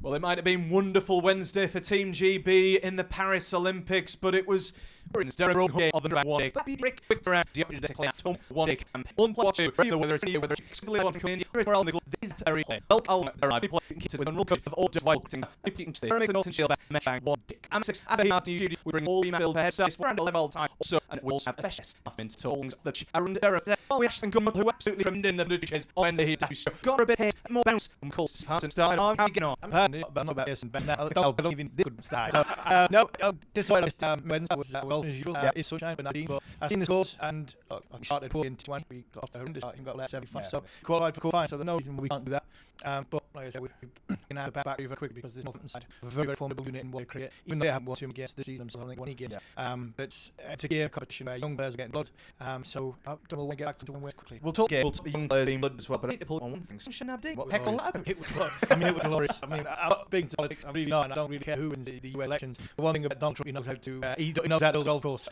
Well, it might have been wonderful Wednesday for Team GB in the Paris Olympics, but it was Durham of the one day. One day camp. One play two. Whether it's whether it's this very well, I'll be playing with a coach of order while putting the Northamptonshire Fightback one dick. And six as a we bring all female head service we're at a level time also, and we also have the best stuff into tongues the around Durham. Well, we actually come who absolutely from in the ditches on Wednesday he got a bit here, more bounce and calls fast and start on getting on. But not about this and I don't even could start. So no, disappointed Wednesday was well as usual. It's sunshine but Nadine, but I've seen the scores and look, I started poor in 20, we got off the 100, starting got left 75, so qualified for qualifying, so there's no reason we can't do that. But like I said, we're going to have to back very quickly because this Northampton side a very, very formidable unit in what they create. Even though they haven't won 2 games this season, so I think 1 games. But it's a game competition where young players are getting blood. So I don't know when we get back to win quickly. We'll talk the young players being blood as well, but I need to pull on one thing. Sunshine Abdi. What the heck's all that about? It was glorious. I mean, I'm not big into politics. I'm really not, and I don't really care who wins the US elections. The one thing about Donald Trump, he knows how to build a golf course.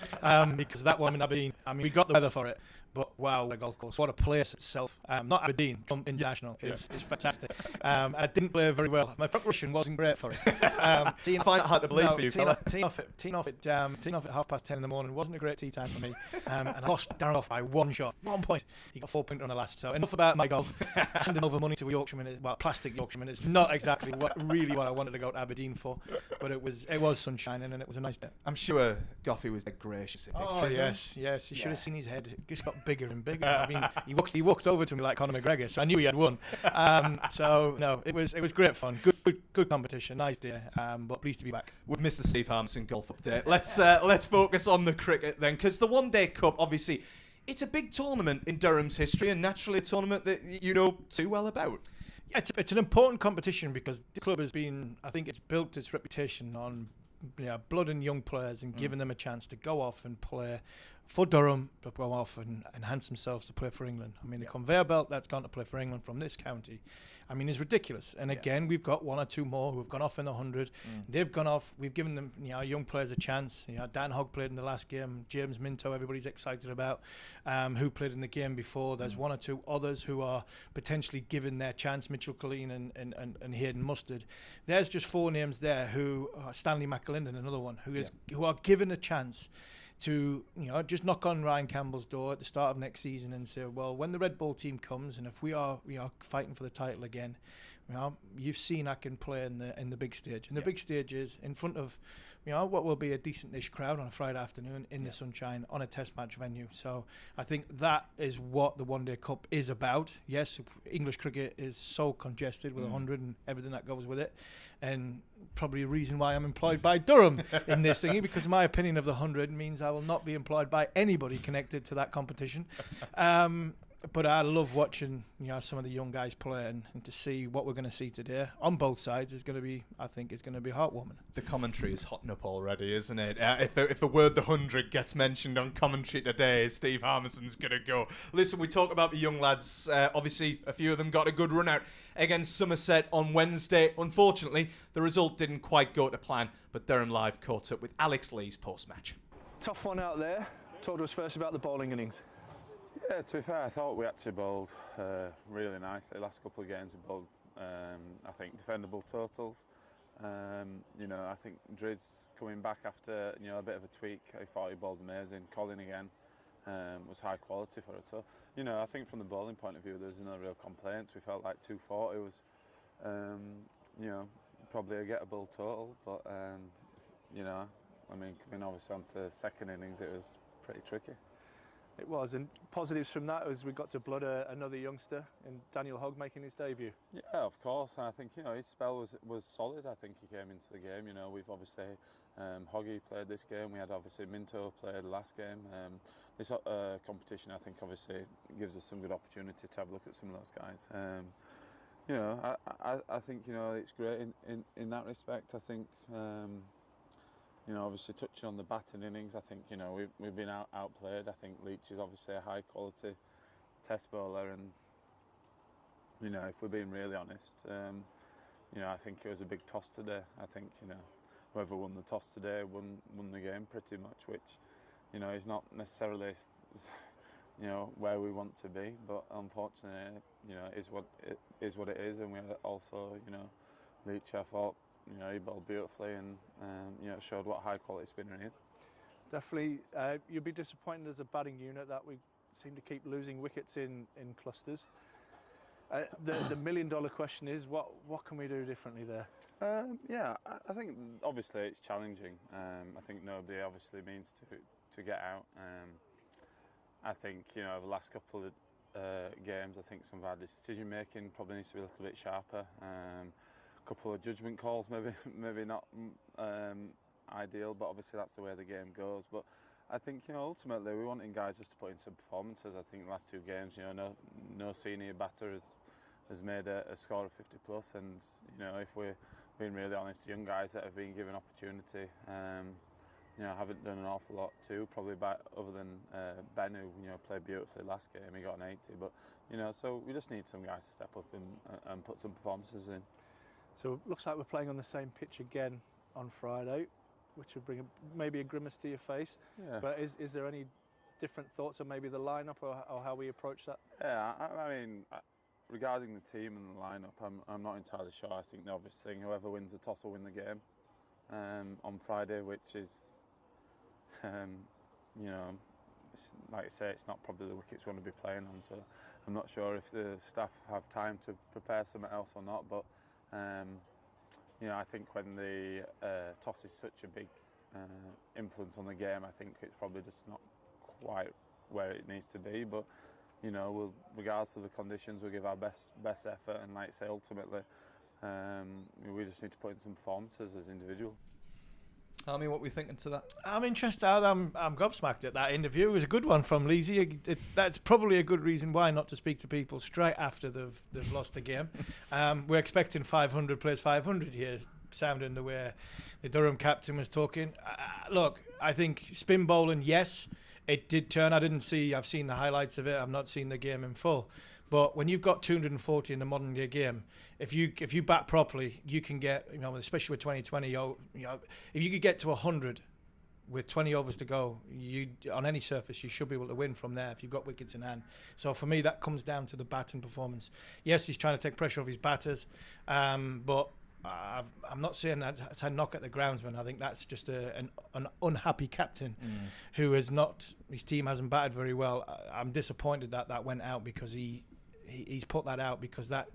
Because that one in Aberdeen, I mean, we got the weather for it. But wow, what a golf course. What a place itself. Not Aberdeen, Trump International. It's fantastic. I didn't play very well. My preparation wasn't great for it. I find it hard to believe for you, fella. Teeing off at 10:30 in the morning. Wasn't a great tee time for me. And I lost Darren off by 1 shot. 1 point. He got 4 points on the last. So enough about my golf. Handing over money to a Yorkshireman, plastic Yorkshireman. It's not exactly what I wanted to go to Aberdeen for. But it was sunshining and it was a nice day. I'm sure Goffey was gracious. Yes. He should have seen his head. It just got bigger and bigger. I mean, he walked over to me like Conor McGregor, so I knew he had won. So no, it was great fun. Good competition. Nice day. But pleased to be back. With Mr. Steve Harmson golf update. Let's focus on the cricket then, because the One Day Cup, obviously, it's a big tournament in Durham's history, and naturally a tournament that you know too well about. Yeah, it's an important competition because the club has been, I think, it's built its reputation on blood and young players and giving them a chance to go off and play for Durham, to go off and enhance themselves to play for England. I mean, the conveyor belt that's gone to play for England from this county, I mean, is ridiculous. And again, we've got 1 or 2 more who have gone off in the 100. They've gone off. We've given them, young players a chance. Dan Hogg played in the last game. James Minto, everybody's excited about, who played in the game before. There's 1 or 2 others who are potentially given their chance. Mitchell Colleen and Hayden Mustard. There's just 4 names there who Stanley McAlinden, another one, who are given a chance to just knock on Ryan Campbell's door at the start of next season and say, well, when the Red Bull team comes and if we are fighting for the title again, you've seen I can play in the big stage. And the big stage is in front of what will be a decent-ish crowd on a Friday afternoon in the sunshine on a test match venue. So I think that is what the One Day Cup is about. Yes, English cricket is so congested with 100 and everything that goes with it. And probably a reason why I'm employed by Durham in this thingy, because my opinion of the 100 means I will not be employed by anybody connected to that competition. But I love watching some of the young guys play and to see what we're going to see today on both sides is going to be, I think, it's going to be heartwarming. The commentary is hotting up already, isn't it? If the word the 100 gets mentioned on commentary today, Steve Harmison's going to go. Listen, we talk about the young lads. Obviously, a few of them got a good run out against Somerset on Wednesday. Unfortunately, the result didn't quite go to plan, but Durham Live caught up with Alex Lee's post-match. Tough one out there. Talk to us first about the bowling innings. Yeah, to be fair, I thought we actually bowled really nicely. The last couple of games we bowled, I think, defendable totals. I think Driz coming back after a bit of a tweak, I thought he bowled amazing. Colin again was high quality for it. So I think from the bowling point of view, there's no real complaints. We felt like 240 was probably a gettable total, but coming obviously onto the second innings, it was pretty tricky. It was, and positives from that was we got to blood another youngster in Daniel Hogg making his debut. Yeah, of course. I think his spell was solid. I think he came into the game. We've obviously Hoggy played this game. We had obviously Minto played the last game. This competition, I think, obviously gives us some good opportunity to have a look at some of those guys. I think it's great in that respect. I think. Obviously touching on the batting innings, I think we've been outplayed. I think Leach is obviously a high quality test bowler, and if we're being really honest, I think it was a big toss today. I think whoever won the toss today won the game pretty much, which is not necessarily where we want to be, but unfortunately it is what it is, and we're also Leach, I thought, you know, he bowled beautifully and you know, showed what high quality spinner he is. Definitely, you'd be disappointed as a batting unit that we seem to keep losing wickets in clusters. The million-dollar question is, what can we do differently there? Yeah, I think obviously it's challenging. I think nobody obviously means to get out. I think, you know, over the last couple of games, I think some of our decision making probably needs to be a little bit sharper. A couple of judgment calls, maybe not ideal, but obviously that's the way the game goes. But I think, you know, ultimately we wanting guys just to put in some performances. I think the last 2 games, you know, no senior batter has made a score of 50 plus, and you know, if we're being really honest, young guys that have been given opportunity, you know, haven't done an awful lot too. Probably other than Ben, who, you know, played beautifully last game, he got an 80. But you know, so we just need some guys to step up and put some performances in. So it looks like we're playing on the same pitch again on Friday, which would bring maybe a grimace to your face. Yeah. But is there any different thoughts on maybe the lineup or how we approach that? Yeah, I mean, regarding the team and the lineup, I'm not entirely sure. I think the obvious thing, whoever wins the toss will win the game on Friday, which is, you know, like I say, it's not probably the wickets we want to be playing on. So I'm not sure if the staff have time to prepare something else or not. But you know, I think when the toss is such a big influence on the game, I think it's probably just not quite where it needs to be. But you know, regardless of the conditions, we'll give our best effort, and like I say, ultimately, we just need to put in some performances as individuals. Aaman, what were you thinking to that? I'm interested. I'm gobsmacked at that interview. It was a good one from Leesy. That's probably a good reason why not to speak to people straight after they've lost the game. We're expecting 500 plays 500 here, sounding the way the Durham captain was talking. Look, I think spin bowling, yes, it did turn. I've seen the highlights of it. I've not seen the game in full. But when you've got 240 in the modern day game, if you bat properly, you can get, you know, especially with 2020, you know, if you could get to 100 with 20 overs to go, on any surface you should be able to win from there if you've got wickets in hand. So for me, that comes down to the batting performance. Yes, he's trying to take pressure off his batters, but I'm not saying that's a knock at the groundsman. I think that's just an unhappy captain who has not, his team hasn't batted very well. I'm disappointed that went out, because he's put that out, because that,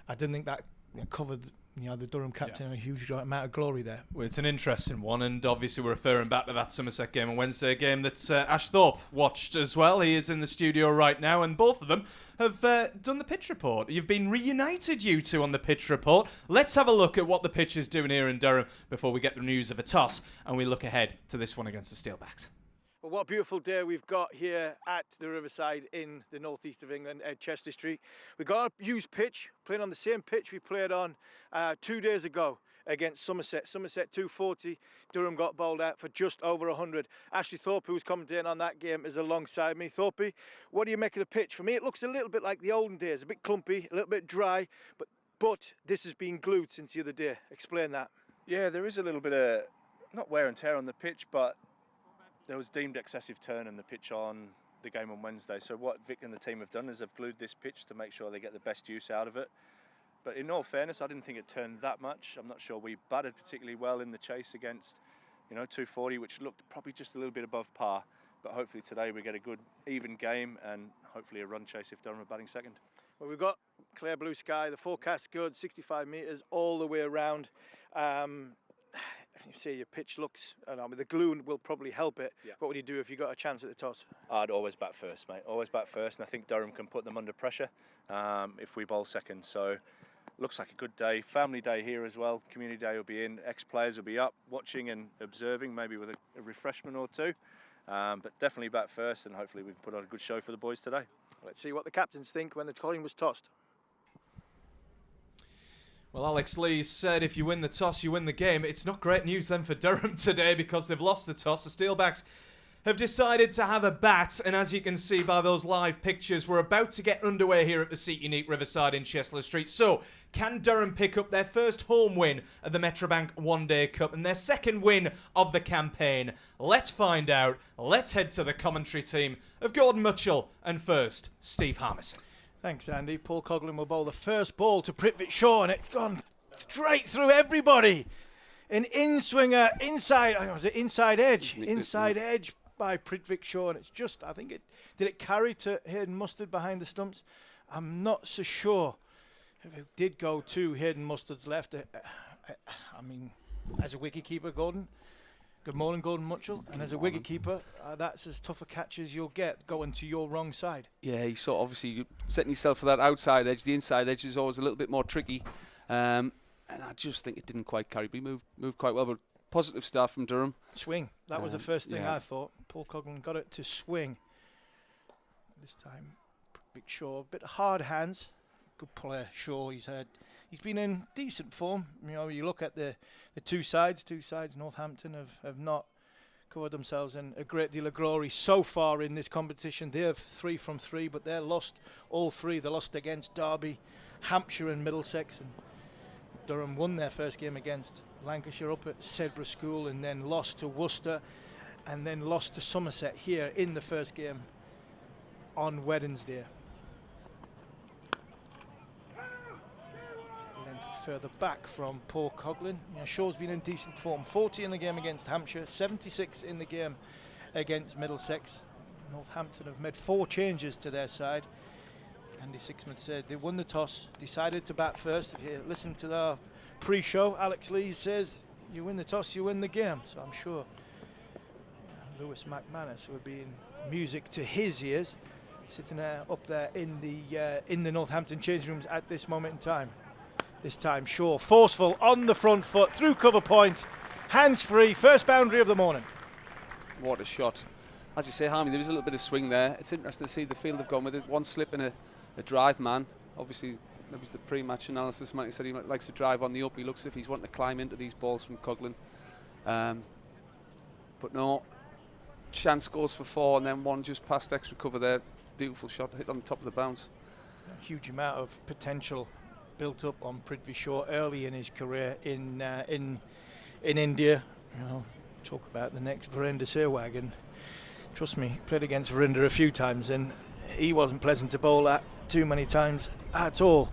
I didn't think that covered, you know, the Durham captain a huge amount of glory there. Well, it's an interesting one, and obviously we're referring back to that Somerset game on Wednesday, game that Ash Thorpe watched as well. He is in the studio right now, and both of them have done the pitch report. You've been reunited, you two, on the pitch report. Let's have a look at what the pitch is doing here in Durham before we get the news of a toss, and we look ahead to this one against the Steelbacks. Well, what a beautiful day we've got here at the Riverside in the northeast of England, at Chester Street. We've got a used pitch, playing on the same pitch we played on 2 days ago against Somerset. Somerset 240, Durham got bowled out for just over 100. Ashley Thorpe, who was commentating on that game, is alongside me. Thorpe, what do you make of the pitch? For me, it looks a little bit like the olden days, a bit clumpy, a little bit dry, but this has been glued since the other day. Explain that. Yeah, there is a little bit of, not wear and tear on the pitch, but there was deemed excessive turn in the pitch on the game on Wednesday. So what Vic and the team have done is they've glued this pitch to make sure they get the best use out of it. But in all fairness, I didn't think it turned that much. I'm not sure we batted particularly well in the chase against, you know, 240, which looked probably just a little bit above par. But hopefully today we get a good even game and hopefully a run chase if Durham are batting second. Well, we've got clear blue sky, the forecast's good, 65 metres all the way around. You see your pitch looks, the glue will probably help it. Yeah. What would you do if you got a chance at the toss? I'd always bat first, mate. Always bat first, and I think Durham can put them under pressure if we bowl second. So looks like a good day. Family day here as well. Community day will be in. Ex-players will be up watching and observing, maybe with a refreshment or two. But definitely bat first, and hopefully we can put on a good show for the boys today. Let's see what the captains think when the coin was tossed. Well, Alex Lee said if you win the toss, you win the game. It's not great news then for Durham today, because they've lost the toss. The Steelbacks have decided to have a bat, and as you can see by those live pictures, we're about to get underway here at the Seat Unique Riverside in Chester Street. So, can Durham pick up their first home win at the Metrobank One Day Cup and their second win of the campaign? Let's find out. Let's head to the commentary team of Gordon Mitchell and first, Steve Harmison. Thanks, Andy. Paul Coughlin will bowl the first ball to Prithvik Shaw, and it's gone straight through everybody. An in-swinger, inside, was it inside edge? Inside edge by Prithvik Shaw, and it's just, I think did it carry to Hayden Mustard behind the stumps? I'm not so sure if it did go to Hayden Mustard's left. I mean, as a wicketkeeper, Gordon, good morning, Gordon Mutchell, and as a wicketkeeper, that's as tough a catch as you'll get going to your wrong side. Yeah, you sort of obviously setting yourself for that outside edge. The inside edge is always a little bit more tricky. And I just think it didn't quite carry. We moved quite well, but positive start from Durham. Swing. That was the first thing I thought. Paul Coughlin got it to swing. This time, Big Shaw, a bit hard hands. Good player, Shaw. He's been in decent form. You know, you look at the two sides. Northampton have not covered themselves in a great deal of glory so far in this competition. They have 3 from 3, but they're lost all 3. They lost against Derby, Hampshire, and Middlesex, and Durham won their first game against Lancashire up at Sedbergh School, and then lost to Worcester, and then lost to Somerset here in the first game on Wednesday. And then further back from Paul Coughlin. Shaw's been in decent form. 40 in the game against Hampshire, 76 in the game against Middlesex. Northampton have made 4 changes to their side. Andy Sixman said they won the toss, decided to bat first. If you listen to our pre-show, Alex Lee says you win the toss, you win the game. So I'm sure Lewis McManus would be in music to his ears, sitting up there in the Northampton changing rooms at this moment in time. This time Shaw, forceful on the front foot, through cover point, hands free, first boundary of the morning. What a shot. As you say, Harmy, there is a little bit of swing there. It's interesting to see the field have gone with it. One slip and a drive man. Obviously, that was the pre-match analysis. Mike said he likes to drive on the up. He looks as if he's wanting to climb into these balls from Coughlin. But no, chance goes for 4, and then one just past extra cover there. Beautiful shot, hit on the top of the bounce. A huge amount of potential built up on Prithvi Shaw early in his career in India. You know, talk about the next Virender Sehwag, and trust me, played against Virender a few times, and he wasn't pleasant to bowl at too many times at all.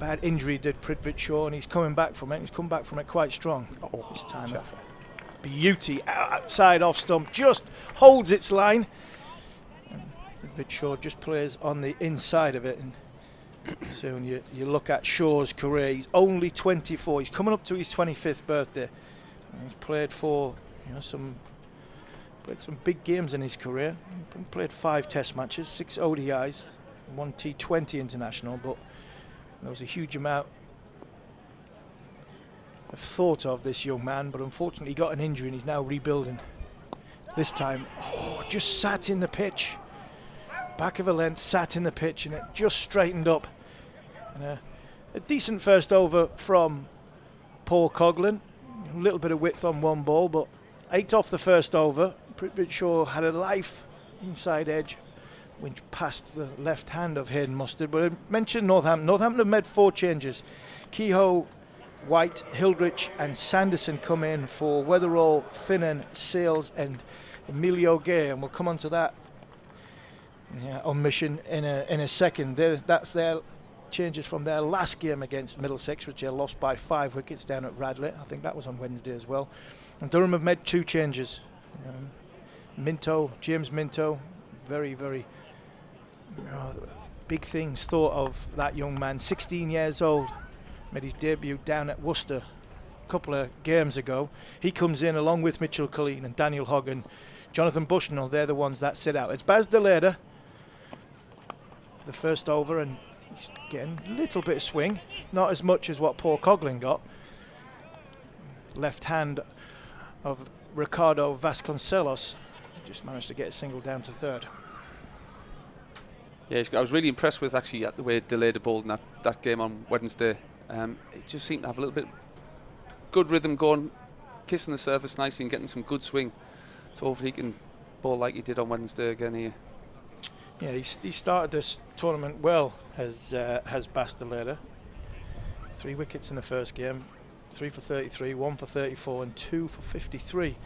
Bad injury did Prithvi Shaw, and he's coming back from it. He's come back from it quite strong this time. Beauty outside off stump, just holds its line. Prithvi Shaw just plays on the inside of it. And so when you look at Shaw's career, he's only 24. He's coming up to his 25th birthday. And he's played for some big games in his career. He played 5 test matches, 6 ODIs, 1 T20 international, but there was a huge amount of thought of this young man, but unfortunately he got an injury and he's now rebuilding. This time, just sat in the pitch. Back of a length, sat in the pitch, and it just straightened up. And a decent first over from Paul Coughlin. A little bit of width on one ball, but 8 off the first over. Prithvi Shaw had a life inside edge, which passed the left hand of Hayden Mustard. But I mentioned Northampton. Northampton have made 4 changes. Kehoe, White, Hildrich and Sanderson come in for Weatherall, Finnan, Sales and Emilio Gay, and we'll come on to that omission in a second. That's their changes from their last game against Middlesex, which they lost by 5 wickets down at Radley. I think that was on Wednesday as well. And Durham have made 2 changes. James Minto, very, very big things thought of that young man. 16 years old, made his debut down at Worcester a couple of games ago. He comes in along with Mitchell Colleen and Daniel Hogg and Jonathan Bushnell. They're the ones that sit out. It's Baz Deleda, the first over, and he's getting a little bit of swing, not as much as what Paul Coughlin got. Left hand of Ricardo Vasconcelos just managed to get a single down to third. Yeah, I was really impressed with actually the way Deleda bowled in that game on Wednesday. It just seemed to have a little bit good rhythm going, kissing the surface nicely and getting some good swing. So hopefully he can bowl like he did on Wednesday again here. Yeah, he started this tournament well, has Baz Deleda. 3 wickets in the first game, 3 for 33, 1 for 34 and 2 for 53.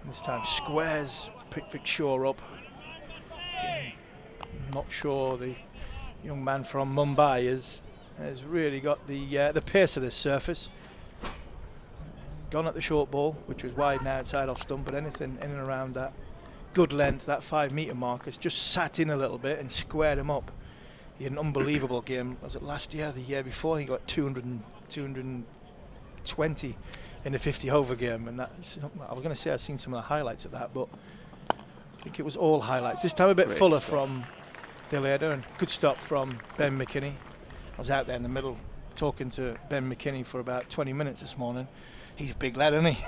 This time squares Prithvi Shaw up. Again, not sure the young man from Mumbai is has really got the pace of this surface. Gone at the short ball, which was wide and outside off stump, but anything in and around that good length, that 5 metre mark, has just sat in a little bit and squared him up. He had an unbelievable game. Was it last year, the year before? He got 220 in a 50 over game, and that's, I was going to say I've seen some of the highlights of that, but I think it was all highlights. This time a bit fuller from Deleda, and good stop from Ben McKinney. I was out there in the middle talking to Ben McKinney for about 20 minutes this morning. He's a big lad, isn't he?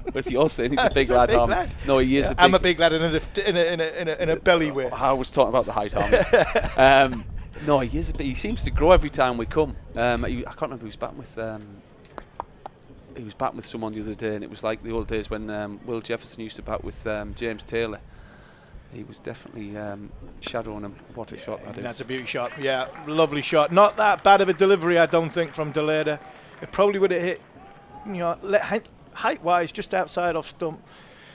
But if you're saying he's a big lad, lad. No, he is. I'm a big lad in a belly way. I was talking about the height, no, he is. He seems to grow every time we come. I can't remember who he was batting with. He was batting with someone the other day, and it was like the old days when Will Jefferson used to bat with James Taylor. He was definitely shadowing him. What a shot that is. That's a beauty shot. Yeah, lovely shot. Not that bad of a delivery, I don't think, from Deleda. It probably would have hit, height-wise, just outside off stump,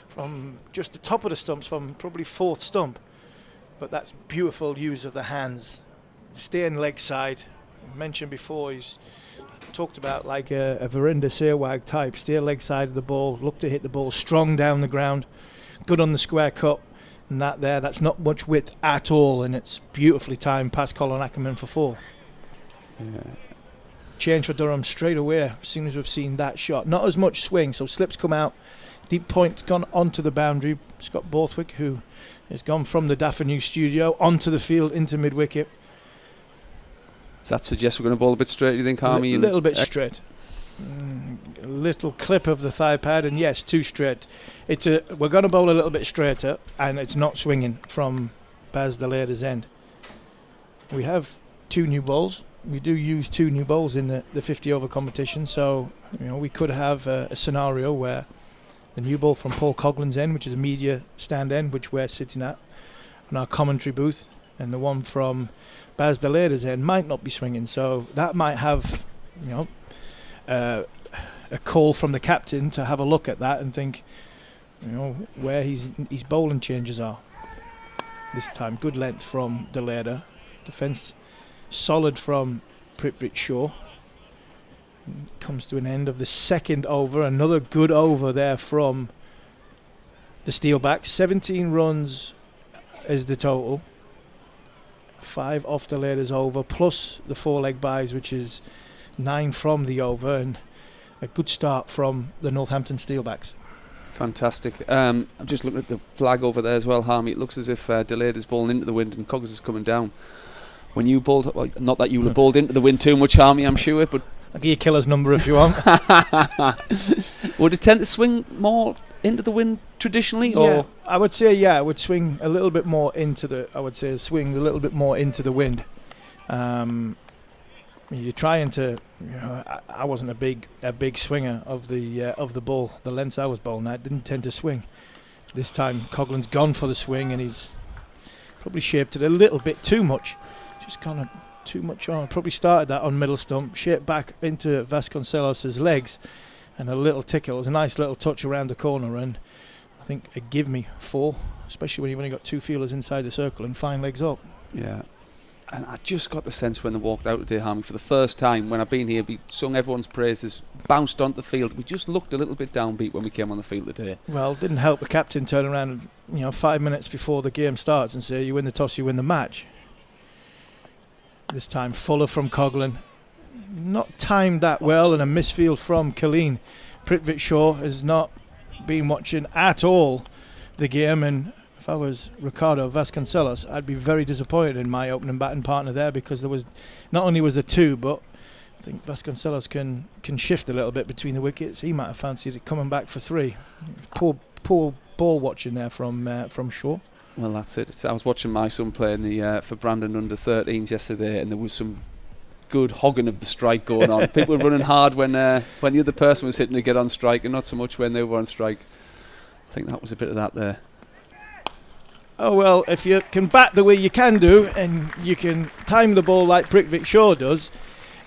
from just the top of the stumps, from probably 4th stump. But that's beautiful use of the hands. Staying leg side. I mentioned before, he's talked about like a Verinder Seerwag type. Stay leg side of the ball, look to hit the ball strong down the ground, good on the square cut. And that's not much width at all, and it's beautifully timed past Colin Ackerman for 4. Yeah. Change for Durham straight away as soon as we've seen that shot. Not as much swing, so slips come out. Deep point's gone onto the boundary. Scott Borthwick, who has gone from the Daffer News studio onto the field into mid-wicket. Does that suggest we're going to bowl a bit straight, do you think, Harmy? A little bit straight. A little clip of the thigh pad, and yes, too straight. We're going to bowl a little bit straighter, and it's not swinging from Baz Deleda's end. We have 2 new bowls. We do use 2 new bowls in the 50 over competition, so we could have a scenario where the new ball from Paul Coughlin's end, which is a media stand end, which we're sitting at in our commentary booth, and the one from Baz Deleda's end might not be swinging, so that might have a call from the captain to have a look at that and think where his bowling changes are. This time good length from Deleda, defence solid from Prithvi Shaw. Comes to an end of the 2nd over. Another good over there from the Steelbacks. 17 runs is the total. 5 off Deleda's over, plus the 4 leg byes, which is 9 from the over, and a good start from the Northampton Steelbacks. Fantastic. I'm just looking at the flag over there as well, Harmy. It looks as if Deleda's bowling into the wind and Coggins is coming down. When you bowled, well, not that you would have bowled into the wind too much, Harmy, I'm sure, but I'll give you Killer's number if you want. Would it tend to swing more into the wind traditionally? Yeah, or? I would say, it would swing a little bit more into the wind. You're trying to, I wasn't a big swinger of the ball. The lengths I was bowling at didn't tend to swing. This time Coughlin's gone for the swing, and he's probably shaped it a little bit too much. Just gone too much on. Probably started that on middle stump, shaped back into Vasconcelos' legs, and a little tickle. It was a nice little touch around the corner, and I think it give me 4, especially when you've only got 2 fielders inside the circle and fine legs up. Yeah. And I just got the sense when they walked out today, Harmy, for the first time when I've been here, we sung everyone's praises, bounced onto the field. We just looked a little bit downbeat when we came on the field today. Well, it didn't help the captain turn around, 5 minutes before the game starts and say, you win the toss, you win the match. This time Fuller from Coughlin. Not timed that well, and a misfield from Colleen. Prithvi Shaw has not been watching at all the game, and if I was Ricardo Vasconcelos, I'd be very disappointed in my opening batting partner there, because there was not only was there 2, but I think Vasconcelos can shift a little bit between the wickets. He might have fancied it coming back for 3. Poor ball watching there from Shaw. Well, that's it. I was watching my son play in the for Brandon under 13s yesterday, and there was some good hogging of the strike going on. People were running hard when the other person was hitting to get on strike, and not so much when they were on strike. I think that was a bit of that there. Oh, well, if you can bat the way you can do, and you can time the ball like Prithvi Shaw does,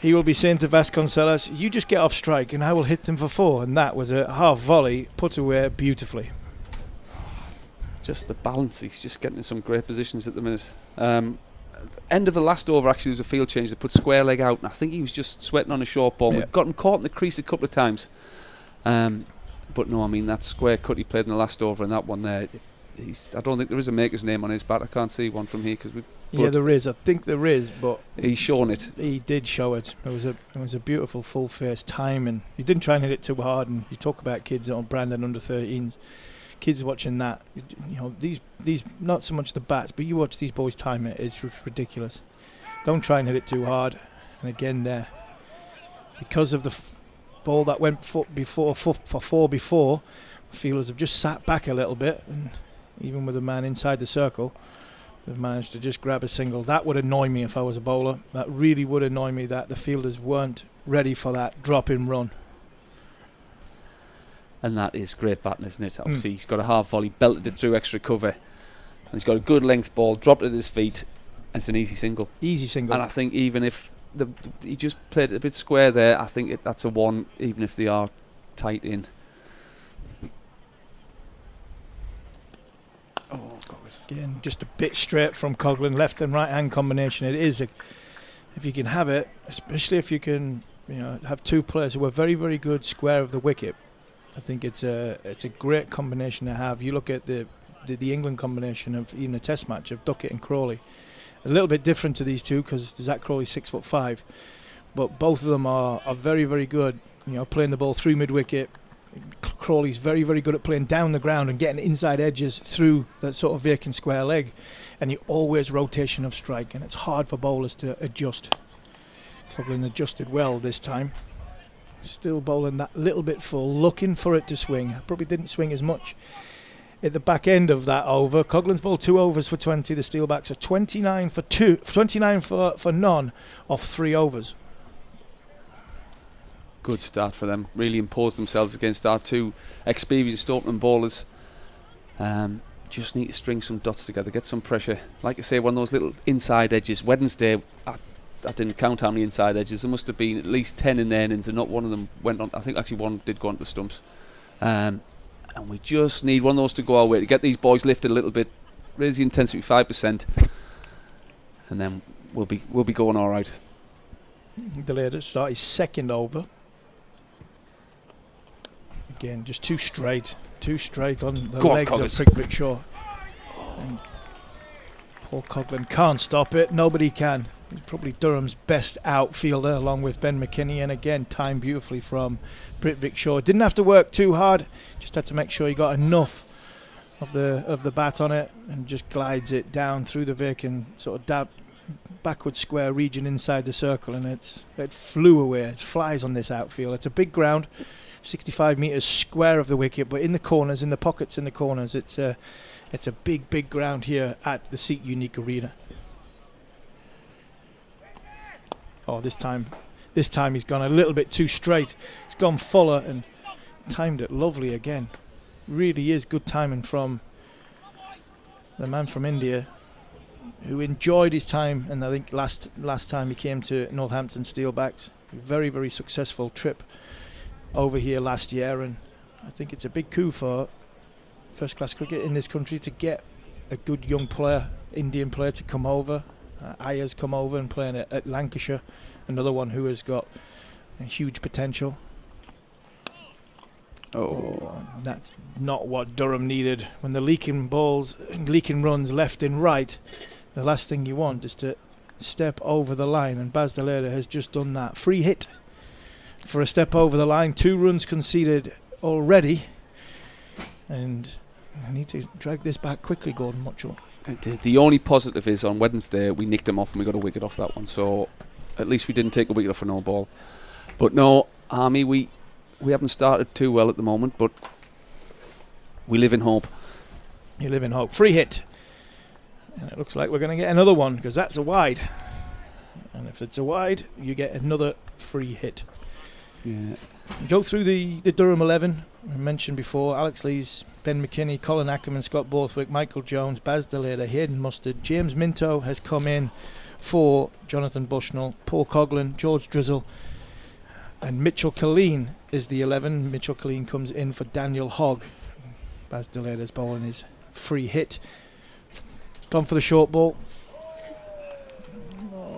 he will be saying to Vasconcelos, you just get off strike and I will hit them for 4. And that was a half volley put away beautifully. Just the balance, he's just getting in some great positions at the minute. end of the last over, actually, there was a field change. They put square leg out, and I think he was just sweating on a short ball. Yeah. We got him caught in the crease a couple of times. But no, I mean, that square cut he played in the last over and that one there, I don't think there is a maker's name on his bat. I can't see one from here because we. Yeah, there is. I think there is, but he's shown it. He did show it. It was a beautiful full face time, and he didn't try and hit it too hard. And you talk about kids on Brandon under 13s, kids watching that. You know, these not so much the bats, but you watch these boys time it. It's just ridiculous. Don't try and hit it too hard. And again, there, because of the ball that went for four before, the fielders have just sat back a little bit, and even with a man inside the circle, they've managed to just grab a single. That would annoy me if I was a bowler. That really would annoy me that the fielders weren't ready for that drop-in run. And that is great batting, isn't it? Obviously, he's got a half volley, belted it through extra cover, and he's got a good length ball, dropped it at his feet, and it's an easy single. Easy single. And I think even if he just played it a bit square there, I think that's a one, even if they are tight in. Oh, God. Again, just a bit straight from Coughlin, left and right hand combination. It is, if you can have it, especially if you can, have two players who are very, very good square of the wicket. I think it's a great combination to have. You look at the England combination of even a Test match of Duckett and Crawley. A little bit different to these two because Zach Crawley's 6'5", but both of them are very, very good. Playing the ball through mid wicket. Crawley's very, very good at playing down the ground and getting inside edges through that sort of vacant square leg, and you always rotation of strike, and it's hard for bowlers to adjust. Coughlin adjusted well this time. Still bowling that little bit full, looking for it to swing. Probably didn't swing as much at the back end of that over. Coughlin's bowled 2 overs for 20. The Steelbacks are 29 for none off 3 overs. Good start for them. Really imposed themselves against our two experienced opening bowlers. Just need to string some dots together, get some pressure. Like I say, one of those little inside edges. Wednesday, I didn't count how many inside edges. There must have been at least 10 in the innings, and not one of them went on. I think actually one did go onto the stumps. And we just need one of those to go our way to get these boys lifted a little bit, raise the intensity 5%, and then we'll be going all right. The later start his second over. Again, just too straight on the legs of Prickvick Shaw. And poor Coughlin can't stop it. Nobody can. He's probably Durham's best outfielder, along with Ben McKinney, and again timed beautifully from Prickvick Shaw. Didn't have to work too hard, just had to make sure he got enough of the bat on it, and just glides it down through the vacant sort of backward square region inside the circle, and it flew away. It flies on this outfield. It's a big ground, 65 metres square of the wicket, but in the corners, in the pockets in the corners, it's a big ground here at the Seat Unique Arena. Oh, this time he's gone a little bit too straight. He's gone fuller and timed it lovely again. Really is good timing from the man from India, who enjoyed his time, and I think last time he came to Northampton Steelbacks, very, very successful trip over here last year, and I think it's a big coup for first class cricket in this country to get a good young player, Indian player, to come over. Ayer's come over and playing at Lancashire, another one who has got a huge potential. Oh, that's not what Durham needed. When the leaking runs left and right, the last thing you want is to step over the line, and Baz Deleda has just done that. Free hit for a step over the line. 2 runs conceded already, and I need to drag this back quickly, Gordon Mitchell. The only positive is on Wednesday we nicked him off and we got a wicket off that one, so at least we didn't take a wicket off a no ball. But no, Army, we haven't started too well at the moment, but we live in hope. You live in hope. Free hit. And it looks like we're going to get another one, because that's a wide. And if it's a wide, you get another free hit. Yeah. You go through the Durham 11. I mentioned before, Alex Lees, Ben McKinney, Colin Ackerman, Scott Borthwick, Michael Jones, Baz Deleda, Hayden Mustard. James Minto has come in for Jonathan Bushnell, Paul Coughlin, George Drizzle, and Mitchell Killeen is the 11. Mitchell Killeen comes in for Daniel Hogg. Baz Deleda's bowling his free hit. Gone for the short ball.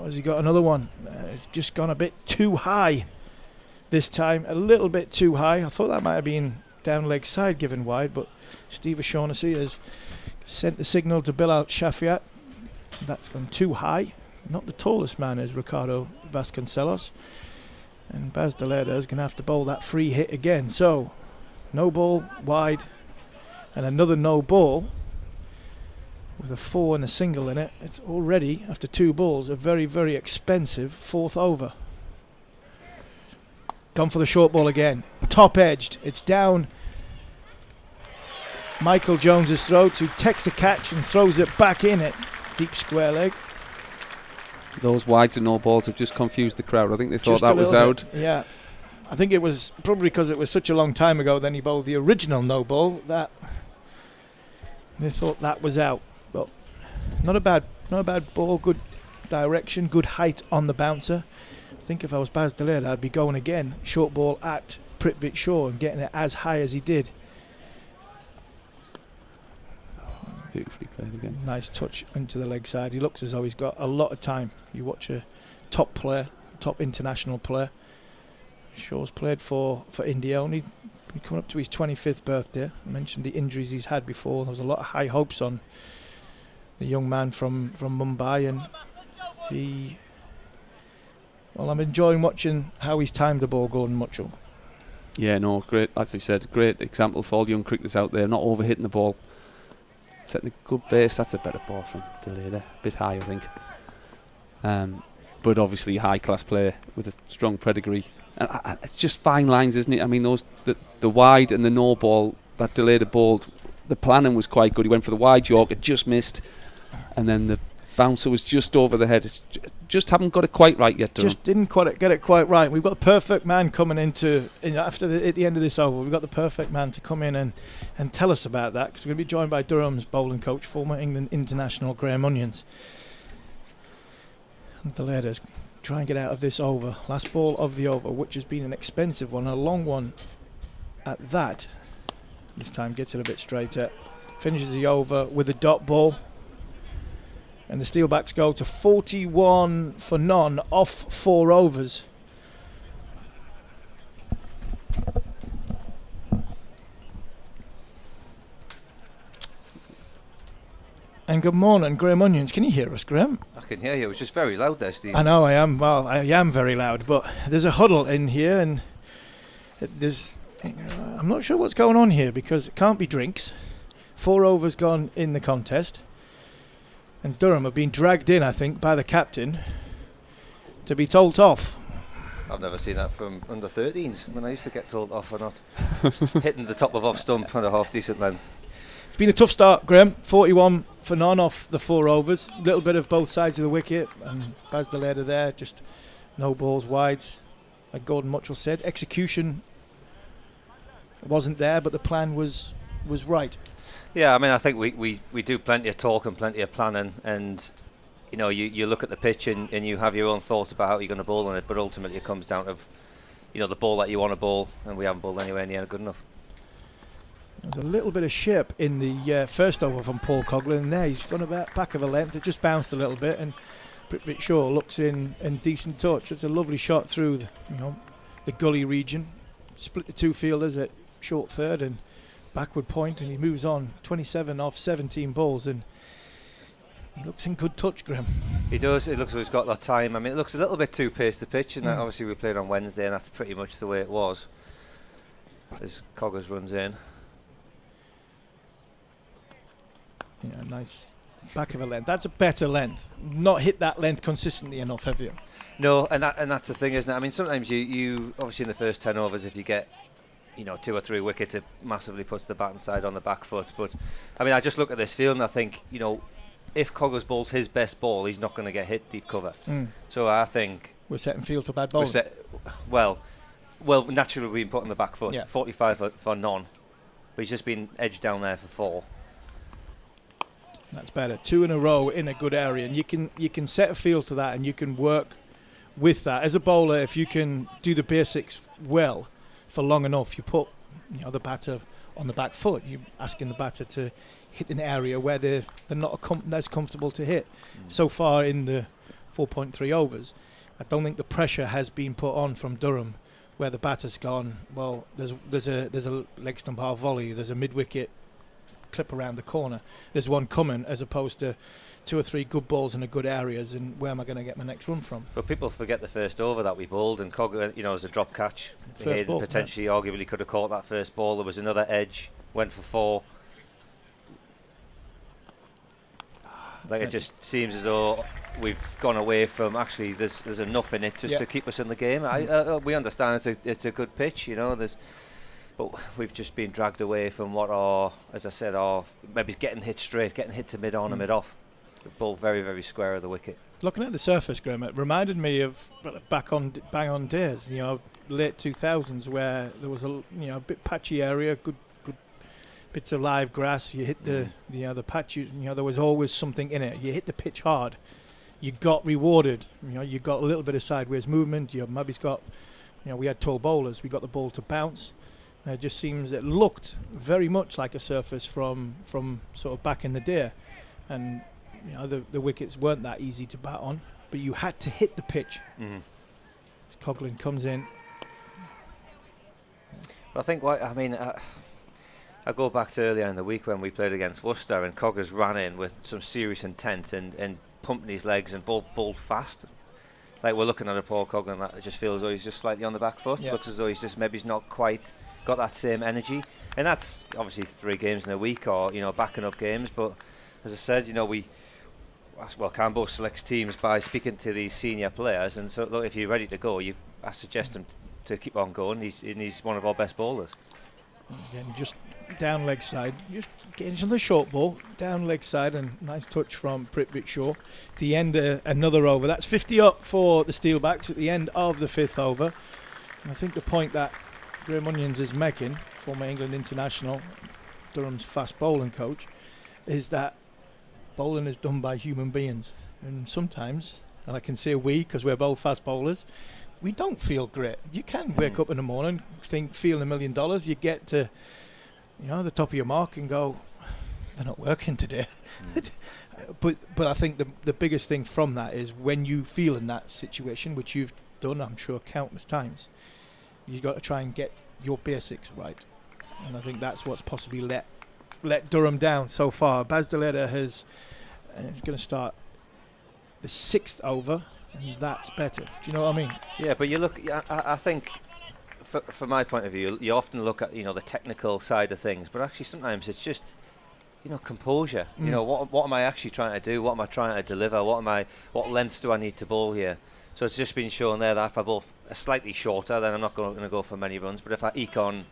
has he got another one? It's just gone a bit too high this time, a little bit too high. I thought that might have been down leg side given wide, but Steve O'Shaughnessy has sent the signal to Bilal Shafiat. That's gone too high. Not the tallest man is Ricardo Vasconcelos. And Baz Deleda is going to have to bowl that free hit again. So, no ball, wide, and another no ball with a 4 and a single in it. It's already, after 2 balls, a very, very expensive 4th over. Gone for the short ball again. Top edged. It's down Michael Jones's throat, who takes the catch and throws it back in at deep square leg. Those wides and no balls have just confused the crowd. I think they thought Just that was out. Yeah. I think it was probably because it was such a long time ago then he bowled the original no ball that they thought that was out. But not a bad ball, good direction, good height on the bouncer. I think if I was Baz Deleda, I'd be going again, short ball at Prithvi Shaw and getting it as high as he did. Beautifully played again. Nice touch into the leg side. He looks as though he's got a lot of time. You watch a top player, top international player. Shaw's played for India, only coming up to his 25th birthday. I mentioned the injuries he's had before. There was a lot of high hopes on the young man from Mumbai, and I'm enjoying watching how he's timed the ball, Gordon Mutchell. Yeah, no, great, as you said, great example for all the young cricketers out there, not overhitting the ball. Setting a good base. That's a better ball from Deleda. A bit high, I think. But obviously a high-class player with a strong pedigree. And it's just fine lines, isn't it? I mean, the wide and the no ball that Deleda bowled, the planning was quite good. He went for the wide Yorker, just missed. And then the bouncer was just over the head. It's just haven't got it quite right yet, Durham. Just didn't quite get it quite right. We've got the perfect man coming at the end of this over. We've got the perfect man to come in and tell us about that, because we're going to be joined by Durham's bowling coach, former England international Graham Onions. And Deleda's try and get out of this over. Last ball of the over, which has been an expensive one, a long one at that. This time gets it a bit straighter. Finishes the over with a dot ball. And the Steelbacks go to 41 for none off 4 overs. And good morning, Graham Onions. Can you hear us, Graham? I can hear you. It was just very loud there, Steve. I know I am. Well, I am very loud, but there's a huddle in here, and I'm not sure what's going on here, because it can't be drinks. 4 overs gone in the contest. And Durham have been dragged in, I think, by the captain to be told off. I've never seen that from under 13s when I used to get told off for not hitting the top of off stump at a half decent length. It's been a tough start, Graham. 41 for none off the 4 overs. A little bit of both sides of the wicket. And Baz Deleda there, just no balls wide. Like Gordon Mutchell said, execution wasn't there, but the plan was right. Yeah, I mean, I think we do plenty of talk and plenty of planning, and you know, you look at the pitch and you have your own thoughts about how you're going to bowl on it, but ultimately it comes down to, you know, the ball that you want to bowl, and we haven't bowled anywhere near good enough. There's a little bit of shape in the first over from Paul Coughlin, and there he's gone about back of a length. It just bounced a little bit, and Prithvi Shaw looks in decent touch. It's a lovely shot through the gully region. Split the 2 fielders at short third and backward point, and he moves on. 27 off 17 balls, and he looks in good touch, Graham. He does. It looks like he's got that time. I mean, it looks a little bit too paced, the pitch, and obviously we played on Wednesday, and that's pretty much the way it was. As Coggers runs in. Yeah, nice back of a length. That's a better length. Not hit that length consistently enough, have you? No, and that's the thing, isn't it? I mean, sometimes you obviously in the first 10 overs, if you get 2 or 3 wickets, it massively puts the batting side on the back foot. But I mean, I just look at this field and I think, if Coggers bowls his best ball, he's not going to get hit deep cover. So I think we're setting field for bad bowling. Well, naturally we've been put on the back foot. Yeah. 45 for none, but he's just been edged down there for 4. That's better. 2 in a row in a good area, and you can set a field to that, and you can work with that as a bowler. If you can do the basics well for long enough, you put the batter on the back foot. You're asking the batter to hit an area where they're not as comfortable to hit. So far in the 4.3 overs. I don't think the pressure has been put on from Durham, where the batter's gone, well, there's a leg stump half volley, there's a mid-wicket clip around the corner, there's one coming, as opposed to 2 or 3 good balls in the good areas, and where am I going to get my next run from? But people forget the first over that we bowled, and Cogger, as a drop catch, First ball, potentially arguably could have caught that first ball. There was another edge, went for 4. Like, it just seems as though we've gone away from, actually there's enough in it just to keep us in the game. We understand it's a good pitch, but we've just been dragged away from what are, as I said, maybe getting hit straight, getting hit to mid-on and mid-off. The ball very, very square of the wicket. Looking at the surface, Graham, it reminded me of bang on days, late 2000s, where there was a bit patchy area, good bits of live grass. You hit the patch. There was always something in it. You hit the pitch hard, you got rewarded. You got a little bit of sideways movement. You maybe got, we had tall bowlers. We got the ball to bounce. It just seems it looked very much like a surface from sort of back in the day, and the wickets weren't that easy to bat on, but you had to hit the pitch. Coughlin comes in. But I think I go back to earlier in the week when we played against Worcester, and Coggers ran in with some serious intent and pumping his legs and bowled fast. Like, we're looking at a Paul Coughlin that just feels as though he's just slightly on the back foot. Looks as though he's not quite got that same energy, and that's obviously 3 games in a week, or backing up games. But as I said, Cambo selects teams by speaking to these senior players, and so look, if you're ready to go, I suggest him to keep on going. He's one of our best bowlers. Again, just down leg side, just getting into the short ball, down leg side, and nice touch from Prithvi Shaw to end another over. That's 50 up for the Steelbacks at the end of the 5th over. And I think the point that Graham Onions is making, former England international, Durham's fast bowling coach, is that bowling is done by human beings, and sometimes, and I can say we, because we're both fast bowlers, we don't feel great. You can wake up in the morning, feel $1 million. You get to the top of your mark and go, they're not working today. but I think the biggest thing from that is when you feel in that situation, which you've done, I'm sure, countless times, you've got to try and get your basics right. And I think that's what's possibly let Durham down so far. Baz Deleda is going to start the 6th over, and that's better. Do you know what I mean? Yeah, but you look, I think, from my point of view, you often look at the technical side of things, but actually sometimes it's just composure. What am I actually trying to do? What am I trying to deliver? What lengths do I need to bowl here? So it's just been shown there that if I bowl slightly shorter, then I'm not going to go for many runs. But if I eke on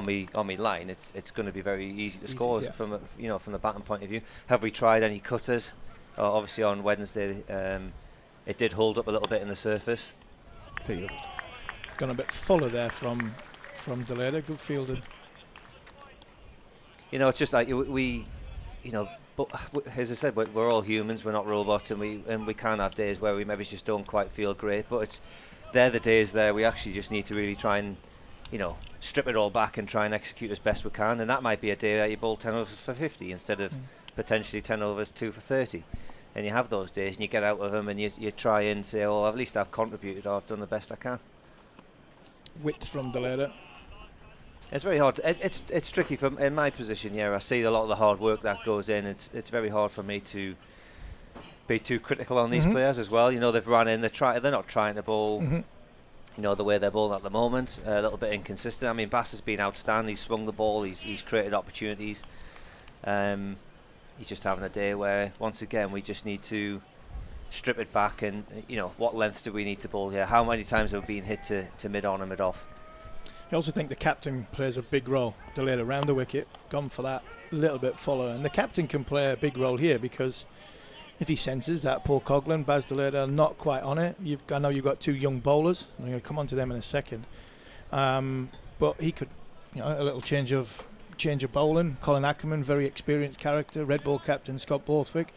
me line, it's going to be very easy to score from the batting point of view. Have we tried any cutters? Obviously on Wednesday, it did hold up a little bit in the surface. Field gone a bit fuller there from Deleda. Good fielding. It's just like but as I said, we're all humans. We're not robots, and we can have days where we maybe just don't quite feel great. But they're the days there we actually just need to really try and strip it all back and try and execute as best we can. And that might be a day that you bowl 10 overs for 50 instead of potentially 10 overs 2 for 30. And you have those days and you get out of them and you try and say, well, at least I've contributed, or I've done the best I can. Width from Deleda. It's very hard. It's tricky in my position here. I see a lot of the hard work that goes in. It's very hard for me to be too critical on these players as well. They've run in. They're not trying to bowl. The way they're bowling at the moment, a little bit inconsistent. I mean, Bass has been outstanding. He's swung the ball. He's created opportunities. He's just having a day where, once again, we just need to strip it back and, what length do we need to bowl here? How many times have we been hit to mid-on and mid-off? I also think the captain plays a big role. Delayed around the wicket, gone for that little bit fuller. And the captain can play a big role here, because if he senses that Paul Coughlin, Baz Deleda are not quite on it, I know you've got 2 young bowlers. I'm going to come on to them in a second. But he could, a little change of bowling. Colin Ackerman, very experienced character. Red Ball captain Scott Borthwick.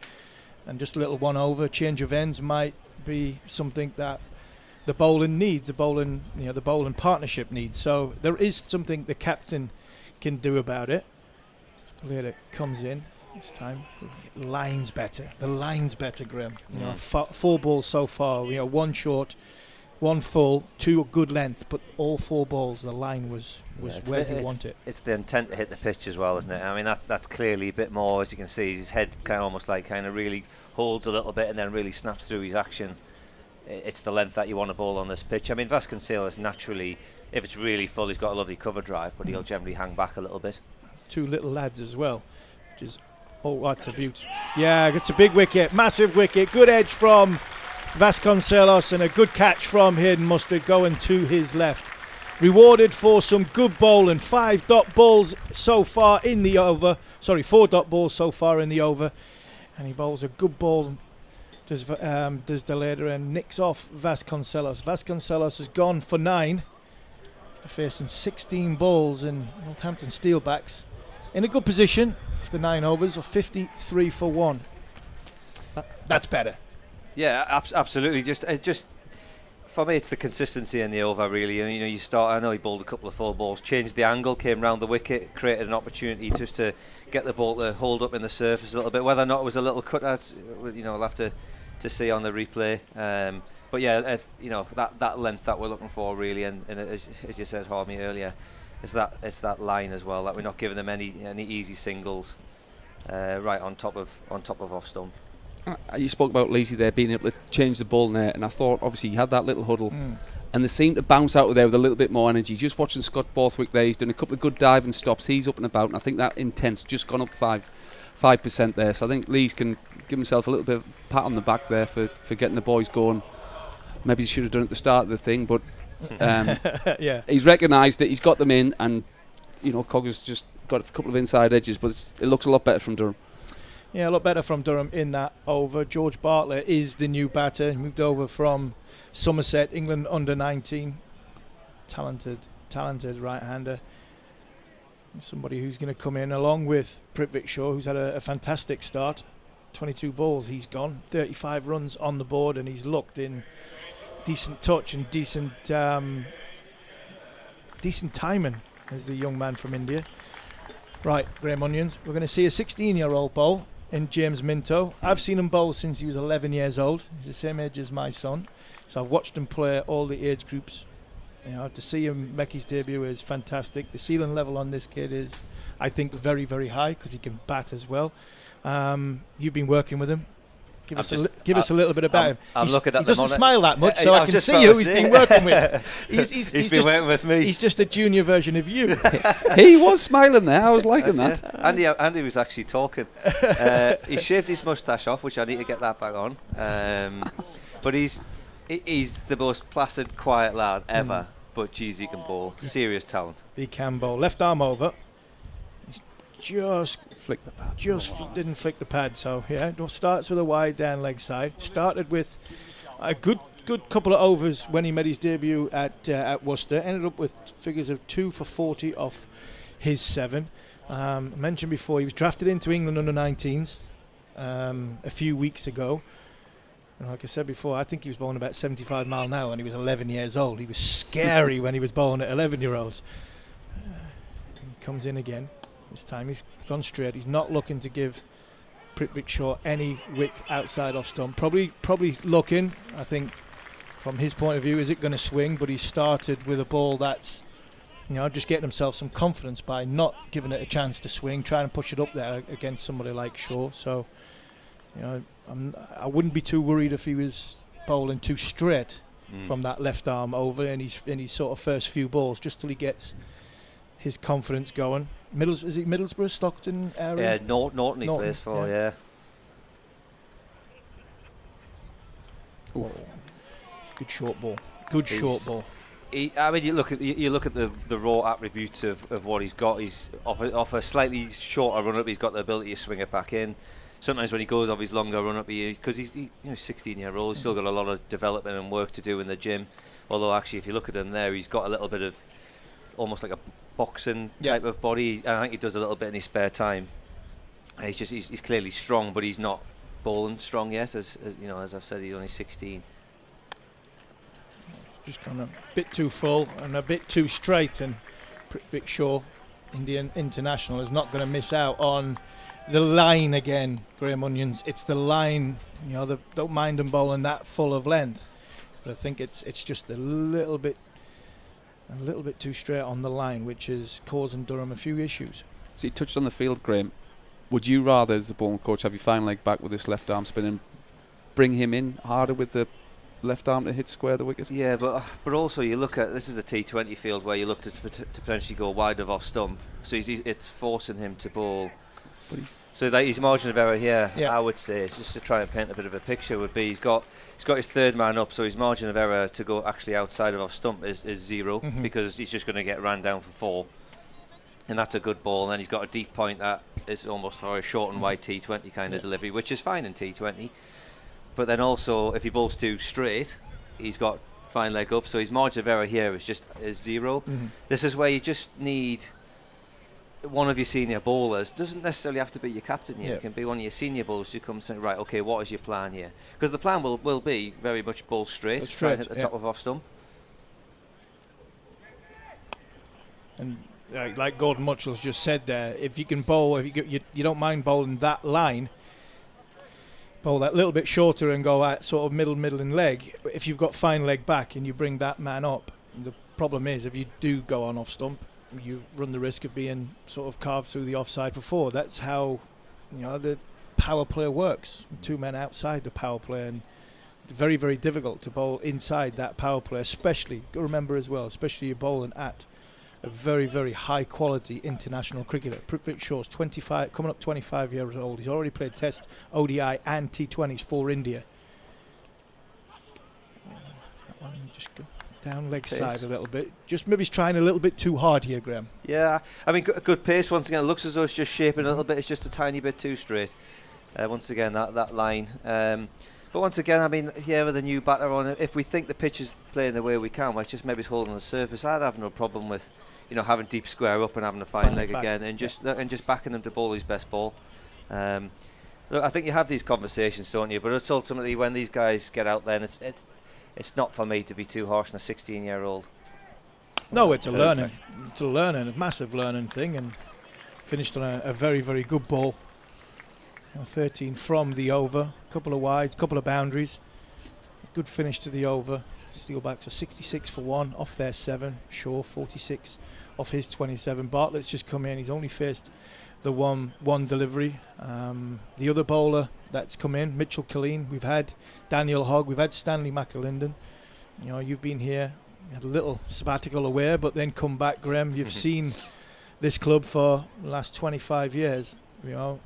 And just a little one over, change of ends might be something that the bowling needs, the bowling partnership needs. So there is something the captain can do about it. Deleda comes in, This time, the line's better. The line's better, Graham. You know, 4 balls so far. You know, 1 short, 1 full, 2 good length, but all 4 balls, the line was where you want it. It's the intent to hit the pitch as well, isn't it? I mean, that's clearly a bit more, as you can see, his head almost really holds a little bit and then really snaps through his action. It's the length that you want to bowl on this pitch. I mean, Vasconcelos naturally, if it's really full, he's got a lovely cover drive, but he'll generally hang back a little bit. 2 little lads as well, which is, oh, that's a beaut. Yeah, it's a big wicket, massive wicket, good edge from Vasconcelos and a good catch from Hayden Mustard going to his left. Rewarded for some good bowling. 5 dot balls so far in the over. Sorry, 4 dot balls so far in the over. And he bowls a good ball. Does Deleder and nicks off Vasconcelos. Vasconcelos has gone for 9. Facing 16 balls in Northampton Steelbacks. In a good position after 9 overs of 53 for 1. That's better. Yeah, absolutely. Just for me, it's the consistency in the over, really. And, you know, you start. I know he bowled a couple of 4 balls, changed the angle, came round the wicket, created an opportunity just to get the ball to hold up in the surface a little bit. Whether or not it was a little cut out, you know, we'll have to see on the replay. But yeah, you know, that length that we're looking for, really, and as you said, Harmy, earlier, it's that line as well, that we're not giving them any easy singles right on top of off stump. You spoke about Lacey there being able to change the ball net, and I thought obviously he had that little huddle, and they seemed to bounce out of there with a little bit more energy. Just watching Scott Borthwick there, he's done a couple of good diving stops. He's up and about, and I think that intent's just gone up 5% there. So I think Lees can give himself a little bit of a pat on the back there for getting the boys going. Maybe he should have done it at the start of the thing, but yeah, he's recognised it. He's got them in, and you know, Cogger's just got a couple of inside edges, but it looks a lot better from Durham. Yeah, a lot better from Durham in that over. George Bartlett is the new batter. He moved over from Somerset, England under 19. Talented right-hander. Somebody who's going to come in along with Prithvik Shaw, who's had a fantastic start. 22 balls he's gone, 35 runs on the board, and he's looked in decent touch and decent timing as the young man from India. Right, Graham Onions, we're going to see a 16-year-old bowl in James Minto. I've seen him bowl since he was 11 years old. He's the same age as my son, so I've watched him play all the age groups. You know, to see him make his debut is fantastic. The ceiling level on this kid is, I think, very, very high because he can bat as well. You've been working with him. Give us a little bit about him. He doesn't smile that much, so I can see who he's been working with. He's been working with me. He's just a junior version of you. He was smiling there. I was liking that. Andy was actually talking. He shaved his moustache off, which I need to get that back on. But he's the most placid, quiet lad ever. But geez, he can bowl. Serious talent. He can bowl. Left arm over. Just flick the pad. Didn't flick the pad. So yeah, starts with a wide down leg side. Started with a good couple of overs when he made his debut at Worcester. Ended up with figures of 2 for 40 off his 7. I mentioned before he was drafted into England under 19s a few weeks ago. And like I said before, I think he was bowling about 75 mile an hour when he was 11 years old. He was scary when he was bowling at 11-year-olds. He comes in again. This time he's gone straight. He's not looking to give Prithvik Shaw any wick outside off stump. Probably looking, I think, from his point of view, is it going to swing? But he started with a ball that's, you know, just getting himself some confidence by not giving it a chance to swing, trying to push it up there against somebody like Shaw. So, you know, I wouldn't be too worried if he was bowling too straight from that left arm over in his sort of first few balls, just till he gets his confidence going. Is it Middlesbrough, Stockton area? Yeah, Norton he plays for, yeah. Good short ball. Good short ball. I mean, you look at the raw attributes of what he's got. He's off a slightly shorter run up. He's got the ability to swing it back in. Sometimes when he goes off his longer run up, because he's 16-year-old, he's still got a lot of development and work to do in the gym. Although actually, if you look at him there, he's got a little bit of almost like a boxing type of body. I think he does a little bit in his spare time. And he's clearly strong, but he's not bowling strong yet. As you know, as I've said, he's only 16. Just kind of a bit too full and a bit too straight, and Prithvik Shaw, Indian international, is not going to miss out on the line again, Graham Onions. It's the line. You know, don't mind them bowling that full of length, but I think it's just a little bit too straight on the line, which is causing Durham a few issues. So you touched on the field, Graham. Would you rather, as the bowling coach, have your fine leg back with this left arm spin and bring him in harder with the left arm to hit square the wicket? Yeah, but also you look at, this is a T20 field where you look to potentially go wide of off stump, so it's forcing him to bowl. So that his margin of error here, I would say, it's just to try and paint a bit of a picture, would be he's got his third man up, so his margin of error to go actually outside of off stump is 0, because he's just going to get ran down for 4, and that's a good ball. And then he's got a deep point that is almost for a short and wide T20 kind of delivery, which is fine in T20. But then also, if he bowls too straight, he's got fine leg up, so his margin of error here is 0. This is where you just need one of your senior bowlers. Doesn't necessarily have to be your captain here. It can be one of your senior bowlers who comes and say, right, okay, what is your plan here? Because the plan will be very much bowl straight, try and hit the top of off stump. And like Gordon Mutchell's just said there, if you can bowl, if you don't mind bowling that line, bowl that little bit shorter and go at sort of middling leg. If you've got fine leg back and you bring that man up, the problem is if you do go on off stump, you run the risk of being sort of carved through the offside for 4. That's how, you know, the power play works. 2 men outside the power play, and it's very, very difficult to bowl inside that power play, especially, remember as well, especially you're bowling at a very, very high quality international cricketer. Prithvi Shaw's 25, coming up 25 years old. He's already played Test, ODI and T20s for India. That one, just go down leg side a little bit. Just maybe he's trying a little bit too hard here, Graham. Yeah, I mean, good pace once again. It looks as though it's just shaping a little bit. It's just a tiny bit too straight. Once again, that line. But once again, I mean, here with a new batter on, if we think the pitch is playing the way we can, it's just maybe it's holding the surface, I'd have no problem with, you know, having deep square up and having a fine leg again, and just backing them to bowl his best ball. Look, I think you have these conversations, don't you? But it's ultimately when these guys get out there, and it's not for me to be too harsh on a 16-year-old. No, it's a learning. It's a massive learning thing, and finished on a very, very good ball. 13 from the over, couple of wides, couple of boundaries. Good finish to the over. Steelbacks are 66 for 1 off their 7. Shaw 46 off his 27. Bartlett's just come in. He's only faced the one delivery. The other bowler that's come in, Mitchell Killeen. We've had Daniel Hogg. We've had Stanley McAlinden. You know, you've been here, you had a little sabbatical away, but then come back, Graham. You've seen this club for the last 25 years. You know,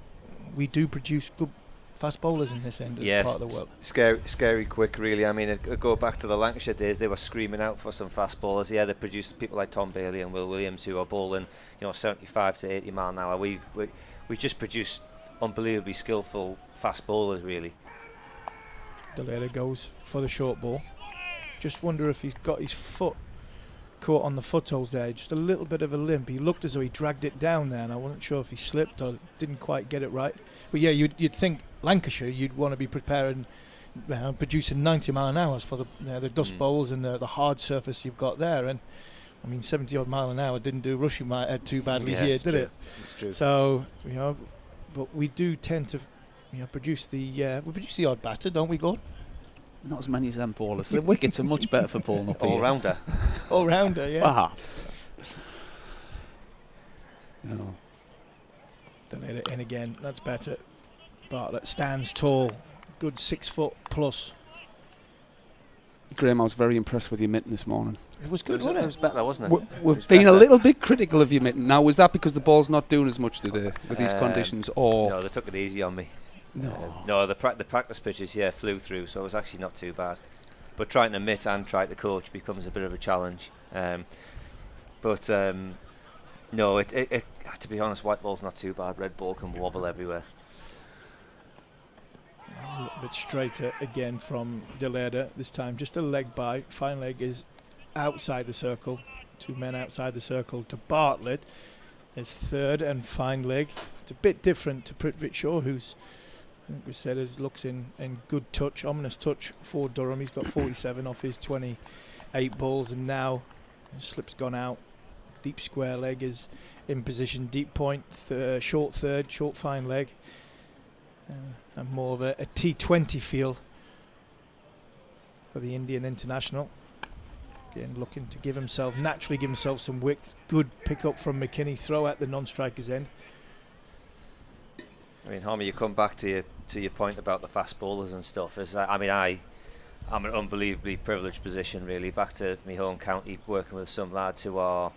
we do produce good fast bowlers in this end of part of the world. Scary quick, really. I mean, go back to the Lancashire days, they were screaming out for some fast bowlers. Yeah, they produced people like Tom Bailey and Will Williams who are bowling, you know, 75 to 80 mile an hour. We've just produced unbelievably skillful fast bowlers, really. Deleda goes for the short ball. Just wonder if he's got his foot caught on the footholes there. Just a little bit of a limp. He looked as though he dragged it down there, and I wasn't sure if he slipped or didn't quite get it right. But yeah, you'd think Lancashire, you'd want to be preparing, producing 90 mile an hour for the dust bowls and the hard surface you've got there. And I mean, 70 odd mile an hour didn't do Rushing too badly here, did it? It's true. So, you know, but we do tend to, you know, produce the odd batter, don't we, Gordon? Not as many as them bowlers. The wickets are much better for bowling up here. All-rounder. All-rounder, yeah. Aha. No. Deleda in again. That's better. Bartlett stands tall. Good 6 foot plus. Graham, I was very impressed with your mitten this morning. It was good, wasn't it? It was better, wasn't it? We've been a little bit critical of your mitten. Now, was that because the ball's not doing as much today with these conditions, or...? No, they took it easy on me. No, the practice pitches, flew through, so it was actually not too bad. But trying to mitt and try to coach becomes a bit of a challenge. No, it to be honest, white ball's not too bad. Red ball can wobble everywhere. A little bit straighter again from Deleda. This time just a leg by. Fine leg is outside the circle. 2 men outside the circle to Bartlett. His third and fine leg. It's a bit different to Prithvi Shaw, who's, I think we said, looks in good touch, ominous touch for Durham. He's got 47 off his 28 balls, and now his slip's gone out. deep square leg is in position, deep point, short third, short fine leg, and more of a T20 feel for the Indian international. Again, looking to naturally give himself some width. Good pick up from McKinney, throw at the non-striker's end. I mean, Harmy, you come back to your point about the fast bowlers and stuff. I'm an unbelievably privileged position, really. Back to my home county, working with some lads who are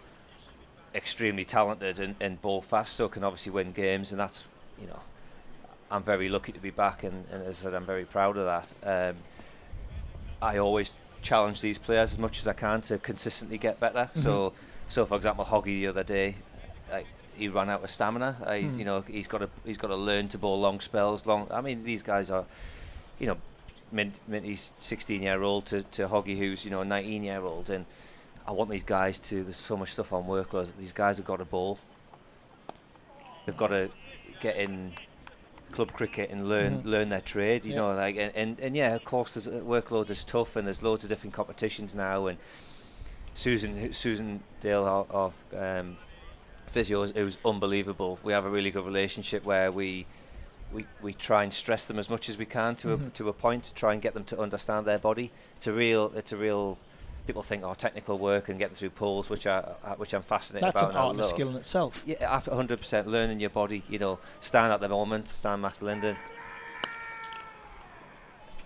extremely talented and bowl fast, so can obviously win games, and that's, I'm very lucky to be back, and as I said, I'm very proud of that. I always challenge these players as much as I can to consistently get better. So for example, Hoggy the other day, he ran out of stamina. He's got to learn to bowl long spells. These guys are, he's 16-year-old to Hoggy, who's a 19-year-old, and I want these guys to. There's so much stuff on workloads. These guys have got to bowl. They've got to get in club cricket and learn their trade. And yeah, of course, there's workload is tough, and there's loads of different competitions now. And Susan Dale of physio is unbelievable. We have a really good relationship where we try and stress them as much as we can to a point, to try and get them to understand their body. It's a real. People think, technical work and getting through pools, which I'm fascinated about. That's an art and a skill in itself. Yeah, 100%. Learning your body. Stan at the moment, Stan McAlinden,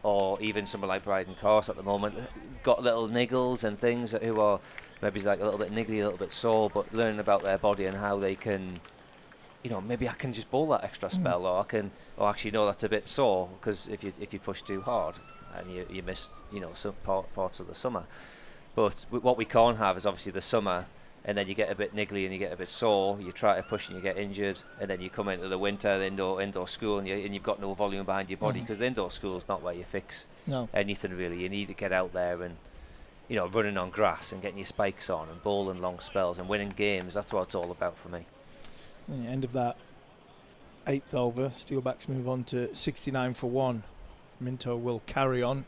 or even someone like Bryden Corse at the moment, got little niggles and things who are maybe like a little bit niggly, a little bit sore, but learning about their body and how they can, maybe I can just bowl that extra spell, or actually no, that's a bit sore, because if you push too hard and you miss some parts of the summer. But what we can't have is obviously the summer, and then you get a bit niggly and you get a bit sore. You try to push and you get injured, and then you come into the winter, the indoor school, and you've got no volume behind your body, because the indoor school is not where you fix anything really. You need to get out there and running on grass and getting your spikes on and bowling long spells and winning games. That's what it's all about for me. End of that 8th over. Steelbacks move on to 69 for 1. Minto will carry on.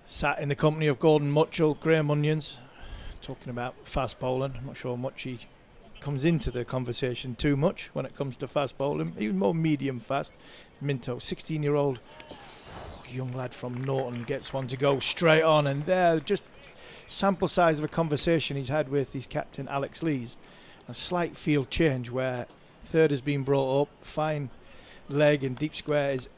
Sat in the company of Gordon Mutchell, Graham Onions, talking about fast bowling. I'm not sure much he comes into the conversation too much when it comes to fast bowling. Even more medium fast. Minto, 16-year-old young lad from Norton, gets one to go straight on, and there, just sample size of a conversation he's had with his captain Alex Lees. A slight field change where third has been brought up, fine leg and deep square is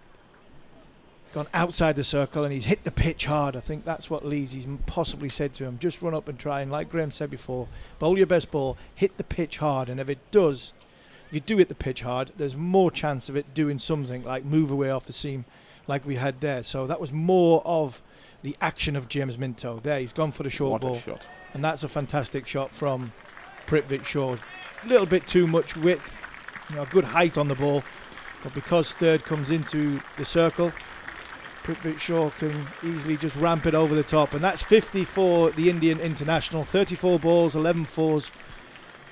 gone outside the circle, and he's hit the pitch hard. I think that's what he's possibly said to him. Just run up and try, and like Graham said before, bowl your best ball, hit the pitch hard, and if you do hit the pitch hard, there's more chance of it doing something like move away off the seam like we had there. So that was more of the action of James Minto. There, he's gone for the short ball. Shot. And that's a fantastic shot from Prithvik Shaw. A little bit too much width, good height on the ball, but because third comes into the circle, Prithvik Shaw can easily just ramp it over the top. And that's 50 for the Indian international. 34 balls, 11 fours,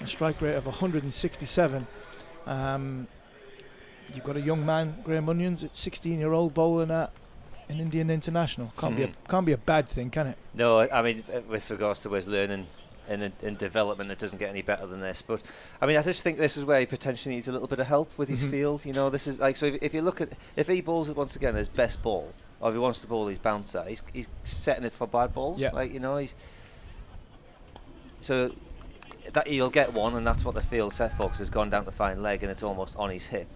a strike rate of 167. You've got a young man, Graham Onions, at 16-year-old bowling at an Indian international. Can't be a bad thing, can it? No, I mean, with regards to his learning and development, it doesn't get any better than this. But I mean, I just think this is where he potentially needs a little bit of help with his field. This is like, so if you look at, if he bowls it once again his best ball, or if he wants to bowl his bouncer, he's setting it for bad balls. Yeah. He's so that he'll get one, and that's what the field set for, because it's gone down to fine leg and it's almost on his hip.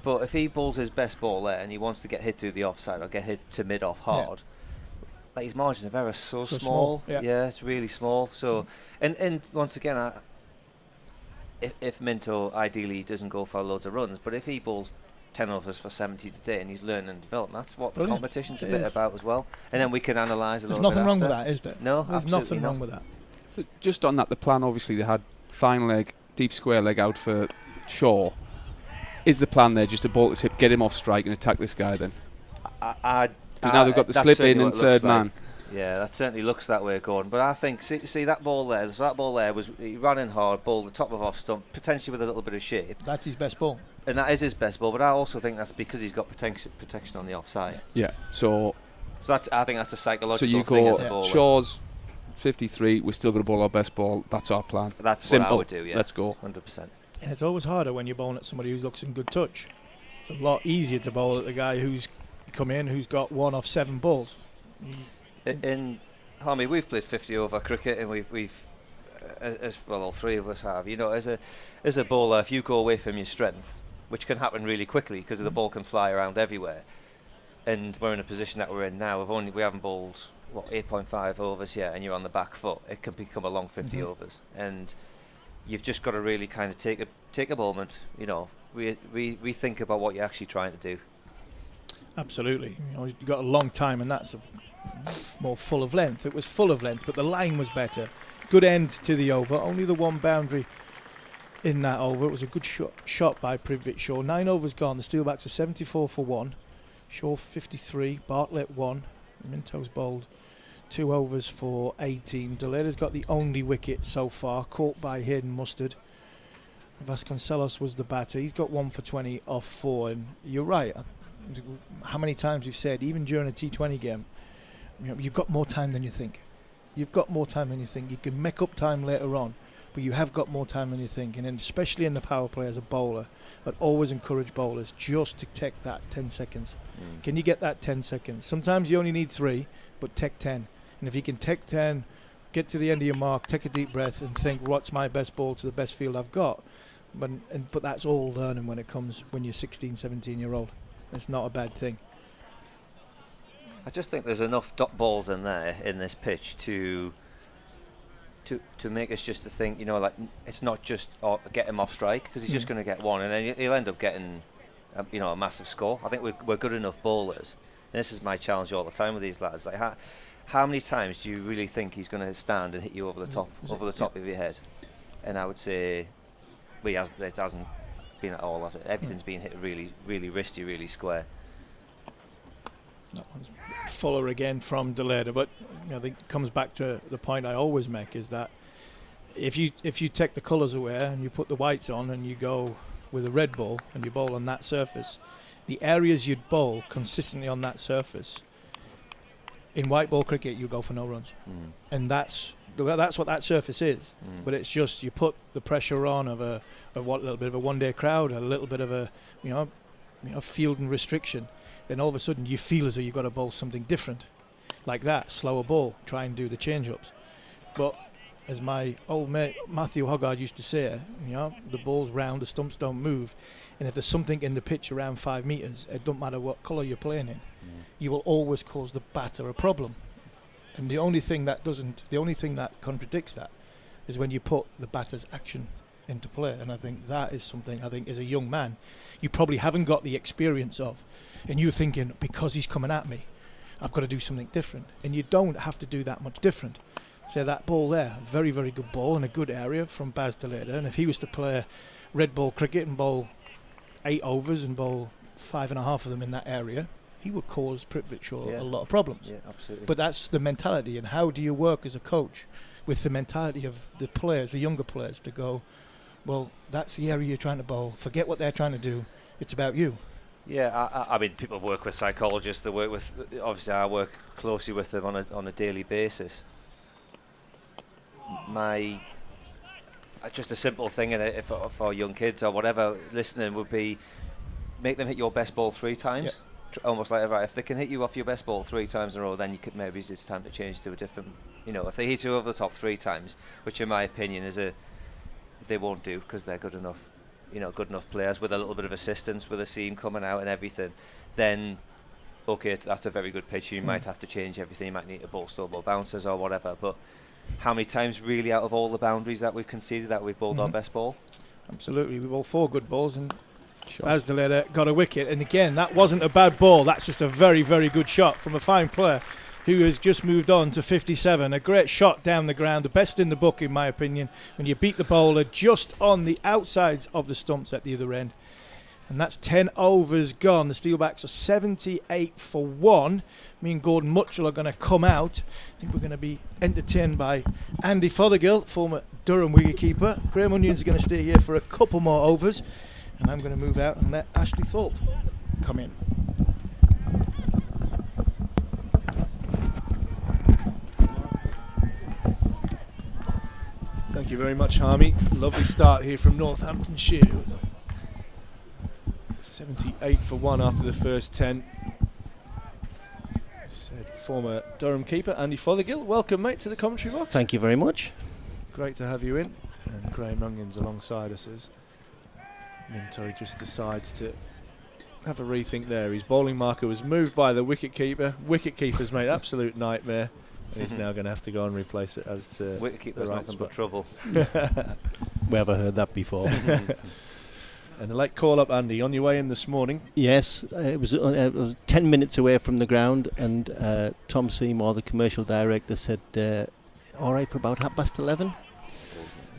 But if he bowls his best ball there and he wants to get hit through the offside or get hit to mid-off hard, like his margin of error is so small. Yeah, it's really small. So, and once again, if Minto ideally doesn't go for loads of runs, but if he bowls 10 overs for 70 today and he's learning and developing, that's what the competition's a bit about as well. And then we can analyse a little bit. There's nothing wrong with that, is there? No, there's nothing wrong with that. So just on that, the plan, obviously they had fine leg, deep square leg out for Shaw. Is the plan there just to bolt his hip, get him off strike and attack this guy then? Because now they've got the slip in and third man. Yeah, that certainly looks that way, Gordon. But I think, see that ball there, so that ball there, he ran in hard, ball the top of off stump, potentially with a little bit of shape. That's his best ball. And that is his best ball, but I also think that's because he's got protection on the offside. Yeah, so that's, I think that's a psychological thing. So you thing go as a bowler. Shaw's 53. We're still going to bowl our best ball. That's our plan. That's simple. what I would do. Yeah, Let's go. 100%. And it's always harder when you're bowling at somebody who looks in good touch. It's a lot easier to bowl at the guy who's come in, who's got 1 off 7 balls. In Harmy, we've played 50 over cricket, and we've as well, all three of us have. You know, as a bowler, if you go away from your strength, which can happen really quickly because the ball can fly around everywhere, and we're in a position that we're in now. We haven't bowled 8.5 overs yet, and you're on the back foot. It can become a long 50 overs, and you've just got to really kind of take a moment. You know, rethink about what you're actually trying to do. Absolutely. You know, you've got a long time, and that's more full of length. It was full of length, but the line was better. Good end to the over. Only the 1 boundary in that over. It was a good shot by Prithvi Shaw. 9 overs gone. The Steelbacks are 74 for 1. Shaw 53. Bartlett 1. Minto's bowled 2 overs for 18. Deleta's got the only wicket so far, caught by Hayden Mustard. Vasconcelos was the batter. He's got 1 for 20 off 4. And you're right. How many times you've said, even during a T20 game, you know, you've got more time than you think. You've got more time than you think. You can make up time later on, but you have got more time than you think. And especially in the power play as a bowler, I'd always encourage bowlers just to take that 10 seconds. Can you get that 10 seconds? Sometimes you only need 3, but take 10. And if you can take 10, get to the end of your mark, take a deep breath and think, what's my best ball to the best field I've got? But that's all learning when you're 16, 17-year-old. It's not a bad thing. I just think there's enough dot balls in there in this pitch to make us just to think, you know, like it's not just get him off strike, because he's just going to get 1, and then he'll end up getting a massive score. I think we're good enough bowlers, and this is my challenge all the time with these lads. Like how many times do you really think he's going to stand and hit you over the top of your head? And I would say, it hasn't been at all, has it? Everything's been hit really, really wristy, really square. That one's fuller again from Deleta, but I think it comes back to the point I always make, is that if you take the colours away and you put the whites on and you go with a red ball and you bowl on that surface, the areas you'd bowl consistently on that surface, in white ball cricket you go for no runs. And that's what that surface is. But it's just you put the pressure on of a little bit of a one-day crowd, a little bit of a field and restriction, then all of a sudden you feel as though you've got to bowl something different, like that, slower ball, try and do the change-ups. But as my old mate Matthew Hoggard used to say, the ball's round, the stumps don't move, and if there's something in the pitch around 5 metres, it don't matter what colour you're playing in, you will always cause the batter a problem. And the only thing that contradicts that is when you put the batter's action into play. And I think that is something, as a young man, you probably haven't got the experience of. And you're thinking, because he's coming at me, I've got to do something different. And you don't have to do that much different. So that ball there, very, very good ball in a good area from Baz Deleta. And if he was to play red ball cricket and bowl 8 overs and bowl 5.5 of them in that area, he would cause Prithvi Shaw a lot of problems. Yeah, absolutely. But that's the mentality. And how do you work as a coach with the mentality of the players, the younger players, to go, well, that's the area you're trying to bowl. Forget what they're trying to do. It's about you. Yeah, I mean, people work with psychologists. They work with. Obviously, I work closely with them on a daily basis. Just a simple thing, and for young kids or whatever listening, would be make them hit your best ball 3 times. Yep. Almost like, right, if they can hit you off your best ball 3 times in a row, then you could maybe it's time to change to a different. If they hit you over the top 3 times, which in my opinion they won't do, because they're good enough, good enough players with a little bit of assistance, with a seam coming out and everything, then okay, that's a very good pitch. You might have to change everything. You might need to bowl slow ball bouncers or whatever. But how many times really out of all the boundaries that we've conceded that we've bowled our best ball? Absolutely, we bowled 4 good balls, and Baz Deleta got a wicket. And again, that wasn't a bad ball. That's just a very, very good shot from a fine player who has just moved on to 57. A great shot down the ground, the best in the book in my opinion, when you beat the bowler just on the outsides of the stumps at the other end. And that's 10 overs gone. The Steelbacks are 78 for 1. Me and Gordon Mutchell are going to come out. I think we're going to be entertained by Andy Fothergill, former Durham wicketkeeper. Graham Onions is going to stay here for a couple more overs, and I'm going to move out and let Ashley Thorpe come in. Thank you very much, Harmy. Lovely start here from Northamptonshire. 78 for 1 after the first 10. Said former Durham keeper Andy Fothergill. Welcome, mate, to the commentary box. Thank you very much. Great to have you in. And Graham Runion's alongside us as Minto just decides to have a rethink there. His bowling marker was moved by the wicket keeper. Wicket keeper's made absolute nightmare. And he's now going to have to go and replace it as to wicket keeper's right nothing but trouble. We haven't heard that before. And a late call up, Andy, on your way in this morning. Yes, it was 10 minutes away from the ground, and Tom Seymour, the commercial director, said, all right for about 11:30.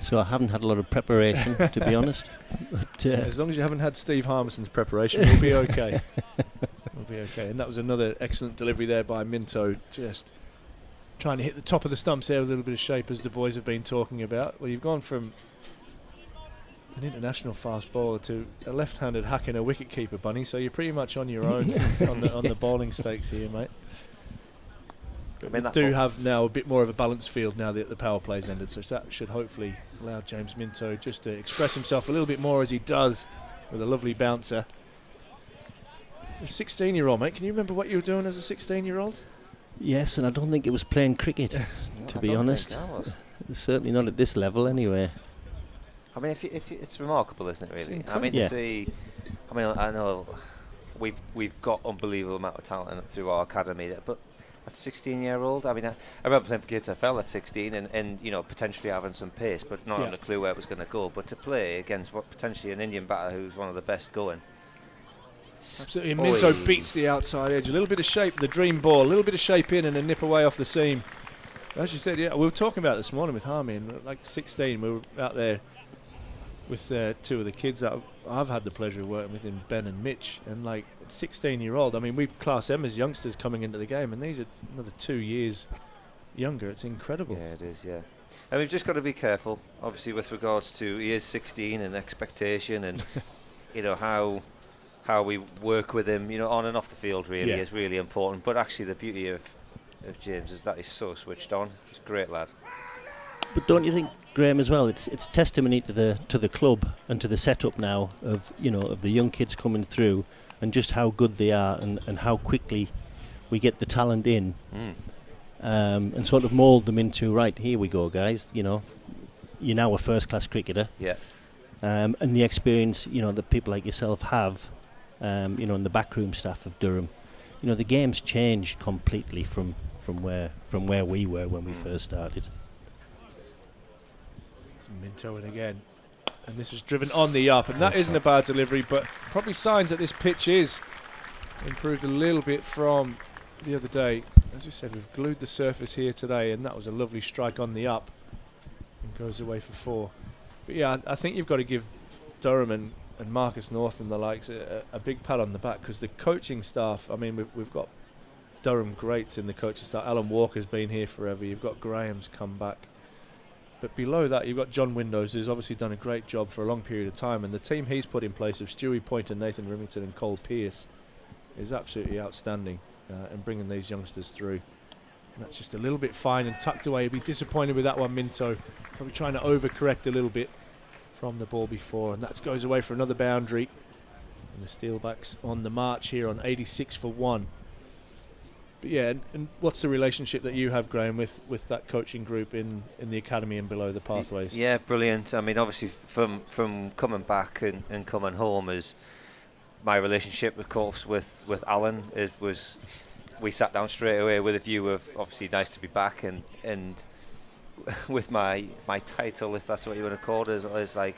So I haven't had a lot of preparation, to be honest. But, as long as you haven't had Steve Harmison's preparation, we'll be okay. We'll be okay. And that was another excellent delivery there by Minto, just trying to hit the top of the stumps there with a little bit of shape, as the boys have been talking about. Well, you've gone from an international fast bowler to a left-handed hack and a wicket-keeper, Bunny, so you're pretty much on your own on the bowling stakes here, mate. But we do have now a bit more of a balanced field now that the power play's ended, so that should hopefully allow James Minto just to express himself a little bit more, as he does with a lovely bouncer. You're a 16-year-old, mate. Can you remember what you were doing as a 16-year-old? Yes, and I don't think it was playing cricket, to be honest. Certainly not at this level, anyway. I mean, if it's remarkable, isn't it? Really. I mean, yeah. to see. I mean, I know we've got unbelievable amount of talent through our academy, but at 16-year-old, I mean, I remember playing for Kids FL at 16, and you know, potentially having some pace, but not having a clue where it was going to go. But to play against what potentially an Indian batter who's one of the best going. Absolutely, and Minto beats the outside edge. A little bit of shape, the dream ball, a little bit of shape in and a nip away off the seam. As you said, yeah, we were talking about this morning with Harmy, and like 16, we were out there with two of the kids that I've had the pleasure of working with, in Ben and Mitch, and like 16-year-old. I mean, we class them as youngsters coming into the game, and these are another 2 years younger. It's incredible. Yeah, it is. Yeah, and we've just got to be careful, obviously, with regards to he is 16 and expectation, and you know how we work with him, you know, on and off the field really is really important. But actually, the beauty of James is that he's so switched on. He's a great lad. But don't you think, Graham, as well, it's testimony to the club and to the setup now of, you know, of the young kids coming through, and just how good they are, and how quickly we get the talent in, and sort of mould them into, right, here we go, guys, you know, you're now a first-class cricketer. Yeah. And the experience, you know, that people like yourself have, you know, and the backroom staff of Durham, you know, the game's changed completely from where we were when we first started. Minto in again, and this is driven on the up, and that isn't a bad delivery, but probably signs that this pitch is improved a little bit from the other day. As you said, we've glued the surface here today, and that was a lovely strike on the up and goes away for 4. But yeah, I think you've got to give Durham and Marcus North and the likes a big pat on the back, because the coaching staff, I mean, we've got Durham greats in the coaching staff. Alan Walker's been here forever. You've got Graham's come back. But below that, you've got John Windows, who's obviously done a great job for a long period of time. And the team he's put in place of Stewie Poynter, Nathan Rimington and Cole Pearce is absolutely outstanding in bringing these youngsters through. And that's just a little bit fine and tucked away. He'd be disappointed with that one, Minto. Probably trying to overcorrect a little bit from the ball before. And that goes away for another boundary. And the Steelbacks on the march here on 86 for 1. But yeah, and what's the relationship that you have, Graham, with that coaching group in the academy and below the pathways? Yeah, brilliant. I mean, obviously, from coming back and coming home, is my relationship, of course, with Alan. It was, we sat down straight away with a view of, obviously, nice to be back, and with my title, if that's what you want to call it, is like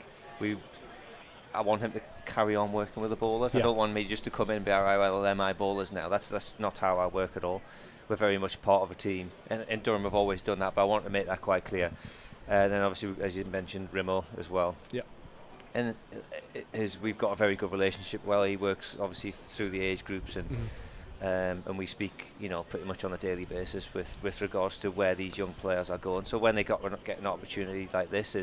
I want him to carry on working with the bowlers. I don't want me just to come in and be, all right, well, they're my bowlers now. That's not how I work at all. We're very much part of a team, and Durham have always done that, but I want to make that quite clear. And then obviously, as you mentioned, Rimo as well. Yeah. And we've got a very good relationship. Well, he works obviously through the age groups, and we speak, you know, pretty much on a daily basis with regards to where these young players are going. So when they get an opportunity like this,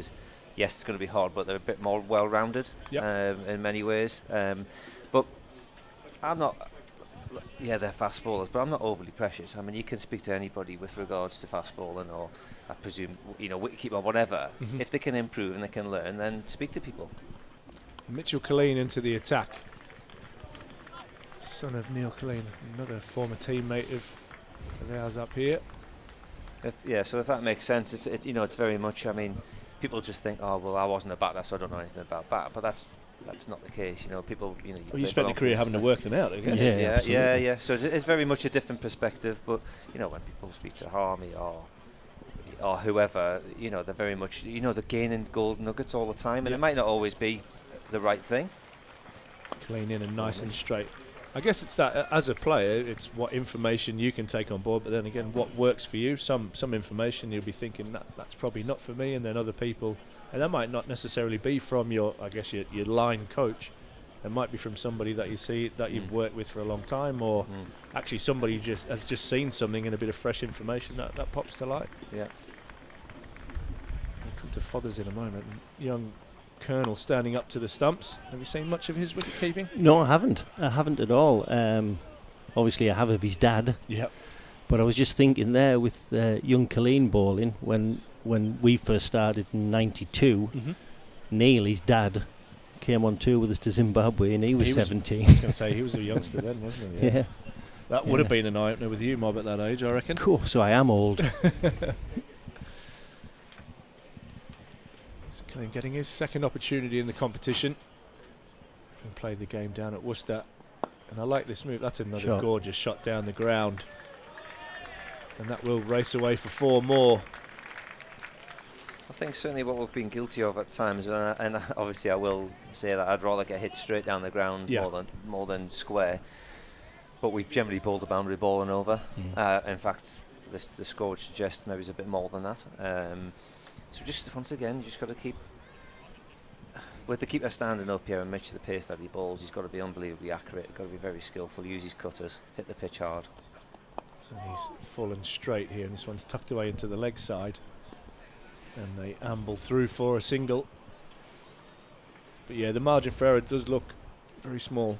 yes, it's going to be hard, but they're a bit more well-rounded in many ways. But I'm not, yeah, they're fast bowlers, but I'm not overly precious. I mean, you can speak to anybody with regards to fast bowling, or I presume, wicketkeeper or whatever. If they can improve and they can learn, then speak to people. Mitchell Colleen into the attack. Son of Neil Colleen, another former teammate of ours up here. So if that makes sense, it's very much. I mean, people just think, oh well, I wasn't a batter, so I don't know anything about bat. But that's not the case. People, You spent your career having to work them out, I guess. Yeah. So it's very much a different perspective. But when people speak to Harmy or whoever, they're very much, they're gaining gold nuggets all the time, and it might not always be the right thing. Clean in and nice and straight. I guess it's that, as a player, it's what information you can take on board, but then again, what works for you. Some information you'll be thinking, that's probably not for me, and then other people, and that might not necessarily be from your line coach. It might be from somebody that you see, that you've worked with for a long time, or actually somebody has just seen something and a bit of fresh information that pops to light. Yeah. We'll come to Fothers in a moment. Young Colonel standing up to the stumps. Have you seen much of his wicket keeping? No, I haven't at all. Obviously I have of his dad. Yep. But I was just thinking there with young Colleen bowling, when we first started in '92, Neil, his dad, came on tour with us to Zimbabwe, and he was 17. I was going to say, he was a youngster then, wasn't he? Yeah. That would have been an eye-opener with you, Mob, at that age, I reckon. Cool, so I am old. Colleen getting his second opportunity in the competition. And played the game down at Worcester. And I like this move. That's another gorgeous shot down the ground. And that will race away for 4 more. I think certainly what we've been guilty of at times, and obviously I will say that I'd rather get hit straight down the ground more than square. But we've generally bowled the boundary ball and over. In fact, the score would suggest maybe it's a bit more than that. So just once again, you just got to keep. With the keeper standing up here and match the pace that he bowls, he's got to be unbelievably accurate. Got to be very skillful. Use his cutters, hit the pitch hard. So he's fallen straight here, and this one's tucked away into the leg side. And they amble through for a single. But yeah, the margin for error does look very small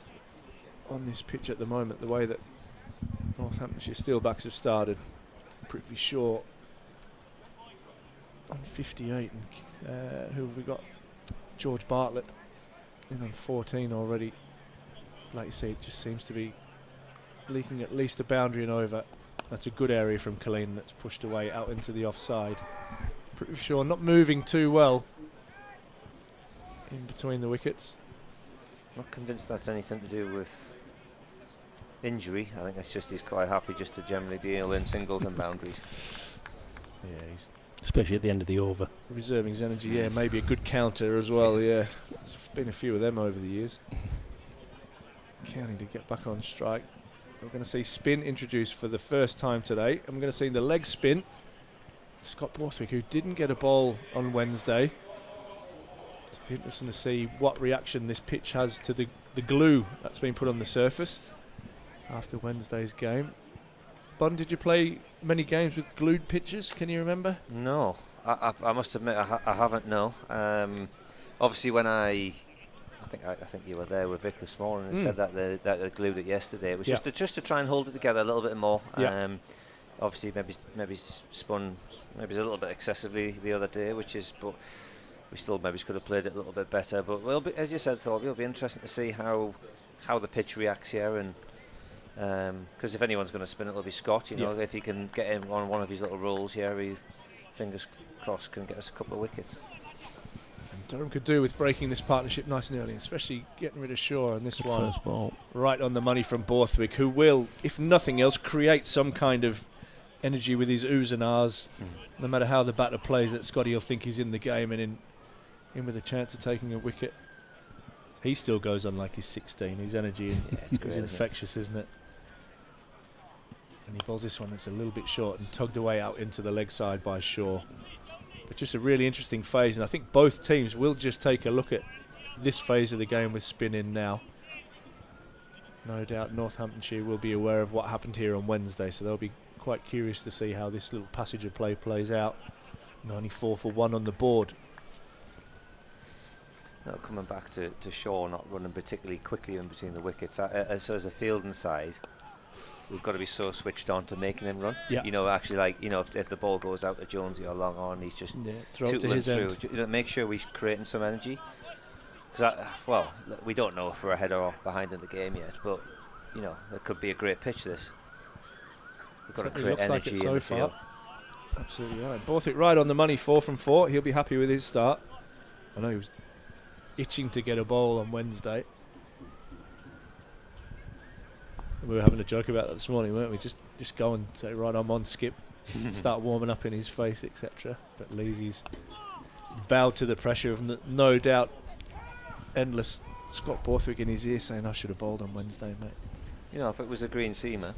on this pitch at the moment. The way that Northamptonshire Steelbacks have started, I'm pretty sure. On 58, and who have we got? George Bartlett in on 14 already. Like you say, it just seems to be leaking at least a boundary and over. That's a good area from Colleen that's pushed away out into the offside. Pretty sure not moving too well in between the wickets. Not convinced that's anything to do with injury. I think that's just he's quite happy just to generally deal in singles and boundaries. Yeah, he's especially at the end of the over. Reserving his energy, yeah, maybe a good counter as well, yeah. There's been a few of them over the years. Counting to get back on strike. We're going to see spin introduced for the first time today. I'm going to see the leg spin. Scott Borthwick, who didn't get a ball on Wednesday. It's be interesting to see what reaction this pitch has to the glue that's been put on the surface after Wednesday's game. Bun, did you play many games with glued pitches? Can you remember? No, I must admit I haven't. No. Obviously, when I think you were there with Vic this morning and said that they glued it yesterday. It was just to try and hold it together a little bit more. Obviously, maybe spun a little bit excessively the other day, but we still maybe could have played it a little bit better. But we'll be, as you said, it'll be interesting to see how the pitch reacts here, and because if anyone's going to spin, it'll be Scott. If he can get him on one of his little rolls here, he, fingers crossed, can get us a couple of wickets. And Durham could do with breaking this partnership nice and early, especially getting rid of Shaw on this one. First ball. Right on the money from Borthwick, who will, if nothing else, create some kind of energy with his oohs and ahs. No matter how the batter plays it, Scotty will think he's in the game and in with a chance of taking a wicket. He still goes on like he's 16. His energy is infectious, isn't it? And he bowls this one that's a little bit short and tugged away out into the leg side by Shaw. But just a really interesting phase, and I think both teams will just take a look at this phase of the game with spin in now. No doubt Northamptonshire will be aware of what happened here on Wednesday, so they'll be quite curious to see how this little passage of play plays out. 94 for 1 on the board. Now, coming back to Shaw not running particularly quickly in between the wickets, so as a fielding side, we've got to be so switched on to making him run. Yeah. You know, actually, like, you know, if the ball goes out to Jonesy or long on, he's just throw it to tootling his through. end. You know, make sure we're creating some energy. Because, well, we don't know if we're ahead or behind in the game yet, but, you know, it could be a great pitch, this. We've got to create energy in the field. Absolutely right. Borthwick right on the money, 4 from 4. He'll be happy with his start. I know he was itching to get a bowl on Wednesday. We were having a joke about that this morning, weren't we? Just go and say, right, I'm on, skip, start warming up in his face, etc. But Leesy's bowed to the pressure of no doubt endless Scott Borthwick in his ear saying, I should have bowled on Wednesday, mate. You know, if it was a green seamer,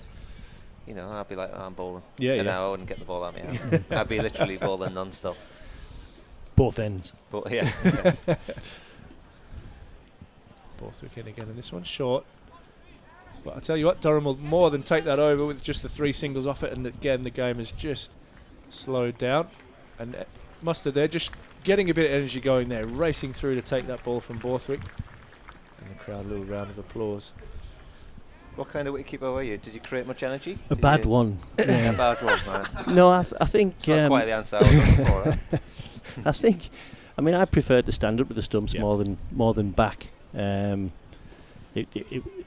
you know, I'd be like, I'm bowling. Yeah, and yeah. I wouldn't get the ball out of my hand. I'd be literally bowling non-stop. Both ends. But yeah. Borthwick in again, and this one's short. But I tell you what, Durham will more than take that over with just the 3 singles off it, and again the game has just slowed down. And Mustard there just getting a bit of energy going there, racing through to take that ball from Borthwick. And the crowd a little round of applause. What kind of wicketkeeper were you? Did you create much energy? A bad one. A bad one, man. No, I think... It's not quite the answer I was looking for. Huh? I think... I mean, I prefer to stand up with the stumps more than back. It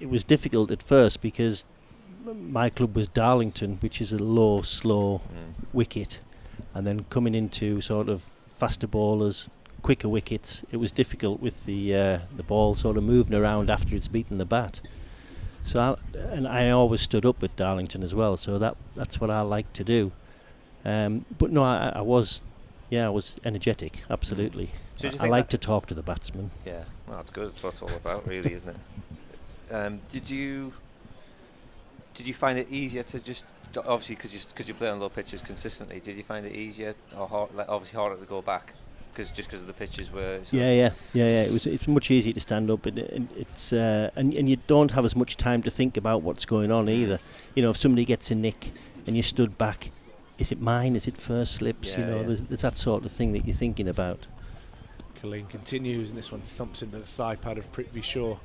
was difficult at first because my club was Darlington, which is a low, slow wicket. And then coming into sort of faster bowlers, quicker wickets, it was difficult with the ball sort of moving around after it's beaten the bat. So I always stood up at Darlington as well, so that's what I like to do. But no, I was energetic, absolutely. So I like to talk to the batsman. Yeah, well, that's good. That's what it's all about, really, isn't it? Did you find it easier to just, obviously because you play on low pitches consistently, did you find it easier or hard, like obviously harder to go back because of the pitches were? Yeah. It's much easier to stand up, and you don't have as much time to think about what's going on either. You know, if somebody gets a nick and you stood back, is it mine? Is it first slips? There's that sort of thing that you're thinking about. Colleen continues, and this one thumps into the thigh pad of Prithvi Shaw.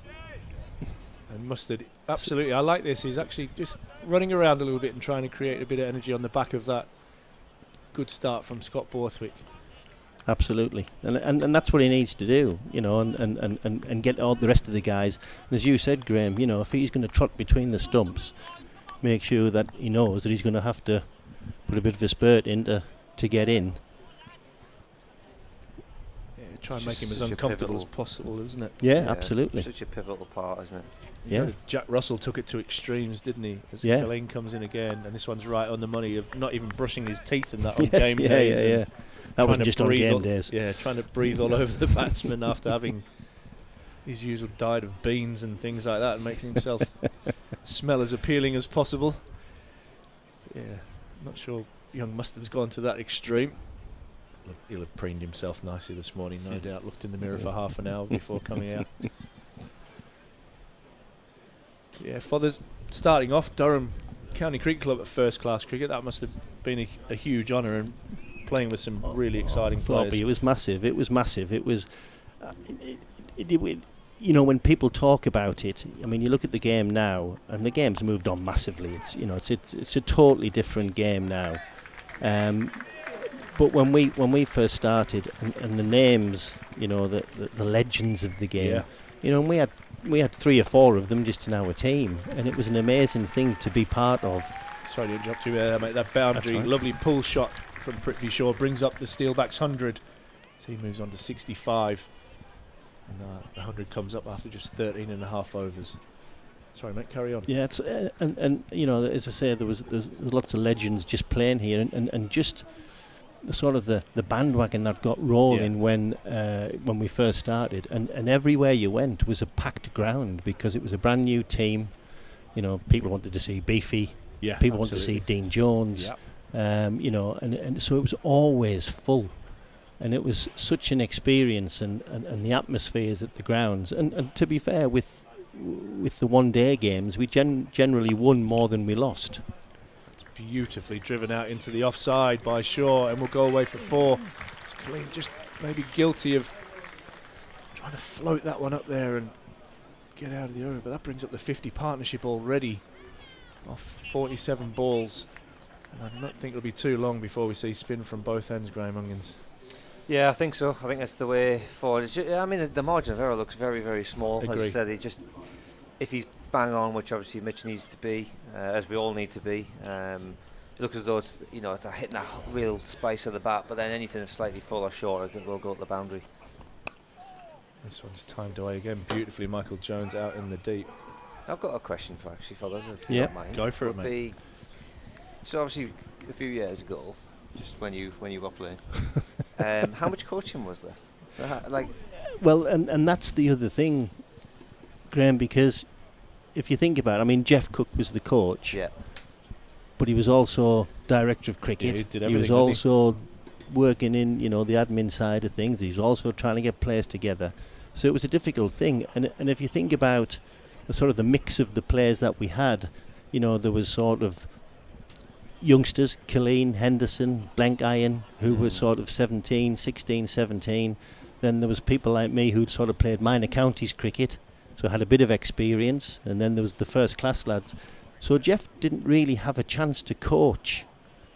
And Mustard, absolutely, I like this. He's actually just running around a little bit and trying to create a bit of energy on the back of that good start from Scott Borthwick. Absolutely, and that's what he needs to do, you know, and get all the rest of the guys. And as you said, Graham, you know, if he's going to trot between the stumps, make sure that he knows that he's going to have to put a bit of a spurt in to get in. Yeah, try and make him as uncomfortable as possible, isn't it? Yeah, absolutely. Such a pivotal part, isn't it? Yeah. Jack Russell took it to extremes, didn't he? As Colleen comes in again, and this one's right on the money of not even brushing his teeth in that on game days. Yeah. That wasn't just on game days. Yeah, trying to breathe all over the batsman after having his usual diet of beans and things like that, and making himself smell as appealing as possible. Yeah, not sure young Mustard's gone to that extreme. He'll have preened himself nicely this morning, no doubt. Looked in the mirror for half an hour before coming out. Yeah, Fathers starting off Durham County Cricket Club at first class cricket. That must have been a huge honour, and playing with some really exciting players. It was massive. It was massive. It was, you know, when people talk about it, I mean, you look at the game now, and the game's moved on massively. It's, you know, it's a totally different game now. But when we first started, and the names, you know, the legends of the game, you know, and we had 3 or 4 of them just in our team, and it was an amazing thing to be part of. Sorry to interrupt you there, mate. That boundary, lovely pull shot from Prithvi Shaw brings up the Steelbacks 100. So he moves on to 65, and the 100 comes up after just 13 and a half overs. Sorry, mate, carry on. Yeah, it's, and you know, as I say, there's lots of legends just playing here, and just the sort of the bandwagon that got rolling when we first started, and everywhere you went was a packed ground because it was a brand new team. You know, people wanted to see Beefy. Yeah, people wanted to see Dean Jones. You know, and so it was always full, and it was such an experience, and the atmospheres at the grounds, and to be fair, with the one-day games, we generally won more than we lost. It's beautifully driven out into the offside by Shaw, and we'll go away for 4. It's Colleen just maybe guilty of trying to float that one up there and get out of the over, but that brings up the 50 partnership already off 47 balls. And I don't think it'll be too long before we see spin from both ends, Graham Ungans. Yeah, I think so. I think that's the way forward. I mean, the margin of error looks very, very small. Agree. As I said, if he's bang on, which obviously Mitch needs to be, as we all need to be, it looks as though it's, it's hitting that real spice of the bat, but then anything slightly full or short will go to the boundary. This one's timed away again beautifully. Michael Jones out in the deep. I've got a question for those, if you Yeah, don't mind. go for it, mate. So obviously, a few years ago, just when you were playing, how much coaching was there? So well, and that's the other thing, Graham, because if you think about it, I mean, Jeff Cook was the coach. Yeah. But he was also director of cricket. Yeah, he did he was everything, also working in, the admin side of things. He was also trying to get players together. So it was a difficult thing. And if you think about the mix of the players that we had, there was sort of youngsters, Killeen, Henderson, Blank Iron, who were sort of 16, 17. Then there was people like me who'd sort of played minor counties cricket, so had a bit of experience. And then there was the first class lads. So Jeff didn't really have a chance to coach,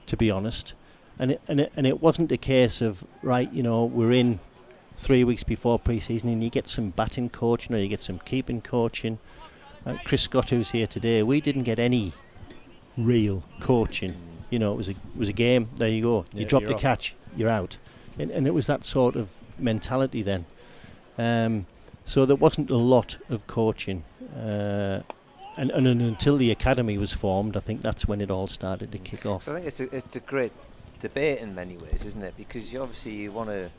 to be honest. And it wasn't a case of, right, we're in 3 weeks before pre-season and you get some batting coaching or you get some keeping coaching. Chris Scott, who's here today, we didn't get any real coaching. It was a game, there you go. Yeah, you drop you're the off. catch, you're out. And it was that sort of mentality then. So there wasn't a lot of coaching. And until the academy was formed, I think that's when it all started to kick off. So I think it's a great debate in many ways, isn't it? Because you want to.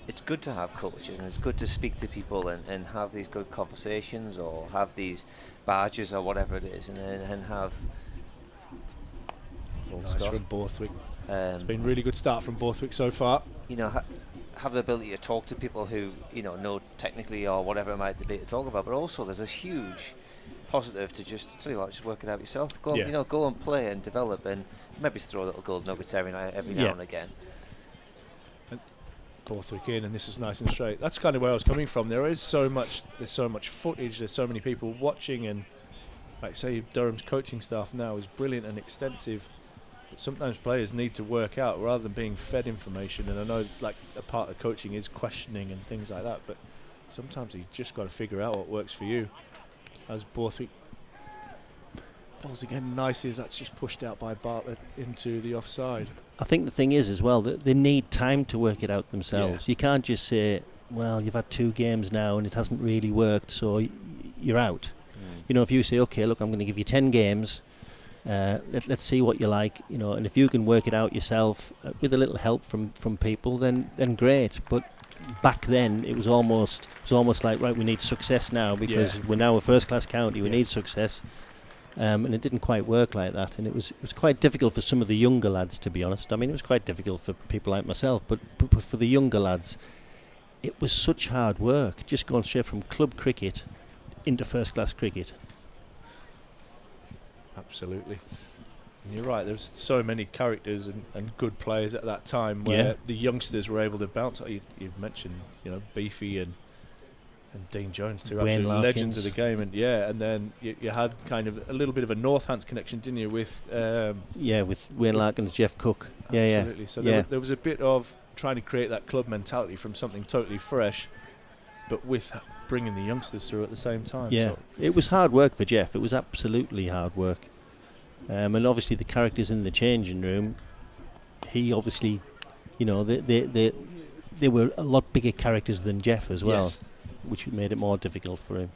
It's good to have coaches, and it's good to speak to people and have these good conversations, or have these badges or whatever it is, and have. Nice from Borthwick. It's been a really good start from Borthwick so far. Have the ability to talk to people who know technically or whatever it might be to talk about, but also there's a huge positive to just work it out yourself. Go go and play and develop, and maybe throw little gold nuggets every now and again. And Borthwick in, and this is nice and straight. That's kind of where I was coming from. There's so much footage. There's so many people watching, and like say Durham's coaching staff now is brilliant and extensive. But sometimes players need to work out rather than being fed information. And I know like a part of coaching is questioning and things like that, but sometimes you just got to figure out what works for you. As Borthwick balls again nicely, as that's just pushed out by Bartlett into the offside. I think the thing is as well that they need time to work it out themselves. Yeah. You can't just say, well, you've had 2 games now and it hasn't really worked, so you're out. If you say, okay, look, I'm going to give you 10 games, let's see what you like, and if you can work it out yourself with a little help from people, then great. But back then it was almost like, right, we need success now because we're now a first class county, we need success. And it didn't quite work like that, and it was quite difficult for some of the younger lads, to be honest. I mean, it was quite difficult for people like myself, but for the younger lads, it was such hard work, just going straight from club cricket into first class cricket. Absolutely. And you're right, there's so many characters and good players at that time where the youngsters were able to bounce. You've mentioned, Beefy and Dean Jones, two Wayne absolute legends of Larkins. the game, and and then you had kind of a little bit of a Northants connection, didn't you, with with Wayne Larkins, Jeff Cook. absolutely. So there was a bit of trying to create that club mentality from something totally fresh, but with bringing the youngsters through at the same time. Yeah, so it was hard work for Jeff. It was absolutely hard work. And obviously the characters in the changing room, he obviously, they were a lot bigger characters than Jeff as well, which made it more difficult for him.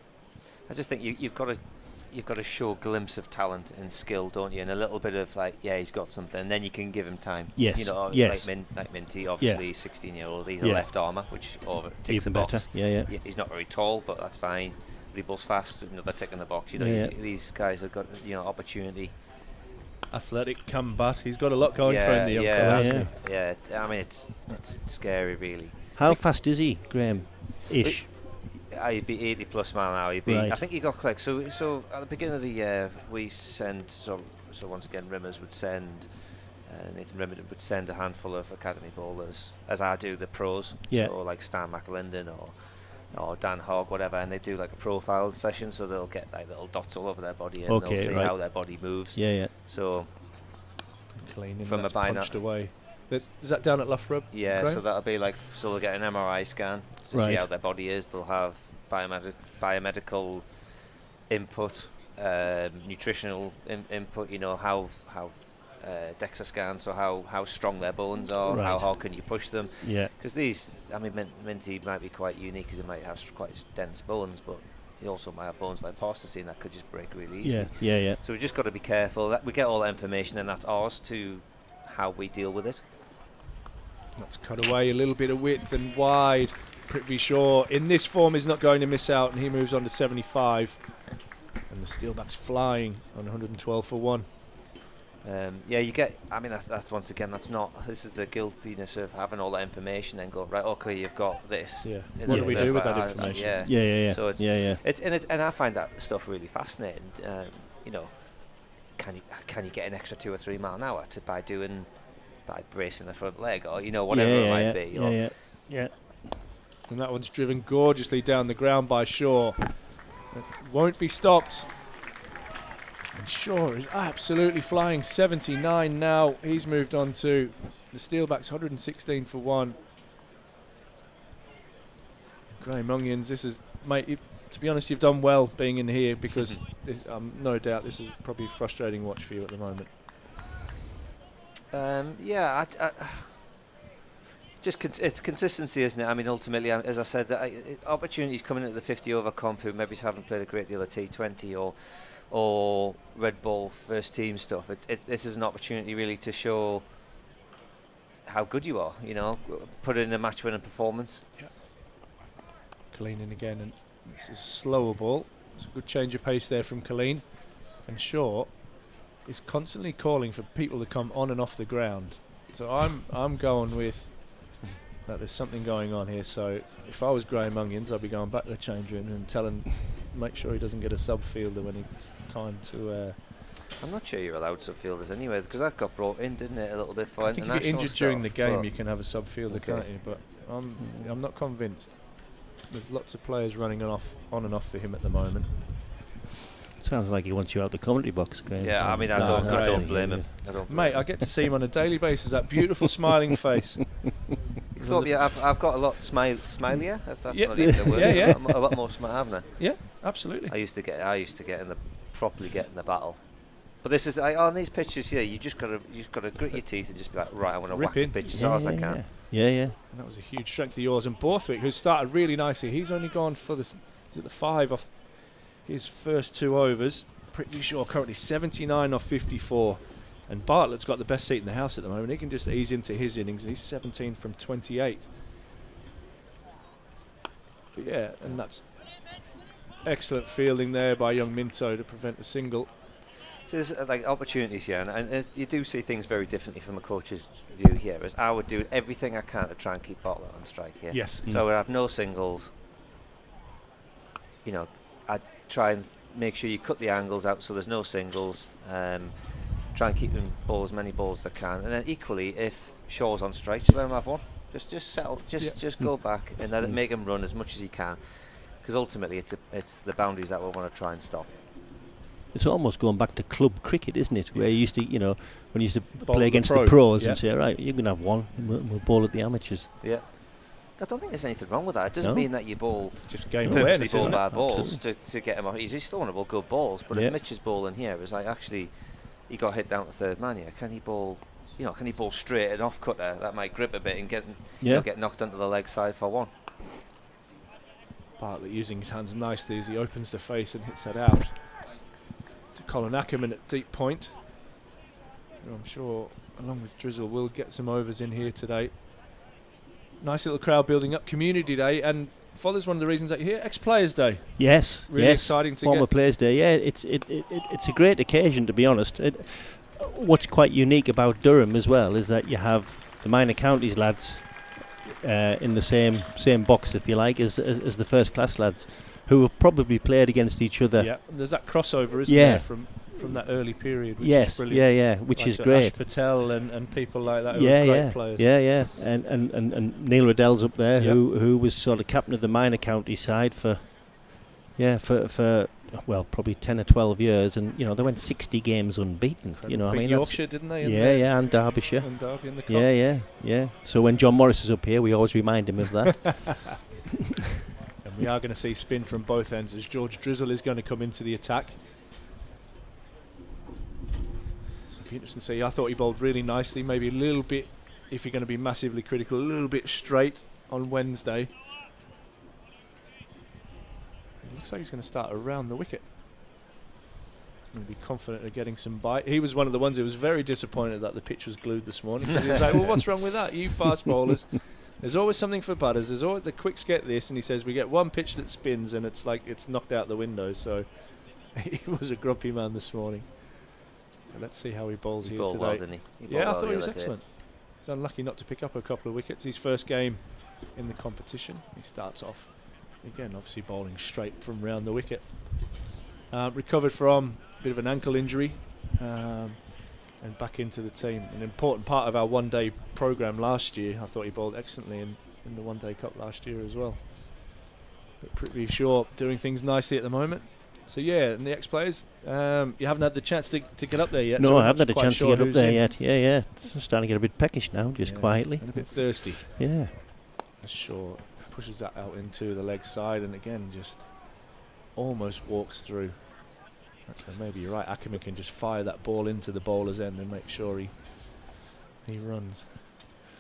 I just think you've got to show a glimpse of talent and skill, don't you? And a little bit of he's got something, and then you can give him time. Yes. Like Minty, obviously 16-year-old. He's a left armour, which ticks Even the box. better. Yeah. He's not very tall, but that's fine. But he bowls fast. Another tick in the box. These guys have got opportunity. Athletic come bat. He's got a lot going for him, the young fella, hasn't he? It's scary, really. How fast is he, Graham? Ish. He'd be 80 plus mile an hour. Right. I think he got clicked. So at the beginning of the year, we sent. So once again, Rimmers would send. Nathan Rimmer would send a handful of academy bowlers, as I do the pros. Yeah. So like Stan McAlinden or or Dan Hogg, whatever, and they do like a profile session, so they'll get like little dots all over their body, and they'll see how their body moves. Yeah. So Clean in, from that's a binoc- punched away. Is that down at Loughborough? Yeah, Graham? so that'll be like, so they'll get an MRI scan to see how their body is. They'll have biomedical input, nutritional input. You know how DEXA scans, so how strong their bones are, how hard can you push them? Yeah. Because these, I mean, Minty might be quite unique because it might have quite dense bones, but he also might have bones like plasticine that could just break really easily. Yeah. So we just got to be careful that we get all that information, and that's ours to how we deal with it. That's cut away a little bit of width and wide. Prithvi Shaw in this form is not going to miss out, and he moves on to 75. And the Steelbacks flying on 112 for 1. Yeah, you get. I mean, that's once again, that's not. This is the guiltiness of having all that information and go right. Okay, you've got this. Yeah. What do we do with that like, information? Yeah. So it's and I find that stuff really fascinating. You know, can you get an extra 2 or 3 mile an hour by bracing the front leg, or whatever it might be. Yeah. And that one's driven gorgeously down the ground by Shaw. It won't be stopped. And Shaw is absolutely flying. 79 now. He's moved on to the Steelbacks, 116 for 1. Graham Onions, this is, mate, to be honest, you've done well being in here, because no doubt this is probably a frustrating watch for you at the moment. It's consistency, isn't it? I mean, ultimately, as I said, opportunities coming into the 50 over comp who maybe haven't played a great deal of T20 or red ball first team stuff. This is an opportunity really to show how good you are. Put in a match winning performance. Yeah. Colleen again, and this is slower ball. It's a good change of pace there from Colleen, and Shaw is constantly calling for people to come on and off the ground. So I'm going with that there's something going on here. So if I was Graham Onions, I'd be going back to the change room and make sure he doesn't get a sub-fielder when it's time to... I'm not sure you're allowed sub-fielders anyway, because that got brought in, didn't it, a little bit for I think if you're injured during the game, you can have a sub-fielder, can't you? But I'm not convinced. There's lots of players running on and off for him at the moment. Sounds like he wants you out the commentary box, Graham. Yeah, I mean, I don't blame him. Mate, I get to see him on a daily basis, that beautiful smiling face. I've got a lot smilier, if that's not even a word. Yeah. A lot more smile, haven't I? Yeah, absolutely. I used to get properly get in the battle. But this is on these pitches here. You just got to grit your teeth and just be like, right, I want to whack the pitch as hard as I can. Yeah. And that was a huge strength of yours. And Borthwick, who started really nicely, he's only gone for the 5 off his first 2 overs. Pretty sure currently 79 off 54. And Bartlett's got the best seat in the house at the moment. He can just ease into his innings, and he's 17 from 28. But yeah, and that's excellent fielding there by young Minto to prevent a single. So there's like opportunities here, and you do see things very differently from a coach's view here. As I would do everything I can to try and keep Bartlett on strike here. Yes. So I would have no singles. I'd try and make sure you cut the angles out so there's no singles. Try and keep him as many balls as I can, and then equally, if Shaw's on strike, just let him have one. Just settle. Just go back and let it make him run as much as he can, because ultimately it's the boundaries that we want to try and stop. It's almost going back to club cricket, isn't it? Where you used to, when you used to Bowl play against the pros and say, right, you can have one, and we'll bowl at the amateurs. Yeah. I don't think there's anything wrong with that. It doesn't mean that you bowl just game awareness, bowl bad balls to get him off. You still want to bowl good balls, but if Mitch is bowling here, it's like actually he got hit down to third man here. Can he bowl? Can he bowl straight and off cutter that might grip a bit and get knocked onto the leg side for 1? Bartlett using his hands nicely as he opens the face and hits that out to Colin Ackerman at deep point. I'm sure, along with Drizzle, we'll get some overs in here today. Nice little crowd building up. Community Day, and Father's one of the reasons that you're here. Ex-Players Day. Yes. Really exciting to Former Players Day. Yeah, it's a great occasion, to be honest. What's quite unique about Durham as well is that you have the minor counties lads in the same box, if you like, as the first class lads, who have probably played against each other. Yeah, there's that crossover, isn't there, from from that early period. Which yes, is brilliant. which like is great. Ash Patel and people like that who are great players. And Neil Riddell's up there, who was sort of captain of the minor county side for probably 10 or 12 years, and they went 60 games unbeaten. Beat Yorkshire, didn't they? And Derbyshire. And Derby in the cup. Yeah. So when John Morris is up here, we always remind him of that. And we are going to see spin from both ends as George Drizzle is going to come into the attack. So it'll be interesting to see. I thought he bowled really nicely, maybe a little bit, if you're going to be massively critical, a little bit straight on Wednesday. It looks like he's going to start around the wicket. Going to be confident of getting some bite. He was one of the ones who was very disappointed that the pitch was glued this morning. He was like, well, what's wrong with that? You fast bowlers. There's always something for batters. There's always the quicks get this, and he says we get one pitch that spins and it's like it's knocked out the window. So he was a grumpy man this morning. But let's see how he bowls here today. Well, didn't he? I thought he was excellent. He's unlucky not to pick up a couple of wickets. His first game in the competition. He starts off again, obviously bowling straight from round the wicket. Recovered from a bit of an ankle injury. And back into the team. An important part of our one-day programme last year. I thought he bowled excellently in the one-day cup last year as well. But pretty sure doing things nicely at the moment. So and the ex-players, you haven't had the chance to get up there yet. No, so I haven't had a chance to get up there yet. Yeah. It's starting to get a bit peckish now, just quietly. And a bit thirsty. Yeah. Shaw pushes that out into the leg side and again just almost walks through. So maybe you're right. Aaman can just fire that ball into the bowler's end and make sure he runs.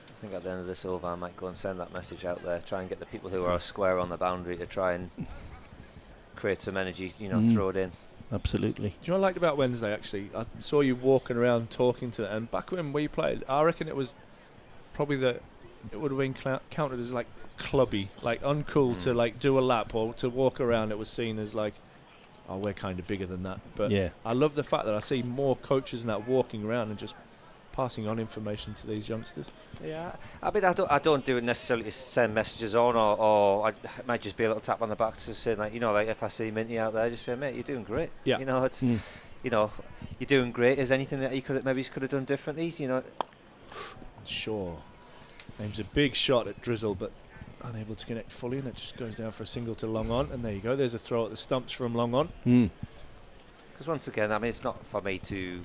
I think at the end of this over, I might go and send that message out there. Try and get the people who are square on the boundary to try and create some energy. Throw it in. Absolutely. Do you know what I liked about Wednesday? Actually, I saw you walking around talking to them. And back when we played, I reckon it was probably it would have been counted as like clubby, like uncool to like do a lap or to walk around. It was seen as like, oh, we're kind of bigger than that. But I love the fact that I see more coaches and that walking around and just passing on information to these youngsters. Yeah, I mean, I don't do it necessarily to send messages on, or it might just be a little tap on the back to say, like, like if I see Minty out there, just say, mate, you're doing great. Yeah. It's, you're doing great. Is anything that you could have done differently? Sure. Aims a big shot at Drizzle, but unable to connect fully, and it just goes down for a single to long on. And there you go. There's a throw at the stumps from long on. Because once again, I mean, it's not for me to.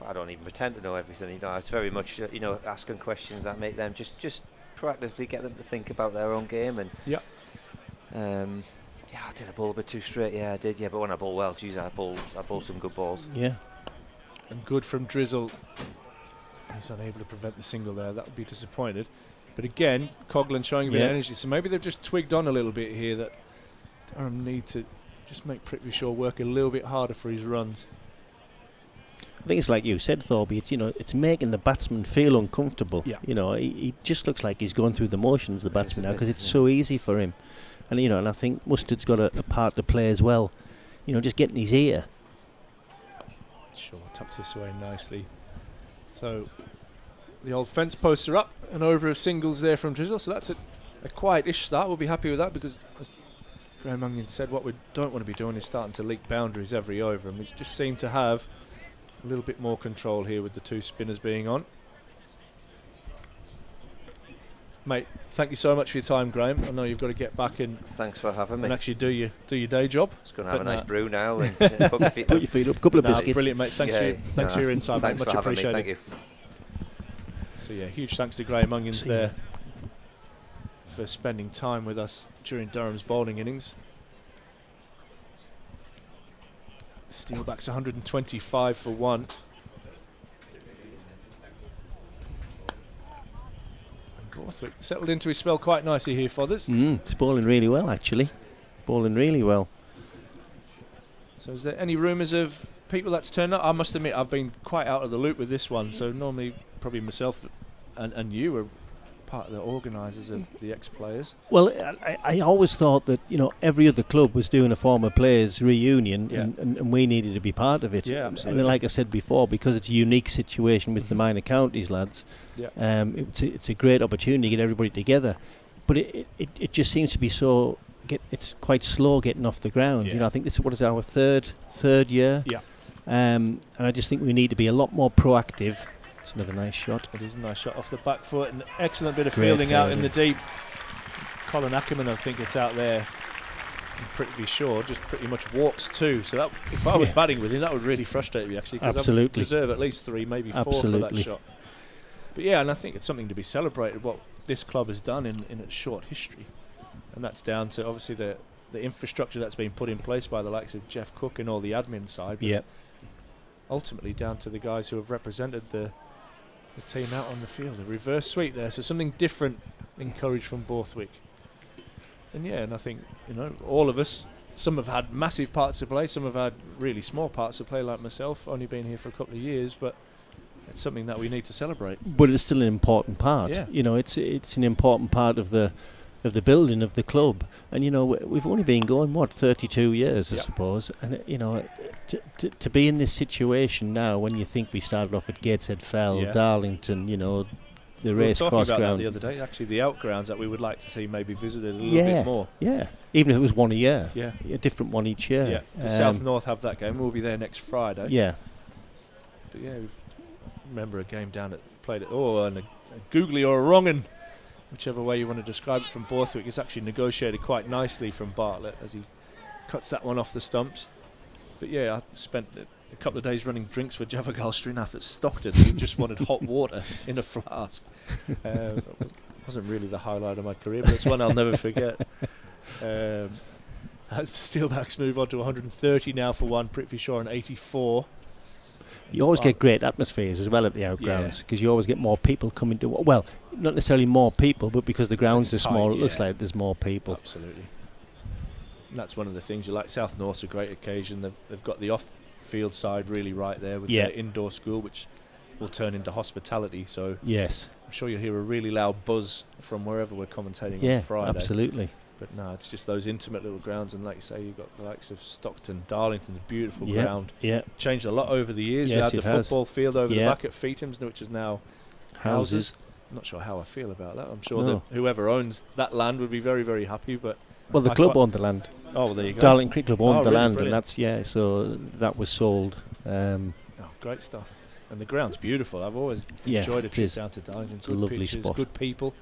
I don't even pretend to know everything. It's very much asking questions that make them just proactively get them to think about their own game. And I did a ball a bit too straight. Yeah, I did. Yeah, but when I bowl well, geez, I bowl some good balls. Yeah, and good from Drizzle. He's unable to prevent the single there. That would be disappointed. But again, Coghlan showing a bit of energy. So maybe they've just twigged on a little bit here that Durham need to just make Prithvi Shaw work a little bit harder for his runs. I think it's like you said, Thorby. It's it's making the batsman feel uncomfortable. Yeah. He just looks like he's going through the motions, the batsman now, because it's so easy for him. And and I think Mustard's got a part to play as well. Just getting his ear. Shaw tucks this away nicely. So the old fence posts are up and over of singles there from Drizzle. So that's a quiet-ish start. We'll be happy with that because, as Graham Onion said, what we don't want to be doing is starting to leak boundaries every over. And we just seem to have a little bit more control here with the two spinners being on. Mate, thank you so much for your time, Graham. I know you've got to get back and thanks for having me. And actually do your day job. Just going to have a nice brew now and put your feet up. A couple of biscuits. Brilliant, mate. Thanks for your insight, mate. Much appreciated. Thank you. So huge thanks to Graham Onions there for spending time with us during Durham's bowling innings. Steelbacks 125 for 1. Borthwick settled into his spell quite nicely here, Fothers. It's bowling really well, actually. Bowling really well. So is there any rumours of people that's turned up? I must admit, I've been quite out of the loop with this one. So normally, probably myself and you were part of the organisers of the ex-players. Well, I always thought that every other club was doing a former players reunion, and we needed to be part of it. Yeah, absolutely. And like I said before, because it's a unique situation with the minor counties lads, it's a great opportunity to get everybody together. But it just seems to be so. It's quite slow getting off the ground. I think this is our third year. Yeah. And I just think we need to be a lot more proactive. It's another nice shot. It is a nice shot off the back foot. An excellent bit of Great fielding out in fielding. the deep. Colin Ackerman, I think it's out there. I'm pretty sure just pretty much walks two. So that, if I was batting with him, that would really frustrate me actually. Because I would deserve at least 3, maybe 4 for that shot. But yeah, and I think it's something to be celebrated what this club has done in its short history, and that's down to obviously the infrastructure that's been put in place by the likes of Jeff Cook and all the admin side. Yep. Ultimately down to the guys who have represented the team out on the field. A reverse sweep there, so something different encouraged from Borthwick. And yeah, and I think, you know, all of us, some have had massive parts to play, some have had really small parts to play, like myself, only been here for a couple of years, but it's something that we need to celebrate. But it's still an important part. Yeah. You know, it's an important part of the building of the club. And you know, we've only been going 32 years, I suppose. And you know, to be in this situation now, when you think we started off at Gateshead Fell, Darlington, you know, the racecourse ground. We were talking about that the other day. Actually, the outgrounds that we would like to see maybe visited a little bit more. Yeah, even if it was one a year. Yeah, a different one each year. Yeah, the South North have that game. We'll be there next Friday. Yeah. But yeah, remember a game down at played at and a googly or a wrong'un, whichever way you want to describe it, from Borthwick. It's actually negotiated quite nicely from Bartlett as he cuts that one off the stumps. But yeah, I spent a couple of days running drinks for Javagal Srinath at Stockton, who just wanted hot water in a flask. It wasn't really the highlight of my career, but it's one I'll never forget. As the Steelbacks move on to 130 now for one, Prithvi Shaw on 84. You always get great atmospheres as well at the outgrounds, because you always get more people coming to. Well, not necessarily more people, but because the grounds are small, it looks like there's more people. Absolutely. And that's one of the things you like. South North's a great occasion. They've got the off-field side really right there with their indoor school, which will turn into hospitality. So yes, I'm sure you'll hear a really loud buzz from wherever we're commentating on Friday. Absolutely. But no, it's just those intimate little grounds, and like you say, you've got the likes of Stockton, Darlington, beautiful ground. Yeah, changed a lot over the years. Yes, we had the football field over the back at Feetham's, which is now houses. I'm not sure how I feel about that. I'm sure that whoever owns that land would be very, very happy. But well, the club owned the land. Oh, well, there you go. Darlington Cricket Club owned the really land, brilliant. and that's so that was sold. Great stuff. And the ground's beautiful. I've always enjoyed a trip down to Darlington. It's a lovely pitches, spot. Good people.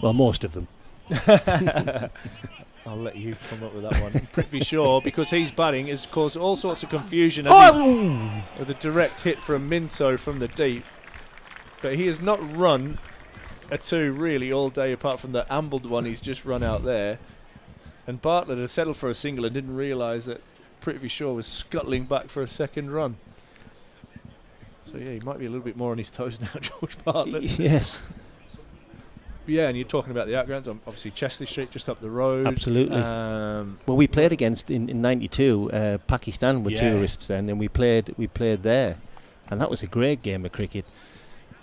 Well, most of them. I'll let you come up with that one. Prithvi Shaw, because he's batting, has caused all sorts of confusion with a direct hit from Minto from the deep. But he has not run a 2 really all day, apart from the ambled one he's just run out there. And Bartlett had settled for a single and didn't realise that Prithvi Shaw was scuttling back for a second run. So yeah, he might be a little bit more on his toes now, George Bartlett. Yes. Yeah, and you're talking about the outgrounds, obviously Chesley Street just up the road. Absolutely. Well, we played against in '92. Pakistan were tourists then, and we played there, and that was a great game of cricket.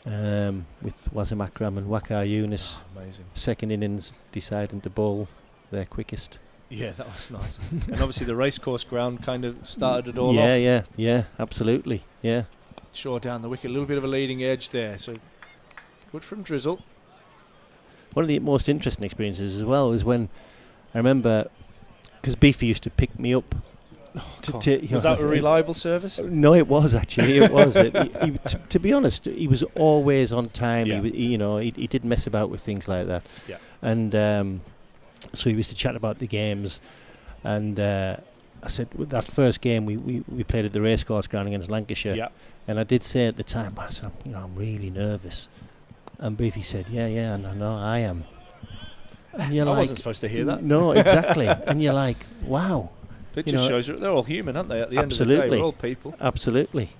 With Wasim Akram and Waqar Yunus. Amazing. Second innings deciding to bowl their quickest. Yeah, that was nice. And obviously the racecourse ground kind of started it all off. Yeah, absolutely. Yeah. Shaw down the wicket, a little bit of a leading edge there. So good from Drizzle. One of the most interesting experiences as well was when I remember, because Beefy used to pick me up. Was that a reliable service? No, it was actually. It was. To be honest, he was always on time. Yeah. He didn't mess about with things like that. Yeah. And so he used to chat about the games. And I said, with that first game we played at the racecourse ground against Lancashire. Yeah. And I did say at the time, I said, I'm really nervous. And Beefy said, yeah, no, I am. And you're I like, wasn't supposed to hear that. No, exactly. And you're like, wow. It just shows they're all human, aren't they? At the end of the day, we're all people. Absolutely.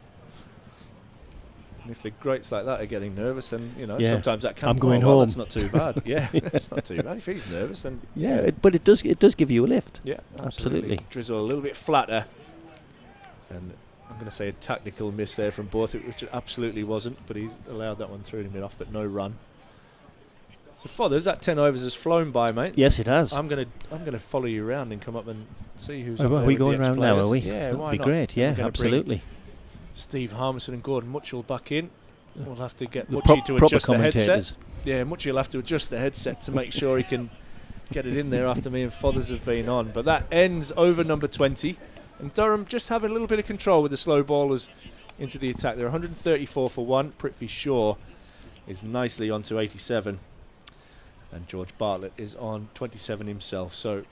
And if the greats like that are getting nervous, then sometimes that can. I'm going home. That's not too bad. Yeah, it's not too bad. If he's nervous, then but it does give you a lift. Yeah, absolutely. Drizzle a little bit flatter, and I'm going to say a tactical miss there from Borthwick, which it absolutely wasn't. But he's allowed that one through him off, but no run. So Fothers, that 10 overs has flown by, mate. Yes, it has. I'm gonna follow you around and come up and see who's up there. Are we going with the around now, are we? Yeah, That'd why be not? great, yeah, absolutely. Steve Harmison and Gordon Mutchell back in. We'll have to get Mutchie to adjust the headset. Yeah, Mutchie will have to adjust the headset to make sure he can get it in there after me and Fothers have been on. But that ends over number 20. And Durham just having a little bit of control with the slow ballers into the attack. They're 134 for 1. Prithvi Shaw is nicely onto 87. And George Bartlett is on 27 himself. So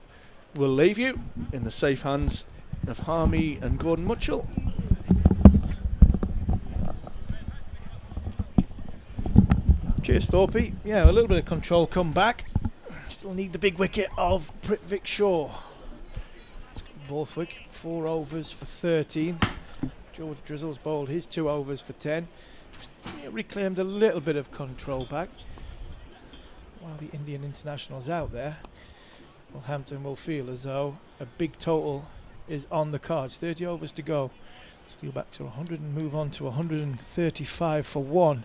we'll leave you in the safe hands of Harmy and Gordon Mutchell. Cheers, Thorpe. Yeah, a little bit of control come back. Still need the big wicket of Prithvi Shaw. Borthwick, 4 overs for 13. George Drizzle's bowled his 2 overs for 10. Just reclaimed a little bit of control back. While the Indian international's out there, Northampton will feel as though a big total is on the cards. 30 overs to go. Steelbacks are 100 and move on to 135 for 1.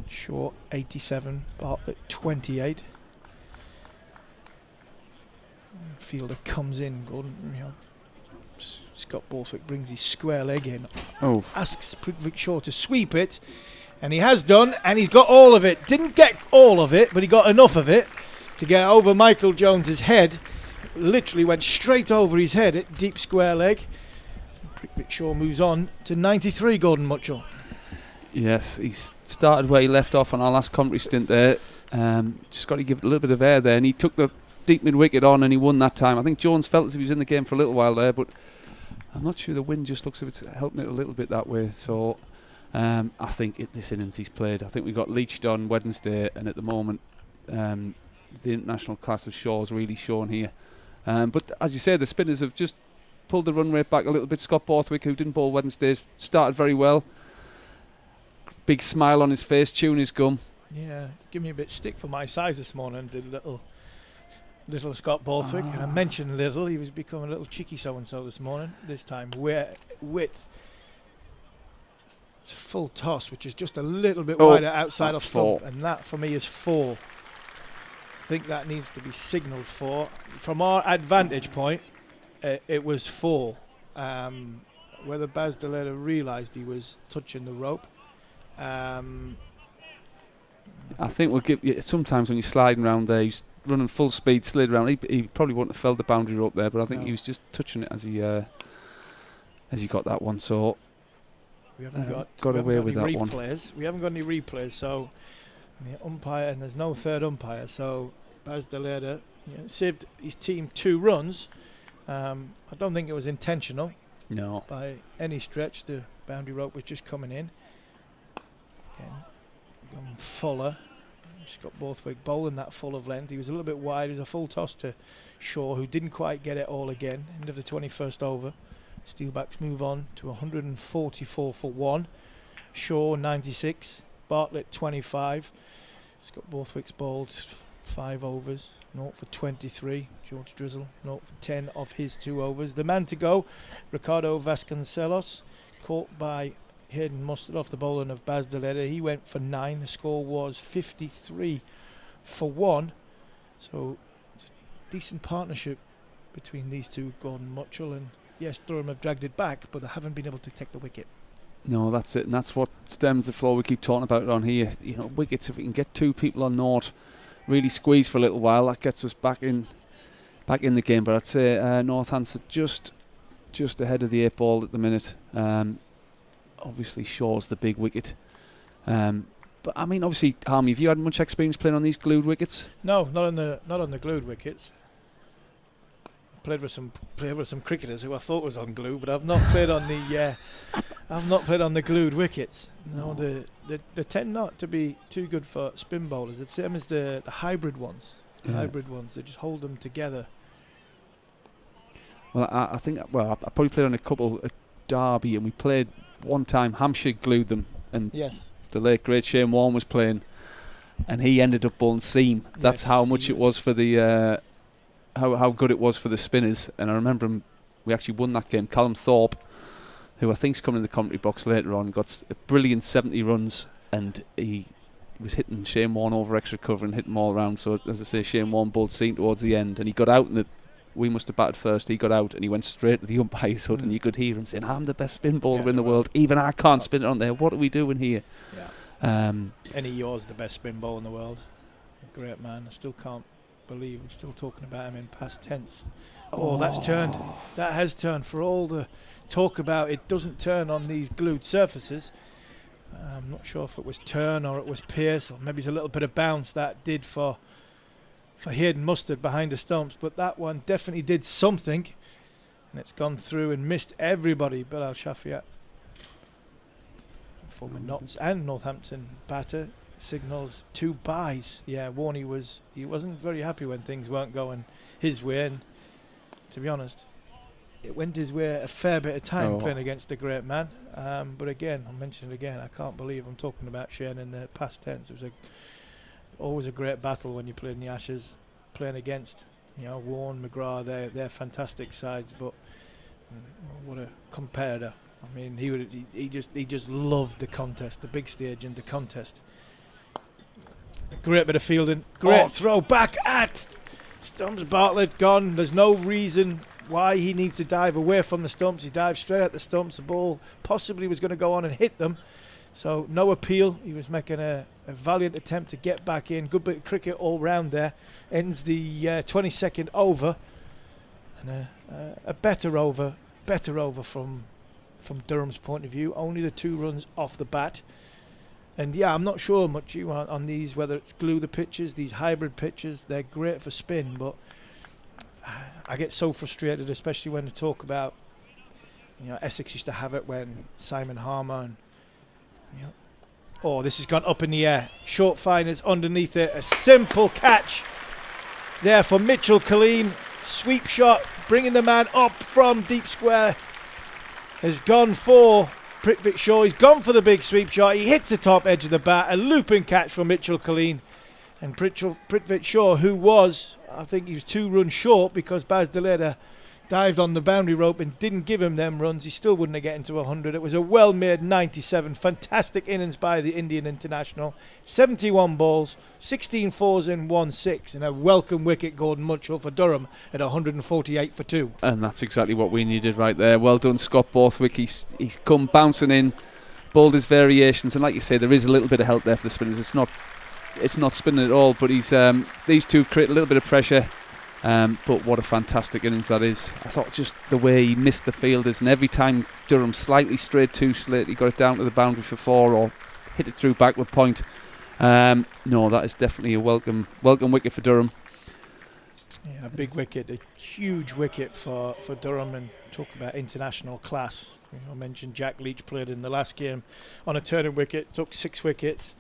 Shaw 87, Bartlett 28. Fielder comes in, Gordon, Scott Borthwick brings his square leg in. Asks Prithvi Shaw to sweep it, and he has done, and he's got all of it. Didn't get all of it, but he got enough of it to get over Michael Jones's head. Literally went straight over his head at deep square leg. Prithvi Shaw moves on to 93, Gordon Mutchell. Yes, he started where he left off on our last commentary stint there. Just got to give it a little bit of air there, and he took the deep mid-wicket on and he won that time. I think Jones felt as if he was in the game for a little while there, but I'm not sure the wind just looks as if it's helping it a little bit that way. So I think this innings he's played, I think we got leached on Wednesday, and at the moment the international class of Shaw's really shown here. But as you say, the spinners have just pulled the run rate back a little bit. Scott Borthwick, who didn't bowl Wednesday, started very well. Big smile on his face, chewing his gum. Yeah, give me a bit stick for my size this morning. Did little Scott Borthwick, and I mentioned little. He was becoming a little cheeky so-and-so this morning. This time width. It's a full toss, which is just a little bit wider outside of stump, and that for me is 4. I think that needs to be signalled for. From our advantage point, it was 4. Whether Baz Deleta realised he was touching the rope. I think we'll give you, sometimes when you're sliding around there, he's running full speed, slid around. He probably wouldn't have felled the boundary rope there, but I think he was just touching it as he got that one. So we haven't got away with that replays. We haven't got any replays, so the umpire, and there's no third umpire. So Baz Deleta saved his team 2 runs. I don't think it was intentional. No, by any stretch. The boundary rope was just coming in. Again, fuller. Scott Borthwick bowling that full of length. He was a little bit wide. It was a full toss to Shaw, who didn't quite get it all again. End of the 21st over. Steelbacks move on to 144 for 1. Shaw 96. Bartlett 25. Scott Borthwick's bowled 5 overs. 0 for 23. George Drizzle 0 for 10 of his 2 overs. The man to go, Ricardo Vasconcelos, caught by Hayden Mustard off the bowling of Baz Deleta. He went for 9. The score was 53 for 1. So it's a decent partnership between these two, Gordon Mutchell, and yes, Durham have dragged it back, but they haven't been able to take the wicket. No, that's it, and that's what stems the flow. We keep talking about it on here. Wickets, if we can get 2 people on Nort, really squeeze for a little while, that gets us back in the game. But I'd say Northampton just ahead of the 8 ball at the minute. Obviously Shaw's the big wicket, but I mean, obviously, Harmy, have you had much experience playing on these glued wickets? No, not on the glued wickets. I played with some cricketers who I thought was on glue, but I've not played on the glued wickets. No, they tend not to be too good for spin bowlers. It's the same as the hybrid ones. They just hold them together. Well, I think I probably played on a couple at Derby, and we played one time. Hampshire glued them, and yes, the late great Shane Warne was playing, and he ended up bowling seam. That's how much it was for the how good it was for the spinners. And I remember we actually won that game. Callum Thorpe, who I think's coming in the commentary box later on, got a brilliant 70 runs, and he was hitting Shane Warne over extra cover and hitting them all around. So as I say, Shane Warne bowled seam towards the end, and he got out in the. We must have batted first. He got out and he went straight to the umpire's hut, and you could hear him saying, "I'm the best spin bowler in the world. Even I can't spin it on there. What are we doing here?" Yeah. Yours the best spin bowler in the world. A great man. I still can't believe I'm still talking about him in past tense. Oh, that's turned. That has turned. For all the talk about it doesn't turn on these glued surfaces. I'm not sure if it was turn or it was pierce, or maybe it's a little bit of bounce that did for Hayden Mustard behind the stumps, but that one definitely did something, and it's gone through and missed everybody. Bilal Shafiat, former Notts and Northampton batter, signals 2 byes. Yeah, Warney he wasn't very happy when things weren't going his way, and to be honest, it went his way a fair bit of time playing against a great man. But again, I'll mention it again, I can't believe I'm talking about Shane in the past tense. It was always a great battle when you played in the Ashes, playing against, Warne, McGrath. They're fantastic sides, but what a competitor. I mean, he just loved the contest, the big stage and the contest. A great bit of fielding, great throw back at stumps. Bartlett gone. There's no reason why he needs to dive away from the stumps. He dived straight at the stumps. The ball possibly was going to go on and hit them, so no appeal. He was making a valiant attempt to get back in. Good bit of cricket all round there. Ends the 22nd over, and a better over from Durham's point of view. Only the 2 runs off the bat. And yeah, I'm not sure much on these, whether it's glue the pitches, these hybrid pitches. They're great for spin, but I get so frustrated, especially when they talk about, Essex used to have it when Simon Harmer and, this has gone up in the air. Short fine is underneath it. A simple catch there for Mitchell Colleen. Sweep shot, bringing the man up from deep square. Has gone for Prithvik Shaw. He's gone for the big sweep shot. He hits the top edge of the bat. A looping catch for Mitchell Colleen. And Prithvik Shaw, who was, I think he was 2 runs short because Baz Deleda dived on the boundary rope and didn't give him them runs, he still wouldn't have get into 100. It was a well-made 97. Fantastic innings by the Indian international. 71 balls, 16 fours and 1 6, and a welcome wicket, Gordon Mutchell, for Durham at 148 for 2. And that's exactly what we needed right there. Well done, Scott Borthwick. He's come bouncing in, bowled his variations, and like you say, there is a little bit of help there for the spinners. It's not spinning at all, but these two have created a little bit of pressure. But what a fantastic innings that is. I thought just the way he missed the fielders, and every time Durham slightly strayed too slit, he got it down to the boundary for 4 or hit it through backward point. No, that is definitely a welcome wicket for Durham. Yeah, a big wicket, a huge wicket for Durham, and talk about international class. I mentioned Jack Leach played in the last game on a turning wicket, took 6 wickets,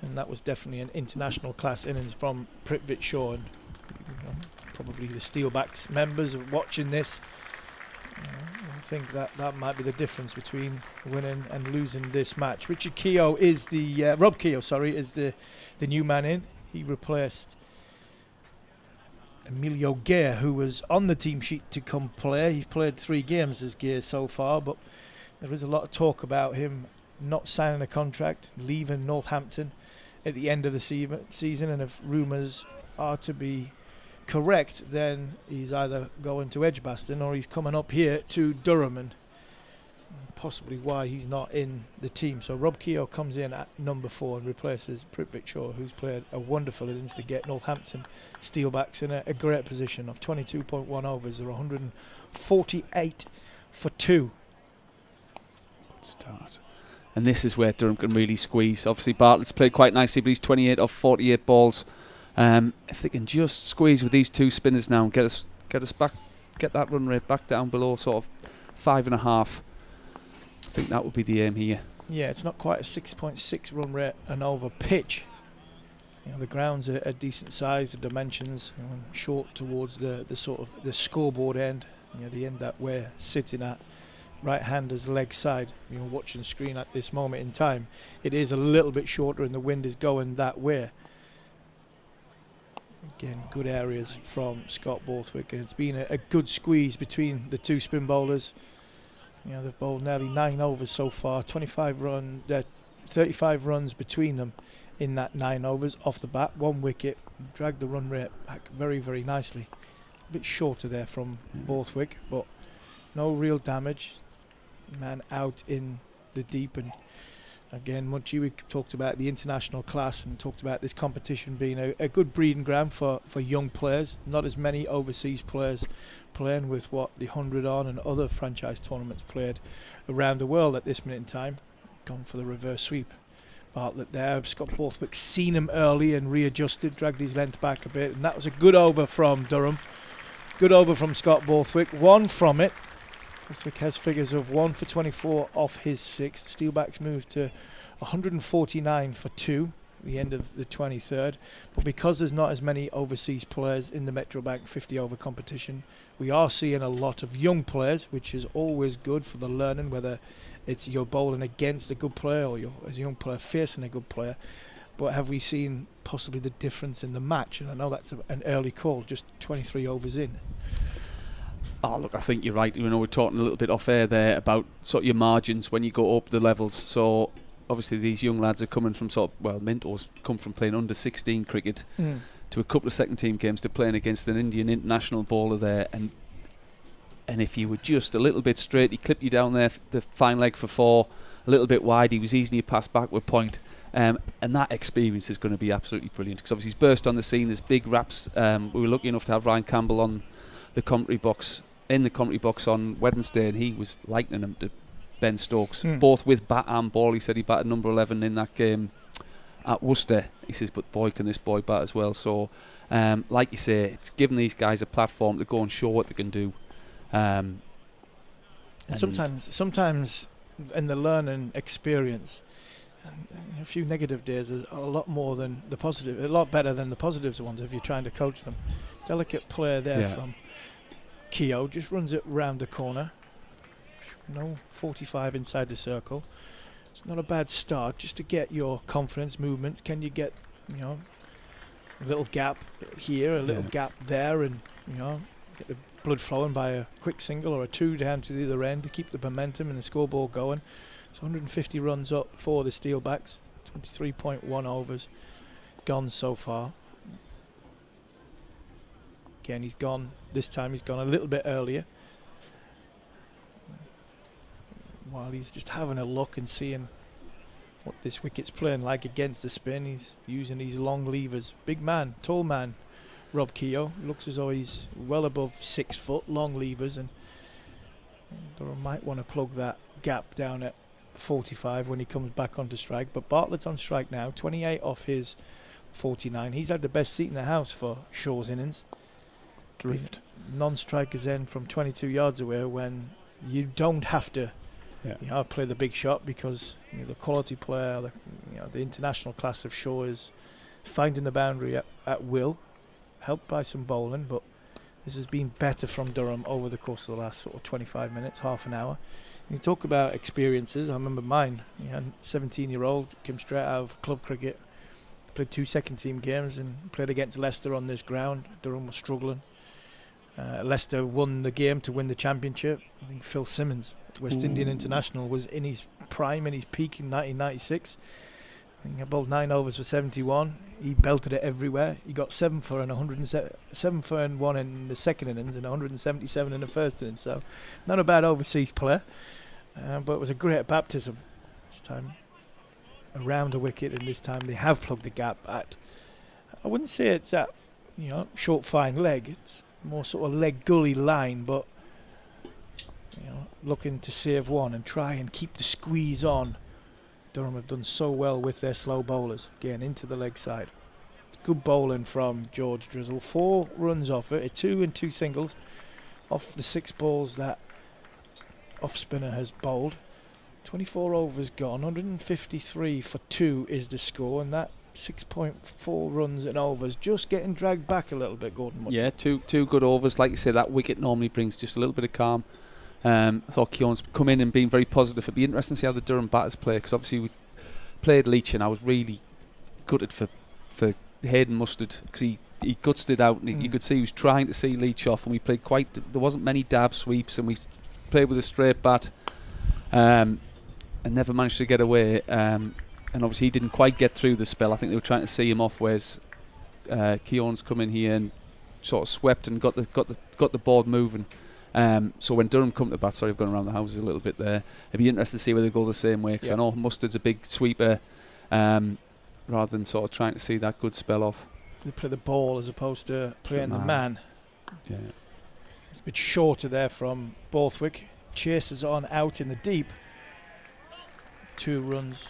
and that was definitely an international class innings from Prithvik Shaw. And, probably the Steelbacks members are watching this. I think that might be the difference between winning and losing this match. Rob Keogh is the new man in. He replaced Emilio Gare, who was on the team sheet to come play. He's played 3 games as Gare so far, but there is a lot of talk about him not signing a contract, leaving Northampton at the end of the season, and if rumours are to be correct, then he's either going to Edgbaston or he's coming up here to Durham, and possibly why he's not in the team. So Rob Keogh comes in at number 4 and replaces Prithvik Shaw, who's played a wonderful innings to get Northampton Steelbacks in a great position of 22.1 overs. They're 148 for 2. Good start. And this is where Durham can really squeeze. Obviously Bartlett's played quite nicely, but he's 28 of 48 balls. If they can just squeeze with these 2 spinners now and get us back, get that run rate back down below sort of 5.5, I think that would be the aim here. Yeah, it's not quite a 6.6 run rate and over pitch. The ground's a decent size, the dimensions, short towards the sort of the scoreboard end, the end that we're sitting at, right-hander's leg side. Watching the screen at this moment in time, it is a little bit shorter and the wind is going that way. Again, good areas from Scott Borthwick, and it's been a good squeeze between the 2 spin bowlers. They've bowled nearly 9 overs so far, 35 runs between them in that 9 overs off the bat, 1 wicket, dragged the run rate back very, very nicely. A bit shorter there from Borthwick, but no real damage. Man out in the deep, and Again, Munchie, we talked about the international class and talked about this competition being a good breeding ground for young players. Not as many overseas players playing with what the 100 on and other franchise tournaments played around the world at this minute in time. Gone for the reverse sweep. Bartlett there. Scott Borthwick seen him early and readjusted, dragged his length back a bit, and that was a good over from Durham. Good over from Scott Borthwick. One from it. Borthwick has figures of 1 for 24 off his 6. Steelbacks moved to 149 for 2 at the end of the 23rd. But because there's not as many overseas players in the Metrobank 50 over competition, we are seeing a lot of young players, which is always good for the learning, whether it's you're bowling against a good player or you're as a young player facing a good player. But have we seen possibly the difference in the match? And I know that's an early call, just 23 overs in. Oh, look, I think you're right. You know, we're talking a little bit off air there about sort of your margins when you go up the levels. So obviously these young lads are coming from Minto's come from playing under 16 cricket to a couple of second team games to playing against an Indian international bowler there, and if you were just a little bit straight, he clipped you down there, the fine leg for 4, a little bit wide, he was easily a pass backward point. And that experience is going to be absolutely brilliant, because obviously he's burst on the scene. There's big raps. We were lucky enough to have Ryan Campbell on the commentary box on Wednesday, and he was likening him to Ben Stokes, both with bat and ball. He said he batted number 11 in that game at Worcester. He says, but boy, can this boy bat as well. So, like you say, it's given these guys a platform to go and show what they can do. And sometimes in the learning experience, a few negative days is a lot more than the positive, a lot better than the positives ones if you're trying to coach them. Delicate play there from Keogh, just runs it round the corner. No 45 inside the circle. It's not a bad start, just to get your confidence movements. Can you get, a little gap here, a little gap there, and get the blood flowing by a quick single or a 2 down to the other end to keep the momentum and the scoreboard going. It's 150 runs up for the Steelbacks, 23.1 overs gone so far. Again, he's gone, this time he's gone a little bit earlier. While he's just having a look and seeing what this wicket's playing like against the spin, he's using these long levers. Big man, tall man, Rob Keogh. Looks as though he's well above 6 foot, long levers, and Durham might want to plug that gap down at 45 when he comes back onto strike. But Bartlett's on strike now, 28 off his 49. He's had the best seat in the house for Shaw's innings. Drift. Non-strikers in from 22 yards away when you don't have to play the big shot, because the quality player, the international class of Shaw is finding the boundary at will, helped by some bowling, but this has been better from Durham over the course of the last sort of 25 minutes, half an hour. And you talk about experiences, I remember mine, 17-year-old, came straight out of club cricket, played 2 second team games and played against Leicester on this ground. Durham was struggling. Leicester won the game to win the championship. I think Phil Simmons, West Indian international, was in his prime, in his peak in 1996. I think he bowled 9 overs for 71. He belted it everywhere. He got 7 for 1 in the second innings and 177 in the first innings. So not a bad overseas player, but it was a great baptism this time around the wicket. And this time they have plugged the gap at, I wouldn't say it's at short fine leg. It's more sort of leg gully line, but looking to save one and try and keep the squeeze on. Durham have done so well with their slow bowlers. Again, into the leg side. It's good bowling from George Drizzle. 4 runs off it, a 2 and 2 singles off the 6 balls that off spinner has bowled. 24 overs gone, 153 for 2 is the score, and that 6.4 runs and overs just getting dragged back a little bit, Gordon. Yeah, two good overs. Like you say, that wicket normally brings just a little bit of calm. I thought Keown's come in and been very positive. It'd be interesting to see how the Durham batters play, because obviously we played Leach and I was really gutted for Hayden Mustard, because he gutsed it out and you could see he was trying to see Leach off, and we played there wasn't many dab sweeps, and we played with a straight bat and never managed to get away. And obviously he didn't quite get through the spell. I think they were trying to see him off, whereas Keown's come in here and sort of swept and got the board moving. So when Durham come to bat, sorry, I've gone around the houses a little bit there. It'd be interesting to see whether they go the same way, because I know Mustard's a big sweeper, rather than sort of trying to see that good spell off. They play the ball as opposed to playing the man. Yeah. It's a bit shorter there from Borthwick. Chases on out in the deep. 2 runs.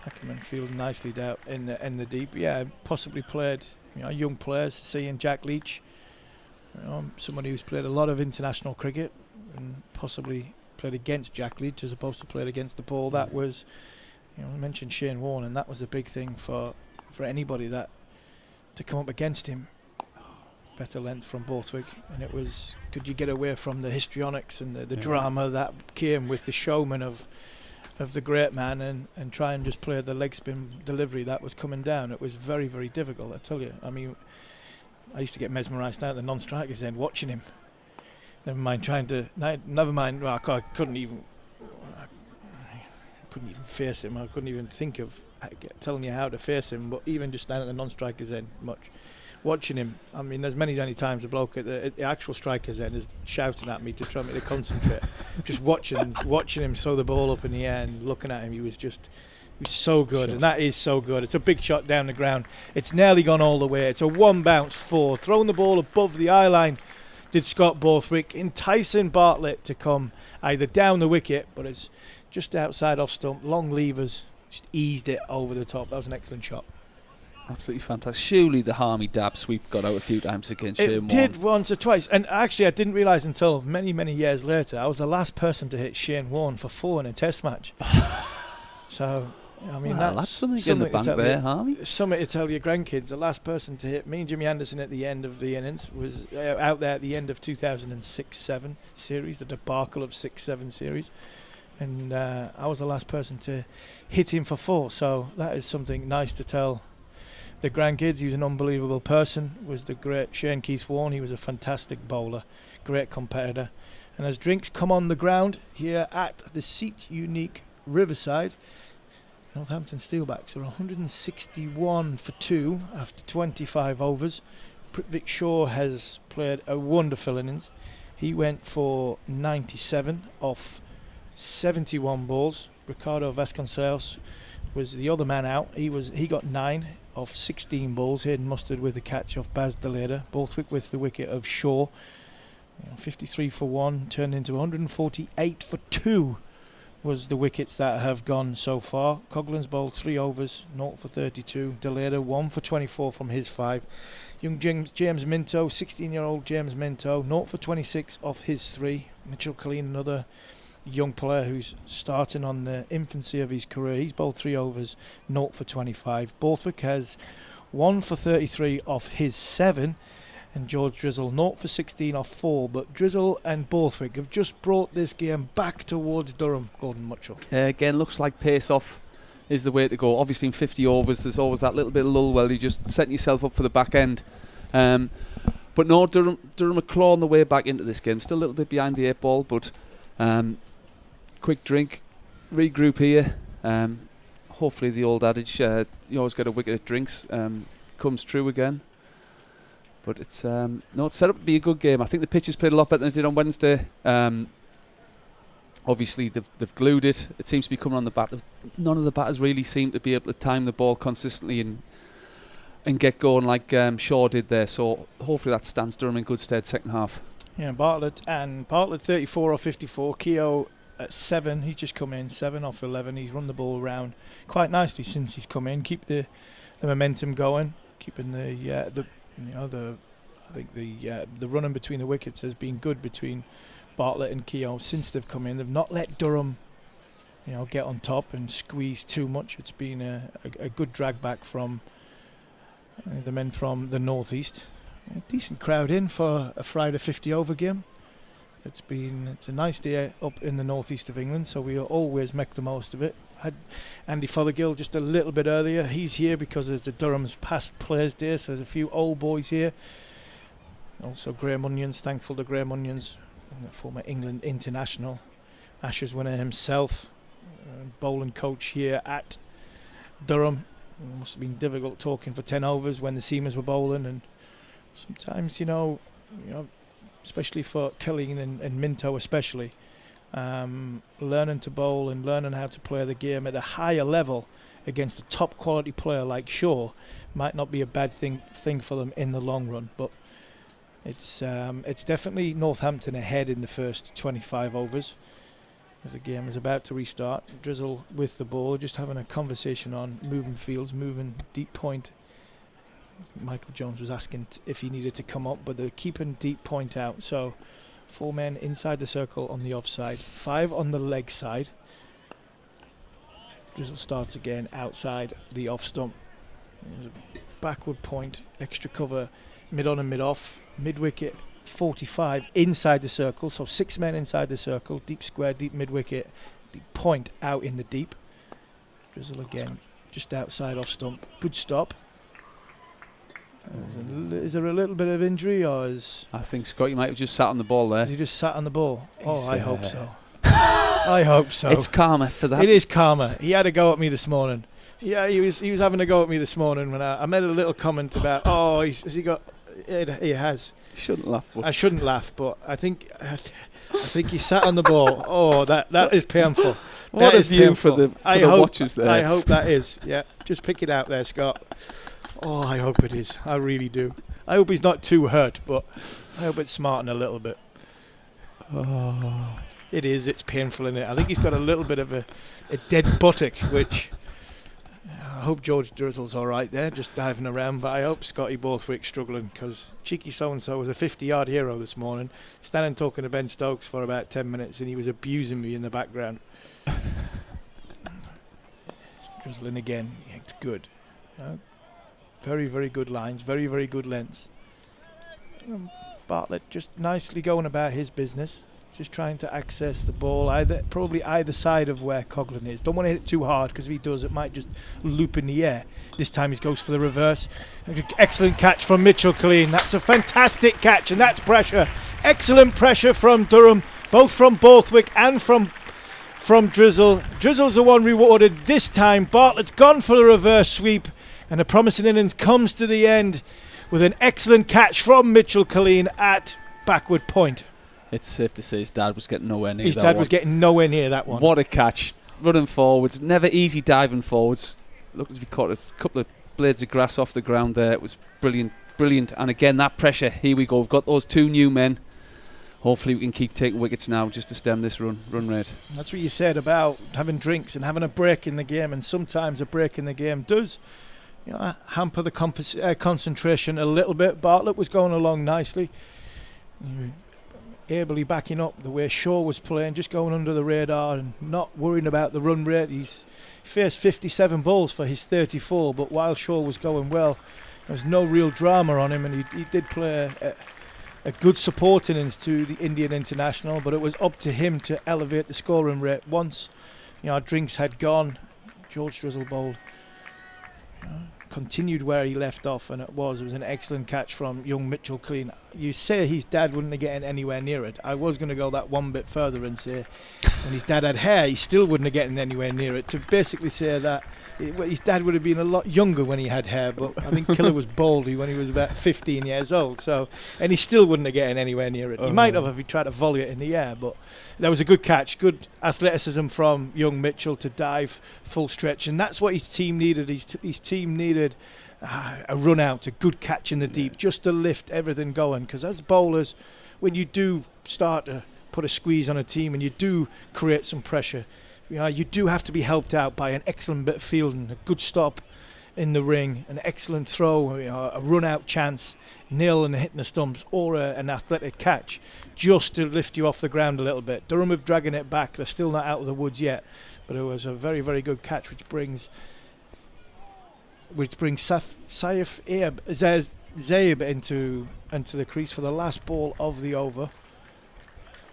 Ackerman fielded nicely down in the deep. Yeah, possibly played, young players, seeing Jack Leach, somebody who's played a lot of international cricket and possibly played against Jack Leach as opposed to played against the ball. That was, I mentioned Shane Warne, and that was a big thing for anybody that to come up against him. Better length from Borthwick, and it was, could you get away from the histrionics and the drama that came with the showman of the great man, and try and just play the leg spin delivery that was coming down? It was very, very difficult, I tell you. I mean, I used to get mesmerised down at the non-strikers end watching him. Never mind well, I couldn't even face him. I couldn't even think of telling you how to face him, but even just down at the non-strikers end, watching him, I mean, there's many times a bloke at the actual striker's end is shouting at me to try me to concentrate. Just watching him throw the ball up in the air and looking at him, he was so good, and that is so good. It's a big shot down the ground. It's nearly gone all the way. It's a 1-bounce 4, throwing the ball above the eye line. Did Scott Borthwick, enticing Bartlett to come either down the wicket, but it's just outside off stump, long levers, just eased it over the top. That was an excellent shot. Absolutely fantastic. Surely the Harmy dab sweep got out a few times against Shane Warne. It did once or twice, and actually I didn't realise until many, many years later I was the last person to hit Shane Warne for 4 in a test match. So, I mean, that's something in the bank there, Harmy. Something to tell your grandkids. The last person to hit me and Jimmy Anderson at the end of the innings was out there at the end of 2006-7 series, the debacle of 6-7 series. And I was the last person to hit him for 4. So that is something nice to tell the grandkids. He was an unbelievable person. Was the great Shane Keith Warne. He was a fantastic bowler, great competitor. And as drinks come on the ground here at the Seat Unique Riverside, Northampton Steelbacks are 161 for 2 after 25 overs. Prithvik Shaw has played a wonderful innings. He went for 97 off 71 balls. Ricardo Vasconcelos was the other man out. He got 9 off 16 balls. Hayden Mustard with the catch off Baz Deleda. Borthwick with the wicket of Shaw. 53 for 1 turned into 148 for 2 was the wickets that have gone so far. Coughlan's bowled 3 overs, 0 for 32. Deleda 1 for 24 from his 5. Young James Minto, 16-year-old James Minto, 0 for 26 off his 3. Mitchell Colleen, another young player who's starting on the infancy of his career. He's bowled 3 overs, 0 for 25. Borthwick has 1 for 33 off his 7. And George Drizzle 0 for 16 off 4. But Drizzle and Borthwick have just brought this game back towards Durham. Gordon Mutchell. Again, looks like pace off is the way to go. Obviously in 50 overs there's always that little bit of lull where you're just setting yourself up for the back end. But no, Durham are clawing the way back into this game. Still a little bit behind the 8 ball, but quick drink, regroup here. Hopefully the old adage, you always get a wicket at drinks, comes true again. But it's set up to be a good game. I think the pitches played a lot better than they did on Wednesday. Obviously, they've glued it. It seems to be coming on the bat. None of the batters really seem to be able to time the ball consistently and get going like Shaw did there. So hopefully that stands Durham in good stead second half. Yeah, Bartlett 34 off 54. Keogh at 7. He's just come in 7 off 11. He's run the ball around quite nicely since he's come in. Keep the momentum going. Keeping the running between the wickets has been good between Bartlett and Keogh since they've come in. They've not let Durham, get on top and squeeze too much. It's been a good drag back from the men from the northeast. A decent crowd in for a Friday 50 over game. It's a nice day up in the northeast of England, so we always make the most of it. Had Andy Fothergill just a little bit earlier. He's here because it's the Durham's past players day, so there's a few old boys here. Also Graham Onions, thankful to Graham Onions, former England international, Ashes winner himself, bowling coach here at Durham. It must have been difficult talking for 10 overs when the seamers were bowling, and sometimes especially for Killeen and Minto especially. Learning to bowl and learning how to play the game at a higher level against a top quality player like Shaw might not be a bad thing for them in the long run, but it's definitely Northampton ahead in the first 25 overs as the game is about to restart. Drizzle with the ball, just having a conversation on moving fields, moving deep point. Michael Jones was asking if he needed to come up, but they're keeping deep point out. So 4 men inside the circle on the offside, 5 on the leg side. Drizzle starts again outside the off stump. Backward point, extra cover, mid on and mid off, mid wicket 45 inside the circle, so 6 men inside the circle, deep square, deep mid wicket, deep point out in the deep. Drizzle again, just outside off stump, good stop. Is there a little bit of injury, or is... I think Scotty might have just sat on the ball there. Has he just sat on the ball? Oh, I hope so. I hope so. It's karma for that. It is karma. He had a go at me this morning. Yeah, he was having a go at me this morning when I made a little comment about, has he got... He has. You shouldn't laugh. I shouldn't laugh, but I think he sat on the ball. Oh, that is painful. What a view for the watchers there. I hope that is. Yeah, just pick it out there, Scott. Oh, I hope it is. I really do. I hope he's not too hurt, but I hope it's smarting a little bit. Oh. It is. It's painful, isn't it? I think he's got a little bit of a dead buttock, which I hope George Drizzle's all right there, just diving around. But I hope Scotty Borthwick's struggling, because cheeky so-and-so was a 50-yard hero this morning, standing talking to Ben Stokes for about 10 minutes, and he was abusing me in the background. Drizzling again. Yeah, it's good. Very, very good lines, very, very good lengths. Bartlett just nicely going about his business, just trying to access the ball, probably either side of where Coughlin is. Don't want to hit it too hard, because if he does, it might just loop in the air. This time he goes for the reverse. Excellent catch from Mitchell Killeen. That's a fantastic catch, and that's pressure. Excellent pressure from Durham, both from Borthwick and from Drizzle. Drizzle's the one rewarded this time. Bartlett's gone for the reverse sweep, and a promising innings comes to the end with an excellent catch from Mitchell Killeen at backward point. It's safe to say his dad was getting nowhere near His that dad one. was getting nowhere near that one. What a catch. Running forwards. Never easy diving forwards. Looked as if he caught a couple of blades of grass off the ground there. It was brilliant. Brilliant. And again, that pressure. Here we go. We've got those 2 new men. Hopefully we can keep taking wickets now just to stem this run rate. That's what you said about having drinks and having a break in the game. And sometimes a break in the game does hamper the concentration a little bit. Bartlett was going along nicely, ably backing up the way Shaw was playing, just going under the radar and not worrying about the run rate. He's faced 57 balls for his 34, but while Shaw was going well, there was no real drama on him, and he did play a good support innings to the Indian international, but it was up to him to elevate the scoring rate. Once drinks had gone, George Drizzle bowled continued where he left off, and it was an excellent catch from young Mitchell Killeen. You say his dad wouldn't have gotten anywhere near it. I was going to go that one bit further and say when his dad had hair, he still wouldn't have gotten anywhere near it, to basically say that his dad would have been a lot younger when he had hair, but I think Killer was baldy when he was about 15 years old, and he still wouldn't have gotten anywhere near it. He might have if he tried to volley it in the air, but that was a good catch, good athleticism from young Mitchell to dive full stretch, and that's what his team needed. His team needed a run out, a good catch in the deep, just to lift everything going, because as bowlers, when you do start to put a squeeze on a team and you do create some pressure, you do have to be helped out by an excellent bit of fielding, a good stop in the ring, an excellent throw, a run-out chance, nil and hitting the stumps, or an athletic catch, just to lift you off the ground a little bit. Durham have dragging it back. They're still not out of the woods yet, but it was a very, very good catch, which brings Saif Zaib into the crease for the last ball of the over.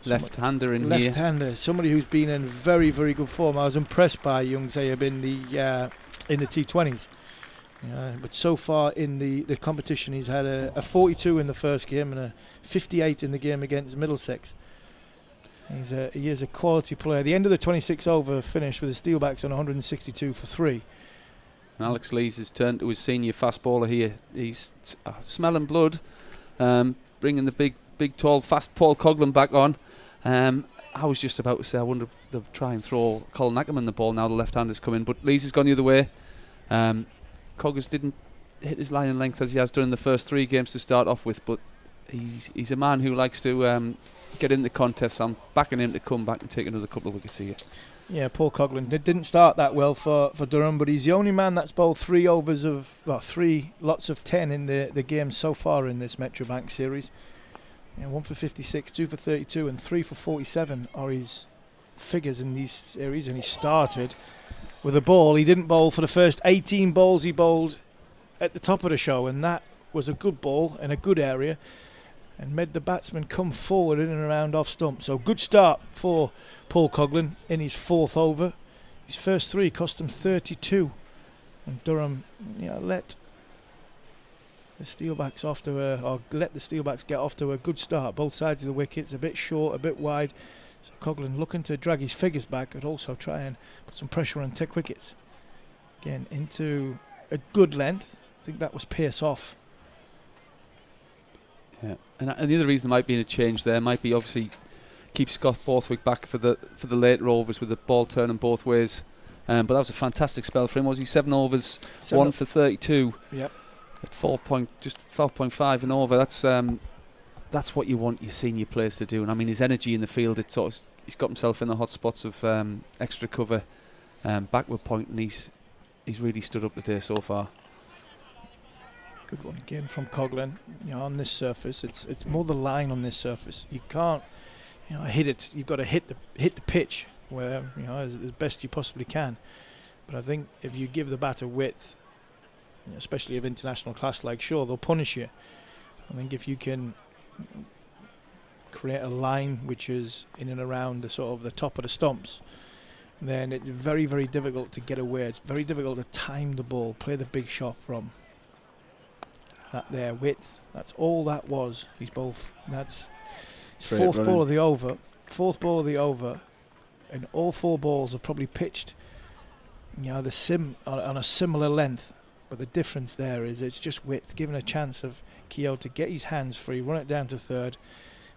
Left-hander here. Left-hander, somebody who's been in very, very good form. I was impressed by young Zaib in the T20s. But so far in the competition, he's had a 42 in the first game and a 58 in the game against Middlesex. He is a quality player. The end of the 26 over finish with the Steelbacks on 162 for 3. Alex Lees has turned to his senior fast bowler here. He's smelling blood, bringing the big big, tall, fast Paul Coughlin back on. I was just about to say, I wonder if they'll try and throw Colin Ackerman the ball now the left-hander's come in, but Lees has gone the other way. Coggers didn't hit his line and length as he has done in the first 3 games to start off with, but he's a man who likes to get in the contest, so I'm backing him to come back and take another couple of wickets here. Yeah, Paul Coughlin didn't start that well for Durham, but he's the only man that's bowled 3 lots of 10 in the game so far in this Metrobank series. 1 for 56, 2 for 32 and 3 for 47 are his figures in these series, and he started with a ball. He didn't bowl for the first 18 balls he bowled at the top of the show, and that was a good ball in a good area and made the batsman come forward in and around off stump. So good start for Paul Coughlin in his 4th over. His first 3 cost him 32, and Durham let the Steelbacks let the Steelbacks get off to a good start. Both sides of the wickets, a bit short, a bit wide. So Coughlin looking to drag his figures back and also try and put some pressure on Tech wickets. Again, into a good length. I think that was Pearce off. Yeah, and the other reason there might be a change there might be obviously keep Scott Borthwick back for the later overs with the ball turning both ways. But that was a fantastic spell for him. Was he 7 overs, 1 for 32? Yep. At 4.5 and over. That's what you want your senior players to do. And I mean, his energy in the field, he's got himself in the hot spots of extra cover, backward point, and he's really stood up today so far. Good one again from Coughlin. On this surface, it's more the line on this surface. You can't, hit it. You've got to hit the pitch where as best you possibly can. But I think if you give the batter width, especially of international class like Shaw, they'll punish you. I think if you can create a line which is in and around the top of the stumps, then it's very, very difficult to get away. It's very difficult to time the ball, play the big shot from that there width. That's all that was. He's both. That's his 4th ball of the over. 4th ball of the over, and all 4 balls have probably pitched, on a similar length. But the difference there is it's just width, giving a chance of Keogh to get his hands free, run it down to third.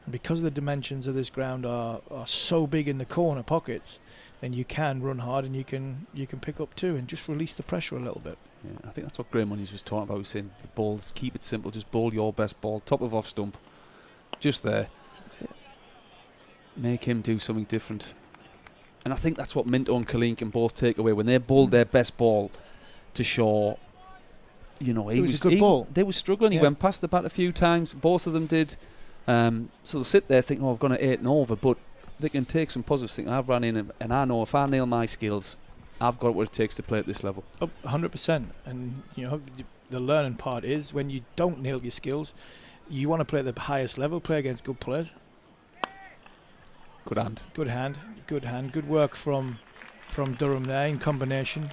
And because the dimensions of this ground are so big in the corner pockets, then you can run hard and you can pick up 2 and just release the pressure a little bit. Yeah, I think that's what Graham Muniz was talking about. He was saying the balls, keep it simple, just bowl your best ball, top of off stump, just there. That's it. Make him do something different. And I think that's what Minto and Colleen can both take away. When they bowled their best ball to Shaw, he was a good ball. They were struggling. He went past the bat a few times. Both of them did. So they'll sit there thinking, I've gone at 8 and over, but they can take some positives. Thinking, I've run in and I know if I nail my skills, I've got what it takes to play at this level. 100%. And the learning part is when you don't nail your skills, you want to play at the highest level, play against good players. Good hand. Good work from Durham there in combination.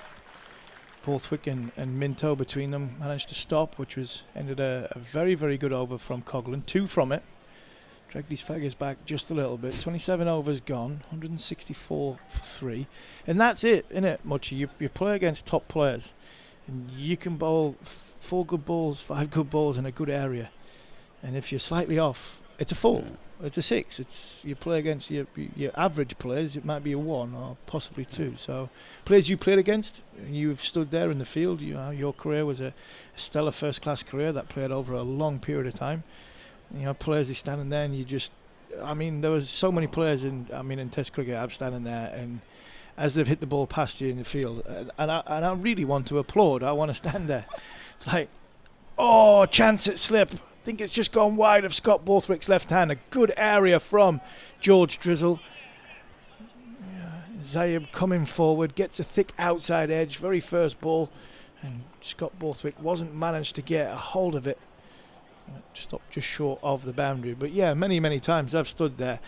Borthwick and Minto between them managed to stop, which ended a very, very good over from Coughlin. 2 from it. Dragged these figures back just a little bit. 27 overs gone, 164 for 3. And that's it, innit, Muchie? You play against top players, and you can bowl 4 good balls, 5 good balls in a good area. And if you're slightly off, it's a 4. It's a 6. You play against your average players. It might be a 1 or possibly 2. So players you played against, you've stood there in the field. Your career was a stellar first-class career that played over a long period of time. Players are standing there, and there was so many players in Test cricket. I'm standing there, and as they've hit the ball past you in the field, and I really want to applaud. I want to stand there, like, chance it slip. I think it's just gone wide of Scott Borthwick's left hand. A good area from George Drizzle. Zayeb coming forward, gets a thick outside edge, very first ball, and Scott Borthwick wasn't managed to get a hold of it. Stopped just short of the boundary. But yeah, many, many times I've stood there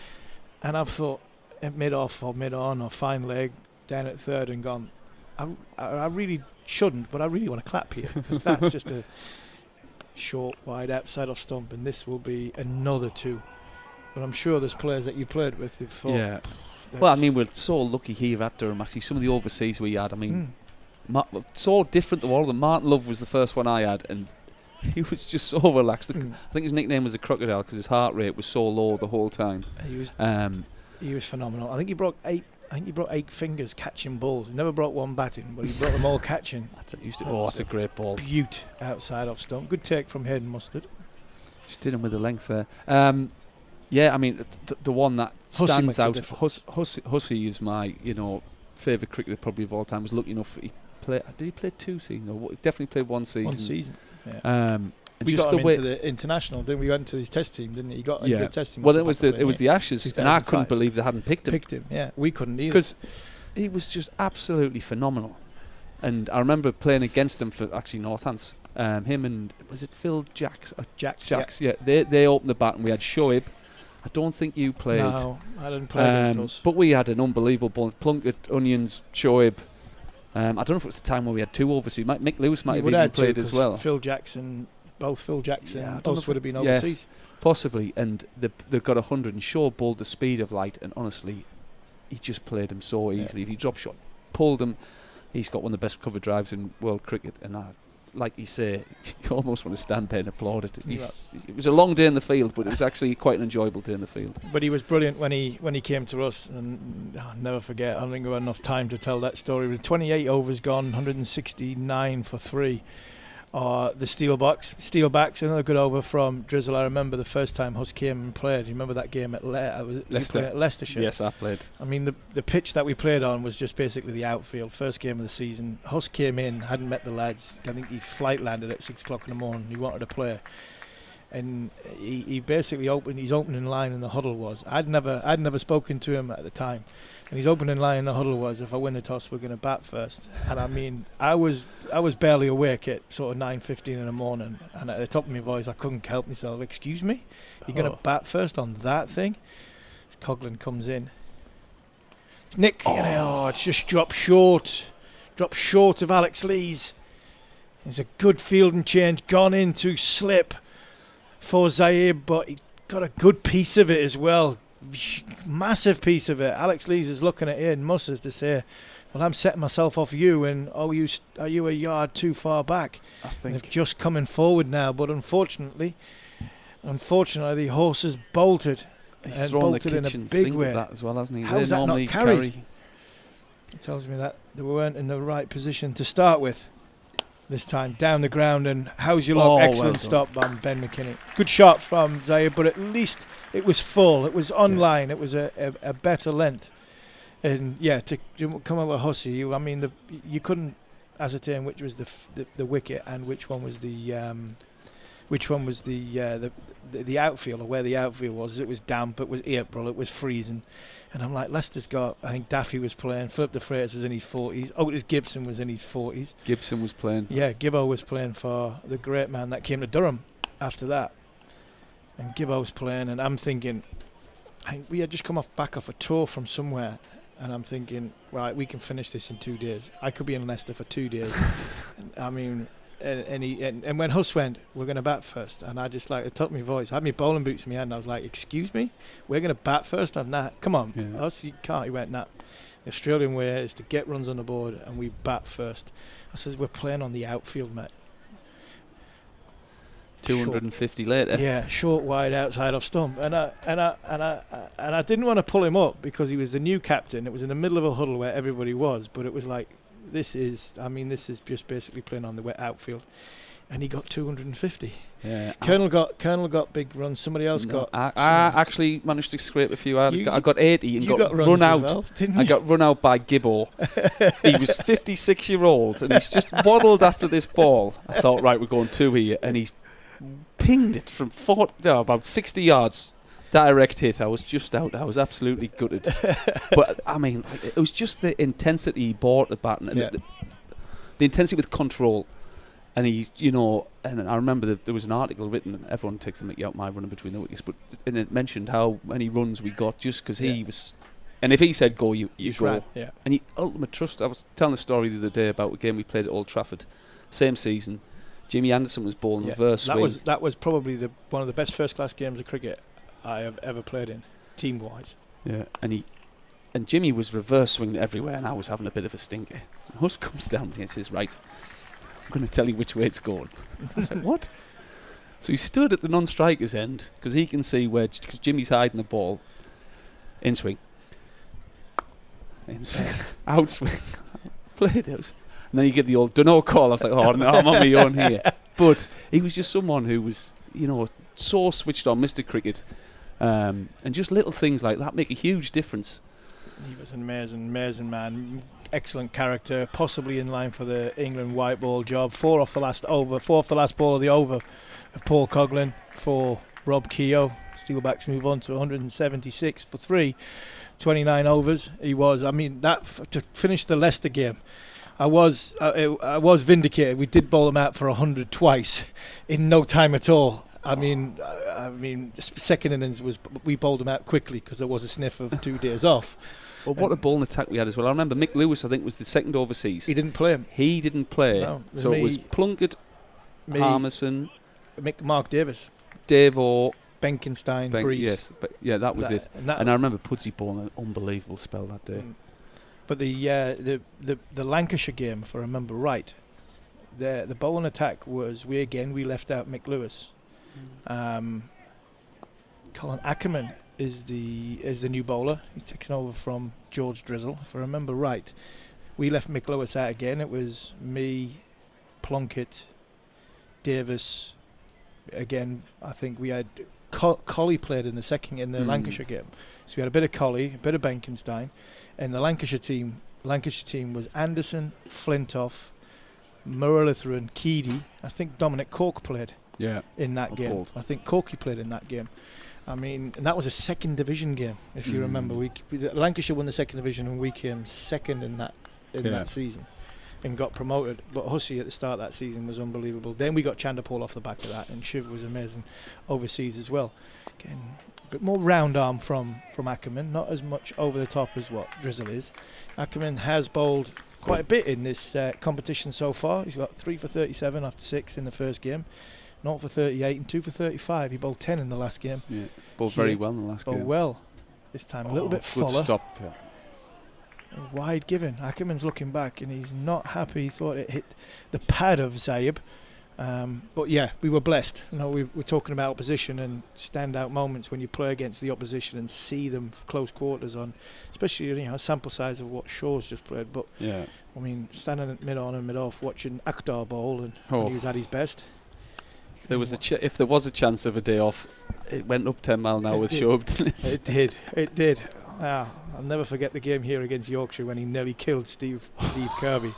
and I've thought mid-off or mid-on or fine leg down at third and gone, I really shouldn't, but I really want to clap here because that's just a short, wide, outside off stump, and this will be another 2. But I'm sure there's players that you played with who thought... Yeah. Well, we're so lucky here at Durham, actually. Some of the overseas we had, so different to all of them. Martin Love was the first one I had, and he was just so relaxed. I think his nickname was a crocodile because his heart rate was so low the whole time. He was phenomenal. I think he broke 8 fingers catching balls. He never broke one batting, but he broke them all catching. That's a great ball. Beaut outside off stump. Good take from Hayden Mustard. Just did him with the length there. Yeah, I mean, the one that stands out, Hussey is my, favourite cricketer probably of all time. Was lucky enough, did he play 2 seasons? No, definitely played 1 season. 1 season, yeah. We got him into the international, didn't we? Went to his test team, didn't he? He got into the test team. Well, it was the Ashes, and I couldn't believe they hadn't picked him. Yeah, we couldn't either. Because he was just absolutely phenomenal. And I remember playing against him for actually Northants. Him and, was it Phil Jacks? Jacks, yeah. They opened the bat and we had Shoaib. I don't think you played. No, I didn't play against us. But we had an unbelievable ball. Plunkett, Onions, Shoaib. I don't know if it was the time where we had 2 overseas. Mick Lewis might have even played as well. Both Phil Jackson, both would have been overseas. Yes, possibly. And they got 100 and Shaw bowled the speed of light. And honestly, he just played him so easily. If he drop shot, pulled him, he's got one of the best cover drives in world cricket. And like you say, you almost want to stand there and applaud it. It was a long day in the field, but it was actually quite an enjoyable day in the field. But he was brilliant when he came to us, and I'll never forget. I don't think we had enough time to tell that story. With 28 overs gone, 169 for 3. The Steelbacks, another good over from Drizzle. I remember the first time Huss came and played. You remember that game at Leicestershire? Yes, I played. I mean, the pitch that we played on was just basically the outfield. First game of the season. Huss came in, hadn't met the lads. I think he flight landed at 6 o'clock in the morning. He wanted to play. And he basically opened his opening line in the huddle was, I'd never spoken to him at the time, and his opening line in the huddle was, if I win the toss, we're going to bat first. And I mean, I was barely awake at sort of 9:15 in the morning, and at the top of my voice, I couldn't help myself. Excuse me, you're going to bat first on that thing? As Coughlin comes in, Nick, it's just dropped short of Alex Lees. There's a good fielding change gone into slip for Zaib, but he got a good piece of it as well. Massive piece of it. Alex Lees is looking at Ian Mussers to say, well, I'm setting myself off you, and are you a yard too far back? I think they're just coming forward now, but unfortunately the horse has bolted. He's thrown the kitchen sink with that as well, hasn't he? How's that not carried? It tells me that they weren't in the right position to start with. This time down the ground, and how's your luck? Excellent stop by Ben McKinney. Good shot from Zaid, but at least it was full. It was on line. It was a better length. And yeah, to come up with Hussey, you couldn't ascertain which was the wicket and which one was the outfield, or where the outfield was. It was damp. It was April. It was freezing. And I'm like, Leicester's got, I think Daffy was playing, Philip de Freitas was in his 40s, Otis Gibson was in his 40s. Gibson was playing. Yeah, Gibbo was playing for the great man that came to Durham after that. And Gibbo was playing, and I'm thinking, I think we had just come back off a tour from somewhere, and I'm thinking, right, we can finish this in 2 days. I could be in Leicester for 2 days. I mean, and when Huss went, we're going to bat first, and I just it took my voice. I had my bowling boots in my hand, and I was like, excuse me, we're going to bat first on that? Come on, Huss, you can't. He went, nah. The Australian way is to get runs on the board, and we bat first. I says, we're playing on the outfield, mate. 250 later. Yeah, short, wide, outside off stump, and I didn't want to pull him up because he was the new captain. It was in the middle of a huddle where everybody was, but it was like, this is just basically playing on the wet outfield, and he got 250. Yeah, Colonel got big runs. Somebody else got. I actually managed to scrape a few out. I got 80 and got run out. Well, I got run out by Gibbo. He was 56-year-old, and he's just waddled after this ball. I thought, right, we're going 2 here, and he's pinged it from about 60 yards. Direct hit. I was just out. I was absolutely gutted. But I mean, it was just the intensity he brought the bat, and the intensity with control. And he's, and I remember there was an article written, and everyone takes the mickey out my running between the wickets, but and it mentioned how many runs we got just because he was. And if he said go, you go. Right, yeah. And ultimate trust. I was telling the story the other day about a game we played at Old Trafford, same season. Jimmy Anderson was bowling reverse swing. That was probably one of the best first class games of cricket I have ever played in, team wise. Yeah, and Jimmy was reverse swinging everywhere, and I was having a bit of a stinker. And Huss comes down and says, "Right, I'm going to tell you which way it's going." I said, "What?" So he stood at the non-striker's end because he can see where, because Jimmy's hiding the ball. In swing. Outswing. Played it. And then you get the old dunno call. I was like, oh no, I'm on my own here. But he was just someone who was, so switched on, Mr. Cricket. And just little things like that make a huge difference. He was an amazing man. Excellent character, possibly in line for the England white ball job. Four off the last ball of the over of Paul Coughlin for Rob Keogh. Steelbacks move on to 176 for 3, 29 overs. To finish the Leicester game, I was vindicated. We did bowl them out for 100 twice in no time at all. I mean, the second innings we bowled them out quickly because there was a sniff of 2 days off. Well, what a bowling attack we had as well. I remember Mick Lewis, I think, was the second overseas. He didn't play him. No, so it was Plunkett, Harmison, Mark Davis, Devo, Benkenstein, Breeze. Yes, that was it. And I remember Pudsey bowling an unbelievable spell that day. But the Lancashire game, if I remember right, the bowling attack was we left out Mick Lewis. Colin Ackerman is the new bowler. He's taken over from George Drizzle, if I remember right. We left Mick Lewis out again. It was me, Plunkett, Davis. Again, I think we had Colley played in the Lancashire game. So we had a bit of Colley, a bit of Benkenstein, and the Lancashire team was Anderson, Flintoff, Muralitharan, Keedy. I think Dominic Cork played in that game. Cold. I think Corky played in that game. I mean, and that was a second division game, if you remember. Lancashire won the second division, and we came second in that season, and got promoted. But Hussey at the start of that season was unbelievable. Then we got Chanderpaul off the back of that, and Shiv was amazing overseas as well. Again, a bit more round arm from Ackerman, not as much over the top as what Drizzle is. Ackerman has bowled quite a bit in this competition so far. He's got 3 for 37 after 6 in the first game. 0 for 38 and 2 for 35. He bowled 10 in the last game. Yeah, bowled very well in the last game. Bowled well. This time a little bit fuller. Good stop. Wide given. Ackerman's looking back and he's not happy. He thought it hit the pad of Zaib. But yeah, we were blessed. We were talking about opposition and standout moments when you play against the opposition and see them close quarters on, especially a sample size of what Shaw's just played. But yeah, I mean, standing at mid-on and mid-off watching Akhtar bowl and when he was at his best. If there was a chance of a day off, it went up 10 mile an hour with Shoaib. It did. I'll never forget the game here against Yorkshire when he nearly killed Steve Kirby.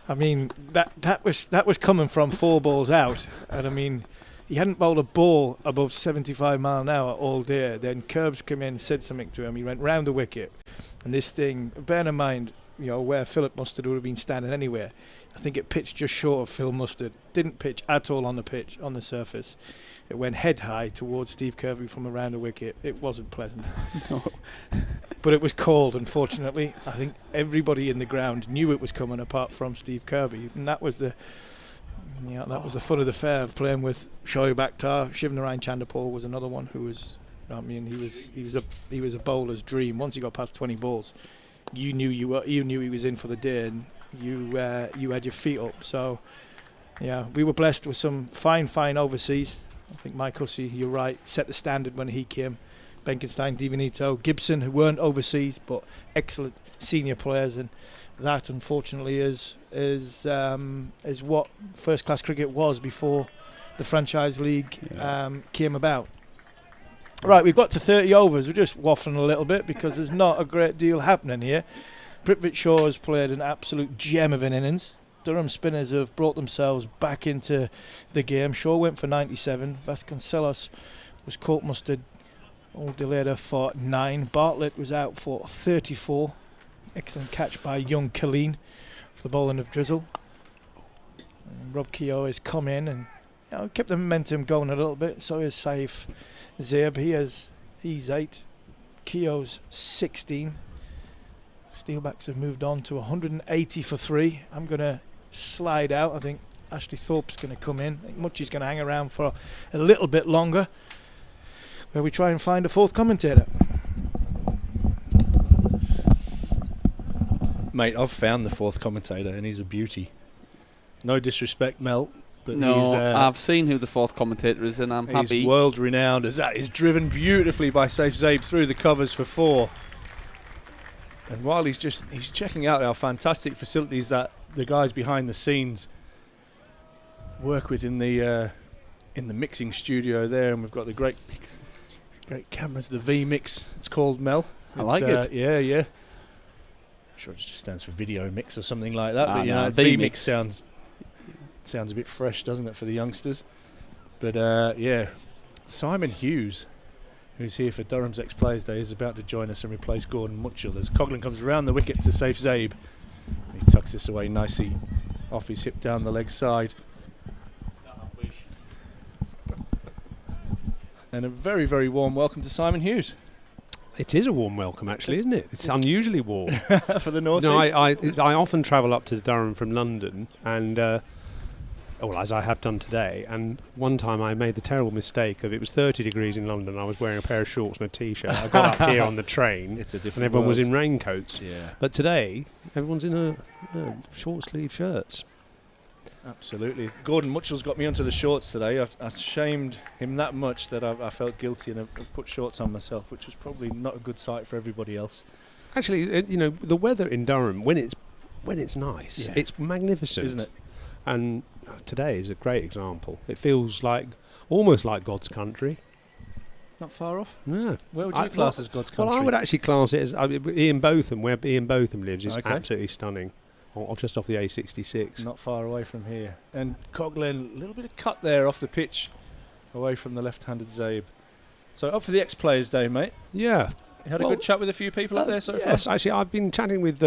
I mean, that was coming from 4 balls out, and I mean, he hadn't bowled a ball above 75 mile an hour all day. Then Curbs came in and said something to him. He went round the wicket, and this thing, bear in mind, where Philip Mustard would have been standing anywhere, I think it pitched just short of Phil Mustard. Didn't pitch at all on the pitch, on the surface. It went head high towards Steve Kirby from around the wicket. It wasn't pleasant. No. But it was called, unfortunately. I think everybody in the ground knew it was coming apart from Steve Kirby. And that was the was the fun of the fair of playing with Shoaib Akhtar. Shivnarine Chanderpaul was another one who was, he was a bowler's dream. Once he got past 20 balls, you knew he was in for the day, and you had your feet up. So yeah, we were blessed with some fine overseas. I think Mike Hussey, you're right, set the standard when he came. Benkenstein, DiVinito, Gibson, who weren't overseas but excellent senior players, and that unfortunately is what first class cricket was before the franchise league came about. Right, we've got to 30 overs. We're just waffling a little bit because there's not a great deal happening here. Prithvit Shaw has played an absolute gem of an innings. Durham spinners have brought themselves back into the game. Shaw went for 97. Vasconcelos was caught mustard. Old Deleda for 9. Bartlett was out for 34. Excellent catch by young Colleen for the bowling of Drizzle. And Rob Keogh has come in and kept the momentum going a little bit. So is Saif Zaib. He's 8. Keogh's 16. Steelbacks have moved on to 180 for 3. I'm going to slide out. I think Ashley Thorpe's going to come in. I think Muchie's going to hang around for a little bit longer, where we try and find a 4th commentator. Mate, I've found the 4th commentator, and he's a beauty. No disrespect, Mel, But No, I've seen who the fourth commentator is, and I'm happy. He's world renowned as that is driven beautifully by Saif Zaib through the covers for 4. And while he's checking out our fantastic facilities that the guys behind the scenes work with in the mixing studio there, and we've got the great cameras, the V-Mix, it's called, Mel. I like it. Yeah. I'm sure it just stands for video mix or something like that, but no, V-Mix sounds a bit fresh, doesn't it, for the youngsters? But Simon Hughes, who's here for Durham's Ex-Players Day, is about to join us and replace Gordon Mutchell as Coughlin comes around the wicket to Saif Zaib. He tucks this away nicely off his hip down the leg side. And a very, very warm welcome to Simon Hughes. It is a warm welcome, actually, isn't it? It's unusually warm. For the North No, East. I often travel up to Durham from London, and as I have done today. And one time I made the terrible mistake of, it was 30 degrees in London. I was wearing a pair of shorts and a t-shirt. I got up here on the train, It's a different and everyone was world. in raincoats. Yeah, But today, everyone's in a short sleeve shirts. absolutely. Gordon Mutchell's got me onto the shorts today. I've shamed him that much that I felt guilty, and I've put shorts on myself, which was probably not a good sight for everybody else. Actually, the weather in Durham, when it's nice, Yeah. it's magnificent, Isn't it? And today is a great example. It feels almost like God's country. Not far off. Yeah. Where would you class as God's country? Well, I would actually class it as Ian Botham, where Ian Botham lives, is Okay. absolutely stunning. Or just off the A66. Not far away from here. And Coughlin, a little bit of cut there off the pitch, away from the left-handed Zaib. So up for the Ex-Players Day, mate. Yeah. You had a good chat with a few people up there so far? Yes, actually, I've been chatting with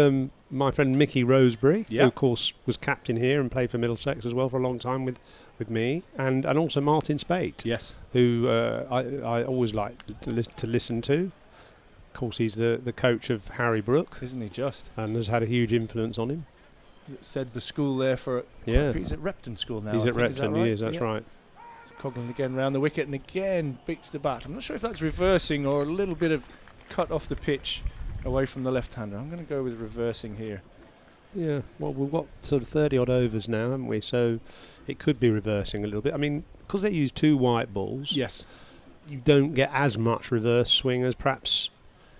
my friend Mickey Rosebery, Yeah. who, of course, was captain here and played for Middlesex as well for a long time with me, and also Martin Spate, Yes. who I always like to listen to. Of course, he's the coach of Harry Brook, Isn't he just? and has had a huge influence on him. Said the school there for... Yeah. He's at Repton School now. He's I at think. Is that Repton, right? he is, that's Yeah. right. It's Coughlin again round the wicket and again beats the bat. I'm not sure if that's reversing or a little bit of cut off the pitch away from the left-hander. I'm going to go with reversing here. Yeah, well, we've got sort of 30-odd overs now, haven't we? So it could be reversing a little bit. I mean, because they use 2 white balls, Yes. you don't get as much reverse swing as perhaps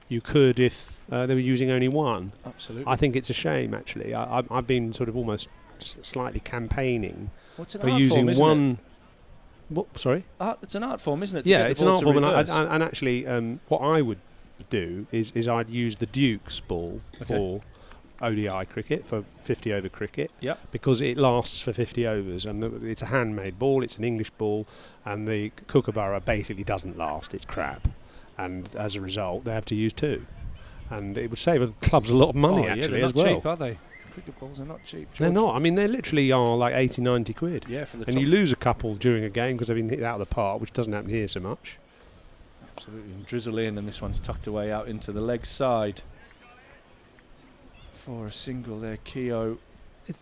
you could if they were using only 1. Absolutely. I think it's a shame, actually. I've been sort of almost slightly campaigning What's an for art using form, isn't one. What? Sorry. It's an art form, isn't it? to Yeah, get the it's an ball art to form, reverse? and actually, what I would do is I'd use the Duke's ball for ODI cricket, for 50-over cricket, Yep. because it lasts for 50 overs, and it's a handmade ball, it's an English ball, and the Kookaburra basically doesn't last, it's crap, and as a result they have to use 2, and it would save the clubs a lot of money actually they're as not well. cheap, are they? Cricket balls are not cheap. They're George. not. I mean, they literally are like 80-90 quid. Yeah, for the And top. you lose a couple during a game because they've been hit out of the park, which doesn't happen here so much. Absolutely. And drizzle in, and this one's tucked away out into the leg side. For a single there, Keogh.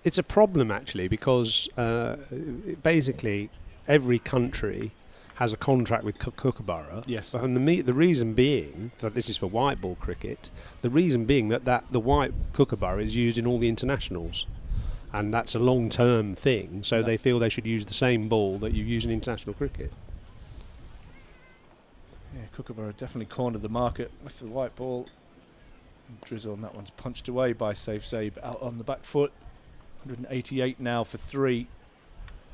It's a problem actually, because basically every country has a contract with Kookaburra. Yes. And the reason being that this is for white ball cricket. The reason being that the white Kookaburra is used in all the internationals, and that's a long-term thing. So they feel they should use the same ball that you use in international cricket. Yeah, Kookaburra definitely cornered the market with the white ball. And drizzle, and that one's punched away by Saif Zaib out on the back foot. 188 now for 3.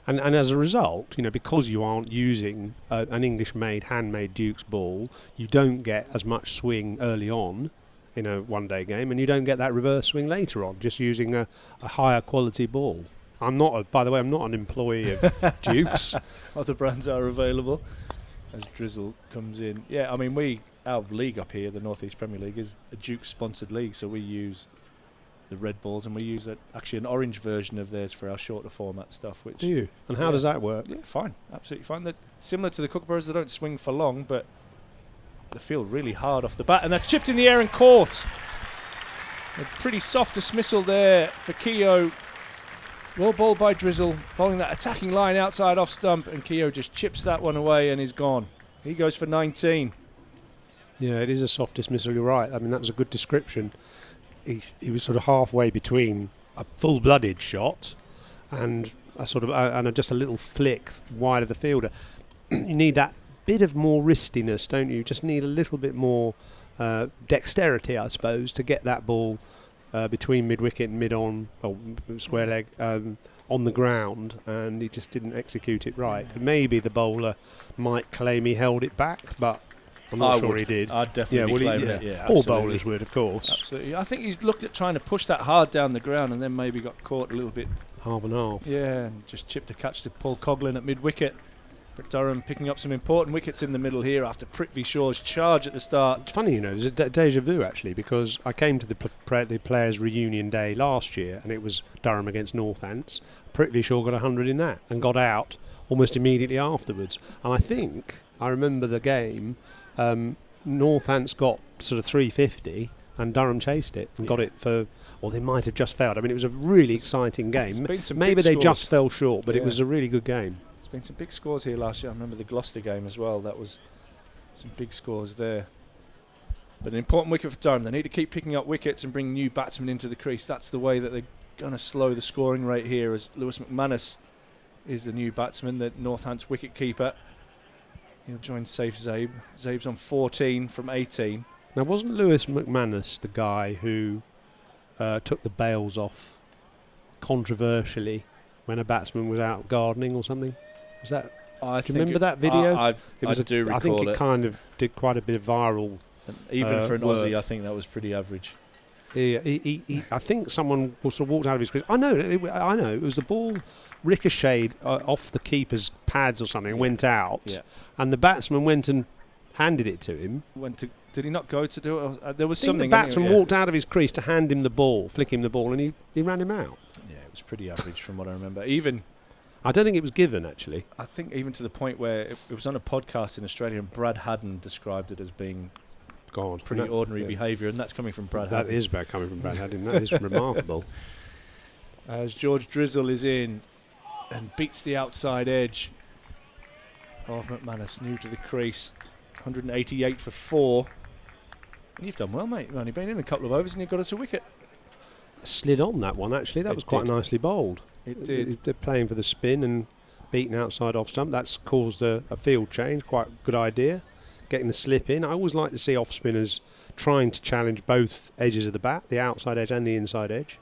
And as a result, because you aren't using an English-made, handmade Duke's ball, you don't get as much swing early on in a one-day game, and you don't get that reverse swing later on, just using a higher quality ball. By the way, I'm not an employee of Duke's. Other brands are available. As drizzle comes in. Yeah, I mean, our league up here, the North East Premier League, is a Duke-sponsored league, so we use the red balls, and we use actually an orange version of theirs for our shorter format stuff. Which Do you? And how does that work? Yeah, fine, absolutely fine. They're similar to the Kookaburras. They don't swing for long, but they feel really hard off the bat, and that's chipped in the air and caught. A pretty soft dismissal there for Keogh. Well ball by Drizzle, bowling that attacking line outside off stump, and Keogh just chips that one away and is gone. He goes for 19. Yeah, it is a soft dismissal, you're right. I mean, that was a good description. He was sort of halfway between a full-blooded shot and sort of and just a little flick wide of the fielder. You need that bit of more wristiness, don't you? You just need a little bit more dexterity, I suppose, to get that ball between mid-wicket and mid-on, or square leg, on the ground, and he just didn't execute it right. And maybe the bowler might claim he held it back, but I'm not sure he did. I'd definitely claim it. Yeah, all bowlers would, of course. Absolutely. I think he's looked at trying to push that hard down the ground and then maybe got caught a little bit. Half and half. Yeah, and just chipped a catch to Paul Coughlin at mid-wicket. But Durham picking up some important wickets in the middle here after Prithvi Shaw's charge at the start. It's funny, there's a deja vu actually, because I came to the players' reunion day last year and it was Durham against Northants. Prithvi Shaw got 100 in that and got out almost immediately afterwards. And I think I remember the game. Northants got sort of 350 and Durham chased it and got it for, or they might have just failed. I mean, it was a really exciting game. Maybe they just fell short, but it was a really good game. There's been some big scores here last year. I remember the Gloucester game as well. That was some big scores there. But an important wicket for Durham. They need to keep picking up wickets and bring new batsmen into the crease. That's the way that they're going to slow the scoring rate here, as Lewis McManus is the new batsman, the Northants wicket keeper. He'll join Saif Zaib. Zaib's on 14 from 18. Now, wasn't Lewis McManus the guy who took the bails off controversially when a batsman was out gardening or something? Was that? Do you remember that video? I do recall it. I think it kind of did quite a bit of viral. And even for an work. Aussie, I think that was pretty average. I think someone sort of walked out of his crease. I know. It was the ball ricocheted off the keeper's pads or something and went out. Yeah. And the batsman went and handed it to him. Did he not go to do it? There was I think something. The batsman walked out of his crease to hand him the ball, flick him the ball, and he ran him out. Yeah, it was pretty average from what I remember. I don't think it was given, actually. I think even to the point where it was on a podcast in Australia and Brad Haddon described it as being pretty ordinary behaviour, and that's coming from Brad Haddon. That is coming from Brad Haddon. That is remarkable. As George Drizzle is in and beats the outside edge of McManus, new to the crease. 188 for 4. And you've done well, mate. You've only been in a couple of overs and you've got us a wicket. Slid on that one, actually. That was quite nicely bowled. It did. They're playing for the spin and beaten outside off stump. That's caused a field change. Quite a good idea. Getting the slip in. I always like to see off spinners trying to challenge both edges of the bat, the outside edge and the inside edge.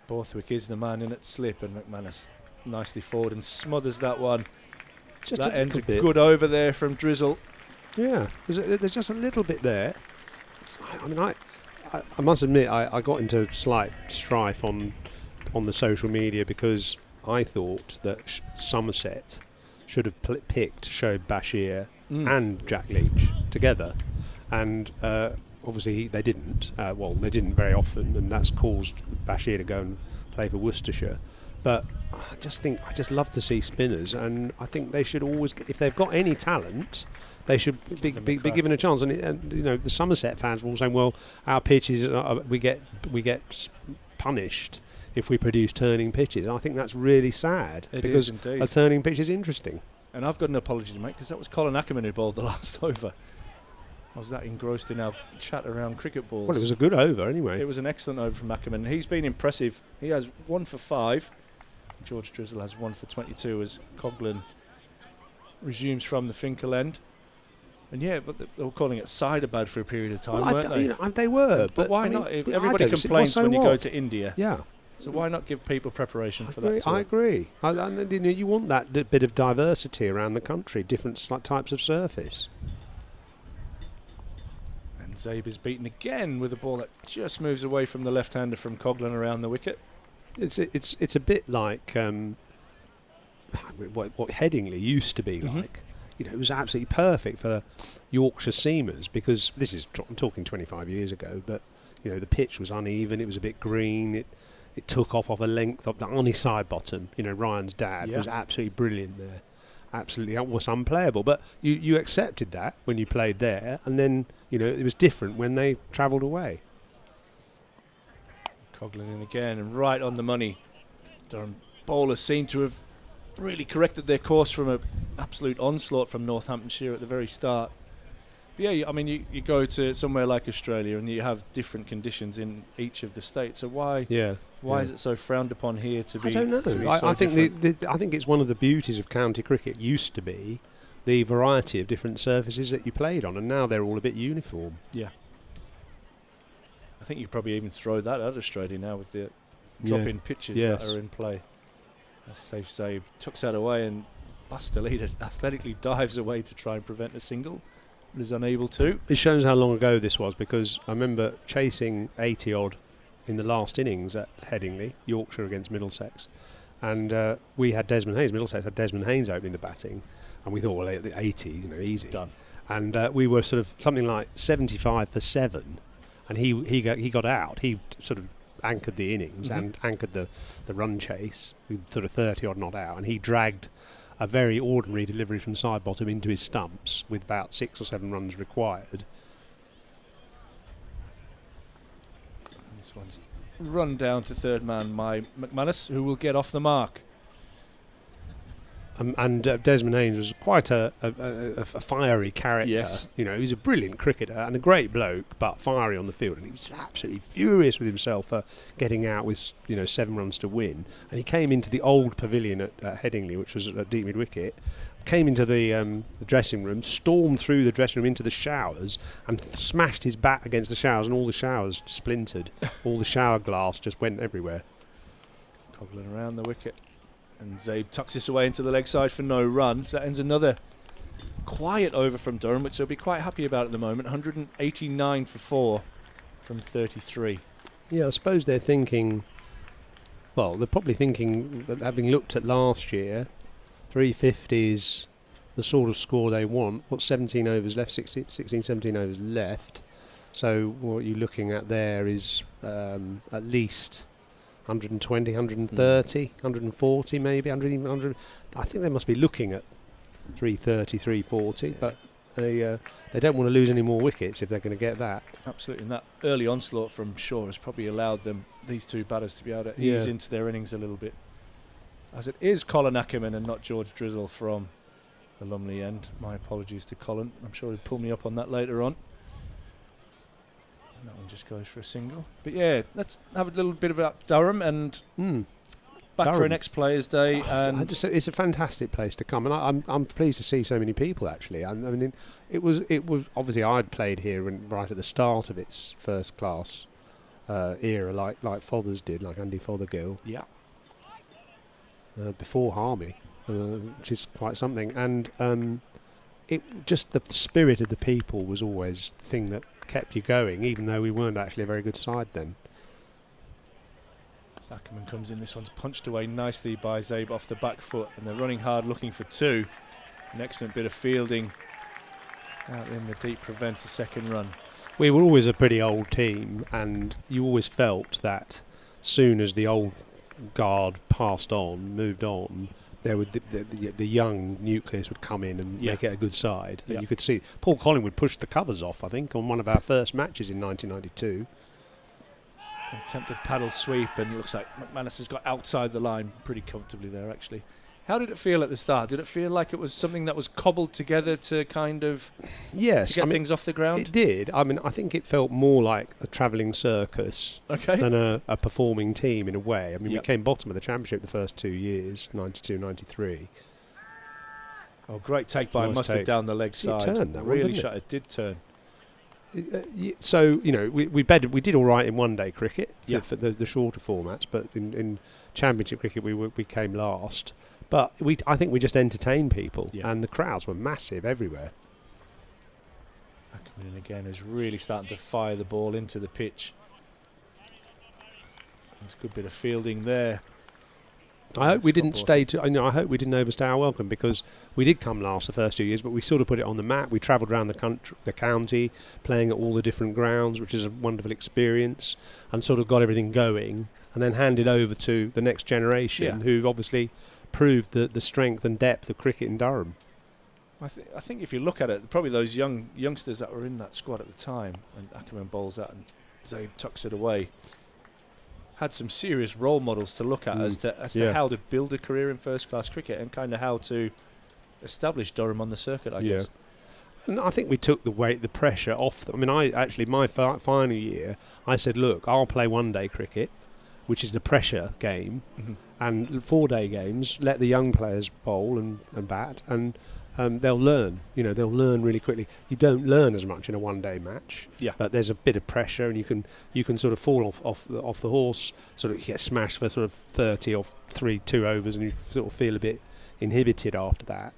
Borthwick is the man in at slip, and McManus nicely forward and smothers that one. That ends a good over there from Drizzle. Yeah, there's just a little bit there. I must admit, I got into slight strife on the social media because I thought that Somerset should have picked Shoaib Bashir and Jack Leach together, and obviously they didn't. They didn't very often, and that's caused Bashir to go and play for Worcestershire. But I just love to see spinners, and I think they should always, if they've got any talent, they should be given a chance. And the Somerset fans will say, well, our pitches we get punished if we produce turning pitches. And I think that's really sad because a turning pitch is interesting. And I've got an apology to make because that was Colin Ackerman who bowled the last over. I was that engrossed in our chat around cricket balls. Well, it was a good over anyway. It was an excellent over from Ackerman. He's been impressive. He has 1 for 5. George Drizzle has 1 for 22 as Coughlin resumes from the Finkel end. And yeah, but they were calling it Sidabad for a period of time, weren't they? They were. But why not? If everybody complains when you go to India. Yeah. So why not give people preparation for that? I agree. You want that bit of diversity around the country, different types of surface. And Zaib is beaten again with a ball that just moves away from the left-hander from Coughlin around the wicket. It's a bit like what Headingley used to be like. It was absolutely perfect for Yorkshire seamers because I'm talking 25 years ago, but the pitch was uneven, it was a bit green, it took off a length of the Arnie Sidebottom. Ryan's dad was absolutely brilliant there. Absolutely almost unplayable, but you accepted that when you played there, and then it was different when they travelled away. Coughlin in again and right on the money. Durham bowlers seem to have really corrected their course from an absolute onslaught from Northamptonshire at the very start. Yeah, I mean, you go to somewhere like Australia and you have different conditions in each of the states. So why is it so frowned upon here to be? I don't know. I think I think it's one of the beauties of county cricket used to be the variety of different surfaces that you played on, and now they're all a bit uniform. Yeah. I think you probably even throw that at Australia now with the drop-in pitches that are in play. That's safe save. Tucks that away, and Bastelita athletically dives away to try and prevent a single, but is unable to. It shows how long ago this was, because I remember chasing 80-odd in the last innings at Headingley, Yorkshire against Middlesex, and we had Desmond Haynes. Middlesex had Desmond Haynes opening the batting, and we thought, well, at the 80, easy. Done. And we were sort of something like 75 for 7. And he got out. He sort of anchored the innings and anchored the run chase with sort of 30-odd not out. And he dragged a very ordinary delivery from side bottom into his stumps with about 6 or 7 runs required. This one's run down to third man by McManus, who will get off the mark. And Desmond Haynes was quite a fiery character. Yes. He's a brilliant cricketer and a great bloke, but fiery on the field. And he was absolutely furious with himself for getting out with 7 runs to win. And he came into the old pavilion at Headingley, which was at deep mid wicket. Came into the dressing room, stormed through the dressing room into the showers, and smashed his bat against the showers, and all the showers splintered. All the shower glass just went everywhere. Coggling around the wicket. And Zabe tucks this away into the leg side for no run. So that ends another quiet over from Durham, which they'll be quite happy about at the moment. 189 for 4 from 33. Yeah, I suppose they're thinking... Well, they're probably thinking, having looked at last year, 350 is the sort of score they want. What, 17 overs left, 16, 17 overs left. So what you're looking at there is at least... 120, 130, 140 maybe, 100. I think they must be looking at 330, 340, but they don't want to lose any more wickets if they're going to get that. Absolutely, and that early onslaught from Shaw has probably allowed these two batters to be able to ease into their innings a little bit. As it is Colin Ackerman and not George Drizzle from the Lumley end. My apologies to Colin. I'm sure he'll pull me up on that later on. And that one just goes for a single. But yeah, let's have a little bit about Durham and back Durham. for a next Players' Day. And It's a fantastic place to come, and I'm pleased to see so many people. Actually, I mean, it was obviously I'd played here right at the start of its first class era, like Fothers did, like Andy Fothergill. Yeah. Before Harmy, which is quite something, and it just the spirit of the people was always the thing that kept you going, even though we weren't actually a very good side then. Ackerman comes in. This one's punched away nicely by Zabe off the back foot, and they're running hard looking for 2. An excellent bit of fielding out in the deep prevents a second run. We were always a pretty old team, and you always felt that soon as the old guard passed on, moved on, there would the young nucleus would come in and make it a good side. And you could see Paul Collingwood pushed the covers off, I think, on one of our first matches in 1992. Attempted paddle sweep, and it looks like McManus has got outside the line pretty comfortably there, actually. How did it feel at the start? Did it feel like it was something that was cobbled together to kind of to get things off the ground? It did. I mean, I think it felt more like a travelling circus than a performing team in a way. I mean, we came bottom of the championship the first 2 years, 92, 93. Oh, great take by Mustard down the leg side. It turned that really one, shot. It did turn. So, we did all right in one-day cricket for the shorter formats, but in championship cricket we came last. But I think we just entertained people, and the crowds were massive everywhere. Ackerman again is really starting to fire the ball into the pitch. There's a good bit of fielding there. I hope we didn't I hope we didn't overstay our welcome, because we did come last the first 2 years, but we sort of put it on the map. We travelled around the county, playing at all the different grounds, which is a wonderful experience, and sort of got everything going, and then handed over to the next generation, who obviously proved the strength and depth of cricket in Durham. I think if you look at it, probably those youngsters that were in that squad at the time, and Ackerman bowls that and Zabe tucks it away, had some serious role models to look at as to how to build a career in first class cricket and kind of how to establish Durham on the circuit, I guess. And I think we took the pressure off. I mean, my final year, I said, look, I'll play one-day cricket, which is the pressure game, and 4-day games, let the young players bowl and bat, and they'll learn. They'll learn really quickly. You don't learn as much in a one-day match, but there's a bit of pressure, and you can sort of fall off the horse, sort of get smashed for sort of 30 or 2 overs, and you sort of feel a bit inhibited after that.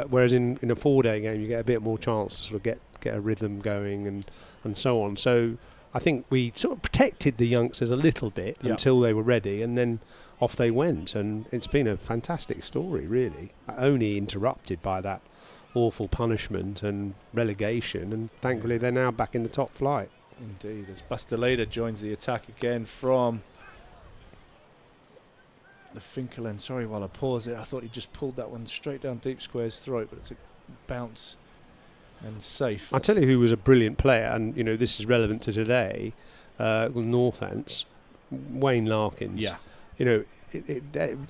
Whereas in a 4-day game, you get a bit more chance to sort of get a rhythm going and so on. So I think we sort of protected the youngsters a little bit until they were ready, and then off they went. And it's been a fantastic story, really. Only interrupted by that awful punishment and relegation, and thankfully they're now back in the top flight. Indeed, as Basteleda joins the attack again from the Finkel end. Sorry, while I pause it, I thought he just pulled that one straight down Deep Square's throat, but it's a bounce and safe. I'll tell you who was a brilliant player, and this is relevant to today, Northants, Wayne Larkins.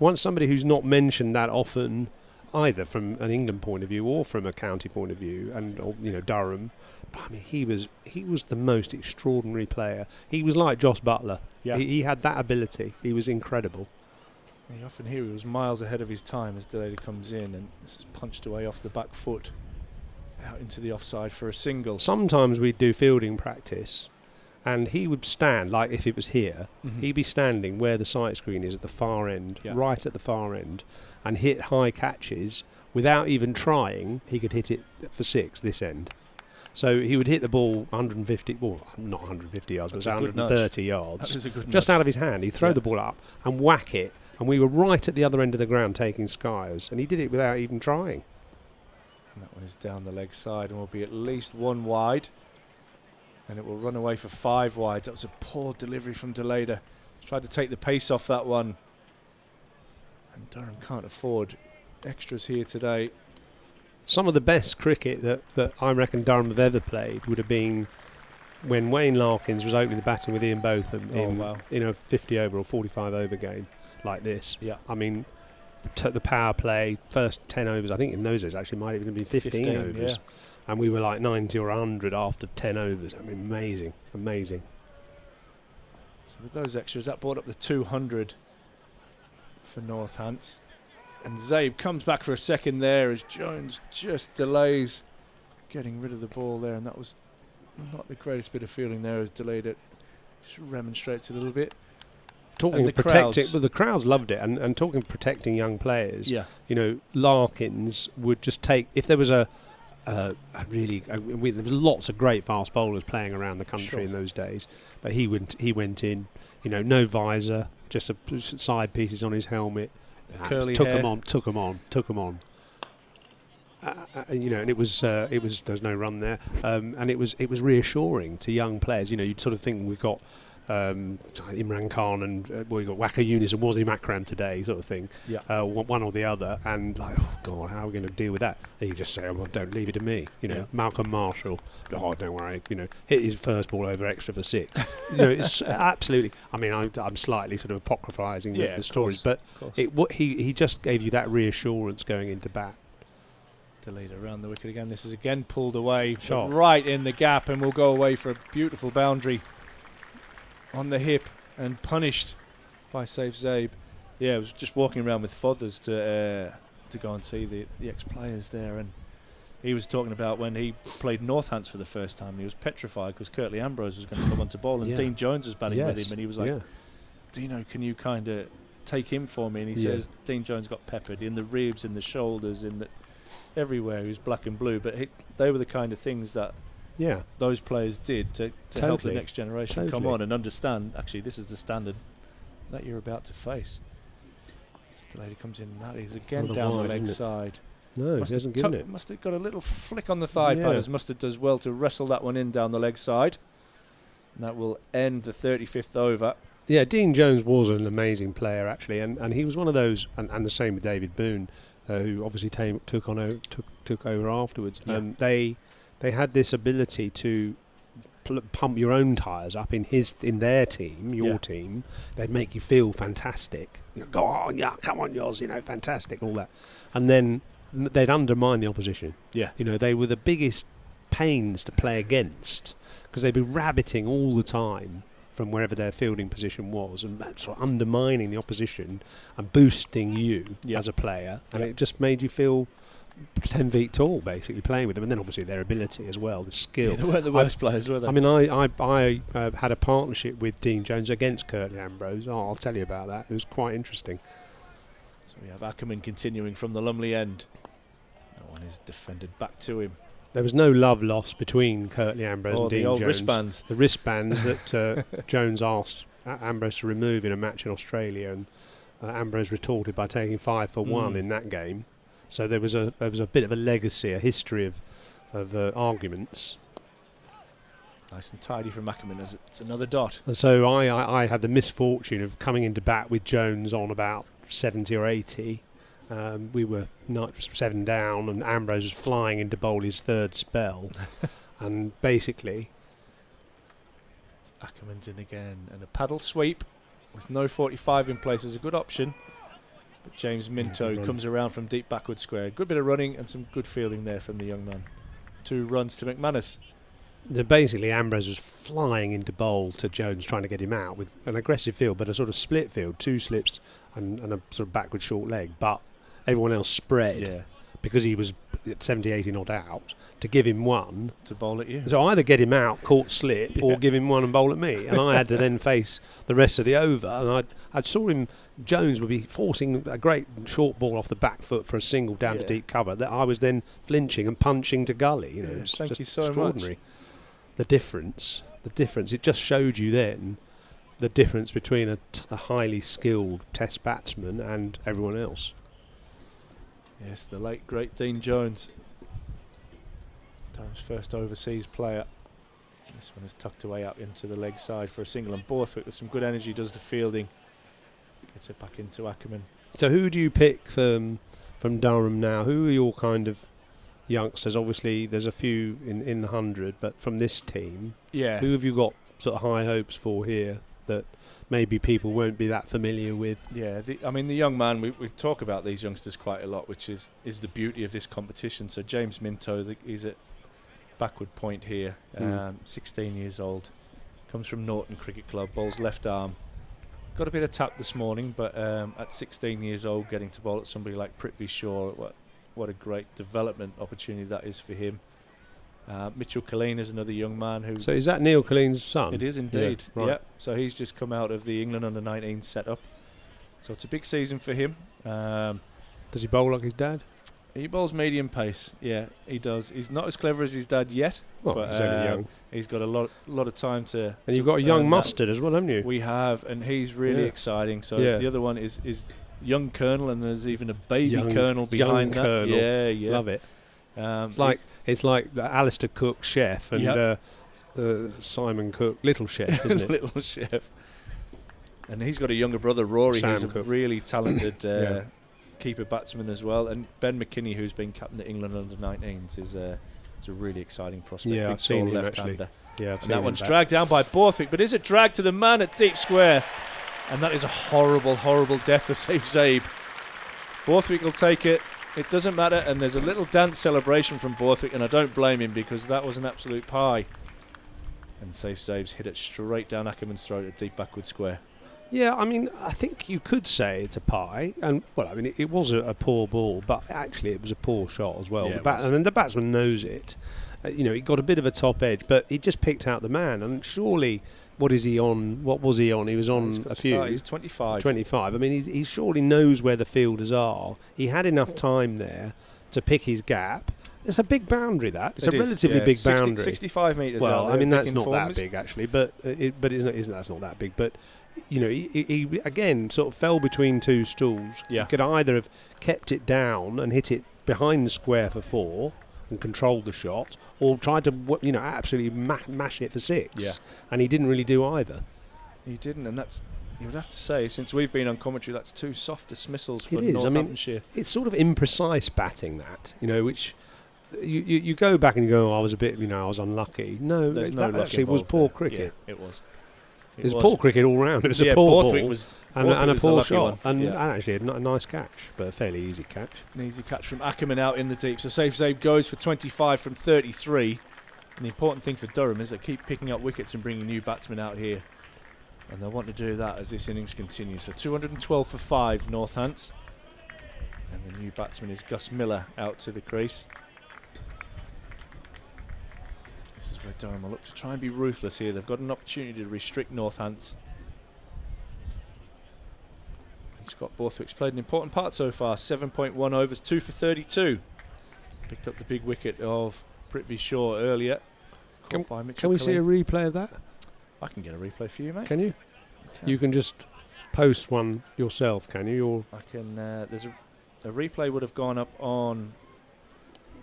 Once somebody who's not mentioned that often, either from an England point of view or from a county point of view, and Durham. I mean, he was the most extraordinary player. He was like Joss Butler. He had that ability. He was incredible. You often hear he was miles ahead of his time as Deleda comes in, and this is punched away off the back foot out into the offside for a single. Sometimes we'd do fielding practice, and he would stand, like if it was here, he'd be standing where the sight screen is at the far end, right at the far end, and hit high catches without even trying. He could hit it for 6 this end. So he would hit the ball 150, well, not 150 yards, but 130 yards, just out of his hand. He'd throw the ball up and whack it, and we were right at the other end of the ground taking skies, and he did it without even trying. And that one is down the leg side and will be at least 1 wide, and it will run away for 5 wides. That was a poor delivery from Deleda. Tried to take the pace off that one, and Durham can't afford extras here today. Some of the best cricket that I reckon Durham have ever played would have been when Wayne Larkins was opening the batting with Ian Botham in a 50 over or 45 over game like this. I mean, the power play, first 10 overs, I think in those days actually might even be 15 overs. And we were like 90 or 100 after 10 overs. I mean, amazing. So with those extras, that brought up the 200 for Northants. And Zabe comes back for a second there as Jones just delays getting rid of the ball there, and that was not the greatest bit of feeling there as Deleda just remonstrates a little bit. Talking of protecting, but the crowds loved it, and talking of protecting young players, Larkins would just take, if there was there was lots of great fast bowlers playing around the country in those days, but he went in, no visor, just side pieces on his helmet. Curly took hair. him on. And it was there's no run there, and it was reassuring to young players. You'd sort of think we've got Imran Khan and we got Waka Yunis and Wasim Akram today, sort of thing. One or the other, and like, oh God, how are we going to deal with that? And you just say, well, don't leave it to me. Malcolm Marshall, oh, don't worry. Hit his first ball over extra for 6. It's absolutely. I mean, I'm slightly sort of apocryphizing the stories, but he just gave you that reassurance going into bat. Deleda around the wicket again. This is again pulled away right in the gap, and will go away for a beautiful boundary on the hip and punished by Saif Zabe. I was just walking around with Fothers to go and see the ex-players there, and he was talking about when he played Northants for the first time. He was petrified because Curtly Ambrose was going to come onto ball, and Dean Jones was batting with him, and he was like, Dino, can you kind of take him for me? And he says Dean Jones got peppered in the ribs, in the shoulders, everywhere. He was black and blue, but they were the kind of things that those players did to help the next generation come on and understand, actually, this is the standard that you're about to face. The lady comes in, and that is again down the leg side. No, he hasn't given it. Must have got a little flick on the thigh pad, as Mustard does well to wrestle that one in down the leg side. And that will end the 35th over. Yeah, Dean Jones was an amazing player, actually, and he was one of those, and the same with David Boone, who obviously took over afterwards. They had this ability to pump your own tyres up in their team, your team. They'd make you feel fantastic. Go on, come on, yours, fantastic, all that. And then they'd undermine the opposition. Yeah. You know, they were the biggest pains to play against because they'd be rabbiting all the time from wherever their fielding position was and sort of undermining the opposition and boosting you as a player, and it just made you feel 10 feet tall, basically, playing with them. And then obviously their ability as well, the skill. They weren't the worst players, were they? I mean, I had a partnership with Dean Jones against Curtly Ambrose. I'll tell you about that. It was quite interesting. So we have Aaman continuing from the Lumley end. That one is defended back to him. There was no love lost between Curtly Ambrose and Dean the old Jones. wristbands. The wristbands that Jones asked Ambrose to remove in a match in Australia, and Ambrose retorted by taking 5 for 1 in that game. So there was a bit of a legacy, a history of arguments. Nice and tidy from Aaman as it's another dot. And so I had the misfortune of coming into bat with Jones on about 70 or 80. We were 7 down, and Ambrose was flying into bowl his 3rd spell. And basically, Ackerman's in again, and a paddle sweep with no 45 in place is a good option. But James Minto comes around from deep backward square. Good bit of running and some good fielding there from the young man. 2 runs to McManus. Basically, Ambrose was flying into bowl to Jones, trying to get him out with an aggressive field, but a sort of split field, 2 slips and a sort of backward short leg. But everyone else spread because he was 70, 80 not out, to give him 1 to bowl at you. So either get him out, caught slip, or give him 1 and bowl at me. And I had to then face the rest of the over. And I saw him, Jones would be forcing a great short ball off the back foot for a single down to deep cover, that I was then flinching and punching to gully. You know, it was thank just you so extraordinary. much. The difference, it just showed you then the difference between a highly skilled Test batsman and everyone else. Yes, the late great Dean Jones, Durham's first overseas player. This one is tucked away up into the leg side for a single, and Borthwick with some good energy does the fielding, gets it back into Aaman. So who do you pick from Durham now? Who are your kind of youngsters? Obviously there's a few in the 100, but from this team, who have you got sort of high hopes for here that maybe people won't be that familiar with? I mean, the young man, we talk about these youngsters quite a lot, which is the beauty of this competition. So James Minto, he's at backward point here, 16 years old, comes from Norton Cricket Club, bowls left arm. Got a bit of tap this morning, but at 16 years old, getting to bowl at somebody like Prithvi Shaw, what a great development opportunity that is for him. Mitchell Colleen is another young man who... So is that Neil Colleen's son? It is indeed, yeah. Right. So he's just come out of the England under-19 setup. So it's a big season for him. Does he bowl like his dad? He bowls medium pace, he does. He's not as clever as his dad yet, but he's only young. He's got a lot of time to... And you've got a young mustard as well, haven't you? We have, and he's really exciting. So the other one is young Colonel, and there's even a baby Colonel behind that. Colonel. Yeah. Love it. It's like the Alistair Cook chef and Simon Cook little chef, isn't it? Little chef. And he's got a younger brother, Rory, who's a really talented keeper batsman as well. And Ben McKinney, who's been captain at England under-19s, is a really exciting prospect. Yeah, I've seen him left-hander. Yeah, and that one's dragged down by Borthwick, but is it dragged to the man at deep square? And that is a horrible, horrible death for Saif Zaib. Borthwick will take it. It doesn't matter, and there's a little dance celebration from Borthwick, and I don't blame him because that was an absolute pie. And Saif Zaib's hit it straight down Ackerman's throat at deep backward square. Yeah, I mean, I think you could say it's a pie, and well, I mean, it was a poor ball, but actually it was a poor shot as well. Yeah, and then the batsman knows it. He got a bit of a top edge, but he just picked out the man, and surely. What is he on? What was he on? He was on a few. He's 25. 25. I mean, he surely knows where the fielders are. He had enough time there to pick his gap. It's a big boundary, that. It's a relatively big boundary. 65 metres. Well, I mean, that's not that big, actually, but that's not that big. But, he again sort of fell between 2 stools. Yeah. He could either have kept it down and hit it behind the square for 4 and controlled the shot, or tried to absolutely mash it for 6. Yeah. And he didn't really do either. He didn't, and that's, you would have to say, since we've been on commentary, that's 2 soft dismissals for it is. Northamptonshire. I mean, it's sort of imprecise batting, that, which you go back and you go, I was a bit, I was unlucky. No, There's that no actually was poor cricket. Yeah, it was. It was poor cricket all round. It was a poor ball and a poor shot, and actually a nice catch, but a fairly easy catch. An easy catch from Aaman out in the deep. So Safe Zabe goes for 25 from 33. And the important thing for Durham is they keep picking up wickets and bringing new batsmen out here. And they'll want to do that as this innings continues. So 212 for 5, Northants. And the new batsman is Gus Miller out to the crease. This is where Durham will look to try and be ruthless here. They've got an opportunity to restrict Northants. And Scott Borthwick's played an important part so far. 7.1 overs, 2 for 32. Picked up the big wicket of Prithvi Shaw earlier. Can we see a replay of that? I can get a replay for you, mate. Can you? You can just post one yourself, can you? Or I can. There's a replay would have gone up on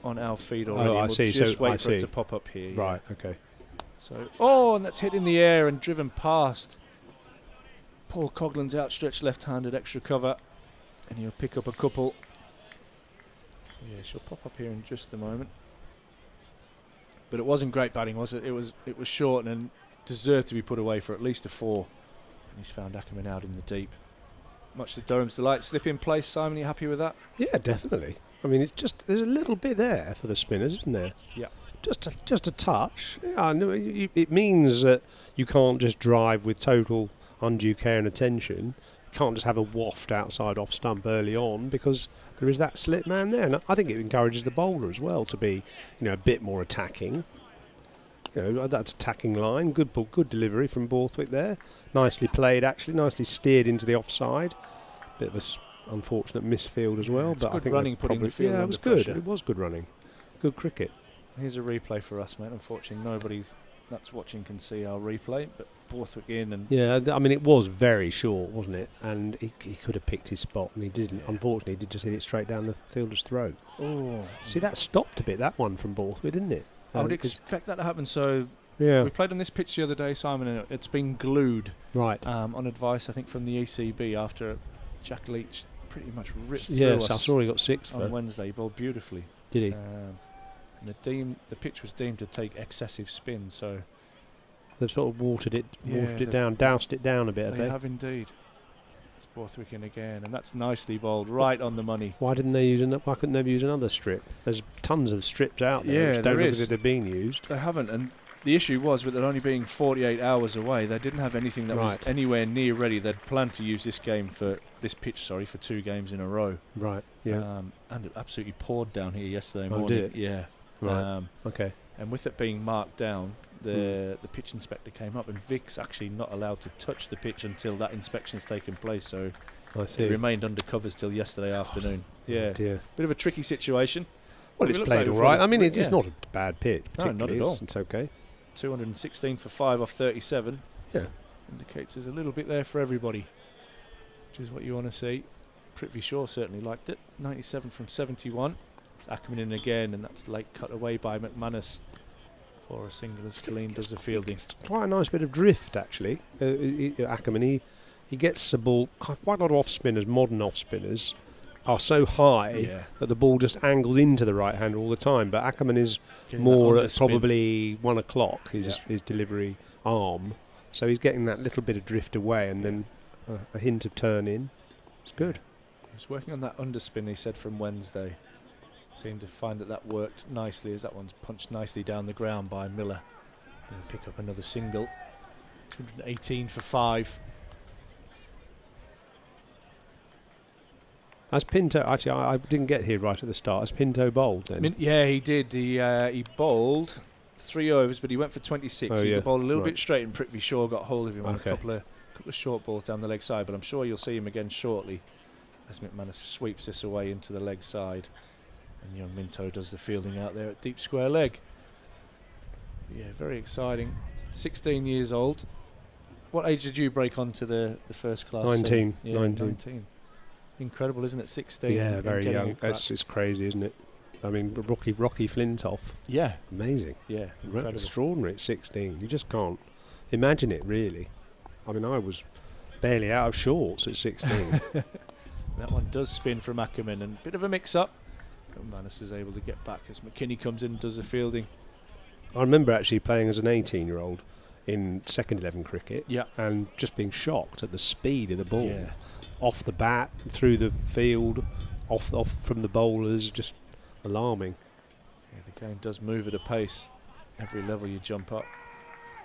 our feed already. Oh, I see. Just so wait I for see. it to pop up here. Right. Okay. So, and that's hit in the air and driven past. Paul Coughlin's outstretched left-handed extra cover, and he'll pick up a couple. So yeah, she'll pop up here in just a moment. But it wasn't great batting, was it? It was short and deserved to be put away for at least a 4. And he's found Aaman out in the deep. Much to Durham's delight. Slip in place, Simon, are you happy with that? Yeah, definitely. I mean, it's just there's a little bit there for the spinners, isn't there? Yeah. Just a touch. Yeah, no, it means that you can't just drive with total undue care and attention. You can't just have a waft outside off stump early on because there is that slip man there. And I think it encourages the bowler as well to be, a bit more attacking. That attacking line, good ball, good delivery from Borthwick there. Nicely played, actually, nicely steered into the offside. Bit of a unfortunate misfield as well, but I think running putting the field it was under good. pressure. It was good running, good cricket. Here's a replay for us, mate. Unfortunately, nobody that's watching can see our replay, but Borthwick in and I mean it was very short, wasn't it? And he could have picked his spot, and he didn't. Unfortunately, he did just hit it straight down the fielder's throat. Oh, see, that stopped a bit. That one from Borthwick, didn't it? I would expect that to happen. So yeah, we played on this pitch the other day, Simon, and it's been glued. Right. On advice, I think, from the ECB after Jack Leach pretty much ripped through us. us. I saw he got 6 on Wednesday. He bowled beautifully. Did he? And the pitch was deemed to take excessive spin, so they've sort of watered it down, doused it down a bit. They have indeed. It's Borthwick in again, and that's nicely bowled, right on the money. Why couldn't they use another strip? There's tons of strips out there which don't look as if they're being used. They haven't, and the issue was with it only being 48 hours away, they didn't have anything that was anywhere near ready. They'd planned to use this pitch for 2 games in a row. Right. Yeah. And it absolutely poured down here yesterday morning. morning. Did it? Yeah. Right. Okay. And with it being marked down, the pitch inspector came up, and Vic's actually not allowed to touch the pitch until that inspection's taken place. So I see. It remained under covers till yesterday afternoon. Yeah. Dear. Bit of a tricky situation. Well, it's played all right. I mean, it's not a bad pitch. No, not at all. It's okay. 216 for 5 off 37. Yeah. Indicates there's a little bit there for everybody, which is what you want to see. Prithvi Shaw certainly liked it. 97 from 71. It's Aaman in again, and that's late cut away by McManus for a single as Killeen does the fielding. It's quite a nice bit of drift, actually. Aaman, he gets the ball. Quite a lot of off-spinners, modern off-spinners, are so high that the ball just angles into the right hand all the time. But Aaman is more at probably 1 o'clock, his delivery arm. So he's getting that little bit of drift away and then a hint of turn in. It's good. He was working on that underspin, he said, from Wednesday. Seemed to find that worked nicely as that one's punched nicely down the ground by Miller. He'll pick up another single. 218 for 5. As Pinto, actually, I didn't get here right at the start. As Pinto bowled then? He did. He bowled 3 overs, but he went for 26. He bowled a little bit straight, and Prithvi Shaw got hold of him on a couple of short balls down the leg side. But I'm sure you'll see him again shortly as McManus sweeps this away into the leg side. And young Minto does the fielding out there at deep square leg. Yeah, very exciting. 16 years old. What age did you break onto the first class? 19. Yeah, 19. Incredible, isn't it? 16. Yeah, very young. It's crazy, isn't it? I mean, Rocky Flintoff. Yeah. Amazing. Yeah, incredible. Extraordinary at 16. You just can't imagine it, really. I mean, I was barely out of shorts at 16. That one does spin from Aaman, and a bit of a mix-up. Manus is able to get back as McKinney comes in and does the fielding. I remember actually playing as an 18-year-old in second 11 cricket, Yeah. and just being shocked at the speed of the ball. Yeah. Off the bat, through the field, off from the bowlers, just alarming. Yeah, the game does move at a pace. Every level you jump up.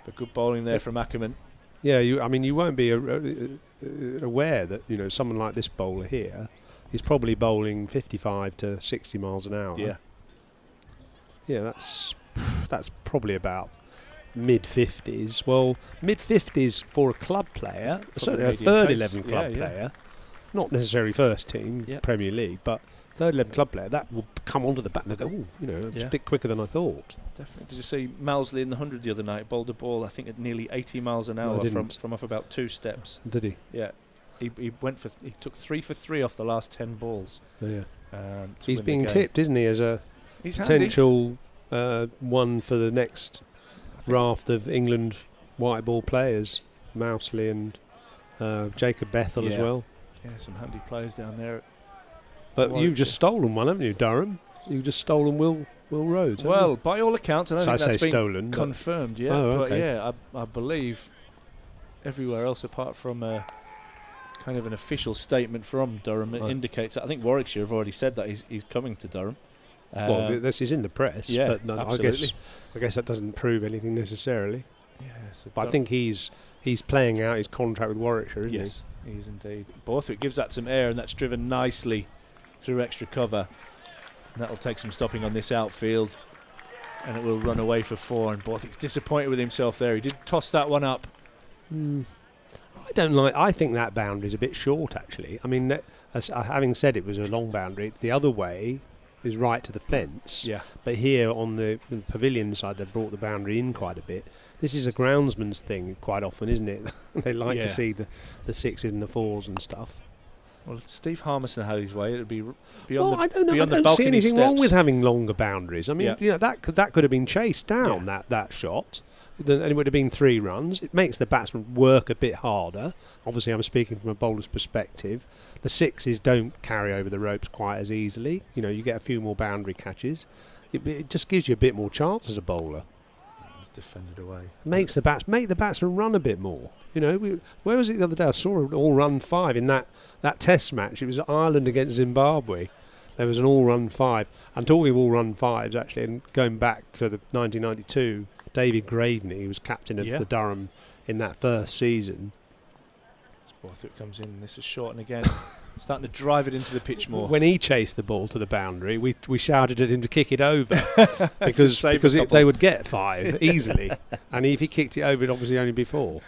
But good bowling there from Aaman. Yeah, you won't be aware that someone like this bowler here is probably bowling 55 to 60 miles an hour. Yeah. Yeah, that's probably about mid-50s. Well, mid-50s for a club player, certainly a medium third pace. 11 club Yeah, yeah. player, not necessarily first team Yeah. Premier League, but third 11 club player, that will come onto the bat and they'll go, it's Yeah. a bit quicker than I thought. Definitely. Did you see Mousley in the 100 the other night? Bowled a ball, I think, at nearly 80 miles an No, I hour didn't. from off about 2 steps. Did he? Yeah. He took 3 for 3 off the last 10 balls. Yeah. To He's win being the game. tipped, isn't he, as a He's handy. potential one for the next raft of England white ball players, Mousley and Jacob Bethel as Yeah. well. Yeah, some handy players down there. But Warwickshire. you've just stolen one, haven't you, Durham? You've just stolen Will Rhodes. haven't Well, you? by all accounts, I don't So I think that's say been stolen. but- confirmed yet. Oh, But okay. yeah, I believe everywhere else apart from a kind of an official statement from Durham, it Right. indicates that. I think Warwickshire have already said that he's coming to Durham. Well, this is in the press. yeah, but no, absolutely. I guess that doesn't prove anything necessarily. Yeah, so But I think he's playing out his contract with Warwickshire, isn't yes, he is indeed. Borthwick gives that some air, and that's driven nicely through extra cover. And that'll take some stopping on this outfield, and it will run away for 4. And Borthwick's disappointed with himself there. He did toss that one up. he? I think that boundary's a bit short, actually. I mean, having said it was a long boundary, the other way is right to the fence. Yeah. But here on the pavilion side, they've brought the boundary in quite a bit. This is a groundsman's thing quite often, isn't it? They like Yeah. to see the 6s and the 4s and stuff. Well, if Steve Harmison had his way, it would be Well, beyond I don't know. I beyond the don't see balcony anything wrong steps. with having longer boundaries. I mean, Yeah. that could have been chased down, that shot, and it would have been 3 runs. It makes the batsman work a bit harder. Obviously, I'm speaking from a bowler's perspective. The 6s don't carry over the ropes quite as easily. You get a few more boundary catches. It just gives you a bit more chance as a bowler. It's defended away. Make the batsman run a bit more. Where was it the other day? I saw an all-run 5 in that Test match. It was Ireland against Zimbabwe. There was an all-run 5. I'm talking of all-run 5s actually, and going back to the 1992, David Graveney, who was captain of the Durham in that first season. Borthwick comes in. This is short, and again, starting to drive it into the pitch more. When he chased the ball to the boundary, we shouted at him to kick it over because save a couple. they would get 5 easily, and if he kicked it over, it'd obviously only be 4.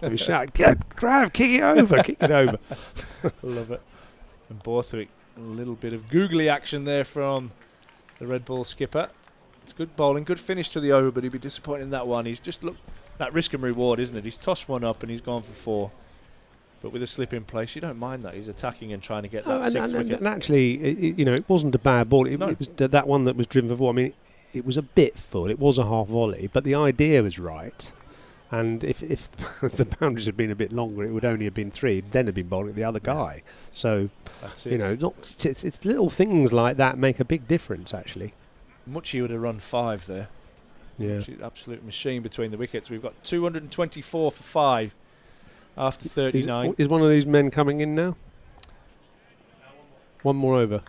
So we shouted, "Grab, kick it over, kick it over." Love it. And Borthwick, a little bit of googly action there from the Red Bull skipper. It's good bowling, good finish to the over, but he'd be disappointed in that one. He's just looked that risk and reward, isn't it? He's tossed one up and he's gone for 4. But with a slip in place, you don't mind that. He's attacking and trying to get that 6th wicket. And actually, it wasn't a bad ball. It was that one that was driven for 4. I mean, it was a bit full. It was a half volley, but the idea was right. And if the boundaries had been a bit longer, it would only have been 3. Then have been bowling the other guy. So, that's it. It's little things like that make a big difference, actually. Muchie would have run 5 there. Yeah. Muchie, absolute machine between the wickets. We've got 224 for 5 after 39. Is one of these men coming in now? One more over.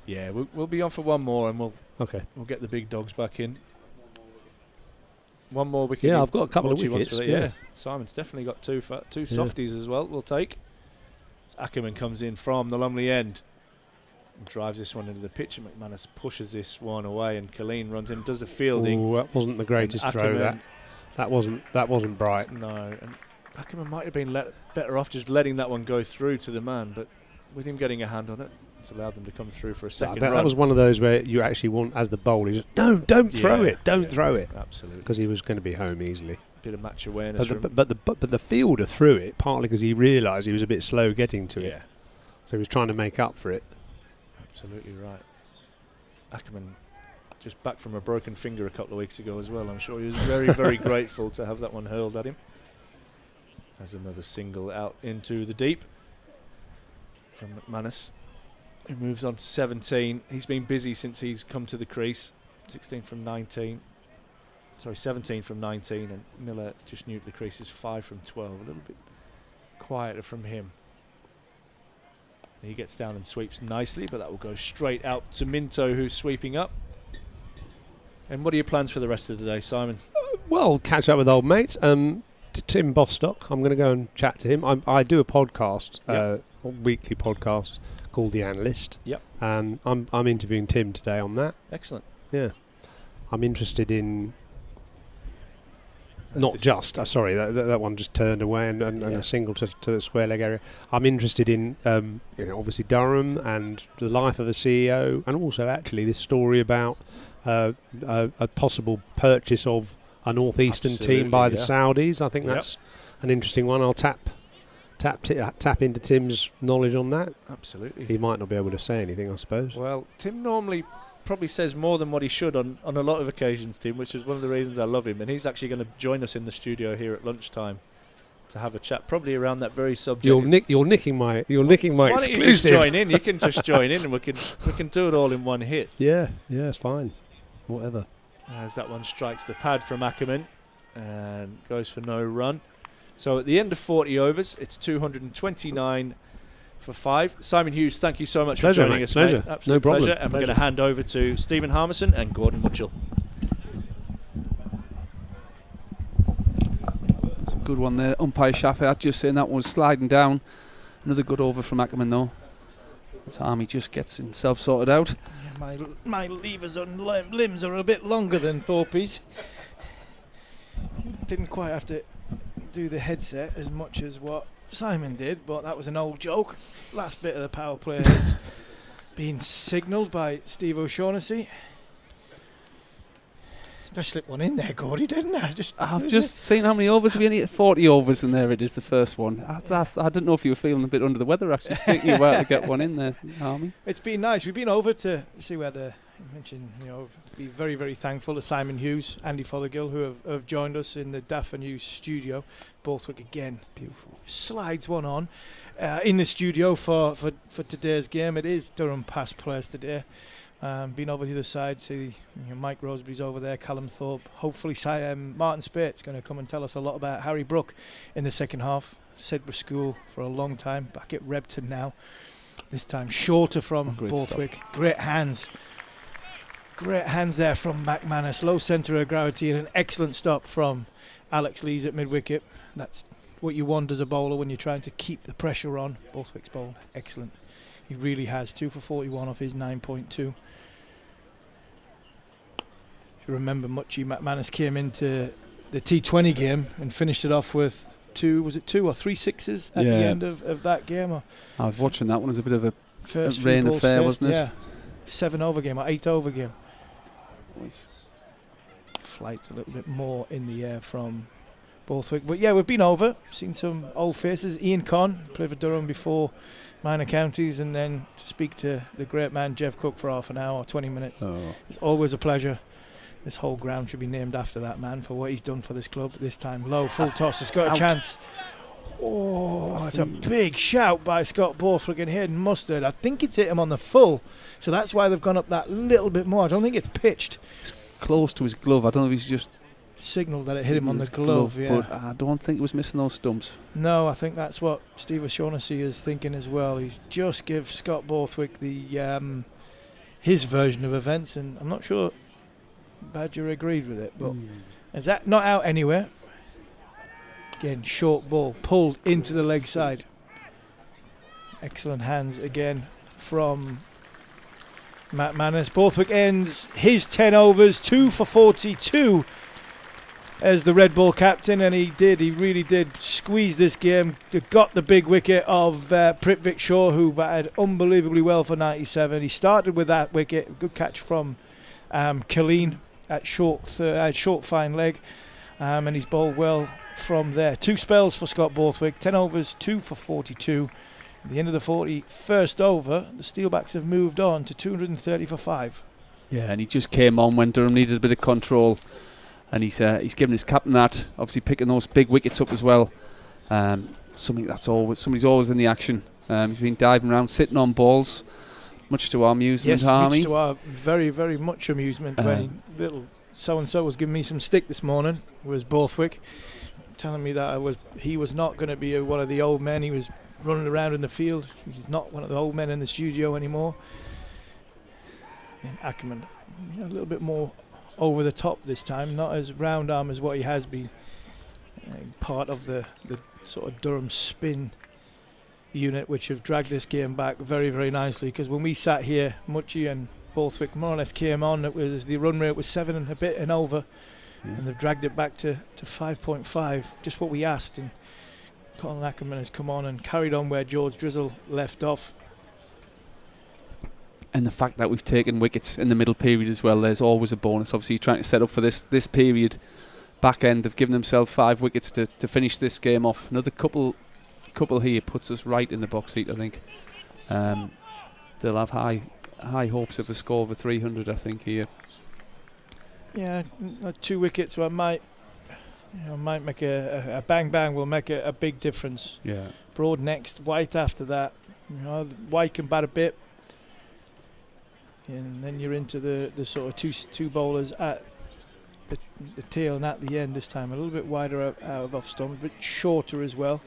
Yeah, we'll be on for one more, and we'll get the big dogs back in. One more wicket. Yeah, I've got a couple of Muchie wants wickets. for that. Yeah, Simon's definitely got 2 softies as well. We'll take. As Aaman comes in from the Lumley end and drives this one into the pitch, and McManus pushes this one away, and Colleen runs in, does the fielding. Ooh, that wasn't the greatest throw. That wasn't bright. No, and Aaman might have been better off just letting that one go through to the man, but with him getting a hand on it, it's allowed them to come through for a second run. That was one of those where you actually want, as the bowler, don't throw it, don't throw it. Absolutely. Because he was going to be home easily. Bit of match awareness. But the fielder threw it, partly because he realised he was a bit slow getting to it. So he was trying to make up for it. Absolutely right. Aaman just back from a broken finger a couple of weeks ago as well. I'm sure he was very, very grateful to have that one hurled at him. As another single out into the deep from McManus. He moves on to 17. He's been busy since he's come to the crease. 16 from 19. 17 from 19, and Miller just new to the creases, 5 from 12. A little bit quieter from him. He gets down and sweeps nicely, but that will go straight out to Minto, who's sweeping up. And what are your plans for the rest of the day, Simon? Well, catch up with old mates. Tim Bostock, I'm going to go and chat to him. I do a podcast, a weekly podcast called The Analyst. Yep. I'm interviewing Tim today on that. Excellent. Yeah. I'm interested in that one just turned away and a single to the square leg area. I'm interested in obviously Durham and the life of a CEO, and also actually this story about a possible purchase of a northeastern team by the Saudis. I think that's an interesting one. I'll tap into Tim's knowledge on that. Absolutely. He might not be able to say anything, I suppose. Well, Tim normally probably says more than what he should on a lot of occasions, Tim, which is one of the reasons I love him. And he's actually going to join us in the studio here at lunchtime to have a chat, probably around that very subject. You're nicking my exclusive. Why don't you just join in? You can just join in, and we can do it all in one hit. Yeah, it's fine. Whatever. As that one strikes the pad from Aaman and goes for no run. So at the end of 40 overs, it's 229 for 5. Simon Hughes, thank you so much for joining us, mate. Absolute no problem. pleasure. And we're going to hand over to Stephen Harmison and Gordon Mutchell. It's a good one there. Umpire Shaffer just saying that one was sliding down. Another good over from Aaman though. As Army just gets himself sorted out. Yeah, my levers and limbs are a bit longer than Thorpe's. Didn't quite have to do the headset as much as what Simon did, but that was an old joke. Last bit of the power play has been signalled by Steve O'Shaughnessy. I slipped one in there, Gordy, didn't I? I've just seen how many overs we only hit. 40 overs, and there it is, the first one. I didn't know if you were feeling a bit under the weather, actually, taking you out to get one in there, Army. It's been nice. We've been over to see where you mentioned, be very, very thankful to Simon Hughes, Andy Fothergill, who have joined us in the Daffin Hughes studio. Borthwick again. Beautiful. Slides one on in the studio for today's game. It is Durham past players today. Been over the other side, see Mike Roseberry's over there, Callum Thorpe. Hopefully Martin Spate's going to come and tell us a lot about Harry Brook in the second half. Sedbergh School for a long time, back at Repton now. This time shorter from Borthwick. Great hands. Great hands there from McManus. Low centre of gravity and an excellent stop from Alex Lees at mid-wicket. That's what you want as a bowler when you're trying to keep the pressure on. Borthwick's bowled excellent. He really has. 2 for 41 off his 9.2. If you remember, Muchie McManus came into the T20 game and finished it off with 2 or 3 sixes at the end of that game. I was watching that one as a bit of a rain affair, wasn't it? Yeah. 7 over game or 8 over game. Nice. Flight a little bit more in the air from Borthwick. But yeah, we've been over, seen some old faces. Ian Conn played for Durham before minor counties, and then to speak to the great man Jeff Cook for half an hour or 20 minutes. It's always a pleasure. This whole ground should be named after that man for what he's done for this club. This time low, full toss, has got a chance. Oh, it's a big shout by Scott Borthwick and Hayden Mustard. I think it's hit him on the full, so that's why they've gone up that little bit more. I don't think it's pitched. It's close to his glove. I don't know if he's just signalled that it hit him on the glove, but I don't think it was missing those stumps. No, I think that's what Steve O'Shaughnessy is thinking as well. He's just give Scott Borthwick the his version of events, and I'm not sure Badger agreed with it, but is that not out anywhere? Again, short ball pulled into the leg side. Excellent hands again from Matt Manus. Borthwick ends his 10 overs, 2 for 42 as the red ball captain, and he really did squeeze this game. Got the big wicket of Prithvik Shaw, who batted unbelievably well for 97. He started with that wicket, good catch from Killeen at short fine leg, and he's bowled well from there. 2 spells for Scott Borthwick, 10 overs, 2 for 42. At the end of the 41st over, the Steelbacks have moved on to 230 for 5. Yeah, and he just came on when Durham needed a bit of control, and he's given his captain that, obviously picking those big wickets up as well. Somebody's always in the action. He's been diving around, sitting on balls, much to our amusement. Yes, much to our very, very much amusement. When little so-and-so was giving me some stick this morning, was Borthwick, telling me that he was not going to be one of the old men. He was running around in the field. He's not one of the old men in the studio anymore. And Aaman, a little bit more over the top this time, not as round arm as what he has been. Part of the sort of Durham spin unit, which have dragged this game back very, very nicely. Because when we sat here, Mucci and Borthwick more or less came on. The run rate was 7 and a bit and over, and they've dragged it back to 5.5, just what we asked. And Colin Aaman has come on and carried on where George Drizzle left off. And the fact that we've taken wickets in the middle period as well, there's always a bonus. Obviously, trying to set up for this period. Back end have given themselves 5 wickets to finish this game off. Another couple here puts us right in the box seat, I think. They'll have high hopes of a score over 300, I think, here. Yeah, 2 wickets might make a bang bang will make a big difference. Yeah. Broad next, White after that. White can bat a bit, and then you're into the sort of two bowlers at the tail and at the end this time. A little bit wider out of off stump, a bit shorter as well.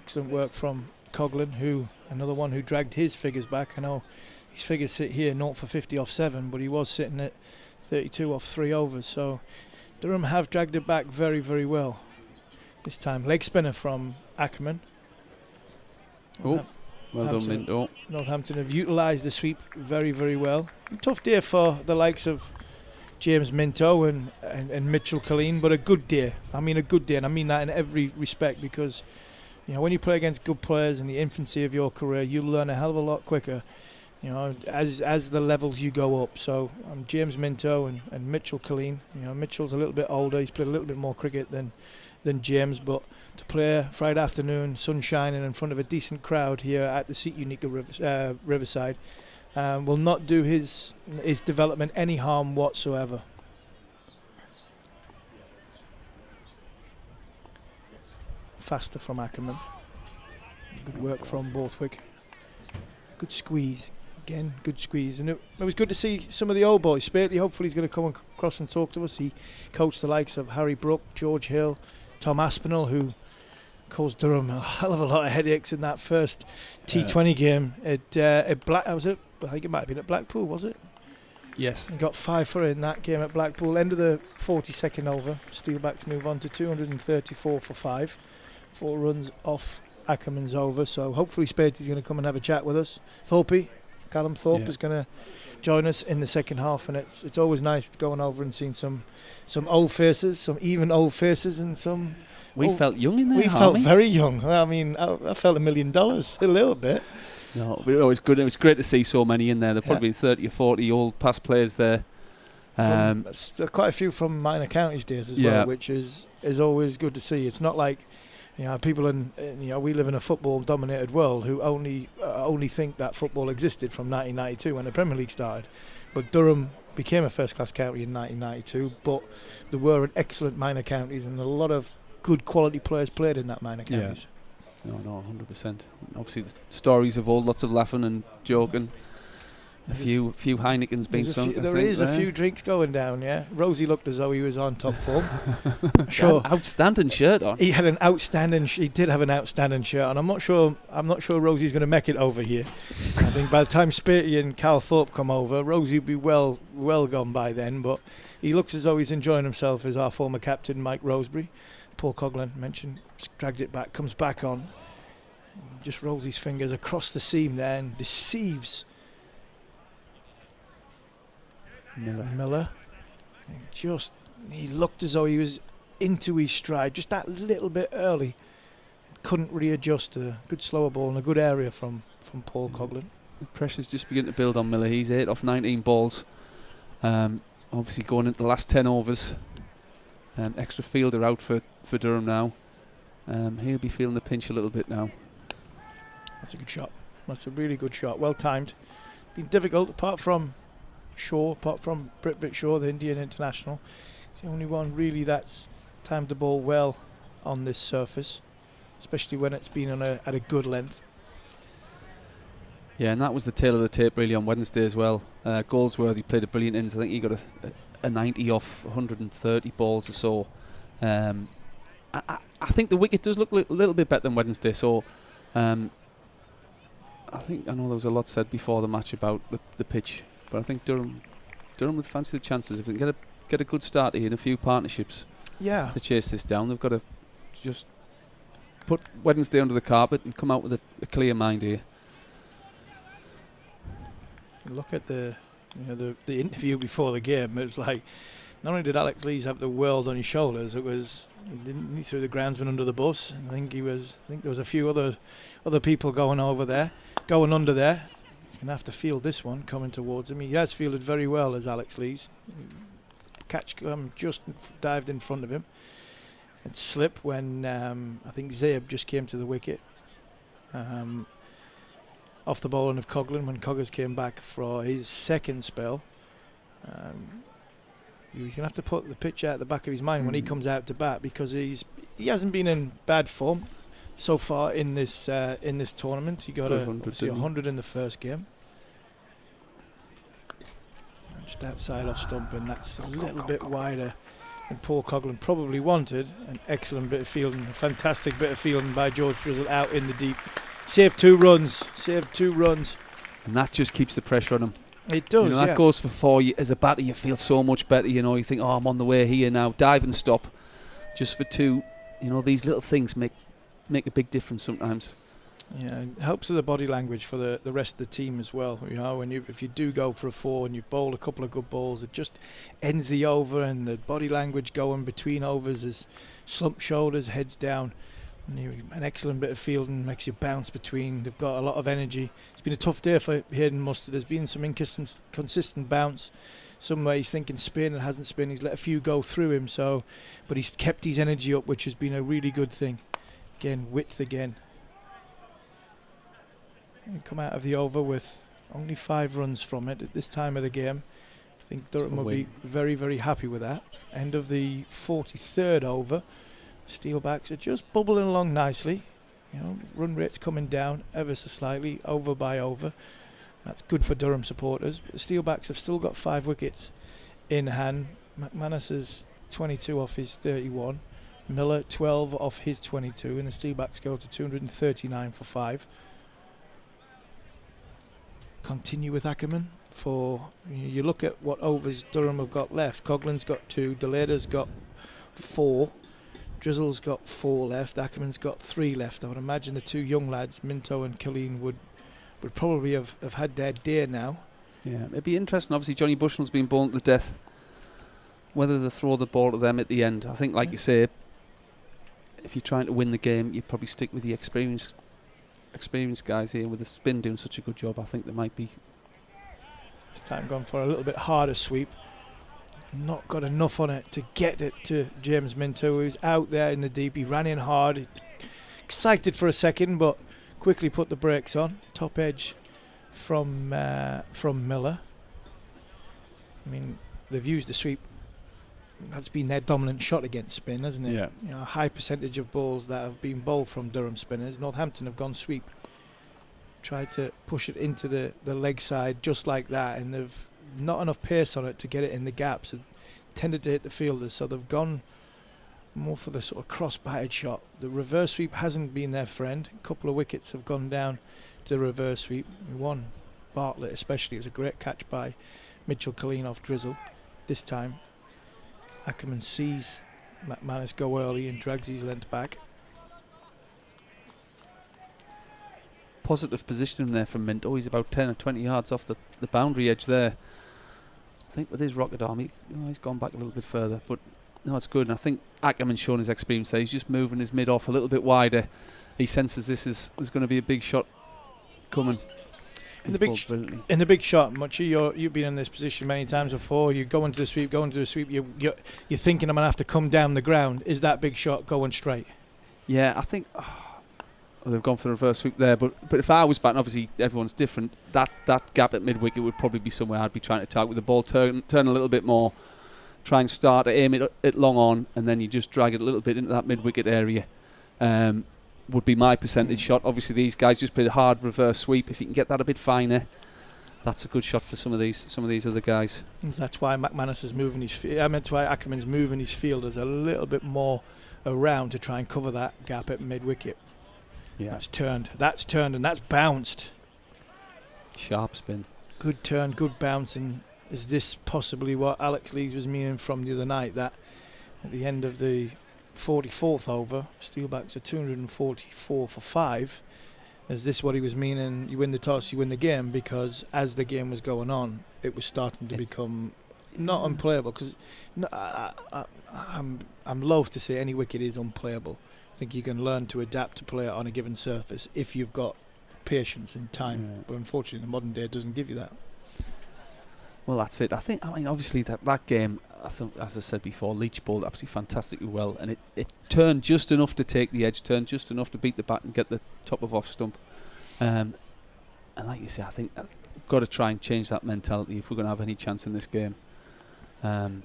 Excellent work from Coughlin, another one who dragged his figures back. I know his figures sit here 0 for 50 off 7, but he was sitting at 32 off 3 overs. So Durham have dragged it back very, very well this time. Leg spinner from Aaman. Oh, well done, Minto. Northampton have utilised the sweep very, very well. Tough day for the likes of James Minto and Mitchell Colleen, but a good day. I mean a good day, and I mean that in every respect, because when you play against good players in the infancy of your career, you learn a hell of a lot quicker, as the levels you go up. So James Minto and Mitchell Colleen. Mitchell's a little bit older, he's played a little bit more cricket than James, but to play Friday afternoon, sun shining in front of a decent crowd here at the Seat Unique Riverside, will not do his development any harm whatsoever. Faster from Aaman. Good work from Borthwick. Good squeeze. Again, good squeeze. And it was good to see some of the old boys. Spately, hopefully he's going to come across and talk to us. He coached the likes of Harry Brook, George Hill, Tom Aspinall, who caused Durham a hell of a lot of headaches in that first T20 game at Black. I think it might have been at Blackpool, was it? Yes. He got 5 for in that game at Blackpool. End of the 42nd over. Steelbacks move on to 234 for 5. 4 runs off Ackerman's over. So hopefully Spatey's going to come and have a chat with us. Callum Thorpe is going to join us in the second half, and it's always nice going over and seeing some old faces, some even old faces, and some. We felt young in there. We felt very young. I mean, I felt $1 million a little bit. No, but it was good. It was great to see so many in there. There've probably been 30 or 40 old past players there. Quite a few from minor counties days as well, which is always good to see. It's not like people we live in a football-dominated world who only think that football existed from 1992 when the Premier League started. But Durham became a first-class county in 1992, but there were excellent minor counties and a lot of good quality players played in that minor counties. No, 100%. Obviously, the stories of old, lots of laughing and joking. A few Heineken's been sung. There is a few drinks going down. Yeah, Rosie looked as though he was on top form. Sure, outstanding shirt on. He had an outstanding. He did have an outstanding shirt on. I'm not sure Rosie's going to make it over here. I think by the time Spatey and Cal Thorpe come over, Rosie will be well gone by then. But he looks as though he's enjoying himself as our former captain Mike Rosebery. Paul Coughlin mentioned, dragged it back, comes back on, just rolls his fingers across the seam there and deceives Miller. He looked as though he was into his stride just that little bit early. Couldn't readjust. A good slower ball and a good area from Paul Coughlin. The pressure's just beginning to build on Miller. He's 8 off 19 balls. Obviously going into the last 10 overs. Extra fielder out for Durham now. He'll be feeling the pinch a little bit now. That's a good shot. That's a really good shot. Well timed. Been difficult apart from Prithvik Shaw, the Indian international. It's the only one really that's timed the ball well on this surface, especially when it's been at a good length. Yeah, and that was the tail of the tape really on Wednesday as well. Goldsworthy played a brilliant innings. I think he got a 90 off 130 balls or so. I think the wicket does look a little bit better than Wednesday, so I know there was a lot said before the match about the pitch, but I think Durham would fancy the chances. If they can get a good start here in a few partnerships to chase this down, they've got to just put Wednesday under the carpet and come out with a clear mind here. Look at the interview before the game. It was like, not only did Alex Lees have the world on his shoulders, he threw the groundsman under the bus. I think there was a few other people going under there. He's gonna have to field this one coming towards him. He has fielded very well as Alex Lees. Catch just dived in front of him and slip when I think Zaeb just came to the wicket. Off the bowling of Coughlin when Coggers came back for his second spell. He's going to have to put the pitch out at the back of his mind when he comes out to bat, because he hasn't been in bad form so far in this tournament. He got obviously 100 in the first game. Just outside off stump, and that's a little bit wider than Paul Coughlin probably wanted. An excellent bit of fielding, a fantastic bit of fielding by George Drizzle out in the deep. Saved 2 runs. And that just keeps the pressure on him. It does, that goes for 4. As a batter, you feel so much better. You think, I'm on the way here now. Dive and stop. Just for 2. These little things make a big difference sometimes. Yeah, it helps with the body language for the rest of the team as well. If you do go for a 4 and you bowl a couple of good balls, it just ends the over, and the body language going between overs is slumped shoulders, heads down. An excellent bit of fielding, makes you bounce between. They've got a lot of energy. It's been a tough day for Hayden Mustard. There's been some inconsistent bounce. Somewhere he's thinking spin and hasn't spin. He's let a few go through him, but he's kept his energy up, which has been a really good thing. Again, width again. And come out of the over with only 5 runs from it at this time of the game. I think Durham will be very, very happy with that. End of the 43rd over. Steelbacks are just bubbling along nicely. Run rate's coming down ever so slightly, over by over. That's good for Durham supporters. But the Steelbacks have still got 5 wickets in hand. McManus is 22 off his 31. Miller 12 off his 22, and the Steelbacks go to 239 for 5. Continue with Ackerman for. You look at what overs Durham have got left. Coughlin's got 2. Delada's got 4. Drizzle's got 4 left. Ackerman's got 3 left. I would imagine the 2 young lads, Minto and Killeen, would probably have had their day now. Yeah, it'd be interesting. Obviously, Johnny Bushnell's been bowled to death. Whether they throw the ball to them at the end, I think, like you say, if you're trying to win the game, you probably stick with the experienced guys here. With the spin doing such a good job, I think there might be. This time gone for a little bit harder sweep. Not got enough on it to get it to James Minto, who's out there in the deep. He ran in hard, excited for a second, but quickly put the brakes on. Top edge from Miller. They've used the sweep. That's been their dominant shot against spin, hasn't it? Yeah. A high percentage of balls that have been bowled from Durham spinners. Northampton have gone sweep. Tried to push it into the leg side just like that, and they've not enough pace on it to get it in the gaps. Have tended to hit the fielders, so they've gone more for the sort of cross-batted shot. The reverse sweep hasn't been their friend. A couple of wickets have gone down to the reverse sweep. One, Bartlett especially, it was a great catch by Mitchell Killeen off Drizzle. This time Ackerman sees McManus go early and drags his length back. Positive positioning there from Minto. He's about 10 or 20 yards off the boundary edge there. I think with his rocket arm, he's gone back a little bit further, but no, it's good. And I think Ackerman's shown his experience there. He's just moving his mid off a little bit wider. He senses there's going to be a big shot coming. In the big shot, Muchy, you've been in this position many times before. You go into the sweep, you're thinking I'm going to have to come down the ground. Is that big shot going straight? Yeah, I think they've gone for the reverse sweep there. But if I was batting, obviously everyone's different. That gap at mid-wicket would probably be somewhere I'd be trying to target with the ball. Turn a little bit more. Try and start to aim it long on, and then you just drag it a little bit into that mid-wicket area. Would be my percentage shot. Obviously these guys just play a hard reverse sweep. If you can get that a bit finer, that's a good shot for some of these other guys. That's why McManus is moving his. That's why Ackerman's moving his fielders a little bit more around to try and cover that gap at mid wicket. Yeah, that's turned, and that's bounced. Sharp spin. Good turn, good bounce, and is this possibly what Alex Lees was meaning from the other night? That at the end of the 44th over, Steelbacks are 244 for 5. Is this what he was meaning? You win the toss, you win the game, because as the game was going on, it was starting to become not unplayable. Because I'm loath to say any wicket is unplayable. I think you can learn to adapt to play it on a given surface if you've got patience and time. Yeah. But unfortunately, the modern day doesn't give you that. Well, that's it. I mean, obviously that game, I think, as I said before, Leach bowled absolutely fantastically well, and it turned just enough to take the edge, turned just enough to beat the bat and get the top of off stump. And like you say, I think we've got to try and change that mentality if we're going to have any chance in this game. The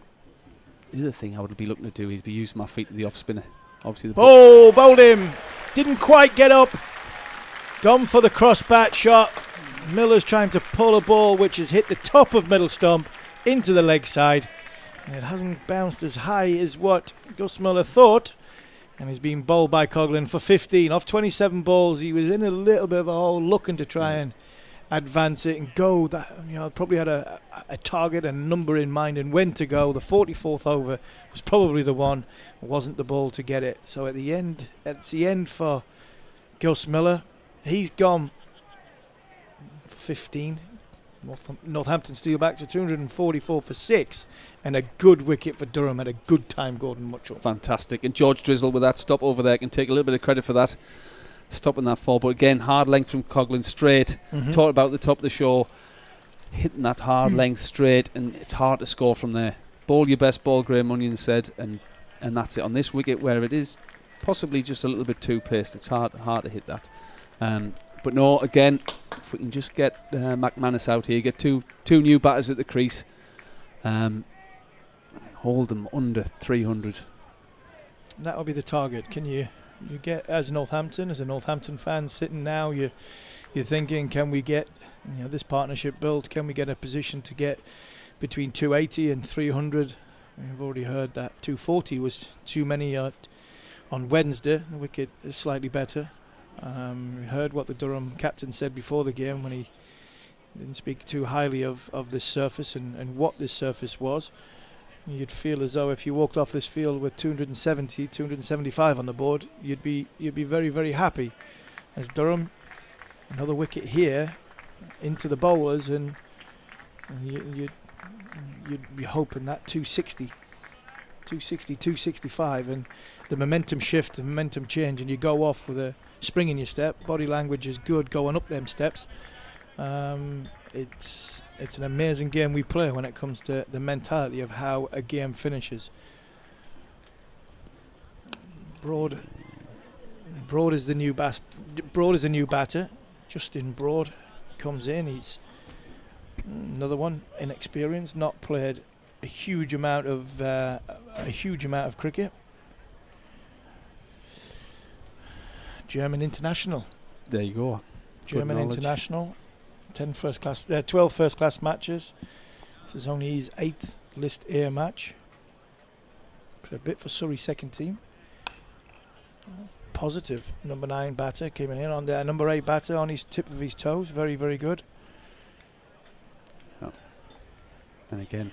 other thing I would be looking to do is be using my feet to the off spinner. Obviously, bowled him. Didn't quite get up. Gone for the cross bat shot. Miller's trying to pull a ball which has hit the top of middle stump into the leg side, and it hasn't bounced as high as what Gus Miller thought, and he's been bowled by Coughlin for 15 off 27 balls. He was in a little bit of a hole, looking to try and advance it and go. That, probably had a target and number in mind and when to go. The 44th over was probably the one. It wasn't the ball to get it. So at the end for Gus Miller. He's gone 15. Northampton Steelbacks are 244 for 6, and a good wicket for Durham. Had a good time, Gordon Mutchell. Fantastic. And George Drizzle with that stop over there can take a little bit of credit for that, stopping that fall. But again, hard length from Coughlin straight. Talked about the top of the show, hitting that hard length straight, and it's hard to score from there. Bowl your best ball, Graham Onion said, and that's it. On this wicket where it is possibly just a little bit too paced, it's hard to hit that. But no, again, if we can just get McManus out here, get two new batters at the crease, hold them under 300. That will be the target. Can you get, as a Northampton fan sitting now, you're thinking, can we get this partnership built? Can we get a position to get between 280 and 300? We've already heard that 240 was too many on Wednesday. The wicket is slightly better. We heard what the Durham captain said before the game when he didn't speak too highly of this surface and what this surface was. You'd feel as though if you walked off this field with 270, 275 on the board, you'd be very, very happy. As Durham, another wicket here into the bowlers, and you'd be hoping that 260, 265, and the momentum shift, the momentum change, and you go off with a spring in your step. Body language is good going up them steps. It's an amazing game we play when it comes to the mentality of how a game finishes. Broad is the new batter. Justin Broad comes in. He's another one, inexperienced, not played a huge amount of cricket. German international. There you go. German international. 12 first class matches. This is only his 8th List A match. Played a bit for Surrey second team. Positive. Number 9 batter came in on there. Number 8 batter on his tip of his toes. Very, very good. Oh. And again,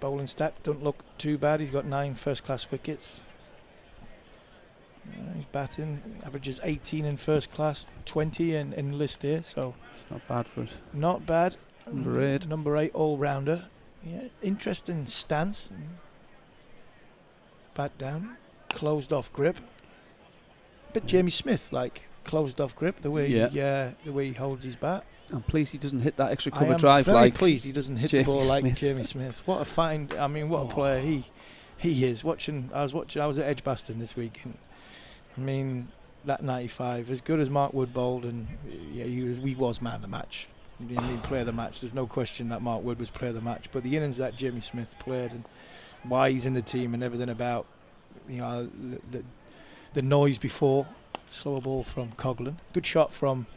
bowling stats don't look too bad. He's got 9 first class wickets. He's batting, averages 18 in first class, 20 in List A, so it's not bad for it. Not bad. Number 8 all-rounder. Yeah, interesting stance. Bat down, closed off grip. Bit Jamie Smith like closed off grip, the way he holds his bat. I'm pleased he doesn't hit that extra cover drive like. I'm very pleased he doesn't hit the ball Smith. like Jamie Smith. What a find! I mean, what a player he is. I was at Edgbaston this week, and I mean, that 95, as good as Mark Wood bowled, and he was man of the match. He didn't mean player of the match. There's no question that Mark Wood was player of the match. But the innings that Jamie Smith played, and why he's in the team, and everything about the noise before, slower ball from Coughlin. Good shot from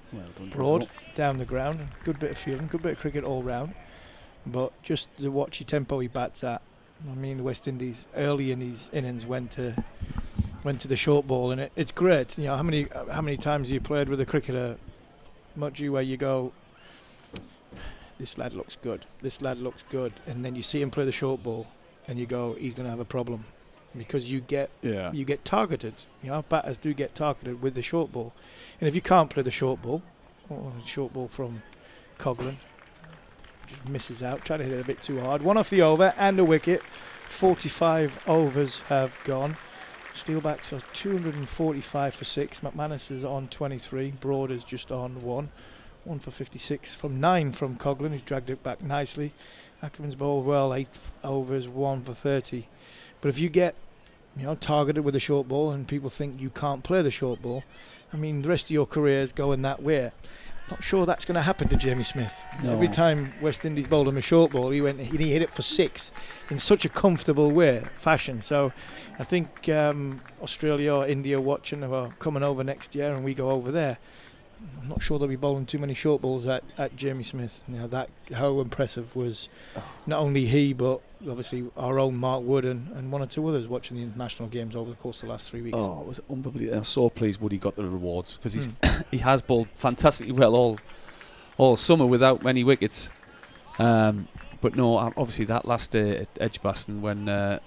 Broad down the ground. Good bit of fielding, good bit of cricket all round. But just to watch the tempo he bats at. I mean, the West Indies early in his innings went to the short ball, and it's great. You know, how many times have you played with a cricketer, Muchy, where you go, this lad looks good, and then you see him play the short ball, and you go, he's going to have a problem, because you get targeted. You know, batters do get targeted with the short ball, and if you can't play the short ball from Coughlin, just misses out, trying to hit it a bit too hard. One off the over and a wicket. 45 overs have gone. Steelbacks are 245 for 6. McManus is on 23. Broad is just on 1. 1 for 56 from 9 from Coughlin, who's dragged it back nicely. Ackerman's bowled well, 8 overs, 1 for 30. But if you get, targeted with a short ball and people think you can't play the short ball, I mean, the rest of your career is going that way. Not sure that's going to happen to Jamie Smith. No. Every time West Indies bowled him a short ball, he hit it for 6 in such a comfortable fashion. So I think Australia or India watching are coming over next year, and we go over there. I'm not sure they'll be bowling too many short balls at Jamie Smith. That how impressive was not only he, but obviously our own Mark Wood and one or two others watching the international games over the course of the last 3 weeks. Oh, it was unbelievable. I'm so pleased Woody got the rewards, because he has bowled fantastically well all summer without many wickets. But no, obviously that last day at Edgbaston, when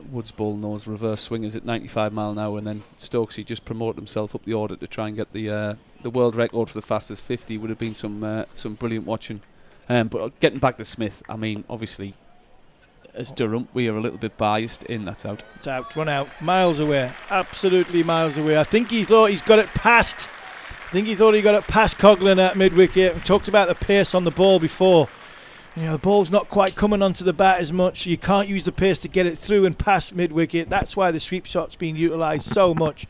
Woods bowled those reverse swingers at 95 mile an hour, and then Stokesy just promoted himself up the order to try and get the world record for the fastest 50, would have been some brilliant watching. But getting back to Smith, I mean, obviously, as Durham, we are a little bit biased in that's out. It's out, run out, miles away, absolutely miles away. I think he thought he's got it past. Coughlin at mid-wicket. We talked about the pace on the ball before. The ball's not quite coming onto the bat as much. You can't use the pace to get it through and past mid-wicket. That's why the sweep shot's being utilised so much.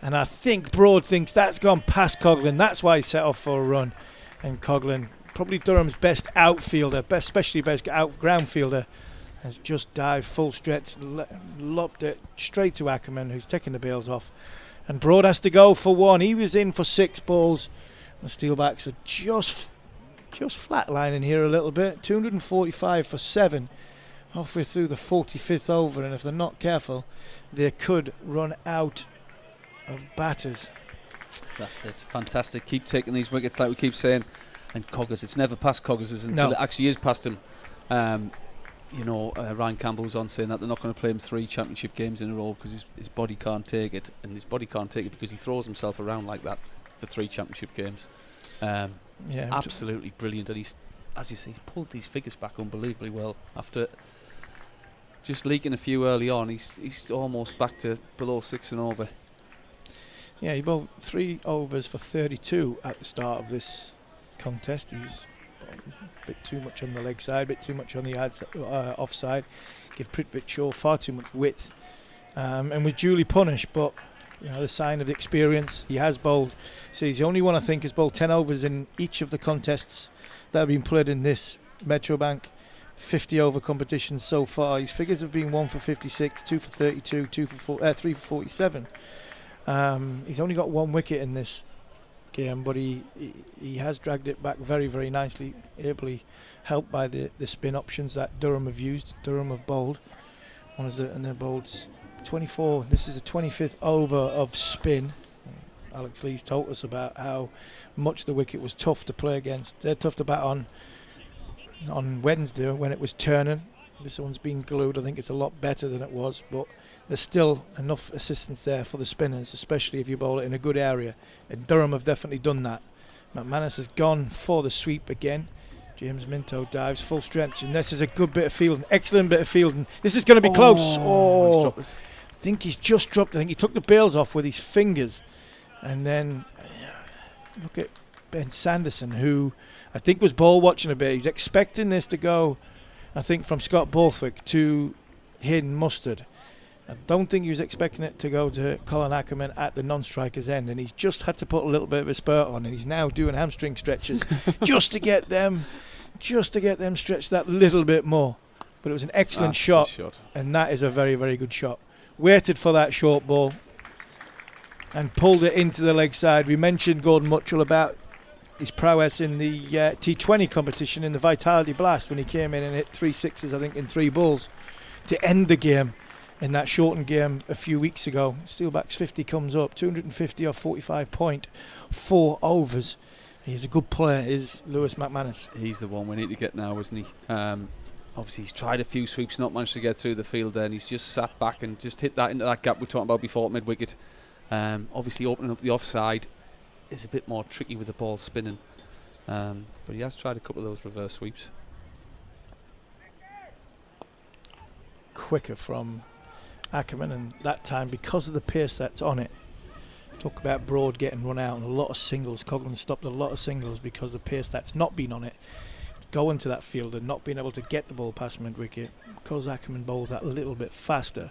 And I think Broad thinks that's gone past Coughlin. That's why he set off for a run. And Coughlin, probably Durham's best outfielder, especially best ground fielder, has just dived full stretch, lobbed it straight to Ackerman, who's taking the bails off. And Broad has to go for 1. He was in for 6 balls. The Steelbacks are just flatlining here a little bit. 245 for 7, halfway through the 45th over, and if they're not careful, they could run out of batters. That's it. Fantastic. Keep taking these wickets, like we keep saying. And Coggers, it's never past Coggers until it actually is past him. Ryan Campbell was on saying that they're not going to play him 3 championship games in a row because his body can't take it, and his body can't take it because he throws himself around like that for 3 championship games. Absolutely brilliant, and he's, as you say, he's pulled these figures back unbelievably well after just leaking a few early on. He's almost back to below 6 and over. Yeah, he bowled 3 overs for 32 at the start of this contest. He's a bit too much on the leg side, a bit too much on the offside. Give Prithvi Shaw far too much width, and was duly punished. But the sign of the experience. He has bowled. So he's the only one I think has bowled 10 overs in each of the contests that have been played in this Metrobank 50 over competitions so far. His figures have been 1 for 56, 2 for 32, 3 for 47. He's only got 1 wicket in this game, but he has dragged it back very, very nicely, ably helped by the spin options that Durham have used. Durham have bowled. And they're bowled 24. This is the 25th over of spin. Alex Lee's told us about how much the wicket was tough to play against. They're tough to bat on Wednesday when it was turning. This one's been glued. I think it's a lot better than it was, but there's still enough assistance there for the spinners, especially if you bowl it in a good area. And Durham have definitely done that. McManus has gone for the sweep again. James Minto dives full strength, and this is a good bit of fielding, excellent bit of fielding. This is going to be close. I think he's just dropped. I think he took the bails off with his fingers. And then look at Ben Sanderson, who I think was ball watching a bit. He's expecting this to go, I think, from Scott Borthwick to Hayden Mustard. I don't think he was expecting it to go to Colin Ackerman at the non-striker's end, and he's just had to put a little bit of a spurt on, and he's now doing hamstring stretches just to get them stretched that little bit more. But it was an excellent shot, and that is a very, very good shot. Waited for that short ball. and pulled it into the leg side. We mentioned Gordon Mutchell about his prowess in the T20 competition in the Vitality Blast when he came in and hit 3 sixes, I think, in 3 balls to end the game in that shortened game a few weeks ago. Steelbacks 50 comes up, 250 or 45.4 overs. He's a good player, is Lewis McManus. He's the one we need to get now, isn't he? Obviously, he's tried a few sweeps, not managed to get through the field there, and he's just sat back and just hit that into that gap we were talking about before at mid-wicket. Obviously, opening up the offside is a bit more tricky with the ball spinning. But he has tried a couple of those reverse sweeps. Quicker from Ackerman, and that time, because of the pace that's on it, talk about Broad getting run out and a lot of singles. Coughlin stopped a lot of singles because the pace that's not been on it. It's going to that field and not being able to get the ball past mid-wicket. Because Ackerman bowls that a little bit faster,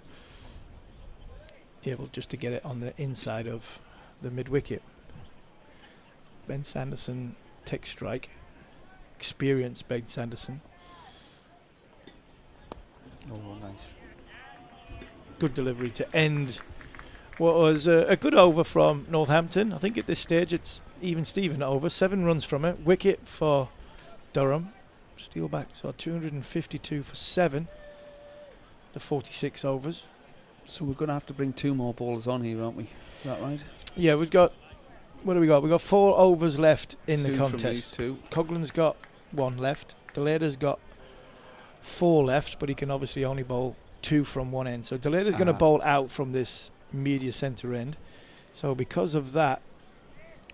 able just to get it on the inside of the mid-wicket. Ben Sanderson takes strike. Experienced Ben Sanderson. Oh, nice. Good delivery to end what was a good over from Northampton. I think at this stage it's even Steven over. 7 runs from it. Wicket for Durham. Steelbacks are 252 for 7. The 46 overs. So we're going to have to bring 2 more bowlers on here, aren't we? Is that right? Yeah, we've got... What do we got? We've got 4 overs left in 2 the from contest. these 2. Coughlin's got 1 left. Delada's got 4 left, but he can obviously only bowl 2 from one end. So Delada's going to bowl out from this media centre end. So because of that,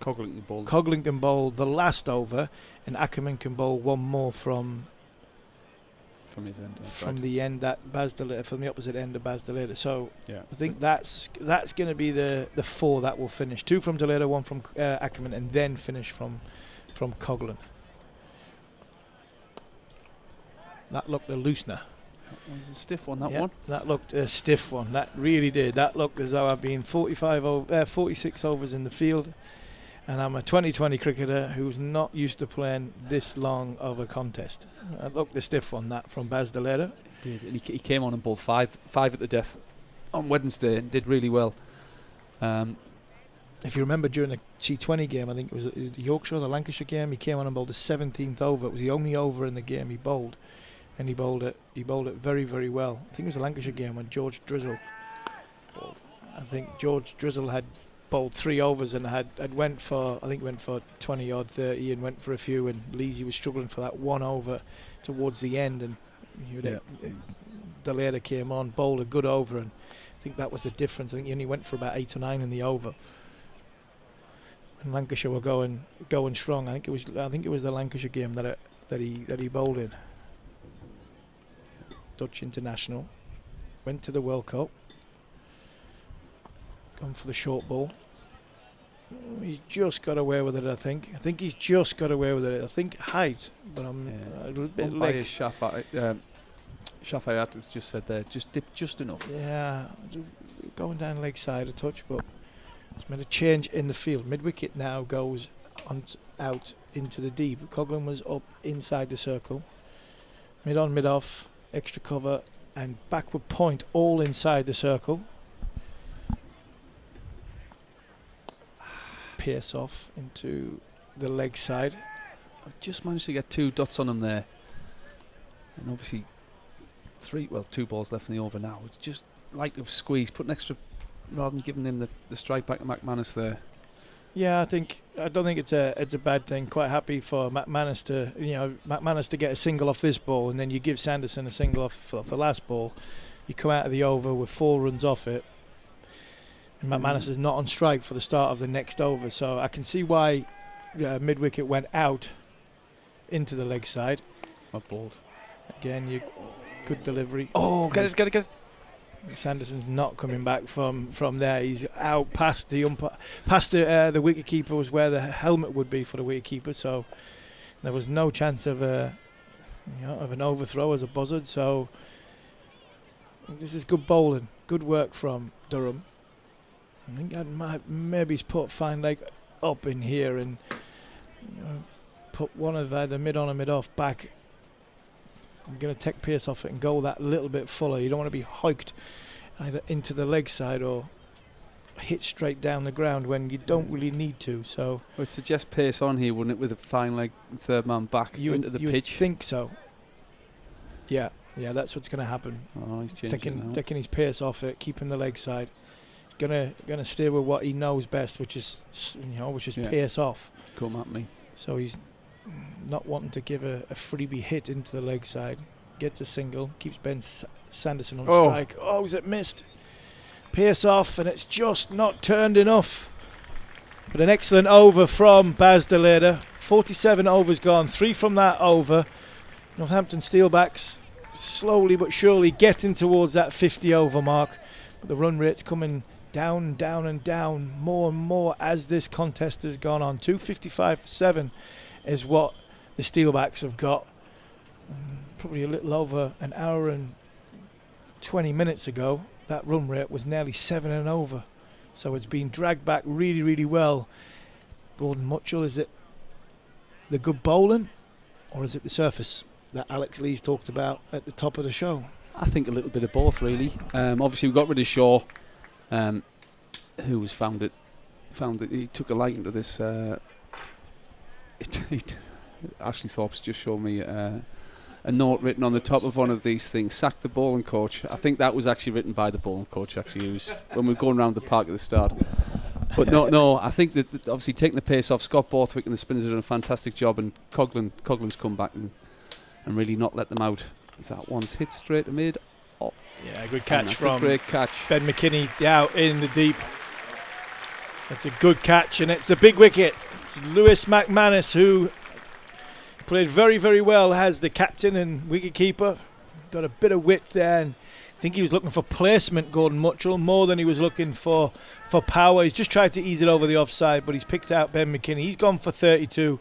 Coughlin can bowl the last over, and Ackerman can bowl 1 more from his end, from the end that Baz Delada, from the opposite end of Baz Delada. So yeah, I think that's going to be the 4 that will finish. 2 from Delada, 1 from Ackerman, and then finish from Coughlin. That looked a loosener. That was a stiff one, that Yeah, one. That looked a stiff one. That really did. That looked as though I've been 46 overs in the field, and I'm a 2020 cricketer who's not used to playing this long of a contest. That looked a stiff one, that from Baz Delada. He did, and he came on and bowled 5 at the death on Wednesday and did really well. If you remember during the T20 game, I think it was the Yorkshire, the Lancashire game, he came on and bowled the 17th over. It was the only over in the game he bowled. And he bowled it very, very well. I think it was a Lancashire game when George Drizzle bowled. I think George Drizzle had bowled 3 overs and went for 20 odd 30 and went for a few, and Leesy was struggling for that 1 over towards the end, and Delada came on, bowled a good over, and I think that was the difference. I think he only went for about 8 or 9 in the over. And Lancashire were going strong. I think it was the Lancashire game that he bowled in. Dutch international, went to the World Cup, gone for the short ball. He's just got away with it, I think. He's just got away with it. I think height, but I'm a little bit legs. Shafayat has just said there, just dip just enough. Yeah, going down leg side a touch, but it's made a change in the field. Mid-wicket now goes out into the deep. Coughlin was up inside the circle. Mid on, mid off. Extra cover and backward point all inside the circle. Pierce off into the leg side. I just managed to get 2 dots on him there. And obviously 2 balls left in the over now. It's just like to squeeze, put an extra rather than giving him the strike back to McManus there. Yeah, I don't think it's a bad thing. Quite happy for McManus to get a single off this ball, and then you give Sanderson a single off for the last ball. You come out of the over with 4 runs off it, and McManus is not on strike for the start of the next over. So I can see why mid-wicket went out into the leg side. Not balled. Again, good delivery. Oh, get it. Sanderson's not coming back from there. He's out past the the wicket keeper, was where the helmet would be for the wicket keeper. So there was no chance of an overthrow as a buzzard. So this is good bowling, good work from Durham. I think maybe he's put fine leg up in here and put one of either mid on or mid off back. I'm going to take Pierce off it and go that little bit fuller. You don't want to be hiked either into the leg side or hit straight down the ground when you don't really need to. So it would suggest pace on here, wouldn't it, with a fine leg third man back into the pitch? Would think so. Yeah, that's what's going to happen. Oh, he's changing taking his pace off it, keeping the leg side. He's gonna stay with what he knows best, which is pace off. Come at me. So he's not wanting to give a freebie hit into the leg side. Gets a single, keeps Ben Sanderson on strike. Oh, is it missed? Pace off, and it's just not turned enough. But an excellent over from Baz de Leede. 47 overs gone, 3 from that over. Northampton Steelbacks slowly but surely getting towards that 50 over mark. But the run rate's coming down and down more and more as this contest has gone on. 255 for 7 is what the Steelbacks have got. Probably a little over an hour and 20 minutes ago, that run rate was nearly 7 and over. So it's been dragged back really, really well. Gordon Mutchell, is it the good bowling or is it the surface that Alex Lees talked about at the top of the show? I think a little bit of both, really. Obviously, we got rid of Shaw, who was found it. He took a liking to this. Ashley Thorpe's just showed me a note written on the top of one of these things: sack the bowling coach. I think that was actually written by the bowling coach. Actually, it was when we were going around the park at the start. But no, I think that obviously taking the pace off, Scott Borthwick and the spinners have done a fantastic job, and Coughlin's come back and really not let them out. Is that one's hit straight to mid? Oh. Yeah, good catch from a great catch. Ben McKinney out in the deep. That's a good catch, and it's the big wicket. It's Lewis McManus, who played very, very well, has the captain and wicketkeeper. Got a bit of width there, and I think he was looking for placement, Gordon Mutchell, more than he was looking for power. He's just tried to ease it over the offside, but he's picked out Ben McKinney. He's gone for 32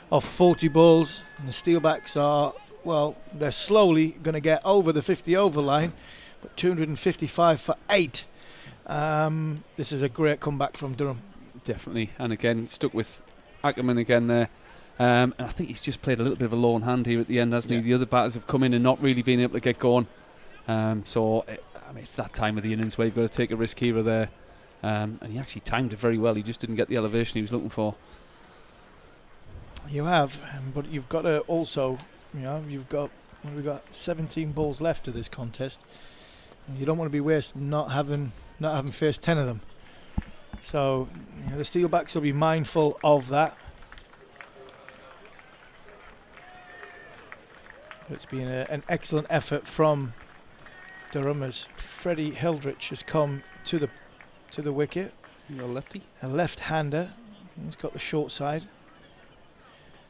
off 40 balls, and the Steelbacks are, well, they're slowly going to get over the 50 over line, but 255 for 8. This is a great comeback from Durham. Definitely, and again, stuck with Ackerman again there. And I think he's just played a little bit of a lone hand here at the end, hasn't he? The other batters have come in and not really been able to get going. It's that time of the innings where you've got to take a risk here or there. And he actually timed it very well. He just didn't get the elevation he was looking for. You have, but you've got to also, we've got 17 balls left to this contest. You don't want to be wasting not having faced 10 of them. So the Steelbacks will be mindful of that. It's been an excellent effort from Durham as Freddie Hildrich has come to the wicket. You're a lefty? A left-hander. He's got the short side.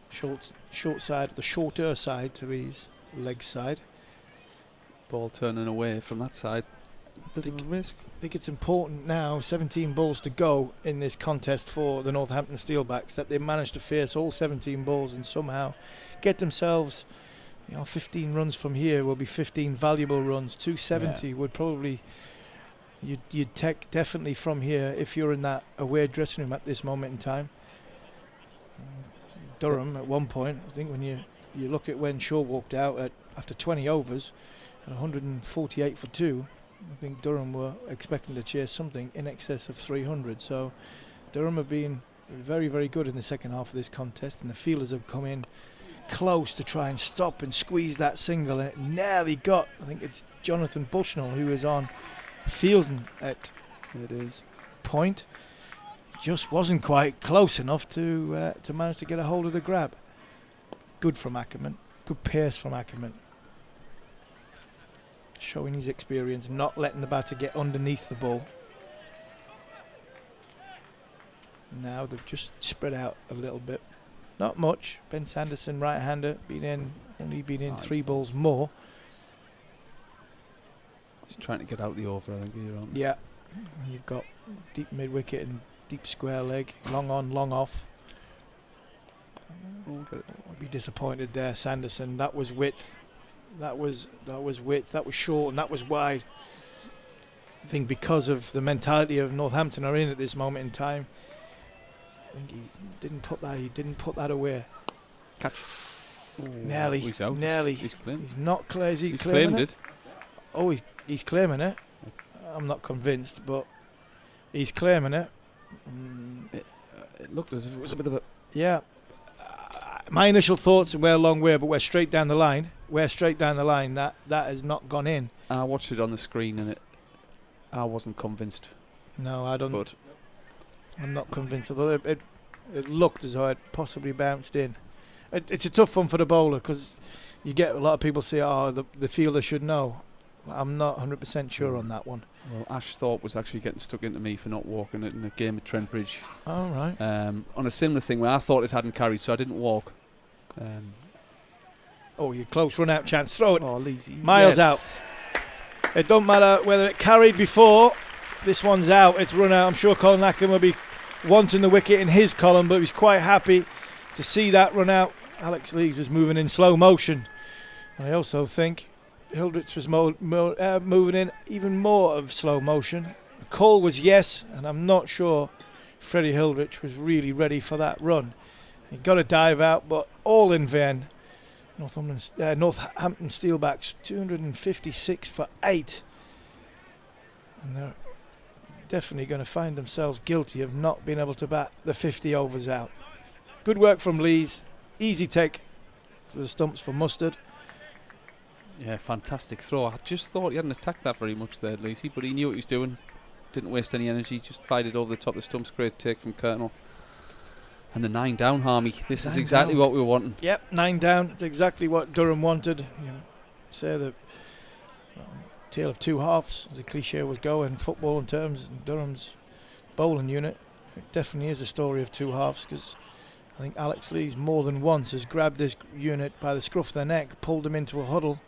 Short side, the shorter side to his leg side. Ball turning away from that side. Bit of a risk. I think it's important now, 17 balls to go in this contest for the Northampton Steelbacks, that they managed to face all 17 balls and somehow get themselves, 15 runs from here will be 15 valuable runs. 270 would probably, you'd take definitely from here if you're in that away dressing room at this moment in time. Durham at one point, I think when you look at when Shaw walked out after 20 overs at 148 for 2, I think Durham were expecting to chase something in excess of 300. So Durham have been very, very good in the second half of this contest, and the fielders have come in close to try and stop and squeeze that single, and it nearly got, I think it's Jonathan Bushnell who is on fielding at point. Just wasn't quite close enough to manage to get a hold of the grab. Good from Ackerman, good pace from Ackerman, showing his experience, not letting the batter get underneath the ball. Now they've just spread out a little bit. Not much. Ben Sanderson, right-hander, only been in 3 balls more. He's trying to get out the over, I think. Yeah. You've got deep mid-wicket and deep square leg, long on, long off. I'd be disappointed there, Sanderson. That was width. That was width. That was short, and that was wide. I think because of the mentality of Northampton are in at this moment in time, I think he didn't put that away. Catch. Nearly. He's claimed. He's not clear. He's claimed it. Oh, he's claiming it. I'm not convinced, but He's claiming it. It looked as if it was a bit of a... Yeah. My initial thoughts were a long way, but we're straight down the line. That has not gone in. I watched it on the screen and I wasn't convinced. No, I don't. But I'm not convinced. Although it looked as though it possibly bounced in. It's a tough one for the bowler because you get a lot of people say, "Oh, the fielder should know." I'm not 100% sure on that one. Well, Ash Thorpe was actually getting stuck into me for not walking it in a game at Trent Bridge. All right. On a similar thing where I thought it hadn't carried, so I didn't walk. Your close run out chance. Throw it. Oh, Leesy. Miles out. It don't matter whether it carried before. This one's out. It's run out. I'm sure Colin Ackham will be wanting the wicket in his column, but he's quite happy to see that run out. Alex Lees was moving in slow motion. I also think Hildrich was moving in even more of slow motion. The call was yes, and I'm not sure Freddie Hildrich was really ready for that run. He got a dive out, but all in vain. Northampton Steelbacks 256 for 8. And they're definitely going to find themselves guilty of not being able to bat the 50 overs out. Good work from Lees. Easy take for the stumps for Mustard. Yeah, fantastic throw. I just thought he hadn't attacked that very much there, Leesy, but he knew what he was doing. Didn't waste any energy, just fired it over the top of the stumps. Great take from Colonel. And the 9 down, Harmy. This is exactly what we were wanting. Yep, 9 down. It's exactly what Durham wanted. Say the tale of two halves, as the cliche was going, football in terms of Durham's bowling unit. It definitely is a story of two halves because I think Alex Lees more than once has grabbed this unit by the scruff of their neck, pulled them into a huddle.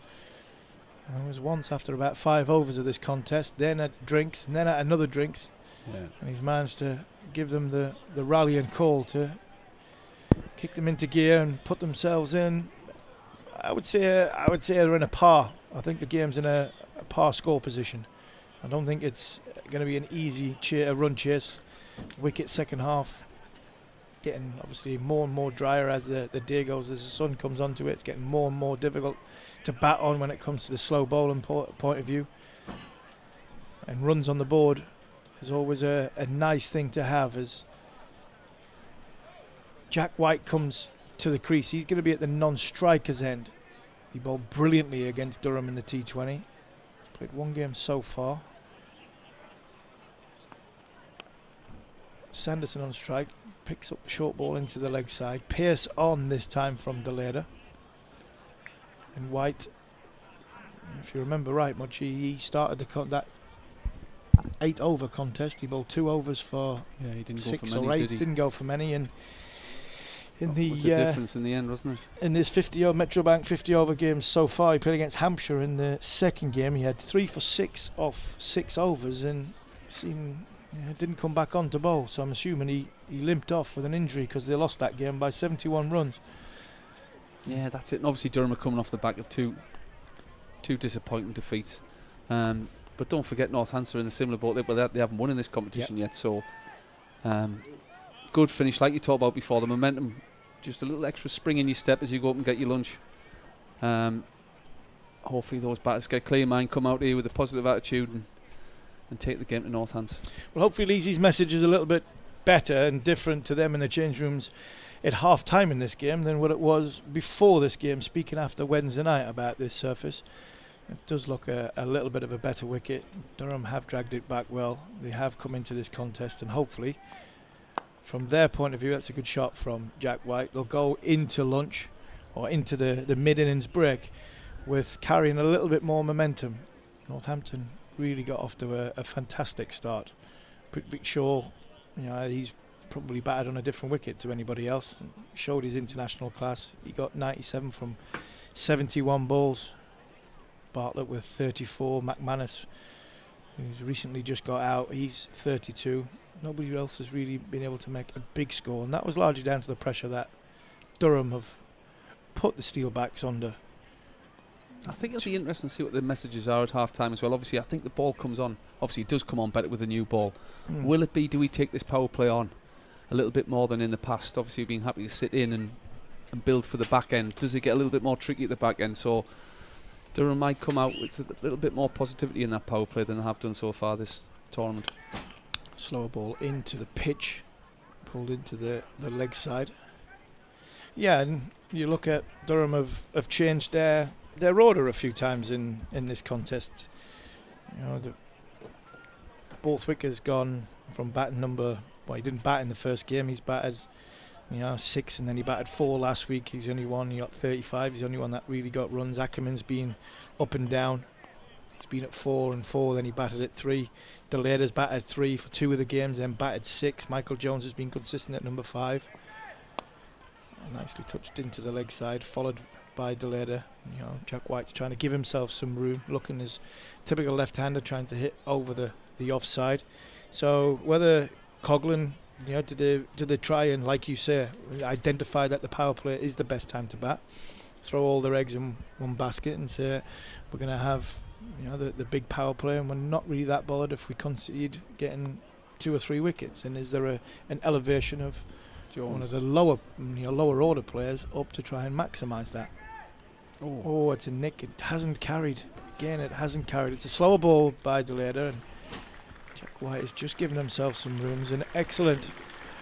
And it was once after about 5 overs of this contest, then at drinks, and then at another drinks. Yeah. And he's managed to give them the rallying call to kick them into gear and put themselves in. I would say they're in a par. I think the game's in a par score position. I don't think it's going to be an easy run chase. Wicket second half, getting obviously more and more drier as the day goes, as the sun comes onto it. It's getting more and more difficult to bat on when it comes to the slow bowling point of view. And runs on the board is always a nice thing to have. As Jack White comes to the crease, he's going to be at the non-striker's end. He bowled brilliantly against Durham in the T20. He's played 1 game so far. Sanderson on strike, picks up the short ball into the leg side. Pearce on this time from Deleda. And White, if you remember right, Muchie, he started that 8 over contest. He bowled 2 overs for he didn't 6 go for or many, 8. Didn't go for many. And in the difference in the end, wasn't it? In this Metrobank 50 over games so far, he played against Hampshire in the second game. He had 3 for 6 off 6 overs and didn't come back on to bowl. So I'm assuming he limped off with an injury because they lost that game by 71 runs. Yeah, that's it. And obviously Durham are coming off the back of two disappointing defeats. But don't forget Northamptonshire in a similar boat. They haven't won in this competition yet. So good finish, like you talked about before. The momentum, just a little extra spring in your step as you go up and get your lunch. Hopefully those batters get a clear mind, come out here with a positive attitude and take the game to Northampton. Well, hopefully Leesy's message is a little bit better and different to them in the change rooms at half time in this game than what it was before this game. Speaking after Wednesday night about this surface, it does look a little bit of a better wicket. Durham have dragged it back well. They have come into this contest, and hopefully from their point of view, that's a good shot from Jack White. They'll go into lunch or into the mid-innings break with carrying a little bit more momentum. Northampton really got off to a fantastic start. Vic Shaw, he's probably batted on a different wicket to anybody else. Showed his international class. He got 97 from 71 balls. Bartlett with 34. McManus, who's recently just got out, he's 32. Nobody else has really been able to make a big score, and that was largely down to the pressure that Durham have put the Steelbacks under. I think it'll be interesting to see what the messages are at half time as well. Obviously, I think the ball comes on. Obviously, it does come on better with the new ball. Will it be, do we take this power play on a little bit more than in the past? Obviously, we've been happy to sit in and build for the back end. Does it get a little bit more tricky at the back end? So Durham might come out with a little bit more positivity in that power play than they have done so far this tournament. Slower ball into the pitch, pulled into the leg side. Yeah, and you look at Durham have changed their order a few times in this contest. You know, Borthwick has gone from batting number. Well, he didn't bat in the first game. He's batted, 6, and then he batted 4 last week. He's the only one. He got 35. He's the only one that really got runs. Ackerman's been up and down. He's been at 4 and 4. Then he batted at 3. Delader's batted 3 for 2 of the games. Then batted 6. Michael Jones has been consistent at number 5. Nicely touched into the leg side, followed by Delader. Jack White's trying to give himself some room, looking as typical left-hander, trying to hit over the offside. So whether Coghlan, did they try and, like you say, identify that the power play is the best time to bat, throw all their eggs in one basket and say we're going to have the big power play, and we're not really that bothered if we concede getting 2 or 3 wickets. And is there an elevation of Jones, one of the lower order players, up to try and maximise that? Oh, it's a nick. It hasn't carried. Again, it hasn't carried. It's a slower ball by Delader, and Jack White has just given himself some room. An excellent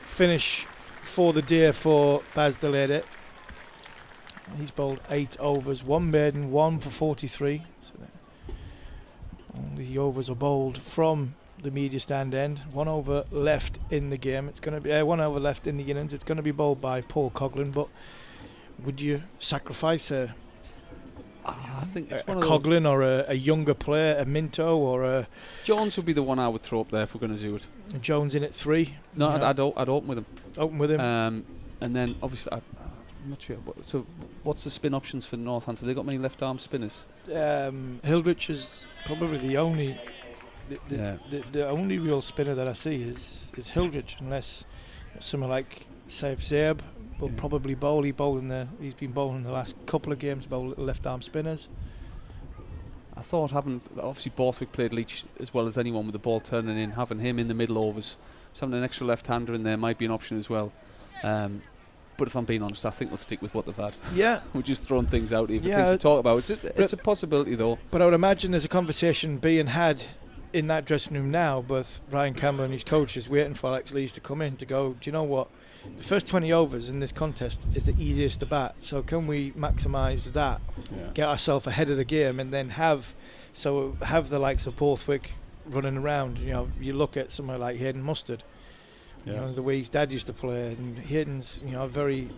finish for the day for Baz Delader. He's bowled 8 overs, 1 maiden, 1 for 43. So all the overs are bowled from the media stand end. 1 over left in the game. It's going to be 1 over left in the innings. It's going to be bowled by Paul Coghlan. But would you sacrifice I think it's one of Coghlan or a younger player, a Minto or a Jones would be the one I would throw up there if we're going to do it. Jones in at 3. No, I'd open with him. Open with him. And then obviously I'm not sure. So what's the spin options for Northampton? Have they got many left arm spinners? Hildrich is probably the only. The only real spinner that I see is Hildrich, unless someone like Saif Zaib will probably bowl. He's been bowling the last couple of games, bowl little left arm spinners. I thought obviously Borthwick played Leach as well as anyone with the ball turning in, having him in the middle overs, so having an extra left hander in there might be an option as well. But if I'm being honest, I think they'll stick with what they've had. Yeah. We're just throwing things out here for things to talk about. It's a possibility though. But I would imagine there's a conversation being had in that dressing room now, both Ryan Campbell and his coach is waiting for Alex Lees to come in to go, do you know what? The first 20 overs in this contest is the easiest to bat. So can we maximise that, get ourselves ahead of the game, and then have the likes of Borthwick running around? You look at someone like Hayden Mustard, the way his dad used to play, and Hayden's very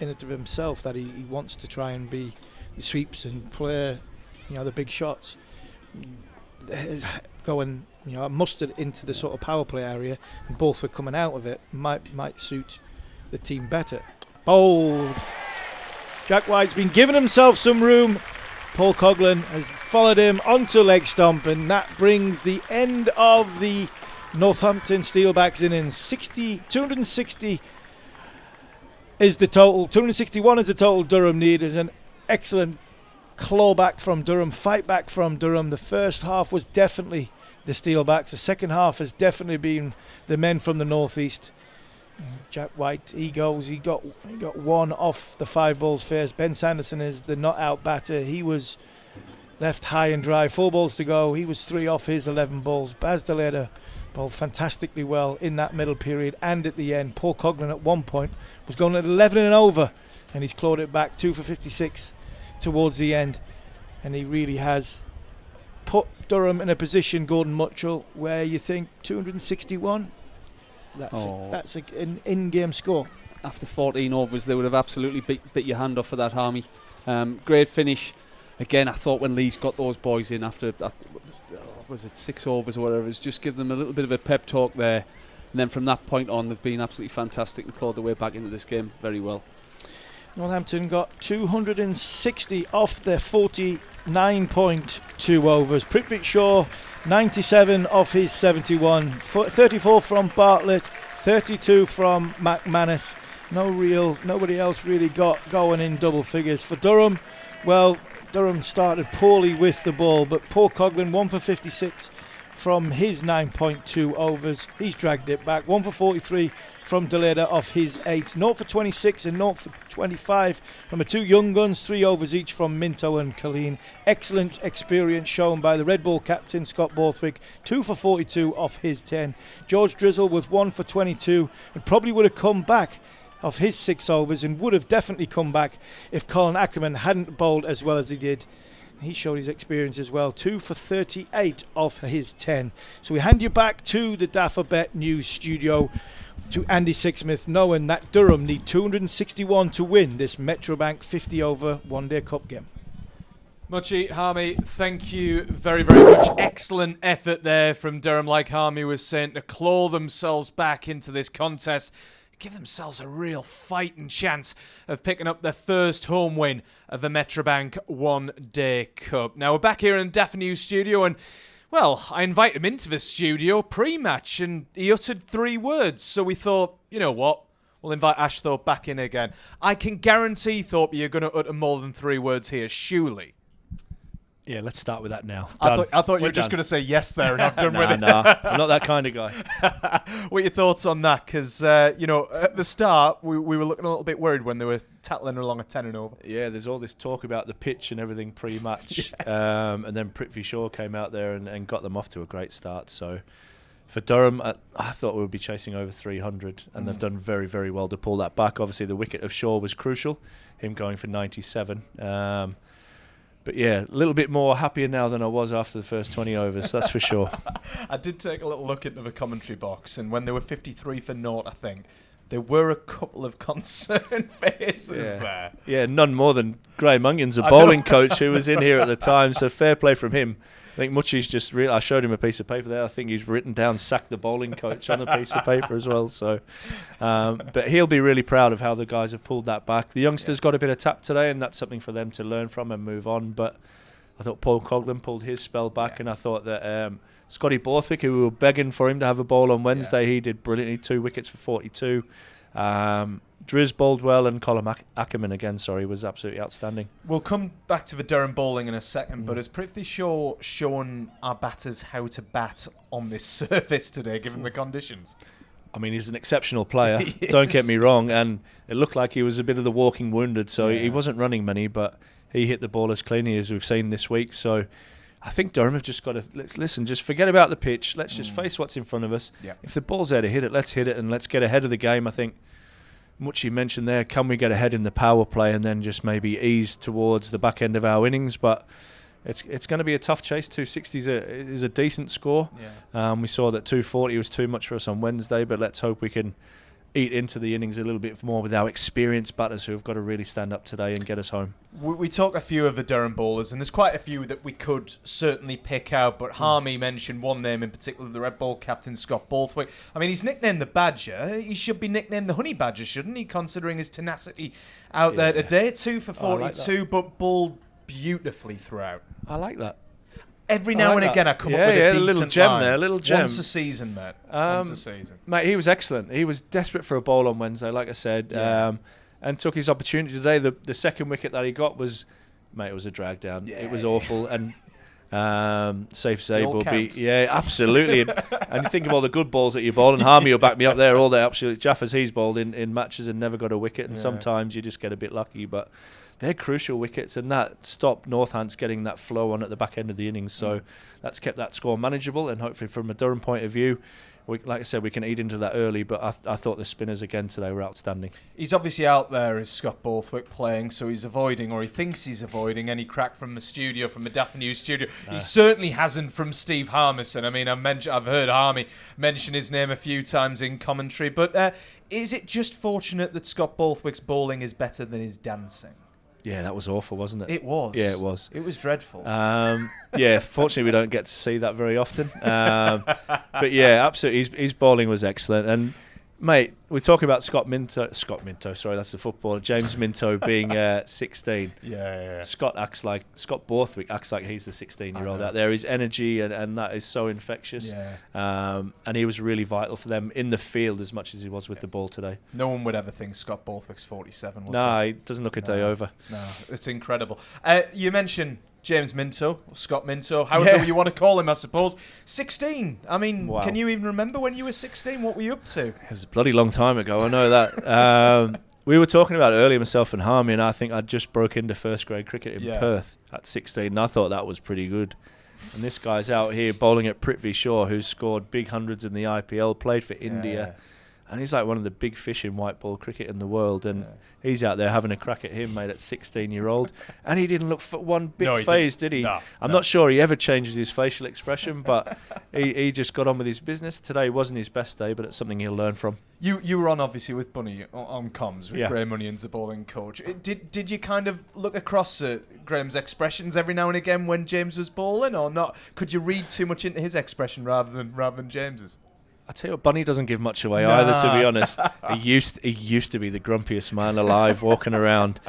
in it of himself that he wants to try and be the sweeps and play the big shots. Going Mustard into the sort of power play area, and Borthwick coming out of it might suit the team better. Bold. Jack White's been giving himself some room. Paul Coghlan has followed him onto leg stump, and that brings the end of the Northampton Steelbacks innings. 260 is the total. 261 is the total Durham need. Is an excellent clawback from Durham, fight back from Durham. The first half was definitely the Steelbacks. The second half has definitely been the men from the northeast. Jack White, he got 1 off the 5 balls first. Ben Sanderson is the not out batter. He was left high and dry. 4 balls to go. He was 3 off his 11 balls. Baz Delader bowled fantastically well in that middle period and at the end. Paul Coghlan at one point was going at 11 and over, and he's clawed it back 2 for 56 towards the end, and he really has put Durham in a position, Gordon Mutchell, where you think 261, that's an in-game score. After 14 overs, they would have absolutely bit your hand off for that, Harmy. Great finish. Again, I thought when Lee's got those boys in after, was it 6 overs or whatever, it's just give them a little bit of a pep talk there. And then from that point on, they've been absolutely fantastic and clawed their way back into this game very well. Northampton got 260 off their 49.2 overs. Prithvi Shaw, 97 off his 71. 34 from Bartlett, 32 from McManus. Nobody else really got going in double figures. For Durham, well, Durham started poorly with the ball, but Paul Coghlan 1 for 56 from his 9.2 overs. He's dragged it back. 1 for 43 from Deleda off his 8. 0 for 26 and 0 for 25 from the 2 young guns. 3 overs each from Minto and Colleen. Excellent experience shown by the Red Bull captain Scott Borthwick. 2 for 42 off his 10. George Drizzle with 1 for 22 and probably would have come back off his 6 overs and would have definitely come back if Colin Ackerman hadn't bowled as well as he did. He showed his experience as well. 2 for 38 off his 10. So we hand you back to the Dafferbet News studio to Andy Sixsmith, knowing that Durham need 261 to win this Metrobank 50 over one-day cup game. Muchie, Harmy, thank you very, very much. Excellent effort there from Durham, like Harmy was saying, to claw themselves back into this contest. Give themselves a real fighting chance of picking up their first home win of the Metrobank One Day Cup. Now, we're back here in Daft News studio, and, well, I invited him into the studio pre-match, and he uttered 3 words. So we thought, you know what? We'll invite Ash Thorpe back in again. I can guarantee, Thorpe, you're going to utter more than 3 words here, surely. Yeah, let's start with that now. I thought you were just going to say yes there and I'm done with it. No, I'm not that kind of guy. What are your thoughts on that? Because, you know, at the start, we were looking a little bit worried when they were tattling along a 10 and over. Yeah, there's all this talk about the pitch and everything pre-match. And then Prithvi Shaw came out there and got them off to a great start. So for Durham, I thought we would be chasing over 300, and they've done very, very well to pull that back. Obviously, the wicket of Shaw was crucial, him going for 97. But yeah, a little bit more happier now than I was after the first 20 overs, that's for sure. I did take a little look into the commentary box, and when they were 53 for naught, I think, there were a couple of concerned faces there. Yeah, none more than Graham Onions, a bowling coach who was in here at the time, so fair play from him. I think Muchie's just I showed him a piece of paper there. I think he's written down "sack the bowling coach" on a piece of paper as well. So, but he'll be really proud of how the guys have pulled that back. The youngsters got a bit of tap today, and that's something for them to learn from and move on. But I thought Paul Coughlin pulled his spell back, and I thought that Scotty Borthwick, who we were begging for him to have a bowl on Wednesday, he did brilliantly. 2 wickets for 42. Driz bowled well, and Colin Ackerman again, was absolutely outstanding. We'll come back to the Durham bowling in a second, but has Prithvi Shaw shown our batters how to bat on this surface today, given the conditions? I mean, he's an exceptional player, don't get me wrong, and it looked like he was a bit of the walking wounded, so he wasn't running many, but he hit the ball as cleanly as we've seen this week, so I think Durham have just got to, listen, just forget about the pitch, let's just face what's in front of us. Yeah. If the ball's there to hit it, let's hit it, and let's get ahead of the game. I think Muchie mentioned there, can we get ahead in the power play and then just maybe ease towards the back end of our innings? But it's going to be a tough chase. 260 is a decent score. Yeah. We saw that 240 was too much for us on Wednesday, but let's hope we can eat into the innings a little bit more with our experienced batters who have got to really stand up today and get us home. We talk a few of the Durham bowlers, and there's quite a few that we could certainly pick out, but Harmy mentioned one name in particular, the Red Bull captain, Scott Borthwick. I mean, he's nicknamed the Badger. He should be nicknamed the Honey Badger, shouldn't he, considering his tenacity out there today. 2 for 42, like, but bowled beautifully throughout. I like that. Every now and again I come up with a decent little gem line. there, a little gem. Once a season, mate. Once a season. Mate, he was excellent. He was desperate for a bowl on Wednesday, like I said, and took his opportunity today. The second wicket that he got was, mate, it was a drag down. Yeah, it was awful. And Safe Zabe will be, absolutely. And you think of all the good balls that you bowl, and Harmy will back me up there, all the absolute jaffers he's bowled in matches and never got a wicket, and sometimes you just get a bit lucky, but they're crucial wickets, and that stopped Northants getting that flow on at the back end of the innings. So that's kept that score manageable, and hopefully from a Durham point of view, like I said, we can eat into that early, but I thought the spinners again today were outstanding. He's obviously out there as Scott Borthwick playing, so he's avoiding, or he thinks he's avoiding, any crack from the studio, from the Daft News studio. He certainly hasn't from Steve Harmison. I mean, I've heard Harmy mention his name a few times in commentary, but is it just fortunate that Scott Borthwick's bowling is better than his dancing? Yeah, that was awful, wasn't it? It was. Yeah, it was. It was dreadful. Fortunately we don't get to see that very often. But yeah, absolutely, his bowling was excellent. And mate, we talk about Scott Minto, that's the footballer, James Minto being 16. Scott Borthwick acts like he's the 16-year-old out there. His energy and that is so infectious. And he was really vital for them in the field as much as he was with the ball today. No one would ever think Scott Borthwick's 47. No, he doesn't look a day over. No, it's incredible. You mentioned James Minto, or Scott Minto, however you want to call him, I suppose. 16. I mean, Wow. Can you even remember when you were 16? What were you up to? It was a bloody long time ago, I know that. We were talking about it earlier, myself and Harmy, and I think I just broke into first grade cricket in Perth at 16, and I thought that was pretty good. And this guy's out here bowling at Prithvi Shaw, who's scored big hundreds in the IPL, played for India, and he's like one of the big fish in white ball cricket in the world, and he's out there having a crack at him, mate, at 16-year-old, and he didn't look for one bit phased, did he? No, I'm not sure he ever changes his facial expression, but he just got on with his business. Today wasn't his best day, but it's something he'll learn from. You were on, obviously, with Bunny on comms, with Graham Onions, the bowling coach. Did you kind of look across at Graham's expressions every now and again when James was bowling, or not? Could you read too much into his expression rather than James's? I tell you what, Bunny doesn't give much away either, to be honest. He used to be the grumpiest man alive, walking around.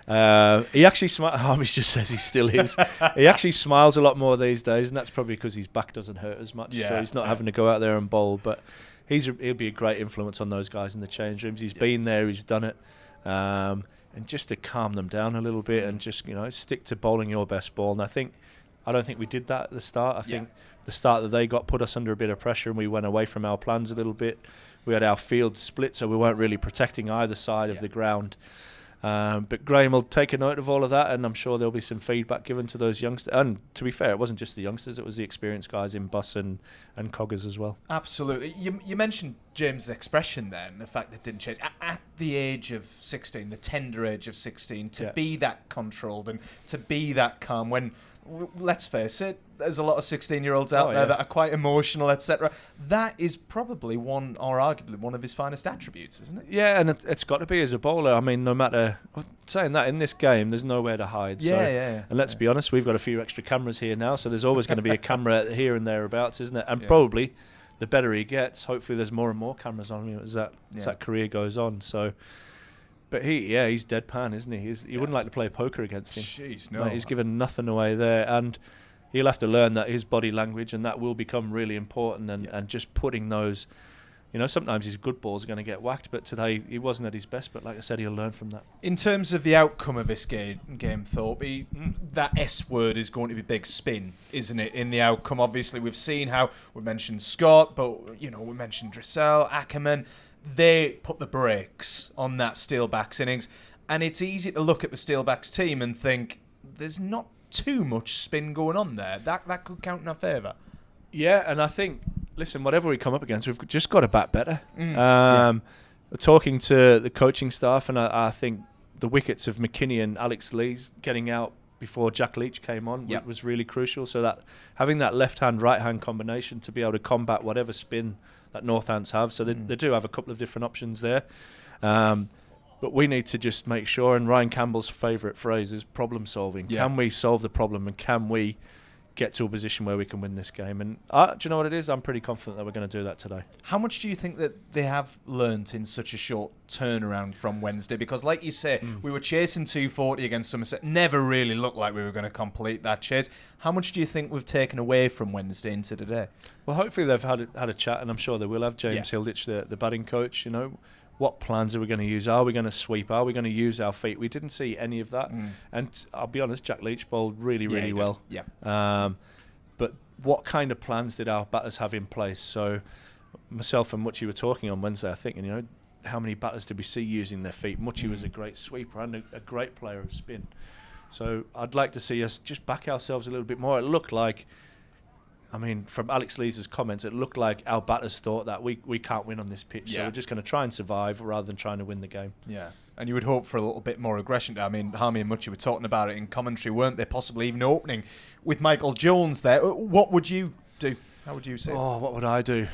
He actually smiles. Harmy just says he still is. He actually smiles a lot more these days, and that's probably because his back doesn't hurt as much, so he's not having to go out there and bowl. But he'll be a great influence on those guys in the change rooms. He's been there, he's done it, and just to calm them down a little bit and just stick to bowling your best ball. And I don't think we did that at the start. I think the start that they got put us under a bit of pressure, and we went away from our plans a little bit. We had our field split, so we weren't really protecting either side of the ground. But Graham will take a note of all of that, and I'm sure there'll be some feedback given to those youngsters. And to be fair, it wasn't just the youngsters, it was the experienced guys in Bus and Coggers as well. Absolutely. You mentioned James' expression then, the fact that it didn't change. At the age of 16, the tender age of 16, to be that controlled and to be that calm when, let's face it, there's a lot of 16-year-olds out there that are quite emotional, etc. That is probably one, or arguably one of his finest attributes, isn't it? Yeah, and it's got to be as a bowler. I mean, no matter... Saying that, in this game, there's nowhere to hide. And let's be honest, we've got a few extra cameras here now, so there's always going to be a camera here and thereabouts, isn't it? And probably, the better he gets, hopefully there's more and more cameras on him as that career goes on. So... But he's deadpan, isn't he? You wouldn't like to play poker against him. Jeez, no. Like, he's given nothing away there, and he'll have to learn that his body language, and that will become really important. And just putting those, sometimes his good balls are going to get whacked, but today he wasn't at his best. But like I said, he'll learn from that. In terms of the outcome of this game, Thorpe, that S word is going to be big spin, isn't it? In the outcome, obviously, we've seen how we mentioned Scott, but we mentioned Dressel, Aaman. They put the brakes on that Steelbacks innings, and it's easy to look at the Steelbacks team and think there's not too much spin going on there. That could count in our favour. Yeah, and I think, listen, whatever we come up against, we've just got to bat better. Talking to the coaching staff, and I think the wickets of McKinney and Alex Lees getting out before Jack Leach came on was really crucial. So that having that left-hand, right-hand combination to be able to combat whatever spin that Northants have. So they do have a couple of different options there. But we need to just make sure, and Ryan Campbell's favourite phrase is problem solving. Can we solve the problem, and can we get to a position where we can win this game? And do you know what it is? I'm pretty confident that we're going to do that today. How much do you think that they have learnt in such a short turnaround from Wednesday? Because like you say, we were chasing 240 against Somerset. Never really looked like we were going to complete that chase. How much do you think we've taken away from Wednesday into today? Well, hopefully they've had a chat, and I'm sure they will have. James Hilditch, the batting coach, what plans are we going to use? Are we going to sweep? Are we going to use our feet? We didn't see any of that. And I'll be honest, Jack Leach bowled really well. But what kind of plans did our batters have in place? So myself and Muchie were talking on Wednesday, I think, and how many batters did we see using their feet? Muchie was a great sweeper and a great player of spin. So I'd like to see us just back ourselves a little bit more. It looked like, from Alex Lees' comments, it looked like our batters thought that we can't win on this pitch, so we're just going to try and survive rather than trying to win the game. Yeah, and you would hope for a little bit more aggression. Harmy and Muchie were talking about it in commentary, weren't they? Possibly even opening with Michael Jones there. What would you do? How would you say? Oh, what would I do?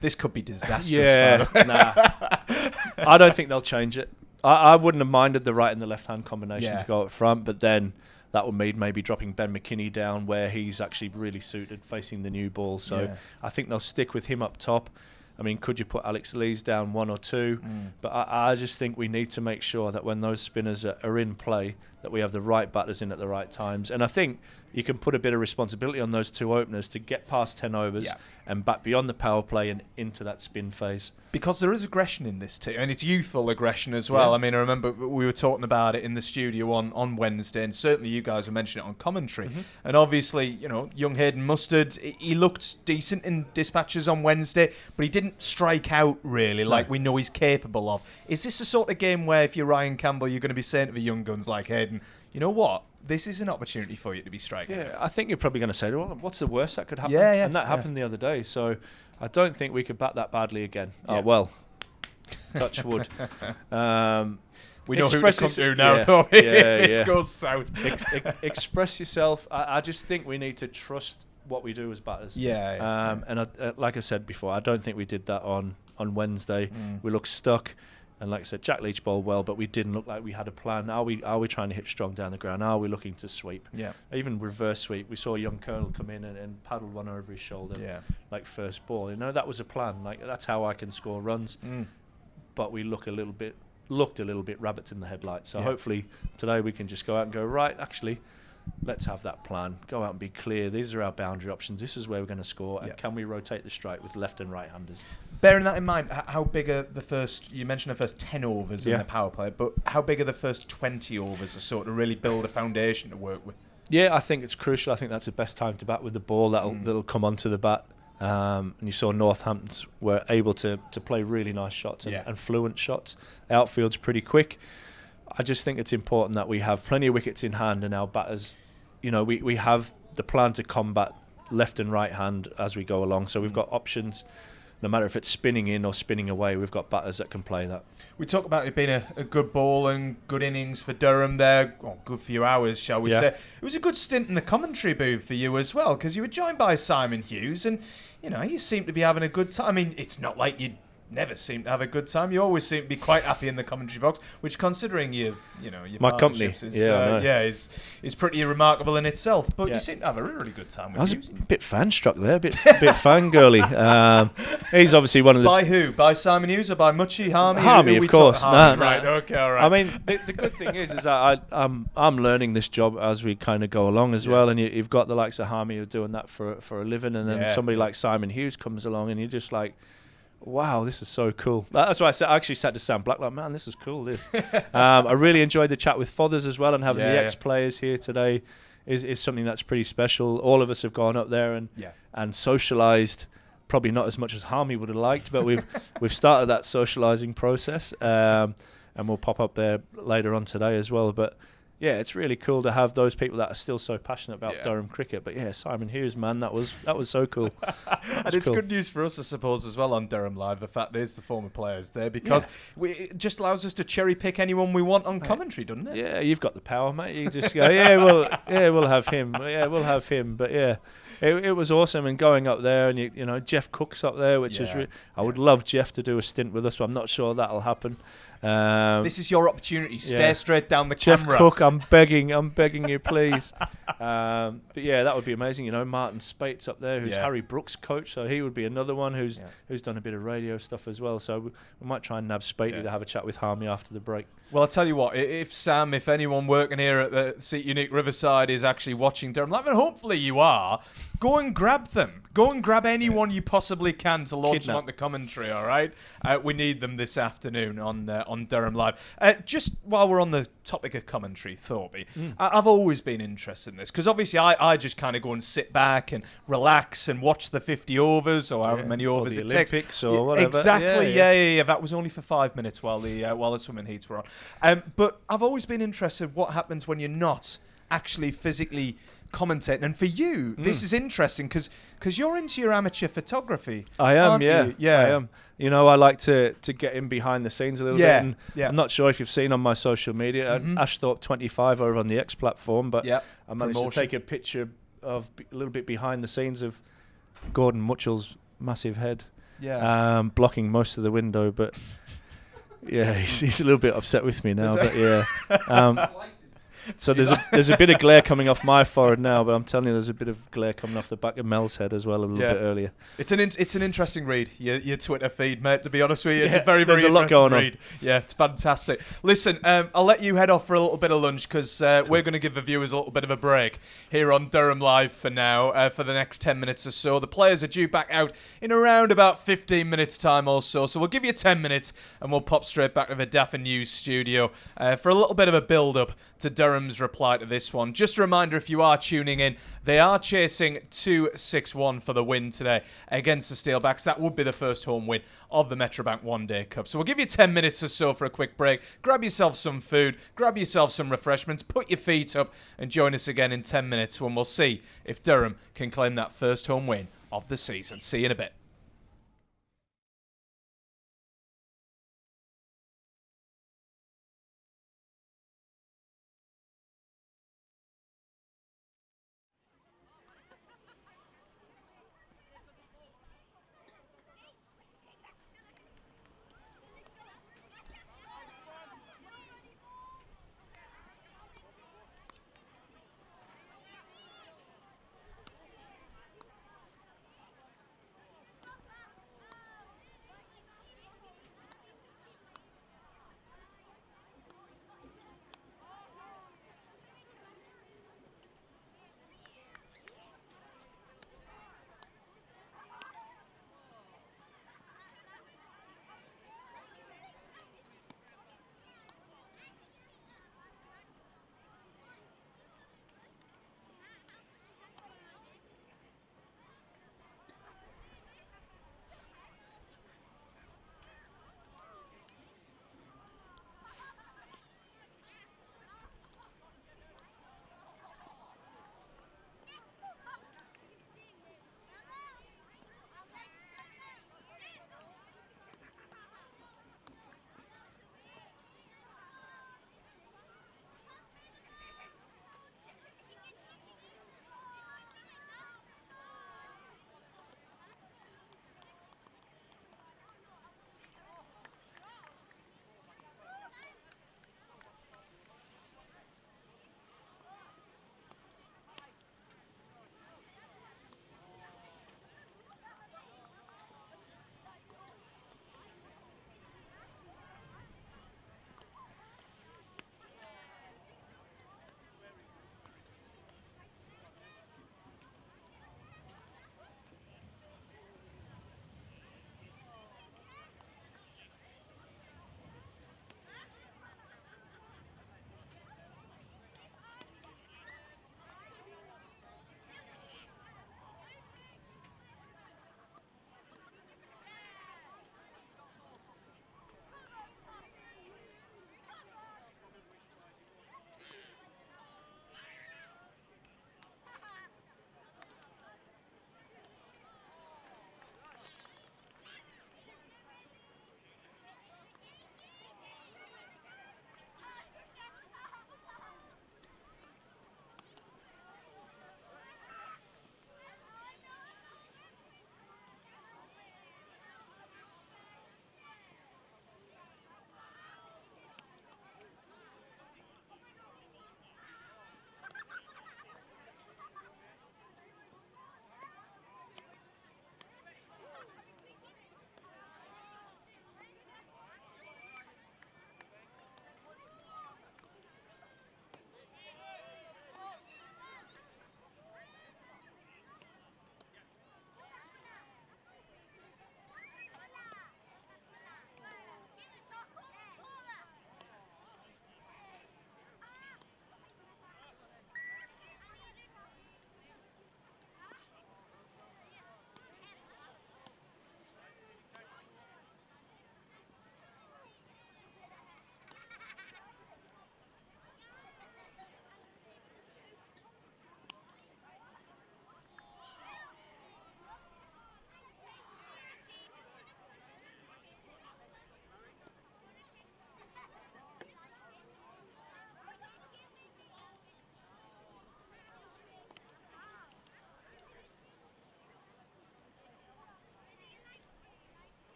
This could be disastrous. I don't think they'll change it. I wouldn't have minded the right and the left-hand combination to go up front, but then that would mean maybe dropping Ben McKinney down where he's actually really suited facing the new ball. So I think they'll stick with him up top. Could you put Alex Lees down 1 or 2? But I just think we need to make sure that when those spinners are in play, that we have the right batters in at the right times. And I think, you can put a bit of responsibility on those two openers to get past 10 overs and back beyond the power play and into that spin phase. Because there is aggression in this team, and it's youthful aggression as well. I mean, I remember we were talking about it in the studio on Wednesday, and certainly you guys were mentioning it on commentary. And obviously, you know, young Hayden Mustard, he looked decent in dispatches on Wednesday, but he didn't strike out really like we know he's capable of. Is this the sort of game where if you're Ryan Campbell, you're going to be saying to the young guns like Hayden, you know what? This is an opportunity for you to be striking. Yeah, I think you're probably going to say, well, what's the worst that could happen? Yeah, and that happened the other day. So I don't think we could bat that badly again. Well, touch wood. We know who to come to now, though. This goes south. Express yourself. I just think we need to trust what we do as batters. And like I said before, I don't think we did that on Wednesday. We looked stuck. And like I said, Jack Leach bowled well, but we didn't look like we had a plan. Are we trying to hit strong down the ground? Are we looking to sweep? Even reverse sweep. We saw a young Colonel come in and paddle one over his shoulder, like first ball. You know, that was a plan. Like that's how I can score runs. But we looked a little bit rabbits in the headlights. So hopefully today we can just go out and go, right, actually, let's have that plan. Go out and be clear. These are our boundary options. This is where we're going to score. And can we rotate the strike with left and right-handers? Bearing that in mind, how big are the first, you mentioned the first 10 overs in the power play, but how big are the first 20 overs to sort of really build a foundation to work with? Yeah, I think it's crucial. I think that's the best time to bat with the ball. That'll come onto the bat. And you saw Northampton were able to play really nice shots and fluent shots. The outfield's pretty quick. I just think it's important that we have plenty of wickets in hand and our batters, you know, we have the plan to combat left and right hand as we go along. So we've got options. No matter if it's spinning in or spinning away, we've got batters that can play that. We talk about it being a good ball and good innings for Durham there, good few hours, shall we say. It was a good stint in the commentary booth for you as well, because you were joined by Simon Hughes, and you know, you seem to be having a good time. I mean, it's not like you never seem to have a good time. You always seem to be quite happy in the commentary box, which, considering your my company, is pretty remarkable in itself. But you seem to have a really good time with I was a bit fan-struck there, a bit fangirly. He's obviously one of the... By who? By Simon Hughes or by Muchie Harmy? Harmy, of course. Right, okay, all right. I mean, the good thing is that I'm learning this job as we kind of go along as well, and you've got the likes of Harmy who are doing that for a living, and then somebody like Simon Hughes comes along, and you're just like, wow, this is so cool. That's why I actually said to Sam Black, like, man, this is cool, I really enjoyed the chat with Fothers as well, and having the ex-players here today is something that's pretty special. All of us have gone up there and socialised, probably not as much as Harmy would have liked, but we've started that socialising process, and we'll pop up there later on today as well. But yeah, it's really cool to have those people that are still so passionate about Durham cricket. But yeah, Simon Hughes, man, that was so cool. And it's good news for us, I suppose, as well on Durham Live, the fact there's the former players there, because it just allows us to cherry pick anyone we want on commentary, doesn't it? Yeah, you've got the power, mate. You just go, we'll have him. Yeah, we'll have him. But yeah, it was awesome. And going up there, and you know, Jeff Cook's up there, which is I would love Jeff to do a stint with us, but I'm not sure that'll happen. This is your opportunity. Stare straight down the Jeff camera. Cook, I'm begging you, please. But yeah, that would be amazing. You know, Martin Spate's up there, who's Harry Brooks' coach, so he would be another one who's done a bit of radio stuff as well. So we might try and nab Spatey to have a chat with Harmy after the break. Well, I'll tell you what, if anyone working here at the Seat Unique Riverside is actually watching Durham Live, and hopefully you are, go and grab them. Go and grab anyone you possibly can to launch them on the commentary, all right? We need them this afternoon on Durham Live. Just while we're on the topic of commentary, Thorby, I've always been interested in this, because obviously I just kind of go and sit back and relax and watch the 50 overs or however many overs it takes. Olympics or whatever. Exactly, yeah. That was only for 5 minutes while the swimming heats were on. But I've always been interested in what happens when you're not actually physically commentating. And for you, this is interesting because you're into your amateur photography. I am, aren't you? Yeah, I am. You know, I like to get in behind the scenes a little bit. And I'm not sure if you've seen on my social media, Ashthorpe25 over on the X platform, but I managed to take a picture of a little bit behind the scenes of Gordon Mutchell's massive head, blocking most of the window, but... Yeah, he's a little bit upset with me now, but yeah. So there's a bit of glare coming off my forehead now, but I'm telling you, there's a bit of glare coming off the back of Mel's head as well a little bit earlier. It's an interesting read, your Twitter feed, mate, to be honest with you. It's Yeah, a very, very there's a lot interesting going on. read. Yeah, it's fantastic. Listen, I'll let you head off for a little bit of lunch because we're going to give the viewers a little bit of a break here on Durham Live for now, for the next 10 minutes or so. The players are due back out in around about 15 minutes time or so. So we'll give you 10 minutes and we'll pop straight back to the Daffer News studio for a little bit of a build-up to Durham's reply to this one. Just a reminder, if you are tuning in, they are chasing 2-6-1 for the win today against the Steelbacks. That would be the first home win of the Metrobank One Day Cup. So we'll give you 10 minutes or so for a quick break. Grab yourself some food, grab yourself some refreshments, put your feet up and join us again in 10 minutes when we'll see if Durham can claim that first home win of the season. See you in a bit.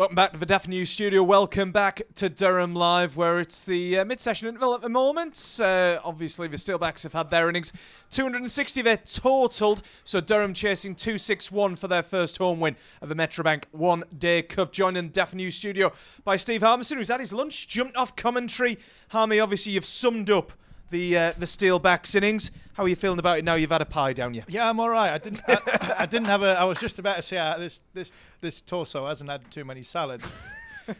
Welcome back to the Daft News studio. Welcome back to Durham Live, where it's the mid-session interval at the moment. Obviously, the Steelbacks have had their innings. 260 they're totalled, so Durham chasing 261 for their first home win of the Metrobank One Day Cup. Joined in the Daft News studio by Steve Harmison, who's had his lunch, jumped off commentary. Harmy, obviously, you've summed up the Steelbacks innings. How are you feeling about it now you've had a pie down you? Yeah, I'm all right. I didn't have a. I was just about to say this torso hasn't had too many salads,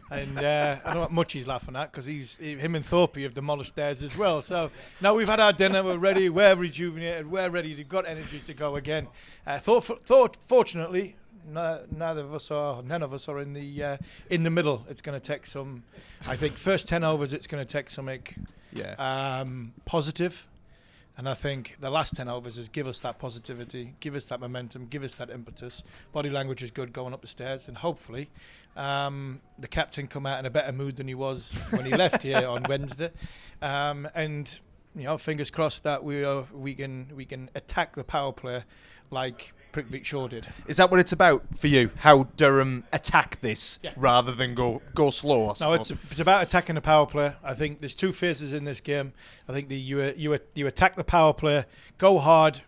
and I don't know what Muchie's laughing at because him and Thorpe have demolished theirs as well. So now we've had our dinner, we're ready, we're rejuvenated, we're ready. We've got energy to go again. Fortunately, none of us are in the middle. It's going to take some. I think first 10 overs, it's going to take something positive. And I think the last 10 overs is give us that positivity, give us that momentum, give us that impetus. Body language is good going up the stairs, and hopefully the captain come out in a better mood than he was when he left here on Wednesday. And fingers crossed that we can attack the power play like Prithvik Shaw did. Is that what it's about for you? How Durham attack this rather than go slow? No, it's about attacking the power play. I think there's two phases in this game. I think you attack the power play, go hard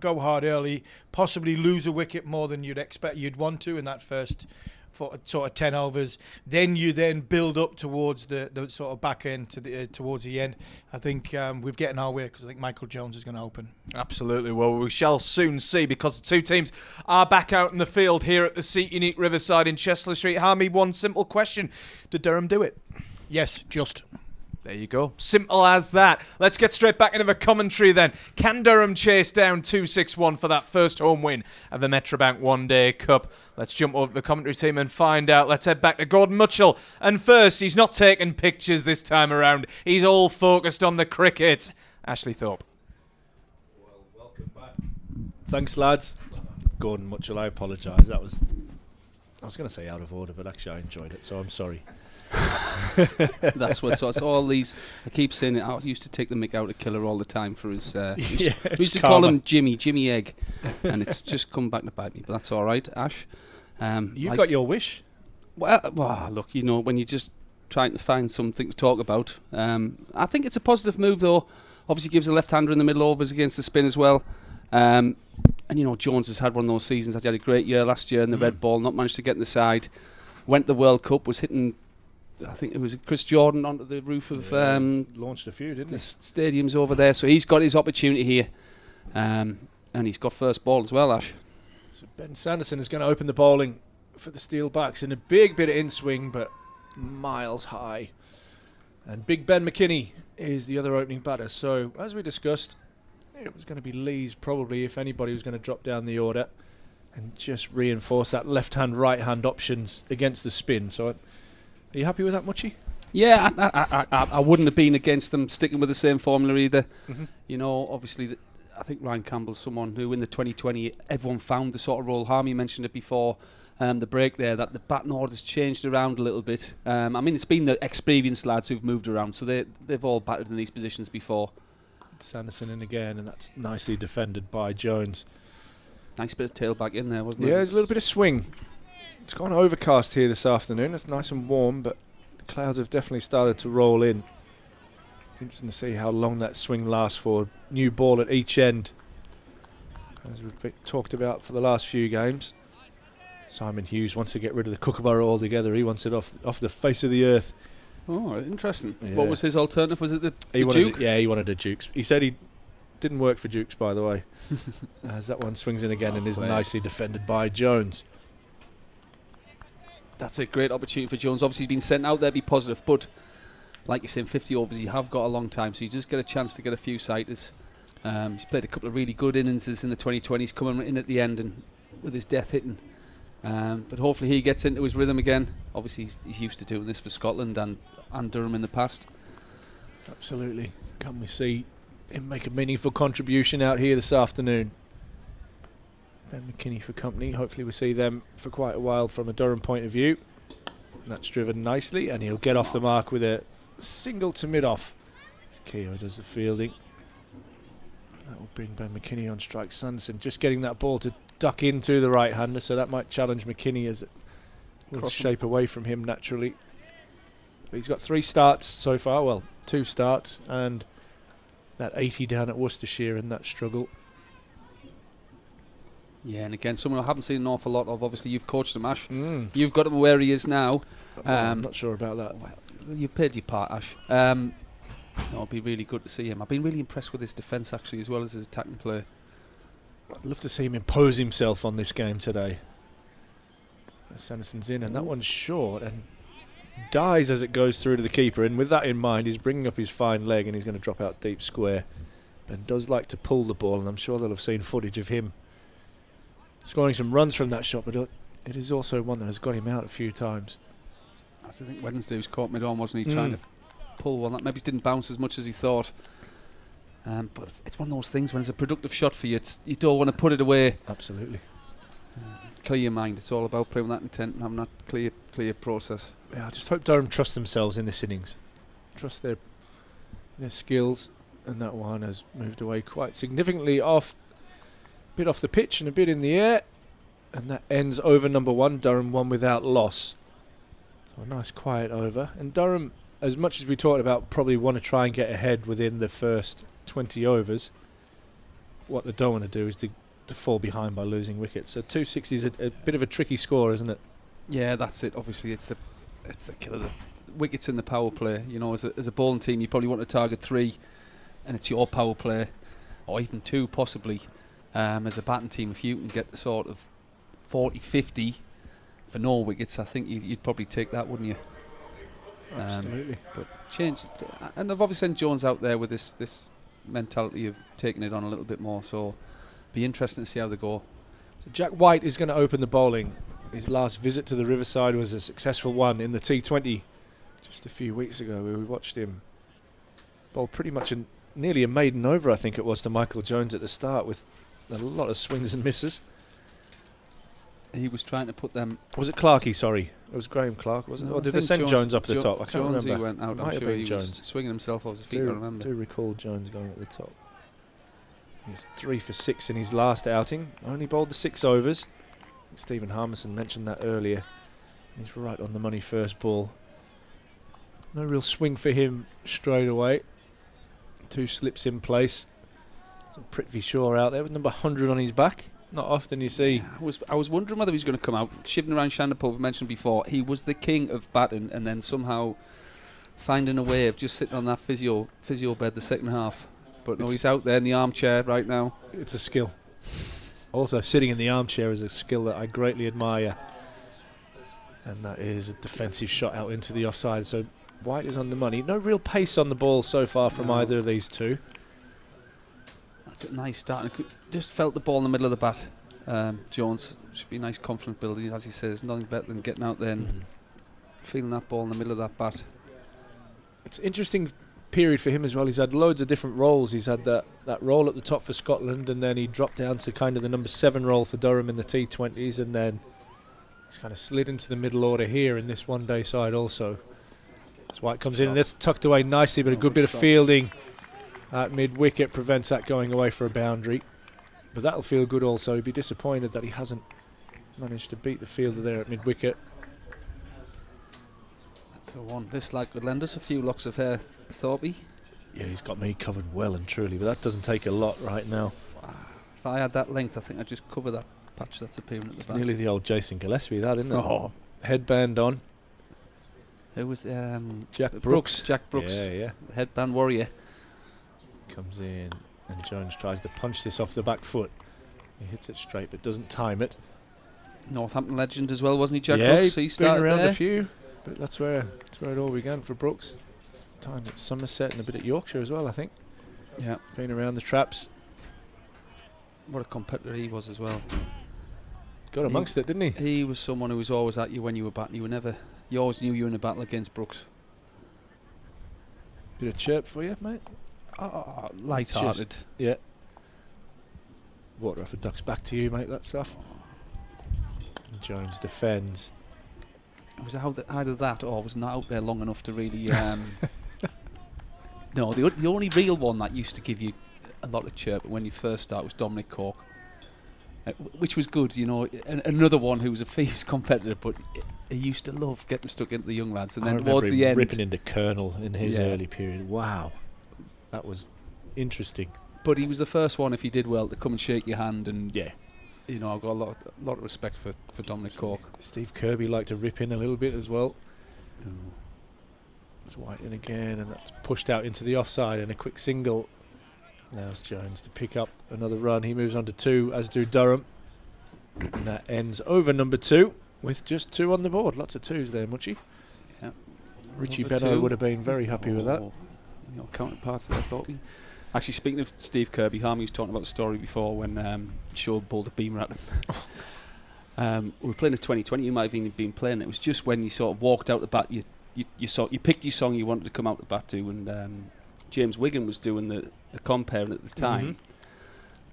early, possibly lose a wicket more than you'd want to in that first sort of 10 overs. Then you build up towards the sort of back end towards the end. I think we're getting our way because I think Michael Jones is going to open. Absolutely. Well, we shall soon see because the two teams are back out in the field here at the Seat Unique Riverside in Chester Street. Harmy, one simple question. Did Durham do it? Yes, just. There you go. Simple as that. Let's get straight back into the commentary then. Can Durham chase down 261 for that first home win of the Metrobank One Day Cup? Let's jump over to the commentary team and find out. Let's head back to Gordon Mutchell. And first, he's not taking pictures this time around. He's all focused on the cricket. Ashley Thorpe. Well, welcome back. Thanks, lads. Gordon Mutchell, I apologise. I was going to say out of order, but actually I enjoyed it, so I'm sorry. That's what. So it's all these. I keep saying it. I used to take the mick out of Killer all the time for his. We used to call him Jimmy Egg, and it's just come back to bite me. But that's all right, Ash. You've got your wish. Well, look, when you're just trying to find something to talk about. I think it's a positive move, though. Obviously, gives a left-hander in the middle overs against the spin as well. And Jones has had one of those seasons. He had a great year last year in the red ball. Not managed to get in the side. Went to the World Cup. Was hitting. I think it was Chris Jordan onto the roof of launched a few, didn't he? The stadiums over there, so he's got his opportunity here, and he's got first ball as well, Ash. So Ben Sanderson is going to open the bowling for the Steelbacks in a big bit of in-swing, but miles high. And Big Ben McKinney is the other opening batter. So as we discussed, it was going to be Lees probably if anybody was going to drop down the order and just reinforce that left-hand, right-hand options against the spin. So. Are you happy with that, Muchie? Yeah, I wouldn't have been against them sticking with the same formula either. Mm-hmm. Obviously, I think Ryan Campbell's someone who in the 2020, everyone found the sort of role. Harmy mentioned it before the break there, that the batting order's changed around a little bit. It's been the experienced lads who've moved around, so they've all batted in these positions before. Sanderson in again, and that's nicely defended by Jones. Nice bit of tail back in there, wasn't it? Yeah, there's a little bit of swing. It's gone overcast here this afternoon. It's nice and warm, but the clouds have definitely started to roll in. Interesting to see how long that swing lasts for. New ball at each end, as we've talked about for the last few games. Simon Hughes wants to get rid of the kookaburra altogether. He wants it off the face of the earth. Oh, interesting. Yeah. What was his alternative? Was it the Duke? He wanted a Dukes. He said he didn't work for Dukes, by the way. As that one swings in again and is nicely defended by Jones. That's a great opportunity for Jones. Obviously, he's been sent out there, be positive, but like you said, 50 overs, you have got a long time, so you just get a chance to get a few sighters. He's played a couple of really good innings in the 2020s, coming in at the end and with his death hitting. But hopefully he gets into his rhythm again. Obviously, he's used to doing this for Scotland and Durham in the past. Absolutely. Can we see him make a meaningful contribution out here this afternoon? Ben McKinney for company. Hopefully we'll see them for quite a while from a Durham point of view. And that's driven nicely, and he'll get off the mark with a single to mid-off. As Keogh does the fielding. That will bring Ben McKinney on strike. Sanderson just getting that ball to duck into the right-hander, so that might challenge McKinney as will shape away from him naturally. But he's got 3 starts so far, well, 2 starts, and that 80 down at Worcestershire in that struggle. Yeah, and again, someone I haven't seen an awful lot of. Obviously, you've coached him, Ash. You've got him where he is now. I'm not sure about that. Well, you've played your part, Ash. No, it'd be really good to see him. I've been really impressed with his defence, actually, as well as his attacking play. I'd love to see him impose himself on this game today. Sanderson's in, and that one's short and dies as it goes through to the keeper. And with that in mind, he's bringing up his fine leg and he's going to drop out deep square. Ben does like to pull the ball, and I'm sure they'll have seen footage of him scoring some runs from that shot, but it is also one that has got him out a few times. I think Wednesday was caught mid-on, wasn't he, trying to pull one that maybe didn't bounce as much as he thought. But it's one of those things when it's a productive shot for you, you don't want to put it away. Absolutely. Clear your mind. It's all about playing with that intent and having that clear process. Yeah, I just hope Durham trust themselves in this innings. Trust their skills, and that one has moved away quite significantly off. Bit off the pitch and a bit in the air, and that ends over number 1. Durham 1 without loss. So a nice quiet over. And Durham, as much as we talked about, probably want to try and get ahead within the first 20 overs. What they don't want to do is to fall behind by losing wickets. So 260 is a bit of a tricky score, isn't it? Yeah, that's it. Obviously, it's the killer. The wickets in the power play. You know, as a bowling team, you probably want to target 3, and it's your power play, or even 2 possibly. As a batting team, if you can get sort of 40-50 for no wickets, I think you'd probably take that, wouldn't you? Absolutely. But change, and they've obviously sent Jones out there with this mentality of taking it on a little bit more. So, be interesting to see how they go. So Jack White is going to open the bowling. His last visit to the Riverside was a successful one in the T20 just a few weeks ago, where we watched him bowl pretty much nearly a maiden over, I think it was, to Michael Jones at the start with a lot of swings and misses. He was trying to put them... Was it Clarkey, sorry? It was Graham Clark, wasn't it? Or did they send Jones up at the top? I can't remember. He went out, I'm sure he was swinging himself off his feet, I remember. I do recall Jones going at the top. He's 3 for 6 in his last outing. Only bowled the 6 overs. Stephen Harmison mentioned that earlier. He's right on the money first ball. No real swing for him straight away. 2 slips in place. Some Prithvi Shaw out there with number 100 on his back. Not often you see. I was wondering whether he was going to come out. Shiving around Shandapur, I've mentioned before, he was the king of batting, and then somehow finding a way of just sitting on that physio bed the second half. But no, he's out there in the armchair right now. It's a skill. Also, sitting in the armchair is a skill that I greatly admire. And that is a defensive shot out into the offside. So White is on the money. No real pace on the ball so far from either of these two. That's a nice start. Just felt the ball in the middle of the bat. Jones should be a nice confidence builder. As he says, nothing better than getting out there and feeling that ball in the middle of that bat. It's an interesting period for him as well. He's had loads of different roles. He's had that role at the top for Scotland, and then he dropped down to kind of the number 7 role for Durham in the T20s, and then he's kind of slid into the middle order here in this one-day side also. So White comes in, and it's tucked away nicely, but a good bit of fielding at mid-wicket prevents that going away for a boundary. But that'll feel good also. He'd be disappointed that he hasn't managed to beat the fielder there at mid-wicket. That's a one. This lad could lend us a few locks of hair, Thorpe. Yeah, he's got me covered well and truly, but that doesn't take a lot right now. If I had that length, I think I'd just cover that patch that's appearing at the back. Nearly the old Jason Gillespie, that, isn't it? Oh. Headband on. Who was Jack Brooks. Jack Brooks. Yeah. The headband warrior. Comes in, and Jones tries to punch this off the back foot. He hits it straight, but doesn't time it. Northampton legend as well, wasn't he, Jack yeah, Brooks? He started around a few, but that's where it all began for Brooks. Time at Somerset and a bit at Yorkshire as well, I think. Yeah. Been around the traps. What a competitor he was as well. Got amongst it, didn't he? He was someone who was always at you when you were batting. You always knew you were in a battle against Brooks. Bit of chirp for you, mate. Oh, light-hearted. Yeah. Water off the ducks back to you, mate, that stuff. And Jones defends. It was either that or was not out there long enough to really... No, the only real one that used to give you a lot of chirp when you first start was Dominic Cork. which was good, you know. Another one who was a fierce competitor, but he used to love getting stuck into the young lads. And then towards the end, ripping into Colonel in his early period. Wow, that was interesting. But he was the first one, if he did well, to come and shake your hand. And you know, I've got a lot of respect for Dominic Cork. Steve Kirby liked to rip in a little bit as well. It's White in again, and that's pushed out into the offside, and a quick single. Allows Jones to pick up another run. He moves on to 2, as do Durham. And that ends over number 2 with just 2 on the board. Lots of 2s there, Muchie. Yeah. Richie Number Benno 2. would have been very happy with that. Your counterparts there, thought we. Actually, speaking of Steve Kirby, Harmy was talking about the story before when Shaw bowled a beamer at him. We were playing a 2020. You might have even been playing. It was just when you sort of walked out the bat. You picked your song you wanted to come out the bat to, and James Wigan was doing the comparing at the time.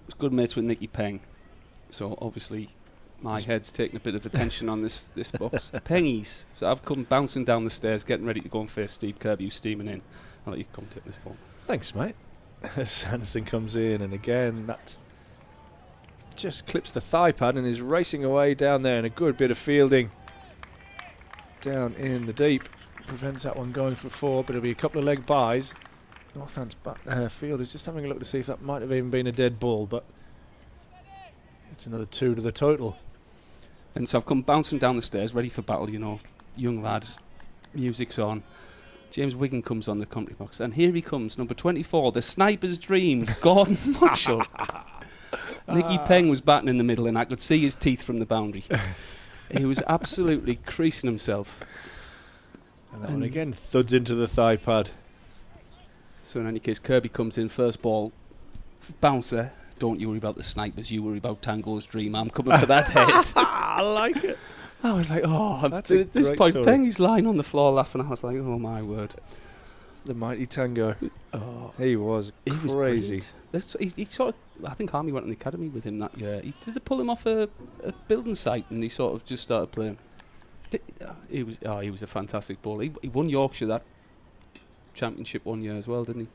Was good mates with Nicky Peng, so obviously my head's taking a bit of attention on this box. Pengies. So I've come bouncing down the stairs, getting ready to go and face Steve Kirby, who's steaming in. I'll let you come take this ball. Thanks, mate. Sanderson comes in, and again that just clips the thigh pad and is racing away down there, and a good bit of fielding down in the deep prevents that one going for 4, but it'll be a couple of leg byes. Northamptonshire field is just having a look to see if that might have even been a dead ball, but it's another 2 to the total. And so I've come bouncing down the stairs, ready for battle, you know, young lads, music's on. James Wigan comes on the commentary box, and here he comes, number 24, the sniper's dream, Gordon Marshall. Nicky Peng was batting in the middle, and I could see his teeth from the boundary. He was absolutely creasing himself. And that one again thuds into the thigh pad. So in any case, Kirby comes in, first ball, bouncer. Don't you worry about the snipers, you worry about Tango's dream. I'm coming for that head. I like it. I was like, oh, that's at this point, story. Pengy's lying on the floor laughing. I was like, oh my word. The mighty Tango. Oh, he was crazy. He sort of, I think Harmy went in the academy with him that year. Did they pull him off a building site and he sort of just started playing? He was a fantastic bowler. He won Yorkshire that championship one year as well, didn't he?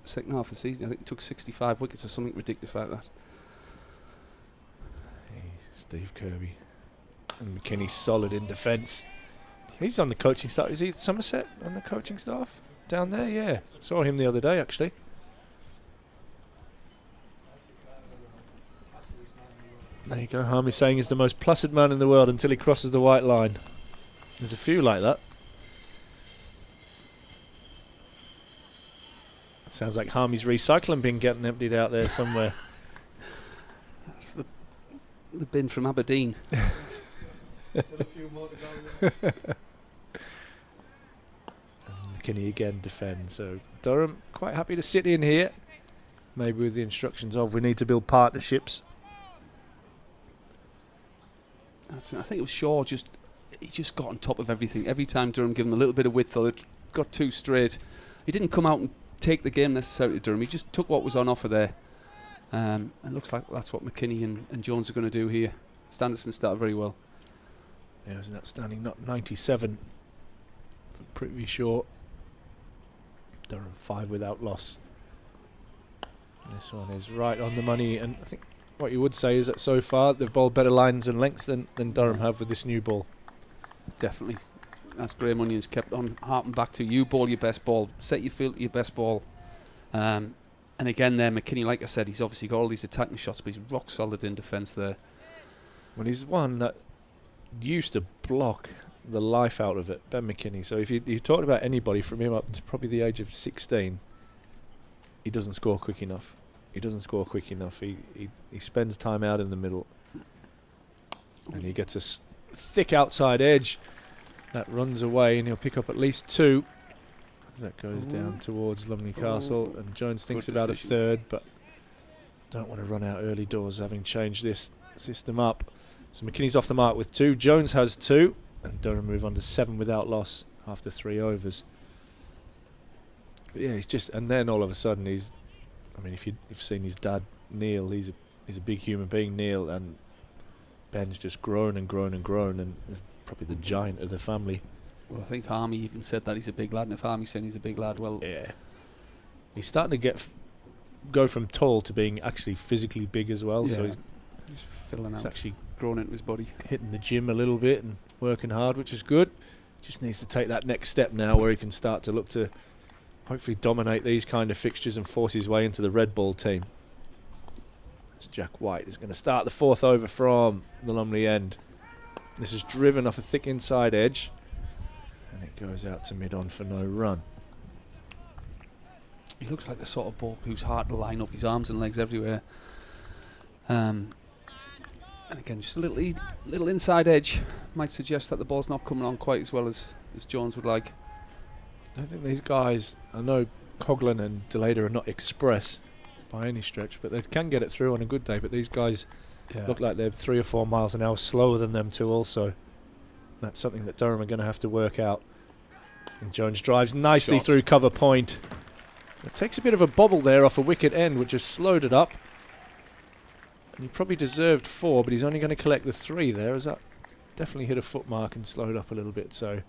Second half of the season, I think he took 65 wickets or something ridiculous like that. Steve Kirby. And McKinney's solid in defence. He's on the coaching staff. Is he at Somerset on the coaching staff? Down there, yeah. Saw him the other day, actually. There you go. Harmy saying he's the most placid man in the world until he crosses the white line. There's a few like that. Sounds like Harmy's recycling bin getting emptied out there somewhere. That's the bin from Aberdeen. Still a few more to go. McKinney again defends. So Durham quite happy to sit in here. Maybe with the instructions of we need to build partnerships. I think it was Shaw he just got on top of everything. Every time Durham gave him a little bit of width or it got too straight, he didn't come out and take the game necessarily to Durham. He just took what was on offer there. It looks like that's what McKinney and Jones are going to do here. Standerson started very well. Yeah, it was an outstanding 97 for Prithvi Shaw. Durham 5 without loss. This one is right on the money, and I think what you would say is that so far they've bowled better lines and lengths than Durham have with this new ball. Definitely. As Graham Onions kept on harping back to, you bowl your best ball, set your field to your best ball. And again there, McKinney, like I said, he's obviously got all these attacking shots, but he's rock solid in defence there. Well, he's one that used to block the life out of it, Ben McKinney. So if you talked about anybody from him up to probably the age of 16, he doesn't score quick enough. He spends time out in the middle, and he gets a thick outside edge that runs away, and he'll pick up at least 2 as that goes down towards Lumley Castle. And Jones thinks about a third, but don't want to run out early doors having changed this system up. So McKinney's off the mark with 2. Jones has 2, and Durham move on to 7 without loss after 3 overs. But yeah, he's just, and then all of a sudden he's, I mean, if you've seen his dad Neil, he's a big human being, Neil, and Ben's just grown and grown and grown, and is probably the giant of the family. Well, I think Harmy even said that he's a big lad, and if Harmy's saying he's a big lad, well, yeah, he's starting to go from tall to being actually physically big as well. Yeah. So he's Just filling He's out. actually Growing into his body. hitting the gym a little bit and working hard, which is good. Just needs to take that next step now where he can start to look to hopefully dominate these kind of fixtures and force his way into the red ball team. As Jack White is going to start the 4th over from the Lumley end. This is driven off a thick inside edge, and it goes out to mid-on for no run. He looks like the sort of ball who's hard to line up, his arms and legs everywhere. And again, just a little inside edge might suggest that the ball's not coming on quite as well as Jones would like. I think these guys, I know Coughlin and Delada are not express by any stretch, but they can get it through on a good day. But these guys look like they're 3 or 4 miles an hour slower than them too also. That's something that Durham are going to have to work out. And Jones drives nicely through cover point. It takes a bit of a bobble there off a wicket end, which has slowed it up. And he probably deserved 4, but he's only going to collect the 3 there, as that definitely hit a foot mark and slowed up a little bit. So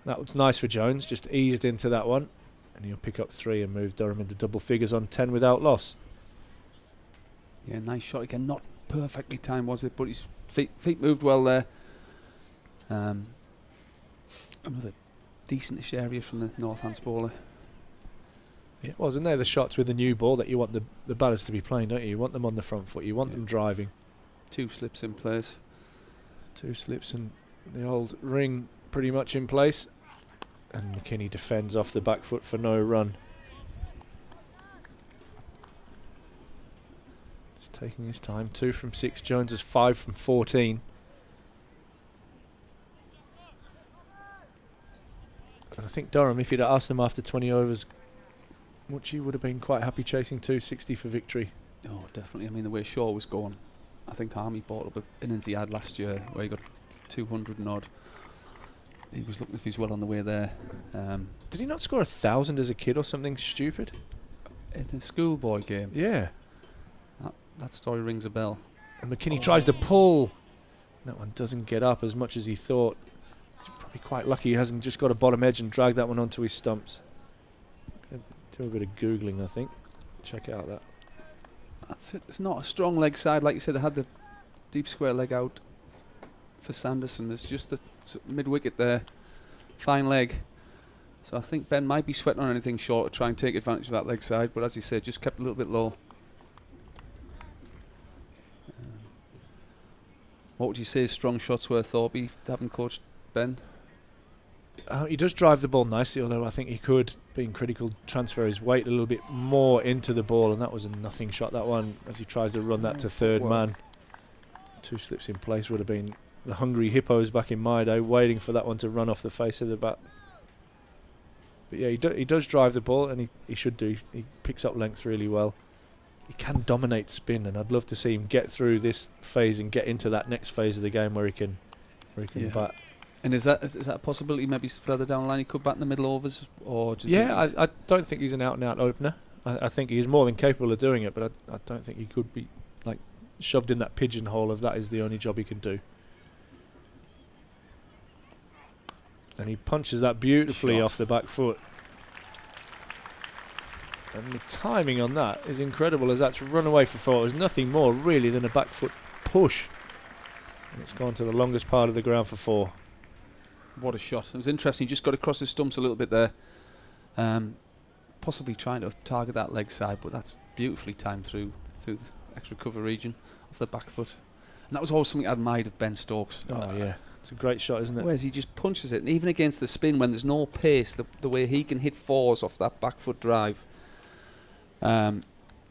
that was nice for Jones, just eased into that one. And he'll pick up 3 and move Durham into double figures on 10 without loss. Yeah, nice shot again. Not perfectly timed, was it? But his feet moved well there. Another decentish area from the Northants bowler. It wasn't there the shots with the new ball that you want the batters to be playing, don't you? You want them on the front foot. You want them driving. 2 slips in place. 2 slips and the old ring pretty much in place. And McKinney defends off the back foot for no run. Just taking his time. 2 from 6. Jones is 5 from 14. And I think Durham, if you'd asked them after 20 overs, Mucci would have been quite happy chasing 260 for victory. Oh, definitely. I mean, the way Shaw was going, I think Army bought up an innings he had last year where he got 200 and odd. He was looking if he's well on the way there. Did he not score 1,000 as a kid or something stupid? In a schoolboy game. Yeah. That story rings a bell. And McKinney tries to pull. That one doesn't get up as much as he thought. He's probably quite lucky he hasn't just got a bottom edge and dragged that one onto his stumps. Do a bit of Googling, I think. Check out that. That's it. It's not a strong leg side. Like you said, they had the deep square leg out for Sanderson. There's just the mid-wicket there. Fine leg. So I think Ben might be sweating on anything short to try and take advantage of that leg side. But as you said, just kept a little bit low. What would you say is strong shots were Thorpe, having coached Ben? He does drive the ball nicely, although I think he could, being critical, transfer his weight a little bit more into the ball, and that was a nothing shot, that one, as he tries to run that to third man. 2 slips in place would have been the hungry hippos back in my day, waiting for that one to run off the face of the bat. But yeah, he does drive the ball, and he should do. He picks up length really well. He can dominate spin, and I'd love to see him get through this phase and get into that next phase of the game where he can bat. And is that a possibility? Maybe further down the line he could bat in the middle overs, or do you think I don't think he's an out-and-out opener. I think he's more than capable of doing it, but I don't think he could be like shoved in that pigeonhole of that is the only job he can do. And he punches that beautifully off the back foot. And the timing on that is incredible, as that's run away for 4. It was nothing more really than a back foot push. And it's gone to the longest part of the ground for 4. What a shot. It was interesting. He just got across his stumps a little bit there. Possibly trying to target that leg side, but that's beautifully timed through the extra cover region off the back foot. And that was always something I admired of Ben Stokes. Oh, yeah. It's a great shot, isn't it? Whereas he just punches it. And even against the spin, when there's no pace, the way he can hit 4s off that back foot drive, I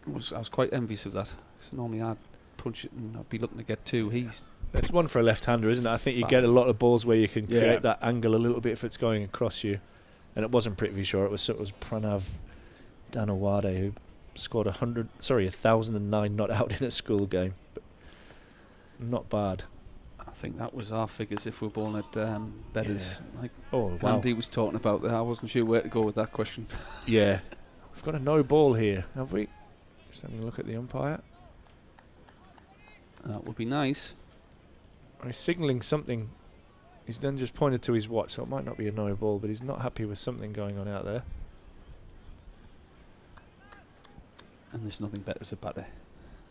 was quite envious of that. So normally I'd punch it and I'd be looking to get 2. It's one for a left-hander, isn't it? I think you get a lot of balls where you can create that angle a little bit if it's going across you. And it wasn't Prithvi Shaw, it was Pranav Dhanawade who scored 1,009 not out in a school game. But not bad. I think that was our figures if we're bowling at Bedders. Yeah. Like wow. Andy was talking about there. I wasn't sure where to go with that question. Yeah. We've got a no ball here, have we? Just having a look at the umpire. That would be nice. He's signalling something. He's then just pointed to his watch, so it might not be a no ball, but he's not happy with something going on out there. And there's nothing better as a batter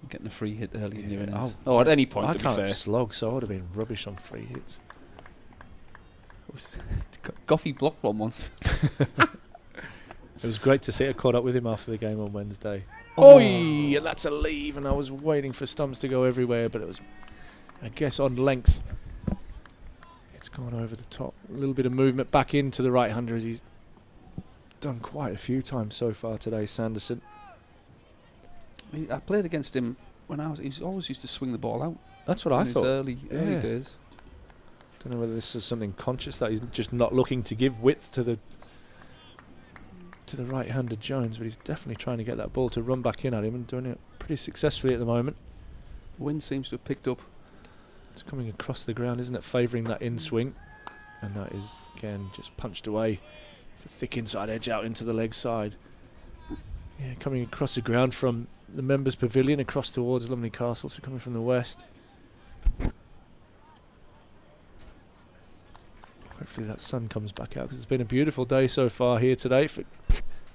getting a free hit early in the innings. Oh, Or at any point, I to be can't fair. slog, so I would have been rubbish on free hits. Goffey blocked one once. It was great to see it. Caught up with him after the game on Wednesday. Oh. Oi, that's a leave, and I was waiting for stumps to go everywhere, but it was, I guess, on length. It's gone over the top. A little bit of movement back into the right-hander, as he's done quite a few times so far today, Sanderson. I played against him when he always used to swing the ball out. That's what I in his thought. early Yeah. days. Don't know whether this is something conscious that he's just not looking to give width to the right-handed Jones, but he's definitely trying to get that ball to run back in at him and doing it pretty successfully at the moment. The wind seems to have picked up. It's coming across the ground, isn't it? Favouring that in swing, and that is again just punched away for thick inside edge out into the leg side. Yeah, coming across the ground from the members' pavilion across towards Lumley Castle, so coming from the west. Hopefully that sun comes back out, because it's been a beautiful day so far here today for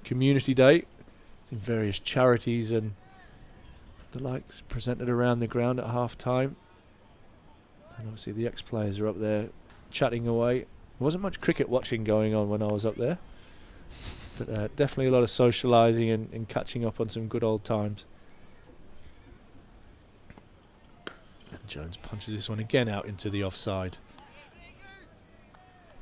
Community Day. Seen various charities and the likes presented around the ground at half time. And obviously the ex-players are up there chatting away. There wasn't much cricket watching going on when I was up there, but definitely a lot of socialising and catching up on some good old times. And Jones punches this one again out into the offside.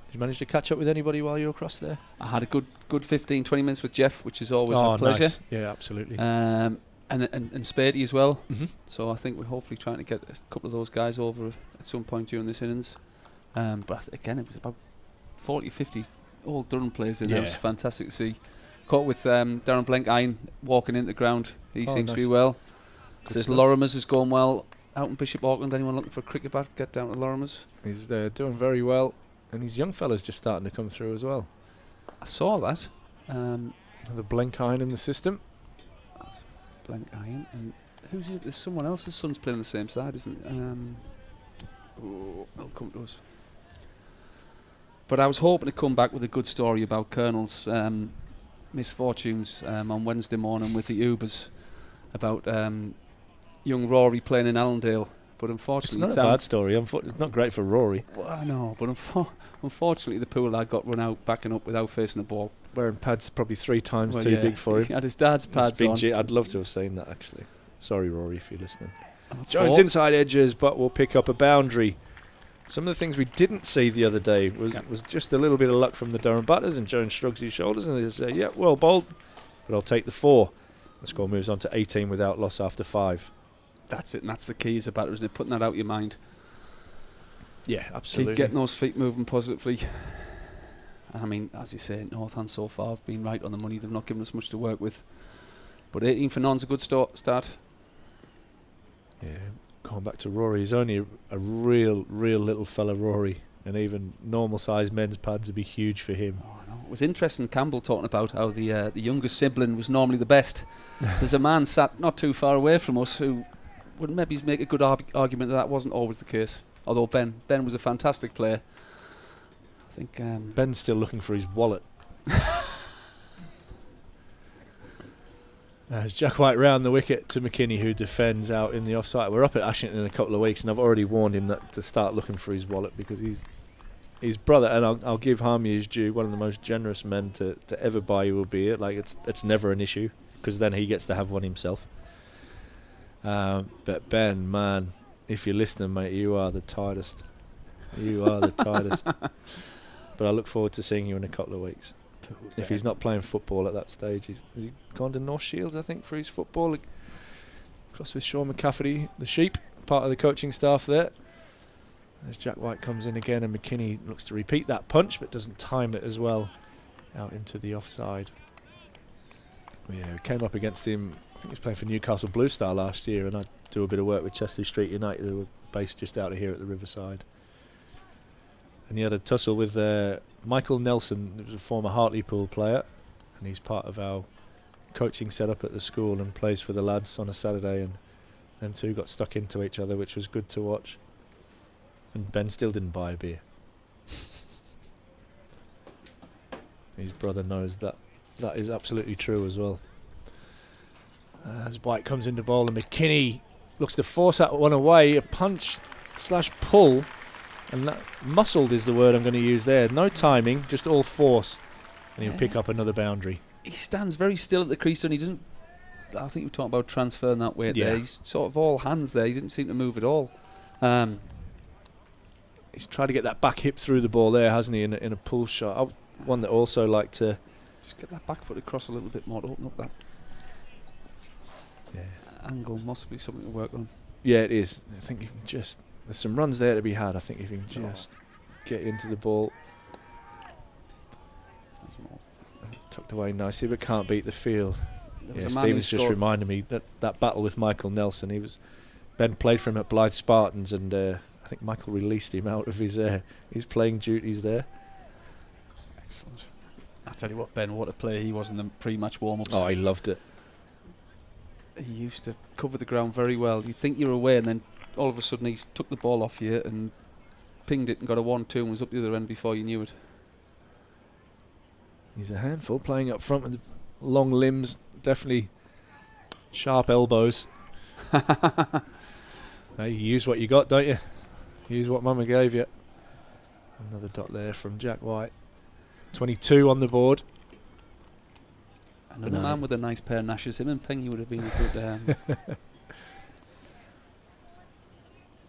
Did you manage to catch up with anybody while you were across there? I had a good 15, 20 minutes with Jeff, which is always a pleasure. Nice. Yeah, absolutely. And Spadey as well. Mm-hmm. So I think we're hopefully trying to get a couple of those guys over at some point during this innings. But again, it was about 40, 50 old Durham players in there. It was fantastic to see. Caught with Darren Blenkiron walking into the ground. He seems to be well. Says Lorimer's is going well. Out in Bishop Auckland, anyone looking for a cricket bat, get down to Lorimer's. He's doing very well. And these young fellas just starting to come through as well. I saw that. The Blenkiron in the system. Blenkiron. And who's it? There's someone else's son's playing the same side, isn't it? It'll come to us. But I was hoping to come back with a good story about Colonel's misfortunes on Wednesday morning with the Ubers about young Rory playing in Allendale. But unfortunately, it's not a bad story. It's not great for Rory. Well, I know, but unfortunately, the poor lad got run out backing up without facing the ball. Wearing pads probably 3 times too big for him. He had his dad's pads on. I'd love to have seen that, actually. Sorry, Rory, if you're listening. That's Jones inside edges, but will pick up a boundary. Some of the things we didn't see the other day was just a little bit of luck from the Durham batters, and Jones shrugs his shoulders and says, yeah, well bowled, but I'll take the 4. The score moves on to 18 without loss after 5. That's it, and that's the key as a batter, isn't it? Putting that out of your mind. Yeah, absolutely. Keep getting those feet moving positively. I mean, as you say, Northant so far have been right on the money. They've not given us much to work with. But 18 for none's a good start. Yeah, going back to Rory, he's only a real little fella, Rory. And even normal-sized men's pads would be huge for him. Oh, no. It was interesting, Campbell talking about how the youngest sibling was normally the best. There's a man sat not too far away from us who would maybe make a good argument that wasn't always the case. Although Ben was a fantastic player. I think Ben's still looking for his wallet. As Jack White round the wicket to McKinney, who defends out in the offside. We're up at Ashington in a couple of weeks, and I've already warned him that to start looking for his wallet, because his brother, and I'll give Harmy his due, one of the most generous men to ever buy you a beer. Like it's never an issue, because then he gets to have one himself. But Ben, man, if you're listening, mate, you are the tightest. You are the tightest. But I look forward to seeing you in a couple of weeks. If he's not playing football at that stage, has he gone to North Shields, I think, for his football? Across with Sean McCafferty, the sheep, part of the coaching staff there. As Jack White comes in again, and McKinney looks to repeat that punch, but doesn't time it as well out into the offside. Yeah, we came up against him. I think he was playing for Newcastle Blue Star last year, and I do a bit of work with Chesley Street United, who were based just out of here at the Riverside. And he had a tussle with Michael Nelson, who was a former Hartlepool player, and he's part of our coaching setup at the school and plays for the lads on a Saturday, and them two got stuck into each other, which was good to watch. And Ben still didn't buy a beer. His brother knows that is absolutely true as well. As White comes into bowl, and McKinney looks to force that one away. A punch/pull, and that muscled is the word I'm going to use there. No timing, just all force, and he'll pick up another boundary. He stands very still at the crease, and he doesn't. I think we're talking about transferring that weight there. He's sort of all hands there. He didn't seem to move at all. He's tried to get that back hip through the ball there, hasn't he, in a pull shot. One that also like to just get that back foot across a little bit more to open up that angle. Must be something to work on. Yeah, it is. I think you can just... There's some runs there to be had. I think if you can just get into the ball. It's tucked away nicely, but can't beat the field. Stephen's just reminded me that battle with Michael Nelson. Ben played for him at Blythe Spartans, and I think Michael released him out of his playing duties there. Excellent. I tell you what, Ben, what a player he was in the pre-match warm-ups. Oh, he loved it. He used to cover the ground very well. You think you're away, and then all of a sudden he's took the ball off you and pinged it and got a 1-2 and was up the other end before you knew it. He's a handful, playing up front with long limbs, definitely sharp elbows. You use what you got, don't you? Use what Mama gave you. Another dot there from Jack White. 22 on the board. Another man with a nice pair of gnashes. Him and Pengy would have been a good...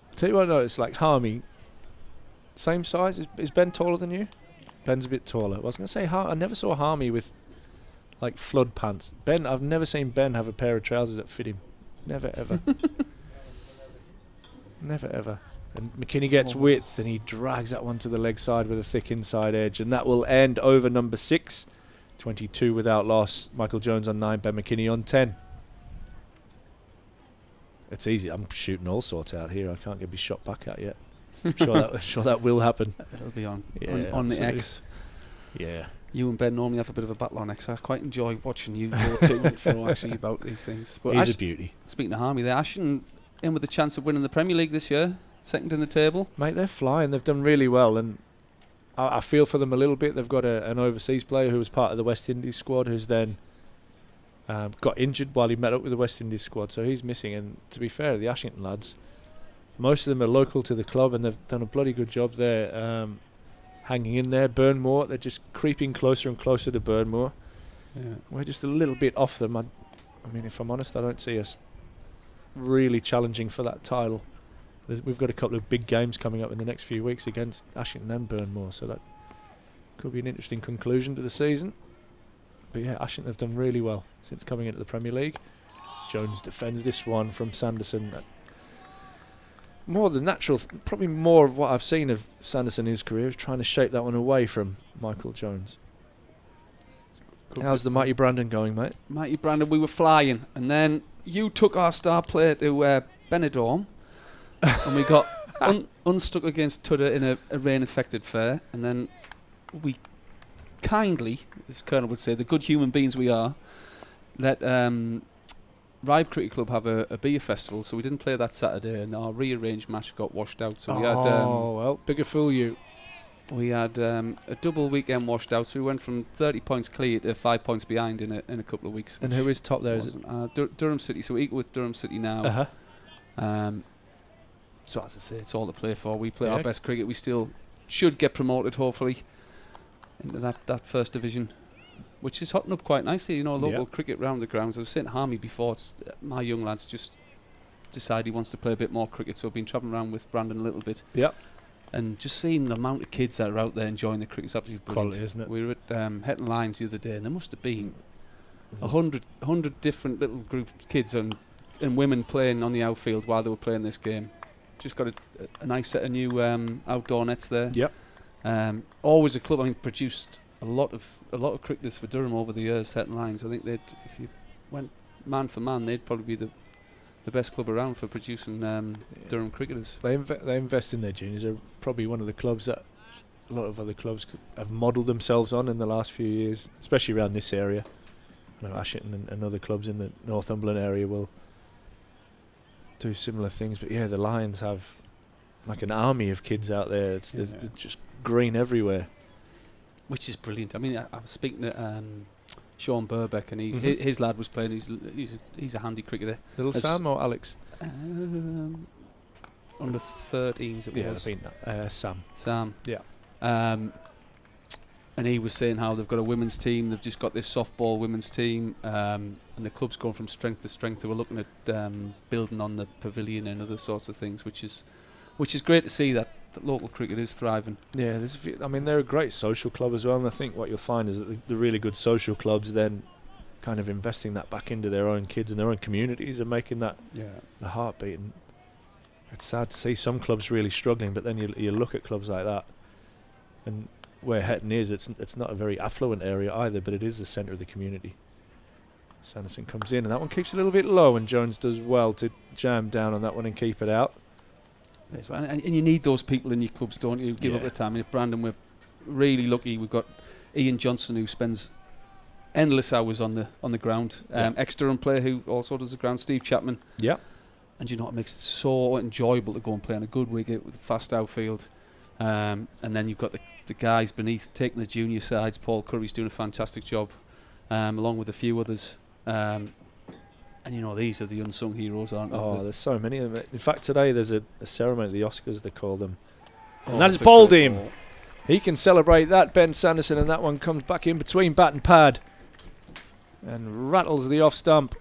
I'll tell you what, though, it's like Harmy. Same size? Is Ben taller than you? Ben's a bit taller. I was going to say, I never saw Harmy with like flood pants. I've never seen Ben have a pair of trousers that fit him. Never, ever. Never, ever. And McKinney gets width, and he drags that one to the leg side with a thick inside edge. And that will end over number 6. 22 without loss. Michael Jones on 9, Ben McKinney on 10. It's easy. I'm shooting all sorts out here. I can't get my shot back out yet. I'm sure that will happen. It'll be on the X. Yeah. You and Ben normally have a bit of a battle on X. I quite enjoy watching you go to and fro actually about these things. But he's a beauty. Speaking of Harmy, they're Ashton in with a chance of winning the Premier League this year. Second in the table. Mate, they're flying. They've done really well, and I feel for them a little bit. They've got an overseas player who was part of the West Indies squad, who's then got injured while he met up with the West Indies squad, so he's missing. And to be fair, the Ashington lads, most of them are local to the club, and they've done a bloody good job there, hanging in there. Burnmore, they're just creeping closer and closer to Burnmore. Yeah. We're just a little bit off them. I mean, if I'm honest, I don't see us really challenging for that title. We've got a couple of big games coming up in the next few weeks against Ashington and Burnmore, so that could be an interesting conclusion to the season. But yeah, Ashington have done really well since coming into the Premier League. Jones defends this one from Sanderson. More than natural, probably more of what I've seen of Sanderson in his career is trying to shape that one away from Michael Jones. How's the Mighty Brandon going, mate? Mighty Brandon, we were flying, and then you took our star player to Benidorm, and we got unstuck against Tudor in a rain-affected fair, and then we kindly, as Colonel would say, the good human beings we are, let Rybe Cricket Club have a beer festival, so we didn't play that Saturday, and our rearranged match got washed out. So we had well, bigger fool you. We had a double weekend washed out, so we went from 30 points clear to 5 points behind in a couple of weeks. And who is top there? Is it Durham City? So we're equal with Durham City now. So as I say, it's all to play for. We play our best cricket. We still should get promoted, hopefully, into that first division, which is hotting up quite nicely. You know, local cricket round the grounds. I was saying to Harmy before, my young lads just decide he wants to play a bit more cricket, so I've been travelling around with Brandon a little bit. Yep. And just seeing the amount of kids that are out there enjoying the cricket is absolutely brilliant. Quality, isn't it? We were at Hetton Lions the other day, and there must have been 100 different little group of kids and women playing on the outfield while they were playing this game. Just got a nice set of new outdoor nets there. Yep. Always a club. I mean, produced a lot of cricketers for Durham over the years. Hetton Lions. I think if you went man for man, they'd probably be the best club around for producing Durham cricketers. They invest in their juniors. They're probably one of the clubs that a lot of other clubs have modelled themselves on in the last few years, especially around this area. I know Ashington and other clubs in the Northumberland area will do similar things, but yeah, the Lions have like an army of kids out there. There's just green everywhere, which is brilliant. I mean, I was speaking to Sean Burbeck, and his lad was playing. He's a handy cricketer. Little Sam or Alex? Under 13s it was. Sam. Yeah. And he was saying how they've got a women's team. They've just got this softball women's team, and the club's going from strength to strength. They were looking at building on the pavilion and other sorts of things, which is great to see that local cricket is thriving. Yeah, they're a great social club as well, and I think what you'll find is that the really good social clubs then kind of investing that back into their own kids and their own communities and making that the heartbeat. And it's sad to see some clubs really struggling, but then you look at clubs like that, and where Hetton is, it's not a very affluent area either, but it is the centre of the community. Sanderson comes in, and that one keeps a little bit low, and Jones does well to jam down on that one and keep it out. Yes, and you need those people in your clubs, don't you? Give up the time. In Brandon, we're really lucky. We've got Ian Johnson, who spends endless hours on the ground. Ex-Durham player who also does the ground. Steve Chapman. Yeah. And you know what makes it so enjoyable to go and play on a good wicket with a fast outfield. And then you've got the guys beneath taking the junior sides. Paul Curry's doing a fantastic job, along with a few others. And you know, these are the unsung heroes, aren't they? Oh, there's so many of them. In fact, today there's a ceremony at the Oscars, they call them. And Oh, that has that's a bowled great him. ball. He can celebrate that, Ben Sanderson, and that one comes back in between bat and pad and rattles the off stump.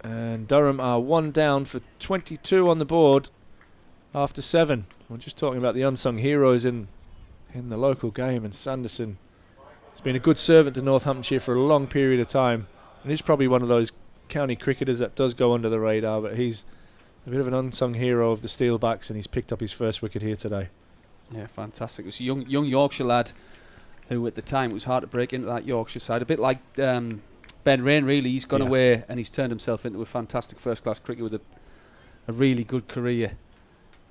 And Durham are 1 down for 22 on the board after 7. We're just talking about the unsung heroes in the local game, and Sanderson has been a good servant to Northamptonshire for a long period of time, and he's probably one of those county cricketers that does go under the radar, but he's a bit of an unsung hero of the Steelbacks, and he's picked up his first wicket here today. Yeah, fantastic. It was a young Yorkshire lad who at the time it was hard to break into that Yorkshire side. A bit like Ben Rain, really. He's gone away and he's turned himself into a fantastic first-class cricketer with a really good career.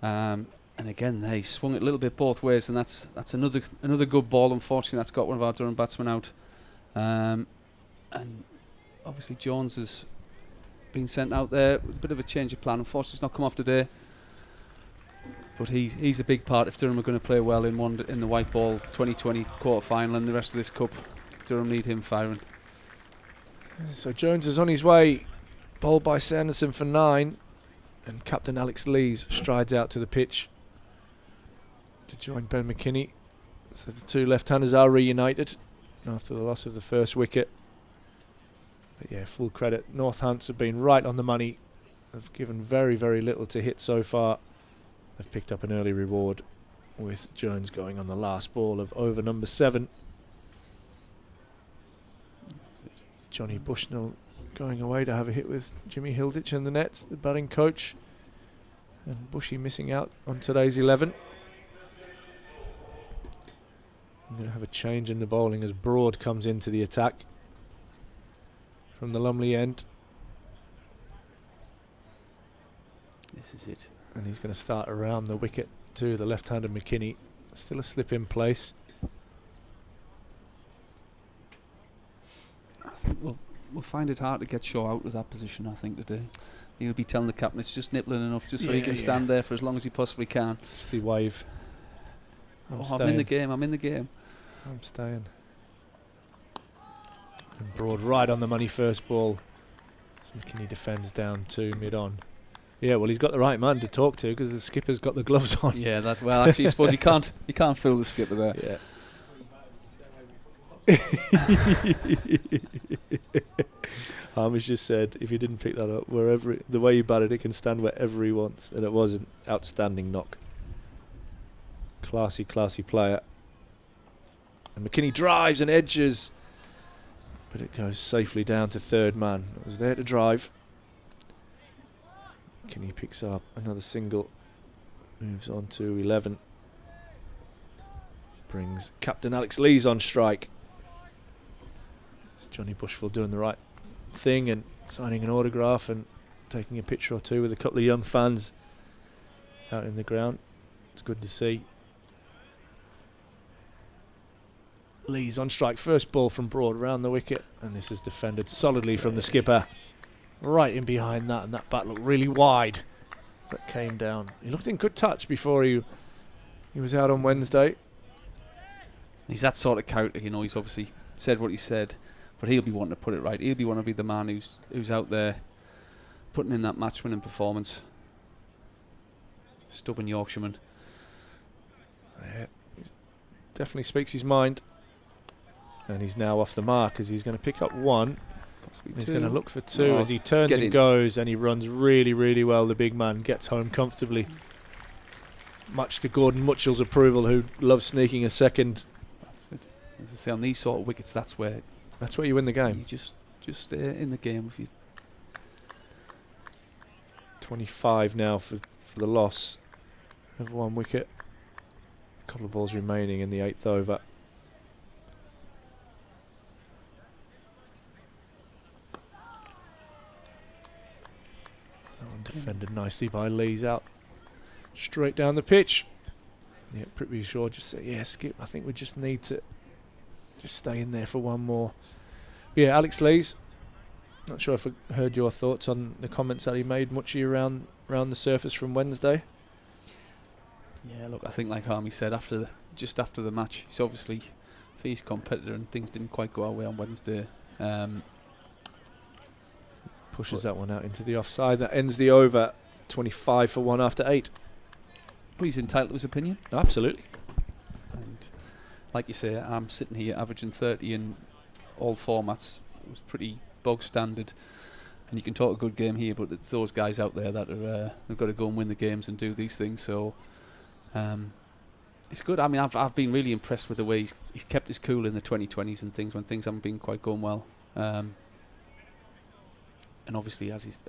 And again, he swung it a little bit both ways, and that's another good ball. Unfortunately, that's got one of our Durham batsmen out. And obviously Jones has been sent out there with a bit of a change of plan. Unfortunately, he's not come off today. But he's a big part if Durham are going to play well in the white ball 2020 quarter-final and the rest of this cup. Durham need him firing. So Jones is on his way, bowled by Sanderson for 9, and Captain Alex Lees strides out to the pitch to join Ben McKinney. So the two left-handers are reunited after the loss of the first wicket. But yeah, full credit. Northants have been right on the money. They've given very, very little to hit so far. They've picked up an early reward with Jones going on the last ball of over number 7. Johnny Bushnell going away to have a hit with Jimmy Hilditch in the net, the batting coach. And Bushy missing out on today's 11. I'm going to have a change in the bowling as Broad comes into the attack from the Lumley end. This is it. And he's going to start around the wicket to the left-handed McKinney. Still a slip in place. I think we'll find it hard to get Shaw out of that position, I think, today. He'll be telling the captain it's just nippling enough just so he can stand there for as long as he possibly can. Just the wave. I'm in the game, I'm in the game. I'm staying. And Broad right on the money first ball. So McKinney defends down to mid-on. Yeah, well, he's got the right man to talk to because the skipper's got the gloves on. Yeah, well, actually, I suppose he can't fool the skipper there. Yeah. Hamish just said if you didn't pick that up, the way you batted it can stand wherever he wants, and it was an outstanding knock. Classy player. And McKinney drives and edges, but it goes safely down to third man. It was there to drive. McKinney picks up another single, moves on to 11. Brings Captain Alex Lees on strike. It's Johnny Bushfield doing the right thing and signing an autograph and taking a picture or two with a couple of young fans out in the ground. It's good to see. Lees on strike, first ball from Broad round the wicket, and this is defended solidly from the skipper. Right in behind that, and that bat looked really wide as that came down. He looked in good touch before he was out on Wednesday. He's that sort of character, you know. He's obviously said what he said, But he'll be wanting to put it right. He'll be wanting to be the man who's out there putting in that match-winning performance. Stubborn Yorkshireman. Yeah, he definitely speaks his mind. And he's now off the mark as he's going to pick up one. Possibly He's two. going to look for two as he turns Get and in. goes, and he runs really, really well. The big man gets home comfortably. Much to Gordon Mutchell's approval, who loves sneaking a second. That's it. As I say, on these sort of wickets, that's where You win the game. you just stay in the game. If you 25 now for the loss of 1 wicket. A couple of balls remaining in the 8th over. That one defended nicely by Lees out. Straight down the pitch. Yeah, pretty sure just say, yeah, skip. I think we just need to just stay in there for one more. But yeah, Alex Lees. Not sure if I heard your thoughts on the comments that he made, Muchie, around the surface from Wednesday. Yeah, look, I think like Harmy said, just after the match, he's obviously a fierce competitor and things didn't quite go our way on Wednesday. Pushes that one out into the offside. That ends the over. 25 for 1 after 8. But he's entitled to his opinion. Absolutely. And like you say, I'm sitting here averaging 30 in all formats. It was pretty bog standard. And you can talk a good game here, but it's those guys out there that are they've got to go and win the games and do these things. So it's good. I mean, I've been really impressed with the way he's kept his cool in the 2020s and things when things haven't been quite going well. And obviously, as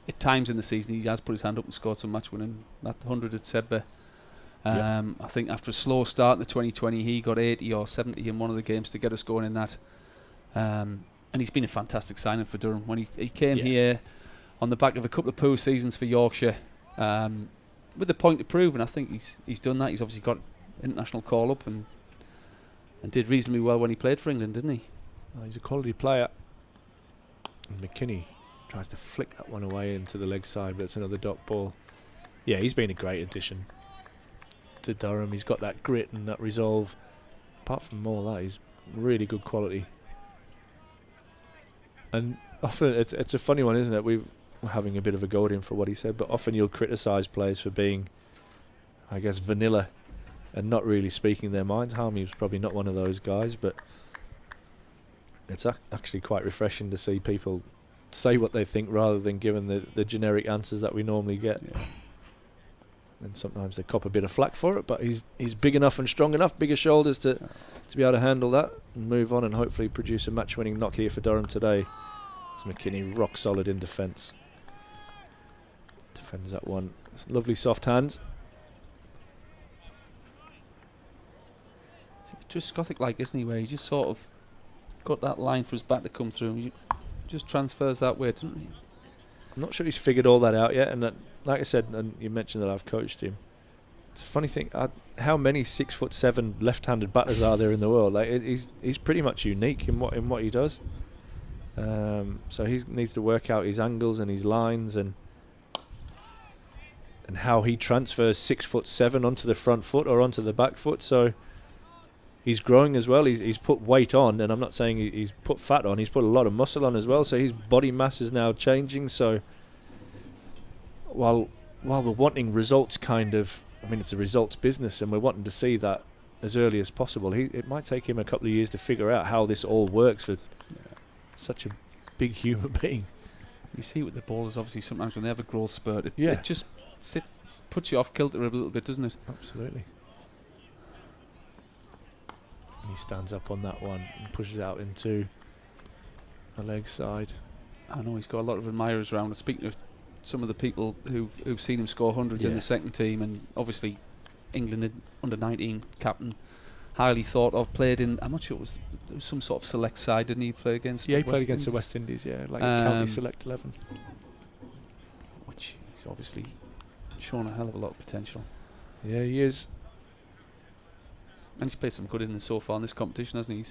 at times in the season, he has put his hand up and scored some match winning. That 100 at Sedbergh. I think after a slow start in the 2020, he got 80 or 70 in one of the games to get us going in that. And he's been a fantastic signing for Durham. When he came here on the back of a couple of poor seasons for Yorkshire, with the point to prove, and I think he's done that. He's obviously got international call-up and did reasonably well when he played for England, didn't he? He's a quality player. And McKinney tries to flick that one away into the leg side, but it's another dot ball. Yeah, he's been a great addition to Durham. He's got that grit and that resolve. Apart from all that, he's really good quality. And often it's a funny one, isn't it? We're having a bit of a go at him for what he said, but often you'll criticise players for being, I guess, vanilla and not really speaking their minds. Harmy was probably not one of those guys, but it's actually quite refreshing to see people say what they think rather than giving the generic answers that we normally get. Yeah. And sometimes they cop a bit of flack for it, but he's big enough and strong enough, bigger shoulders to be able to handle that and move on and hopefully produce a match-winning knock here for Durham today. It's McKinney rock solid in defence. Defends that one. It's lovely soft hands. It's just Gothic-like, isn't he? Where he just sort of got that line for his bat to come through. He just transfers that way, doesn't he? I'm not sure he's figured all that out yet, and that, like I said, and you mentioned that I've coached him. It's a funny thing. How many 6'7" left-handed batters are there in the world? Like he's pretty much unique in what he does. So he needs to work out his angles and his lines and how he transfers 6'7" onto the front foot or onto the back foot. So he's growing as well. He's put weight on, and I'm not saying he's put fat on. He's put a lot of muscle on as well. So his body mass is now changing. So while we're wanting results, it's a results business, and we're wanting to see that as early as possible. It might take him a couple of years to figure out how this all works for such a big human being. You see with the ballers, obviously, sometimes when they have a growth spurt, it just puts you off kilter a little bit, doesn't it? Absolutely. And he stands up on that one and pushes out into the leg side. I know he's got a lot of admirers around. Speaking of some of the people who've seen him score hundreds in the second team, and obviously England under-19 captain, highly thought of, played in, I'm not sure, there was some sort of select side, didn't he play against? Yeah, he played against the West Indies, like a county select 11. Which he's obviously shown a hell of a lot of potential. Yeah, he is. And he's played some good innings so far in this competition, hasn't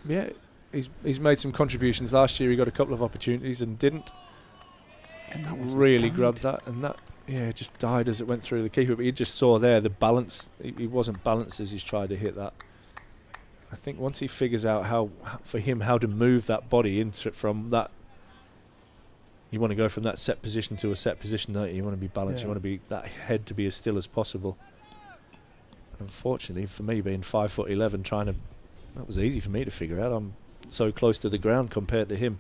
he? He's made some contributions. Last year he got a couple of opportunities and didn't. And that was really grabbed that, and that it just died as it went through the keeper. But you just saw there the balance. He wasn't balanced as he's tried to hit that. I think once he figures out how to move that body into it from that, you want to go from that set position to a set position, don't you? You want to be balanced. You want to be that head to be as still as possible. And unfortunately, for me, being 5'11", that was easy for me to figure out. I'm so close to the ground compared to him.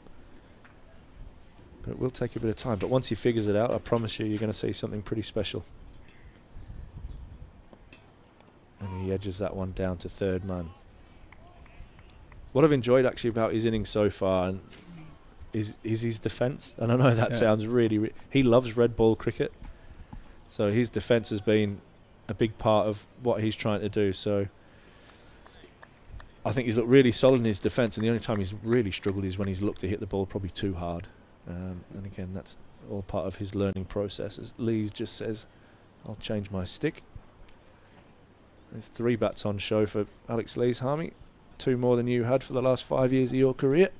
But it will take a bit of time. But once he figures it out, I promise you're going to see something pretty special. And he edges that one down to third man. What I've enjoyed actually about his innings so far is his defence. And I know that sounds really... he loves red ball cricket. So his defence has been a big part of what he's trying to do. So I think he's looked really solid in his defence. And the only time he's really struggled is when he's looked to hit the ball probably too hard. And again, that's all part of his learning process. As Lee just says, I'll change my stick. There's 3 bats on show for Alex Lees, Harmy. 2 more than you had for the last 5 years of your career.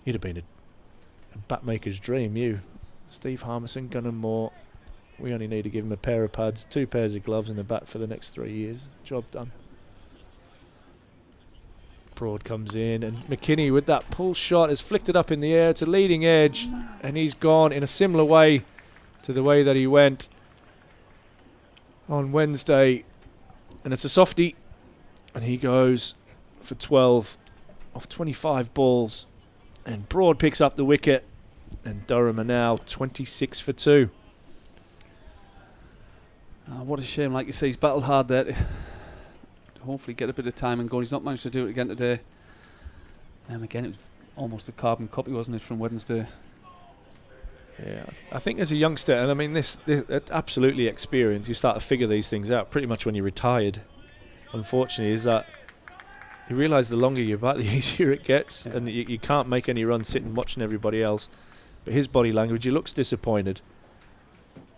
You'd have been a bat maker's dream, you. Steve Harmison, Gunnar Moore. We only need to give him a pair of pads, 2 pairs of gloves and a bat for the next 3 years. Job done. Broad comes in, and McKinney with that pull shot has flicked it up in the air. It's a leading edge, and he's gone in a similar way to the way that he went on Wednesday. And it's a softie, and he goes for 12 off 25 balls. And Broad picks up the wicket, and Durham are now 26 for 2. What a shame, like you say, he's battled hard there to hopefully get a bit of time and go. He's not managed to do it again today. Again, it was almost a carbon copy, wasn't it, from Wednesday? Yeah, I think as a youngster, and I mean this absolutely experience, you start to figure these things out pretty much when you're retired. Unfortunately, is that you realise the longer you bat, the easier it gets, and you can't make any runs sitting watching everybody else. But his body language, he looks disappointed,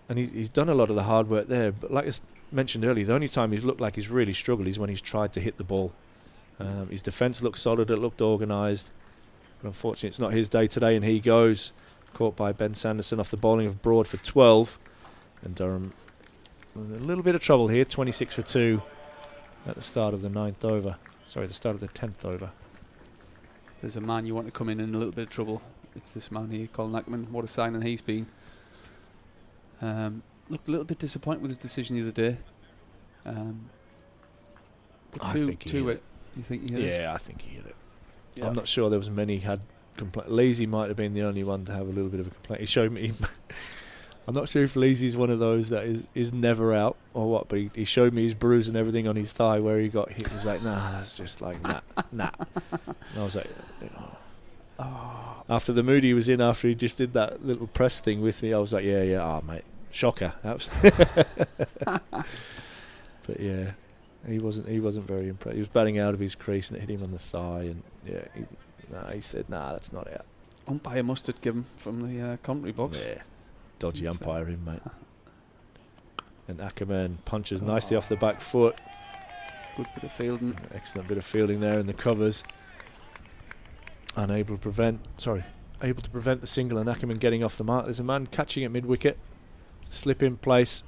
and he's done a lot of the hard work there. But like I mentioned earlier, the only time he's looked like he's really struggled is when he's tried to hit the ball. His defence looked solid, it looked organised, but unfortunately it's not his day today, and he goes caught by Ben Sanderson off the bowling of Broad for 12, and Durham in a little bit of trouble here. 26 for 2 at the start of the 9th over. Sorry, the start of the 10th over. There's a man you want to come in a little bit of trouble. It's this man here, Colin Ackerman. What a signing he's been. Looked a little bit disappointed with his decision the other day. But I think he hit it. You think he hit it? Yeah, I think he hit it. Yeah. I'm not sure there was many had complaint. Lazy might have been the only one to have a little bit of a complaint. He showed me. I'm not sure if Lazy's one of those that is never out or what, but he showed me his bruise and everything on his thigh where he got hit. He was like, nah, that's just like nah. And I was like, oh. After the mood he was in, after he just did that little press thing with me, I was like, yeah, mate, shocker. But yeah, he wasn't very impressed. He was batting out of his crease and it hit him on the thigh, and he said, nah, that's not out. Umpire must have given from the commentary box. Yeah, dodgy umpiring, mate. And Ackerman punches nicely off the back foot. Good bit of fielding. Excellent bit of fielding there in the covers. Able to prevent the single and Ackerman getting off the mark. There's a man catching at mid-wicket. Slip in place.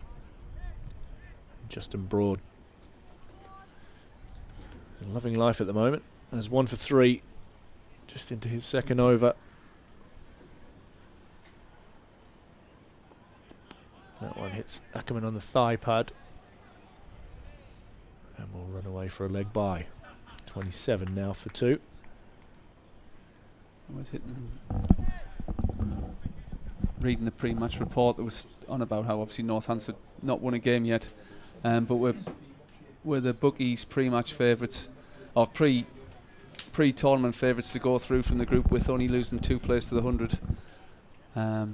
Justin Broad. Loving life at the moment. There's 1 for 3. Just into his 2nd over. That one hits Ackerman on the thigh pad. And we'll run away for a leg bye. 27 now for 2. I was reading the pre-match report that was on about how obviously Northampton not won a game yet, but we're the bookies' pre-match favourites, or pre-tournament favourites to go through from the group, with only losing 2 players to the 100. As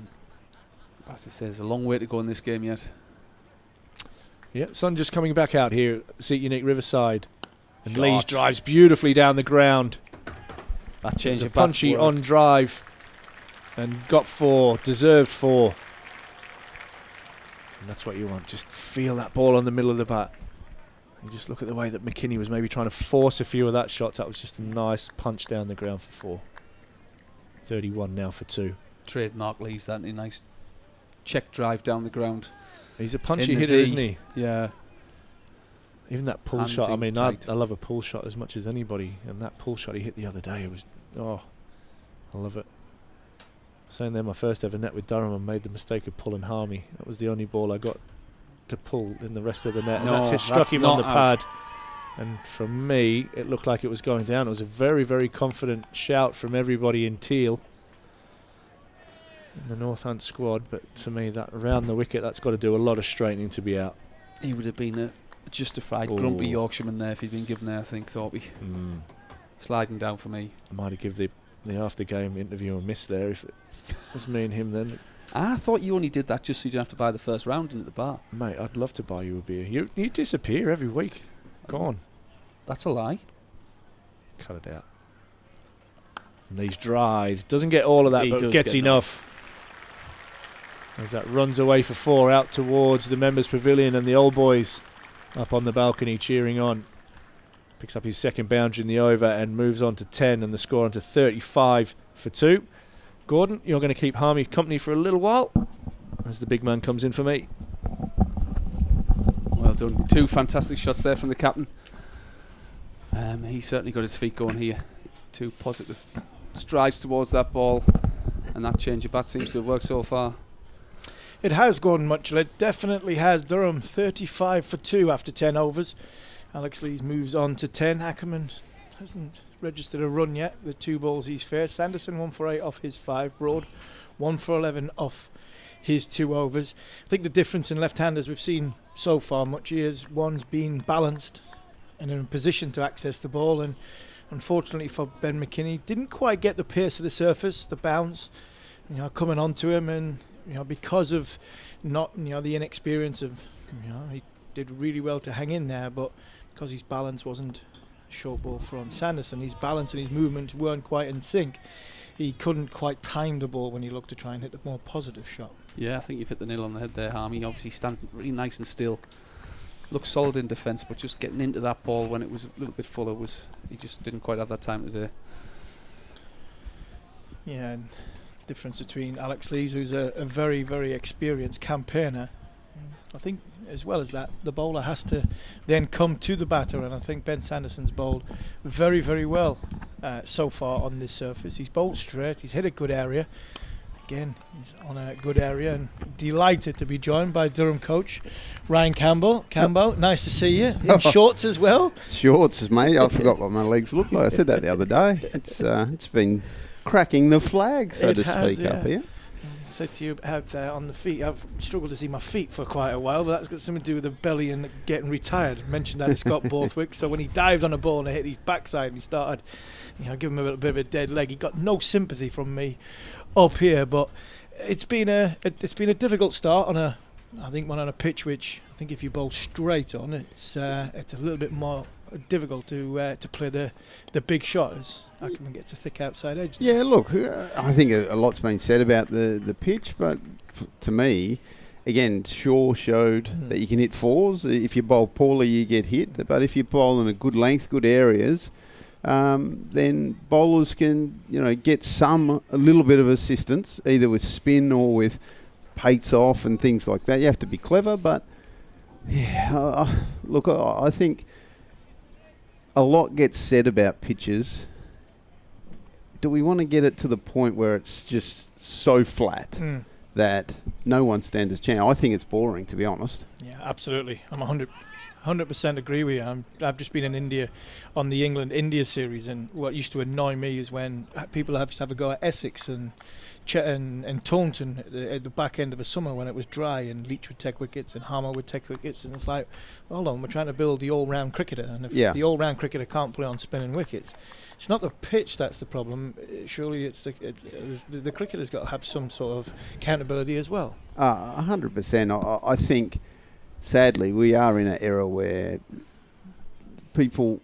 I say, there's a long way to go in this game yet. Yeah, sun just coming back out here at Seat Unique Riverside, and Lees drives beautifully down the ground. That change a punchy on drive, and got 4, deserved 4. And that's what you want. Just feel that ball on the middle of the bat. And just look at the way that McKinney was maybe trying to force a few of that shots. That was just a nice punch down the ground for 4. 31 now for 2. Trademark Lees, that nice check drive down the ground. He's a punchy hitter, isn't he? Yeah. Even that pull Hands shot, I in mean, I tight. love a pull shot as much as anybody, and that pull shot he hit the other day, it was, I love it. Saying there, my first ever net with Durham, and made the mistake of pulling Harmy. That was the only ball I got to pull in the rest of the net, and No, it struck that's him on the not out. pad. And for me, it looked like it was going down. It was a very, very confident shout from everybody in teal in the Northant squad, but to me, that around the wicket, that's got to do a lot of straightening to be out. He would have been a justified Ooh. grumpy Yorkshireman there if he'd been given there, I think, Thorpe. Sliding down for me. I might have given the after-game interview a miss there if it was me and him then. I thought you only did that just so you didn't have to buy the first round in at the bar. Mate, I'd love to buy you a beer. You disappear every week. Go on. That's a lie. Cut it out. And these drives. Doesn't get all of that, He but does gets get enough. As that runs away for 4 out towards the members' pavilion, and the old boys up on the balcony cheering on. Picks up his second boundary in the over and moves on to 10, and the score on to 35 for 2. Gordon, you're going to keep Harmy company for a little while as the big man comes in for me. Well done. 2 fantastic shots there from the captain. He's certainly got his feet going here. 2 positive strides towards that ball, and that change of bat seems to have worked so far. It has, Gordon Mutchell. It definitely has. Durham 35 for 2 after 10 overs. Alex Lees moves on to 10. Ackerman hasn't registered a run yet. The 2 balls he's faced. Sanderson 1 for 8 off his 5. Broad 1 for 11 off his 2 overs. I think the difference in left-handers we've seen so far much is one's been balanced and in a position to access the ball, and unfortunately for Ben McKinney, didn't quite get the pace of the surface, the bounce, coming onto him, and because of not the inexperience of he did really well to hang in there, but because his balance wasn't a short ball from Sanderson, his balance and his movements weren't quite in sync. He couldn't quite time the ball when he looked to try and hit the more positive shot. Yeah, I think you've hit the nail on the head there, Harmy. Obviously stands really nice and still. Looks solid in defence, but just getting into that ball when it was a little bit fuller he just didn't quite have that time today. Yeah, and difference between Alex Lees, who's a very, very experienced campaigner. I think, as well as that, the bowler has to then come to the batter, and I think Ben Sanderson's bowled very, very well so far on this surface. He's bowled straight, he's hit a good area. Again, he's on a good area, and delighted to be joined by Durham coach Ryan Campbell. Cambo, nice to see you. In shorts as well. Shorts, mate. I forgot what my legs look like. I said that the other day. It's been cracking the flag, so to speak, up here. I said to you about on the feet, I've struggled to see my feet for quite a while, but that's got something to do with the belly and getting retired. I mentioned that to Scott Borthwick, so when he dived on a ball and hit his backside and he started, give him a little bit of a dead leg, he got no sympathy from me up here, but it's been a difficult start on a pitch which I think if you bowl straight on, it's a little bit more difficult to play the big shot as Ackerman gets a thick outside edge. Yeah, look, I think a lot's been said about the pitch, but to me, again, Shaw showed that you can hit 4s. If you bowl poorly, you get hit, but if you bowl in a good length, good areas, then bowlers can get a little bit of assistance, either with spin or with pates off and things like that. You have to be clever, but look, I think a lot gets said about pitches. Do we want to get it to the point where it's just so flat that no one stands a chance? I think it's boring, to be honest. Yeah, absolutely. I'm 100% agree with you. I've just been in India on the England-India series, and what used to annoy me is when people have to have a go at Essex and Taunton at the back end of a summer when it was dry, and Leach would take wickets and Harmer would take wickets, and it's like, hold on, we're trying to build the all-round cricketer, and if the all-round cricketer can't play on spinning wickets, it's not the pitch that's the problem. Surely it's the cricketer's got to have some sort of accountability as well. 100%. I think, sadly, we are in an era where people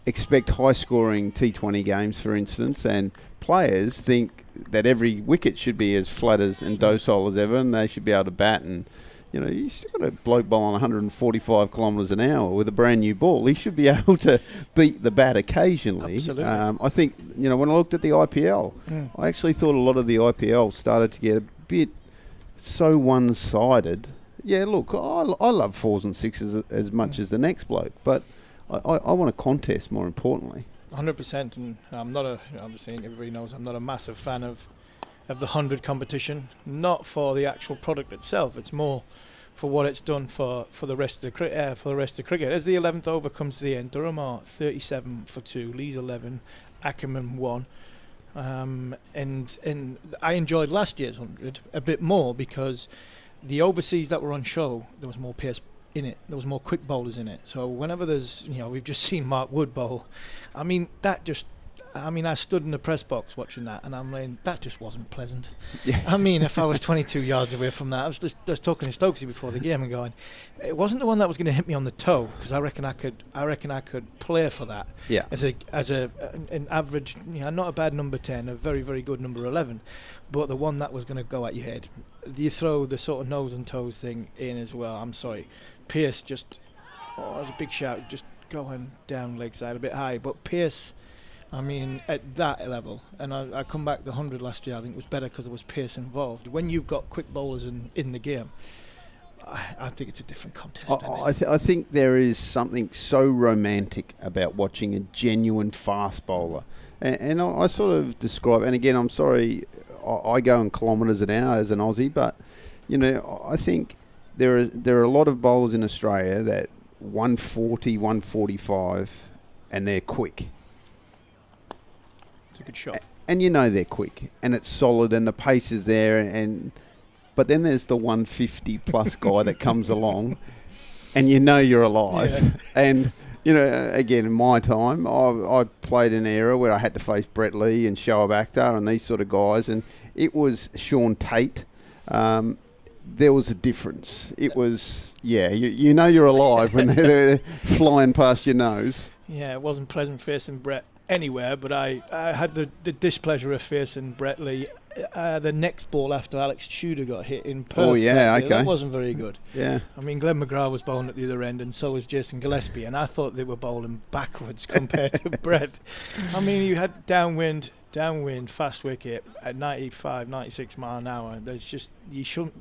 expect high-scoring T20 games, for instance, and players think that every wicket should be as flat and docile as ever, and they should be able to bat. And you still got a bloke bowling 145 kilometres an hour with a brand new ball. He should be able to beat the bat occasionally. Absolutely. I think when I looked at the IPL, I actually thought a lot of the IPL started to get a bit so one-sided. Yeah, look, I love 4s and 6s as much as the next bloke, but I want a contest more importantly. 100%, and I'm not obviously everybody knows I'm not a massive fan of the 100 competition, not for the actual product itself. It's more for what it's done for the rest of the cricket. As the 11th over comes to the end, Durham are 37 for 2, Lee's 11, Aaman 1. And I enjoyed last year's 100 a bit more because the overseas that were on show, there was more pace in it. There was more quick bowlers in it. So whenever there's, we've just seen Mark Wood bowl. I stood in the press box watching that, and I'm like, that just wasn't pleasant. Yeah. If I was 22 yards away from that, I was just talking to Stokesy before the game and going, it wasn't the one that was going to hit me on the toe, because I reckon I could play for that. Yeah. As an average, not a bad number 10, a very, very good number 11, but the one that was going to go at your head. You throw the sort of nose and toes thing in as well. I'm sorry, Pearce just, it was a big shout, just going down leg side a bit high, but Pearce. At that level, and I come back the 100 last year, I think it was better because there was pace involved. When you've got quick bowlers in the game, I think it's a different contest. I think there is something so romantic about watching a genuine fast bowler. And I sort of describe, and again, I'm sorry, I go in kilometres an hour as an Aussie, but, I think there are a lot of bowlers in Australia that 140, 145, and they're quick. A good shot, and they're quick, and it's solid, and the pace is there, but then there's the 150 plus guy that comes along, and you're alive. Yeah. And again, in my time, I played in an era where I had to face Brett Lee and Shoaib Akhtar and these sort of guys, and it was Sean Tate. There was a difference. It was you're alive when they're flying past your nose. Yeah, it wasn't pleasant facing Brett anywhere, but I had the displeasure of facing Brett Lee. The next ball after Alex Tudor got hit in Perth. Oh, yeah, okay. That wasn't very good. Yeah. Glenn McGrath was bowling at the other end, and so was Jason Gillespie, and I thought they were bowling backwards compared to Brett. You had downwind, fast wicket at 95, 96 mile an hour. There's just, you should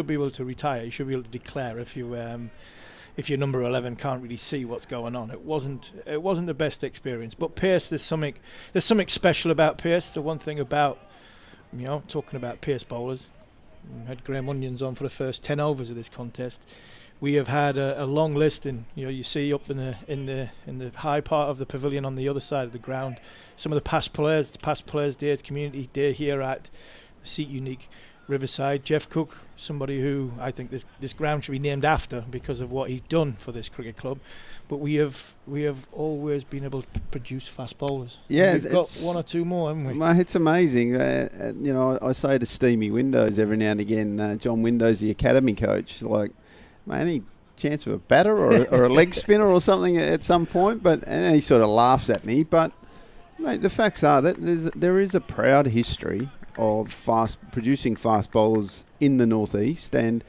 be able to retire. You should be able to declare if your number 11 can't really see what's going on. It wasn't the best experience. But Pearce, there's something special about Pearce. The one thing about, talking about Pearce bowlers, we had Graham Onions on for the first 10 overs of this contest. We have had a long list, and you see up in the high part of the pavilion on the other side of the ground, some of the past players days, community day here at Seat Unique Riverside. Jeff Cook, somebody who I think this ground should be named after because of what he's done for this cricket club. But we have always been able to produce fast bowlers. Yeah, we've got one or two more, haven't we? Mate, it's amazing. I say to Steamy Windows every now and again, John Windows, the academy coach, like, mate, any chance of a batter or a leg spinner or something at some point? And he sort of laughs at me. But mate, the facts are that there is a proud history of producing fast bowlers in the northeast, and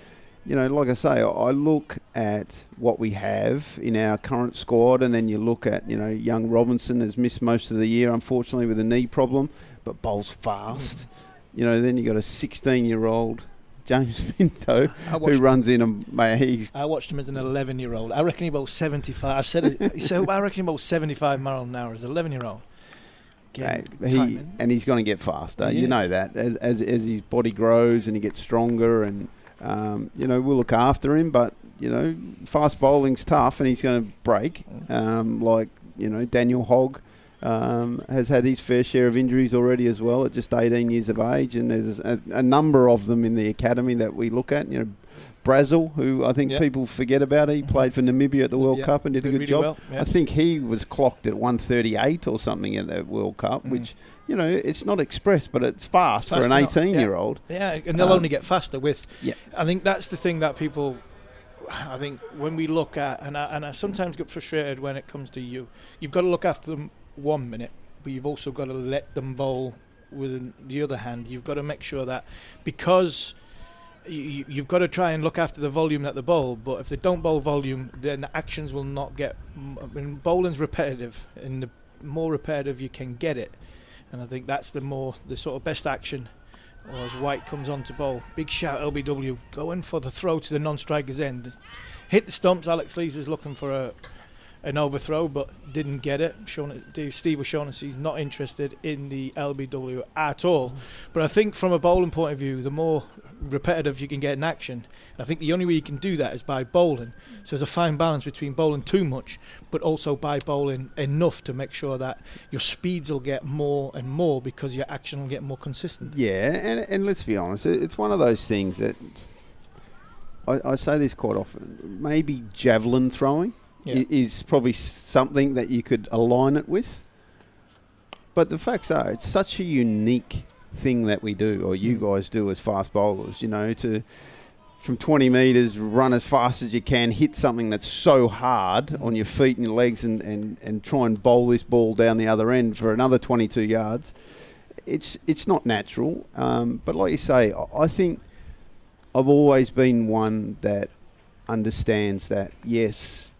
like I say, I look at what we have in our current squad, and then you look at young Robinson has missed most of the year unfortunately with a knee problem, but bowls fast. Then you got a 16-year-old James Minto who runs in and I watched him as an 11-year-old. I reckon he bowled 75. I said I reckon he bowled 75 mile an hour as an 11-year-old. He's going to get faster. You know that as his body grows and he gets stronger, and we'll look after him. But fast bowling's tough, and he's going to break. Daniel Hogg has had his fair share of injuries already as well at just 18 years of age, and there's a number of them in the academy that we look at. Brazil, who I think people forget about. He played for Namibia at the World Cup and did a good job. Well, I think he was clocked at 138 or something at the World Cup, which, it's not express, but it's fast for an 18-year-old. Yeah, and they'll only get faster with... Yeah. I think that's the thing that people... I think when we look at... And I sometimes get frustrated when it comes to you've got to look after them 1 minute, but you've also got to let them bowl with the other hand. You've got to make sure that because... You've got to try and look after the volume that they bowl, but if they don't bowl volume, then the actions will not get... bowling's repetitive, and the more repetitive you can get it, and I think that's the sort of best action Or as White comes on to bowl. Big shout, LBW, going for the throw to the non-striker's end. Hit the stumps. Alex Lees is looking for an overthrow, but didn't get it. Steve O'Shaughnessy's not interested in the LBW at all. But I think from a bowling point of view, the more repetitive you can get in action, and I think the only way you can do that is by bowling. So there's a fine balance between bowling too much, but also by bowling enough to make sure that your speeds will get more and more because your action will get more consistent. Yeah, and let's be honest, it's one of those things that I say this quite often. Maybe javelin throwing is probably something that you could align it with. But the facts are, it's such a unique thing that we do, or you guys do as fast bowlers, you know, to from 20 metres, run as fast as you can, hit something that's so hard on your feet and your legs and try and bowl this ball down the other end for another 22 yards. It's not natural. But like you say, I think I've always been one that understands that, yes,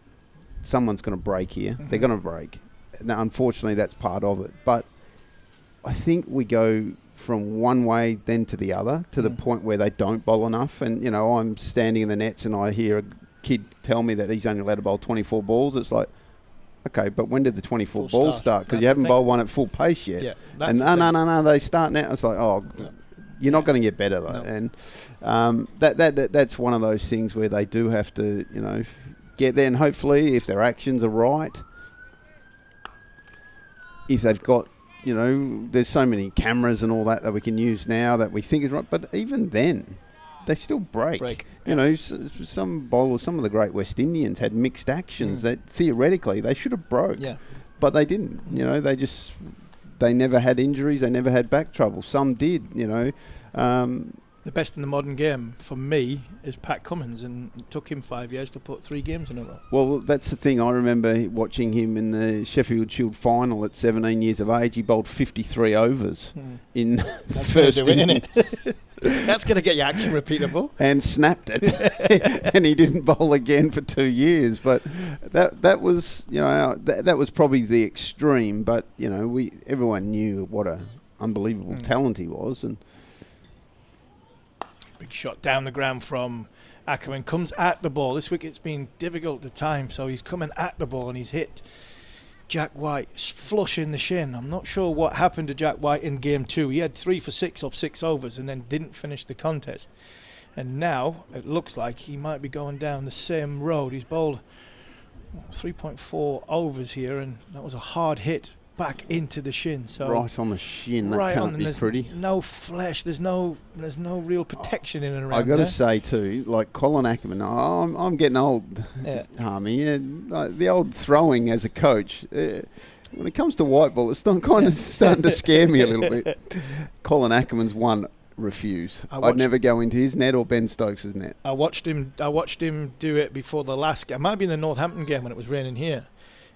someone's going to break here. They're going to break. Now, unfortunately, that's part of it. But I think we go from one way then to the other, to the point where they don't bowl enough. And, you know, I'm standing in the nets and I hear a kid tell me that he's only allowed to bowl 24 balls. It's like, okay, but when did the 24 balls start? Because you haven't bowled one at full pace yet. Yeah, and no, they start now. It's like, you're not going to get better though. No. And that's one of those things where they do have to, you know, get there. And hopefully, if their actions are right, if they've got, you know, there's so many cameras and all that we can use now that we think is right. But even then, they still break. You know, some bowlers, some of the great West Indians had mixed actions that theoretically they should have broke. Yeah. But they didn't. You know, they never had injuries. They never had back trouble. Some did, you know. The best in the modern game for me is Pat Cummins, and it took him 5 years to put 3 games in a row. Well, that's the thing. I remember watching him in the Sheffield Shield final at 17 years of age. He bowled 53 overs in the first innings. That's going to get your action repeatable. And snapped it. And he didn't bowl again for 2 years. But that was, you know, that was probably the extreme. But, you know, everyone knew what a unbelievable talent he was. And big shot down the ground from Ackerman. Comes at the ball. This wicket's been difficult to time, so he's coming at the ball and he's hit Jack White flush in the shin. I'm not sure what happened to Jack White in game 2. He had 3 for 6 off 6 overs and then didn't finish the contest. And now it looks like he might be going down the same road. He's bowled 3.4 overs here, and that was a hard hit back into the shin. So right on the shin, that can't be pretty. No flesh. There's no real protection in and around. I got to say too, like Colin Ackerman, I'm getting old, Harmy. The old throwing as a coach. When it comes to white ball, it's kind of starting to scare me a little bit. Colin Ackerman's one refuse. I'd never go into his net or Ben Stokes' net. I watched him do it before the last game. It might be in the Northampton game when it was raining here,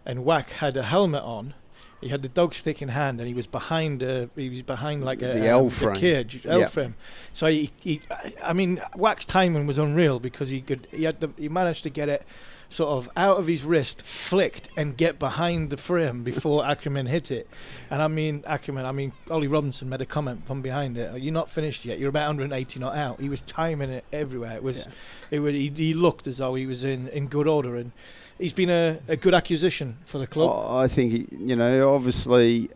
and Wack had a helmet on. He had the dog stick in hand, and he was behind like the L frame. Cage, L frame. So I mean, Wack's timing was unreal because he managed to get it sort of out of his wrist, flicked, and get behind the frame before Ackerman hit it. And I mean, Ollie Robinson made a comment from behind it. You're not finished yet. You're about 180 not out. He was timing it everywhere. He looked as though he was in good order, and he's been a good acquisition for the club. I think, you know, obviously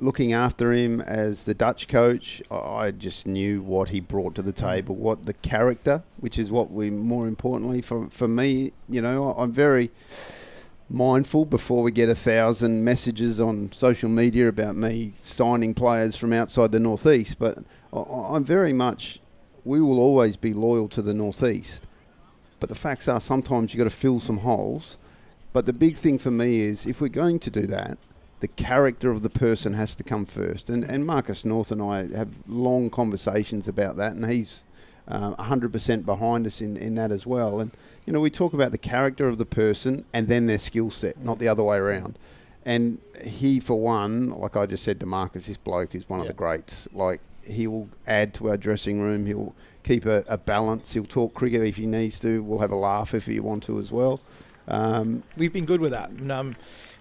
looking after him as the Dutch coach, I just knew what he brought to the table, what the character, which is what we, more importantly, for me, you know, I'm very mindful before we get 1,000 messages on social media about me signing players from outside the Northeast, but I'm very much, we will always be loyal to the Northeast. But the facts are sometimes you've got to fill some holes. But the big thing for me is if we're going to do that, the character of the person has to come first. And Marcus North and I have long conversations about that, and he's 100% behind us in that as well. And, you know, we talk about the character of the person and then their skill set, not the other way around. And he, for one, like I just said to Marcus, this bloke is one of the greats. Like, he will add to our dressing room. He'll keep a balance. He'll talk cricket if he needs to. We'll have a laugh if you want to as well. We've been good with that.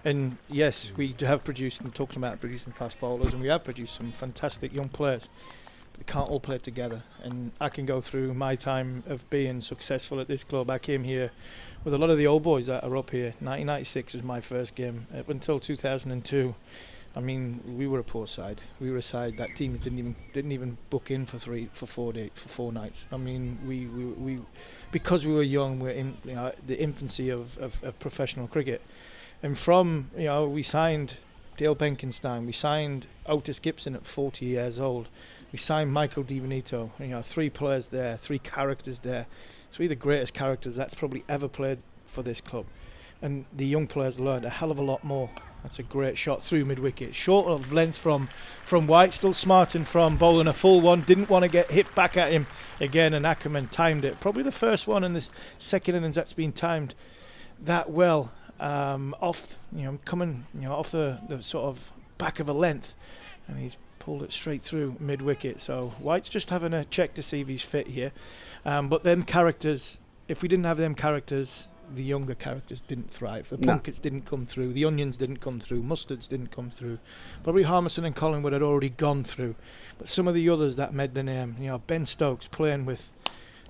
And yes, we have produced and talked about producing fast bowlers, and we have produced some fantastic young players. But they can't all play together. And I can go through my time of being successful at this club. I came here with a lot of the old boys that are up here. 1996 was my first game. Up until 2002, I mean, we were a poor side. We were a side that teams didn't even book in for 4 nights. I mean, we because we were young, we're in the infancy of professional cricket. And from, we signed Dale Benkenstein, we signed Otis Gibson at 40 years old, we signed Michael DiVinito, 3 players there, 3 characters there, 3 of the greatest characters that's probably ever played for this club. And the young players learned a hell of a lot more. That's a great shot through mid-wicket. Short of length from White, still smarting from bowling a full one. Didn't want to get hit back at him again, and Aaman timed it. Probably the first one in the second innings that's been timed that well. Off, coming, off the sort of back of a length, and he's pulled it straight through mid-wicket. So White's just having a check to see if he's fit here. But them characters, if we didn't have them characters, the younger characters didn't thrive. The Punkets didn't come through. The Onions didn't come through. Mustards didn't come through. Probably Harmison and Collingwood had already gone through. But some of the others that made the name, Ben Stokes playing with,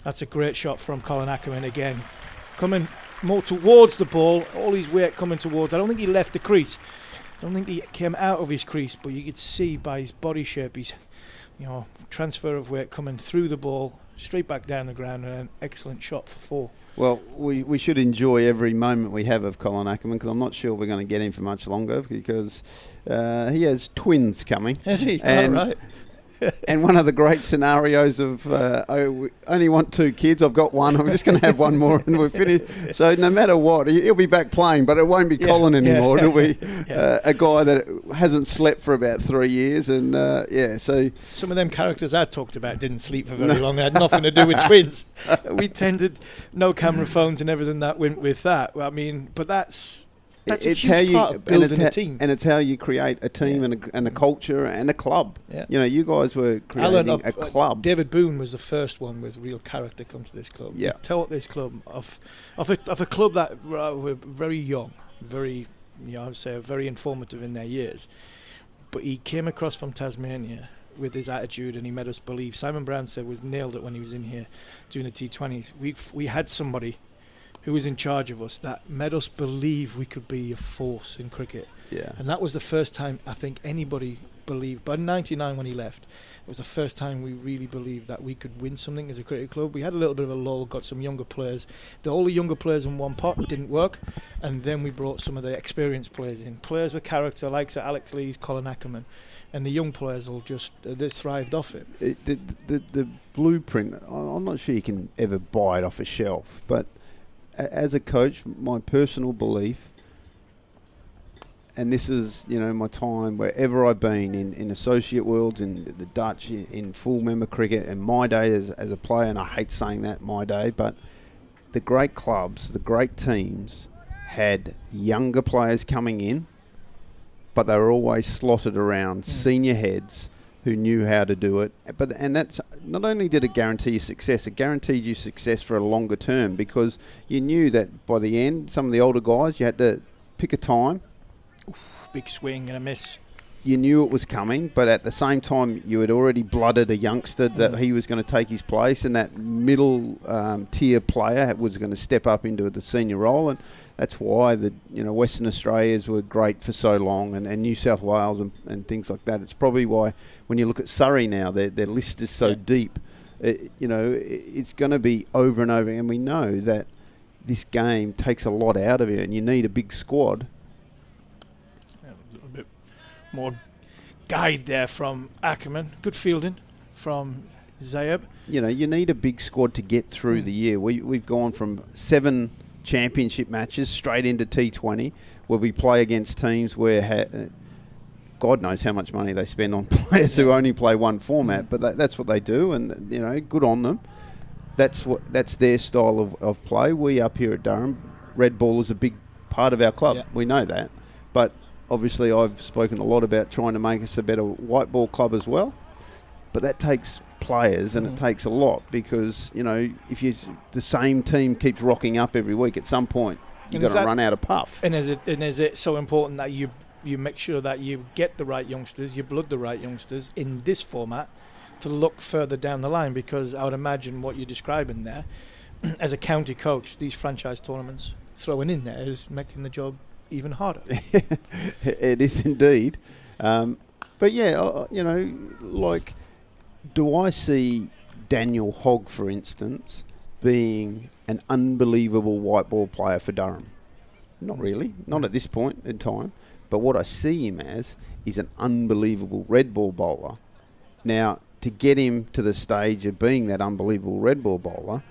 that's a great shot from Colin Ackerman again. Coming more towards the ball, all his weight coming towards. I don't think he left the crease. I don't think he came out of his crease, but you could see by his body shape, his transfer of weight coming through the ball, straight back down the ground, and an excellent shot for 4. Well, we should enjoy every moment we have of Colin Ackerman, because I'm not sure we're going to get him for much longer, because he has twins coming. Has he? And, right. And one of the great scenarios of we only want 2 kids. I've got one. I'm just going to have one more and we're finished. So no matter what, he'll be back playing, but it won't be Colin anymore. It'll be a guy that hasn't slept for about 3 years. And so some of them characters I talked about didn't sleep for very long. They had nothing to do with twins. We tended no camera phones and everything that went with that. I mean, but that's a huge part of building a team. And it's how you create a team and a culture and a club. Yeah. You guys were creating a club. David Boone was the first one with real character come to this club. Yeah. He taught this club of a club that were very young, very, I would say, very informative in their years. But he came across from Tasmania with his attitude, and he made us believe. Simon Brown said was nailed it when he was in here doing the T20s. We had somebody who was in charge of us that made us believe we could be a force in cricket. Yeah. And that was the first time I think anybody believed. By 99 when he left, it was the first time we really believed that we could win something as a cricket club. We had a little bit of a lull, got some younger players. All the younger players in one pot didn't work, and then we brought some of the experienced players in. Players with character, like Alex Lees, Colin Ackerman, and the young players all just they thrived off it. The blueprint, I'm not sure you can ever buy it off a shelf, but as a coach, my personal belief, and this is, my time wherever I've been in associate worlds, in the Dutch, in full member cricket, and my day as a player, and I hate saying that, my day, but the great clubs, the great teams had younger players coming in, but they were always slotted around senior heads who knew how to do it. And that's not only did it guarantee you success, it guaranteed you success for a longer term, because you knew that by the end, some of the older guys, you had to pick a time. Big swing and a miss. You knew it was coming, but at the same time, you had already blooded a youngster that he was going to take his place, and that middle tier player was going to step up into the senior role. And that's why Western Australia's were great for so long, and New South Wales and things like that. It's probably why when you look at Surrey now, their list is so deep. It's going to be over and over, and we know that this game takes a lot out of you, and you need a big squad. A little bit more guide there from Ackerman. Good fielding from Zayeb. You need a big squad to get through the year. We've gone from 7 championship matches straight into T20, where we play against teams where God knows how much money they spend on players who only play one format, but that's what they do, and good on them. That's their style of play. We up here at Durham, red ball is a big part of our club. We know that, but obviously I've spoken a lot about trying to make us a better white ball club as well. but that takes players and it takes a lot, because if the same team keeps rocking up every week, at some point you're going to run out of puff. And is it so important that you make sure that you get the right youngsters, you blood the right youngsters in this format to look further down the line? Because I would imagine what you're describing there, as a county coach, these franchise tournaments throwing in there is making the job even harder. It is indeed. But yeah, do I see Daniel Hogg, for instance, being an unbelievable white ball player for Durham? Not really, not at this point in time. But what I see him as is an unbelievable red ball bowler. Now, to get him to the stage of being that unbelievable red ball bowler,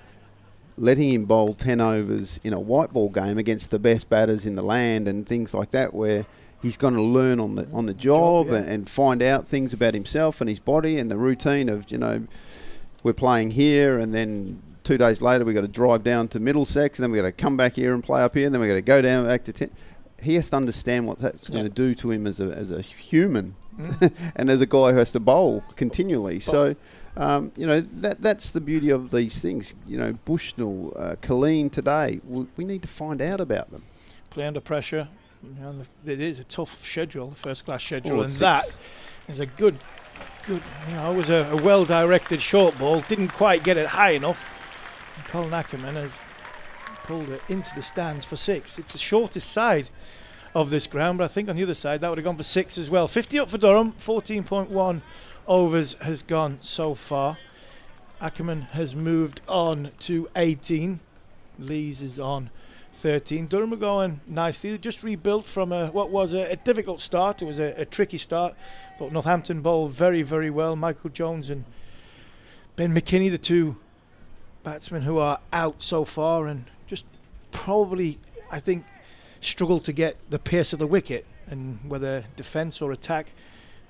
letting him bowl 10 overs in a white ball game against the best batters in the land and things like that, where he's going to learn on the job, and find out things about himself and his body and the routine of, we're playing here, and then 2 days later we've got to drive down to Middlesex, and then we've got to come back here and play up here, and then we've got to go down back to 10. He has to understand what that's going to do to him as a human and as a guy who has to bowl continually. So, that's the beauty of these things. Bushnell, Colleen today, we need to find out about them. Play under pressure. It is a tough schedule, a first-class schedule, and that is a good. It was a well-directed short ball. Didn't quite get it high enough. And Colin Ackerman has pulled it into the stands for 6. It's the shortest side of this ground, but I think on the other side that would have gone for 6 as well. 50 up for Durham. 14.1 overs has gone so far. Ackerman has moved on to 18. Lees is on 13. Durham are going nicely. They just rebuilt from what was a difficult start. It was a tricky start. I thought Northampton bowled very, very well. Michael Jones and Ben McKinney, the two batsmen who are out so far, and just probably, I think, struggled to get the pace of the wicket, and whether defence or attack,